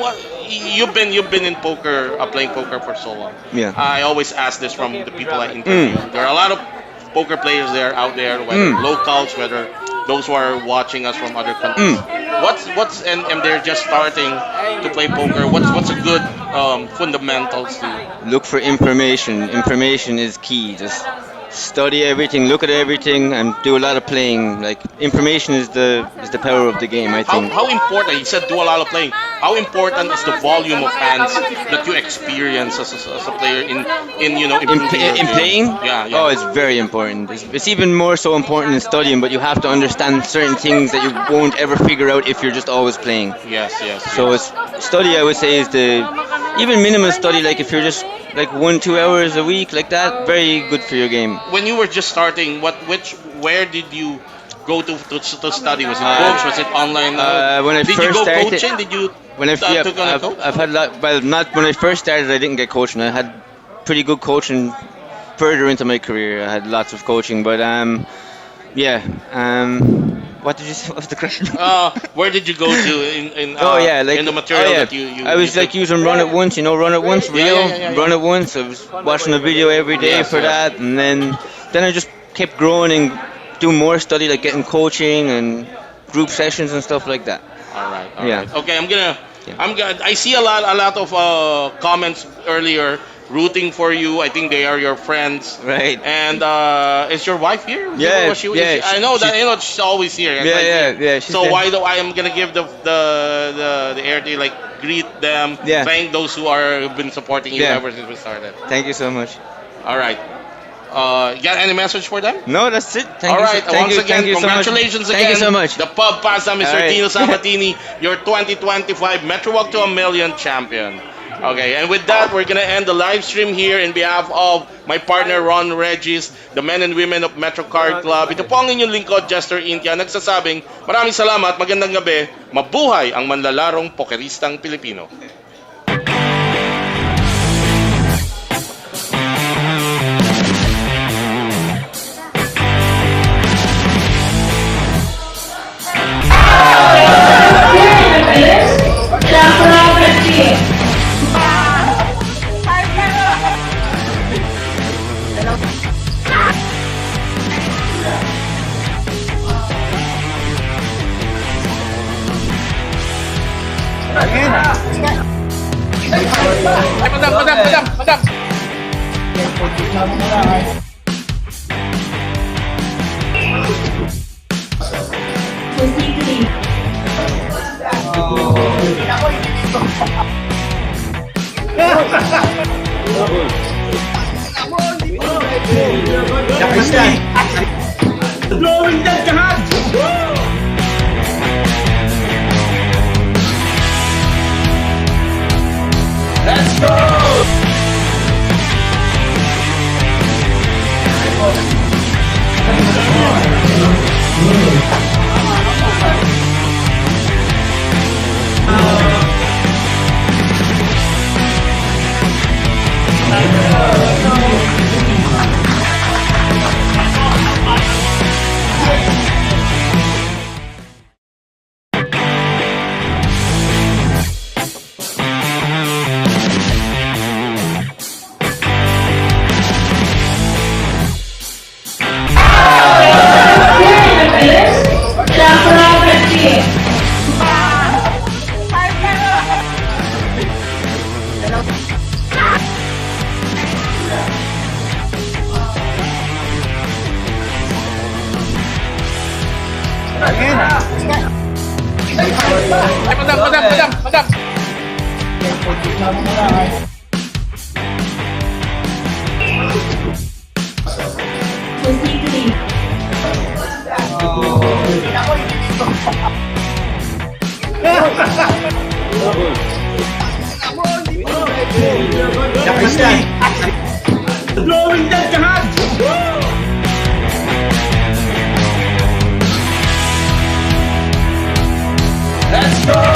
What? You've been in poker, playing poker for so long. Yeah. I always ask this from the people I interview. There are a lot of poker players out there, whether locals, whether those who are watching us from other countries. And they're just starting to play poker. What's a good fundamentals to? Look for information. Information is key. Just study everything, look at everything, and do a lot of playing. Like information is the power of the game, I think. How important? You said do a lot of playing. How important is the volume of hands that you experience as a player in improving your In game? playing? Yeah. Oh, it's very important. It's even more so important in studying, but you have to understand certain things that you won't ever figure out if you're just always playing. Yes. So it's study, I would say, is even minimal study. Like if you're just like 1-2 hours a week, like that, very good for your game. When you were just starting, where did you go to study? Was it books? Was it online? When I did first you go started- coaching? Did you When I took on a coach? I've had a lot. Well, not when I first started. I didn't get coaching. I had pretty good coaching further into my career. I had lots of coaching, but yeah. What did you say? What was the question? Where did you go to in Oh yeah, like in the material oh, yeah. that you I was you like took? using Run It Once, you know, Run It Once, Yeah, real, yeah. Run It Once. I was watching the video every day Yes, for yes. that, and then I just kept growing and doing more study, like getting coaching and group sessions and stuff like that. All right. All Yeah. right. Okay, I'm gonna. Yeah. I see a lot of comments earlier rooting for you. I think they are your friends. Right. And is your wife here? Yeah, Was she- yeah, I know that she- you know she's always here. and Yeah, right yeah, here. yeah, she's So there. why do I am gonna give the air to like greet them, Yeah. thank those who are been supporting you Yeah. ever since we started. Thank you so much. All right. You got any message for them? No, that's it. Thank All you. right. Thank Once you. again, Thank you so much. congratulations Thank again. you so much. The Pub Pasta, Mr. All right. Tino Sabatini, your 2025 Metro Walk to a Million champion. Okay, and with that, we're gonna end the live stream here in behalf of my partner Ron Regis, the men and women of Metro Card Club. Ito po ang inyong lingkod, Jester Intia, nagsasabing maraming salamat, magandang gabi, mabuhay ang manlalarong pokeristang Pilipino. Madam! Blowing that kahad! Let's go! Madam! Blowing that kahad! Let's go!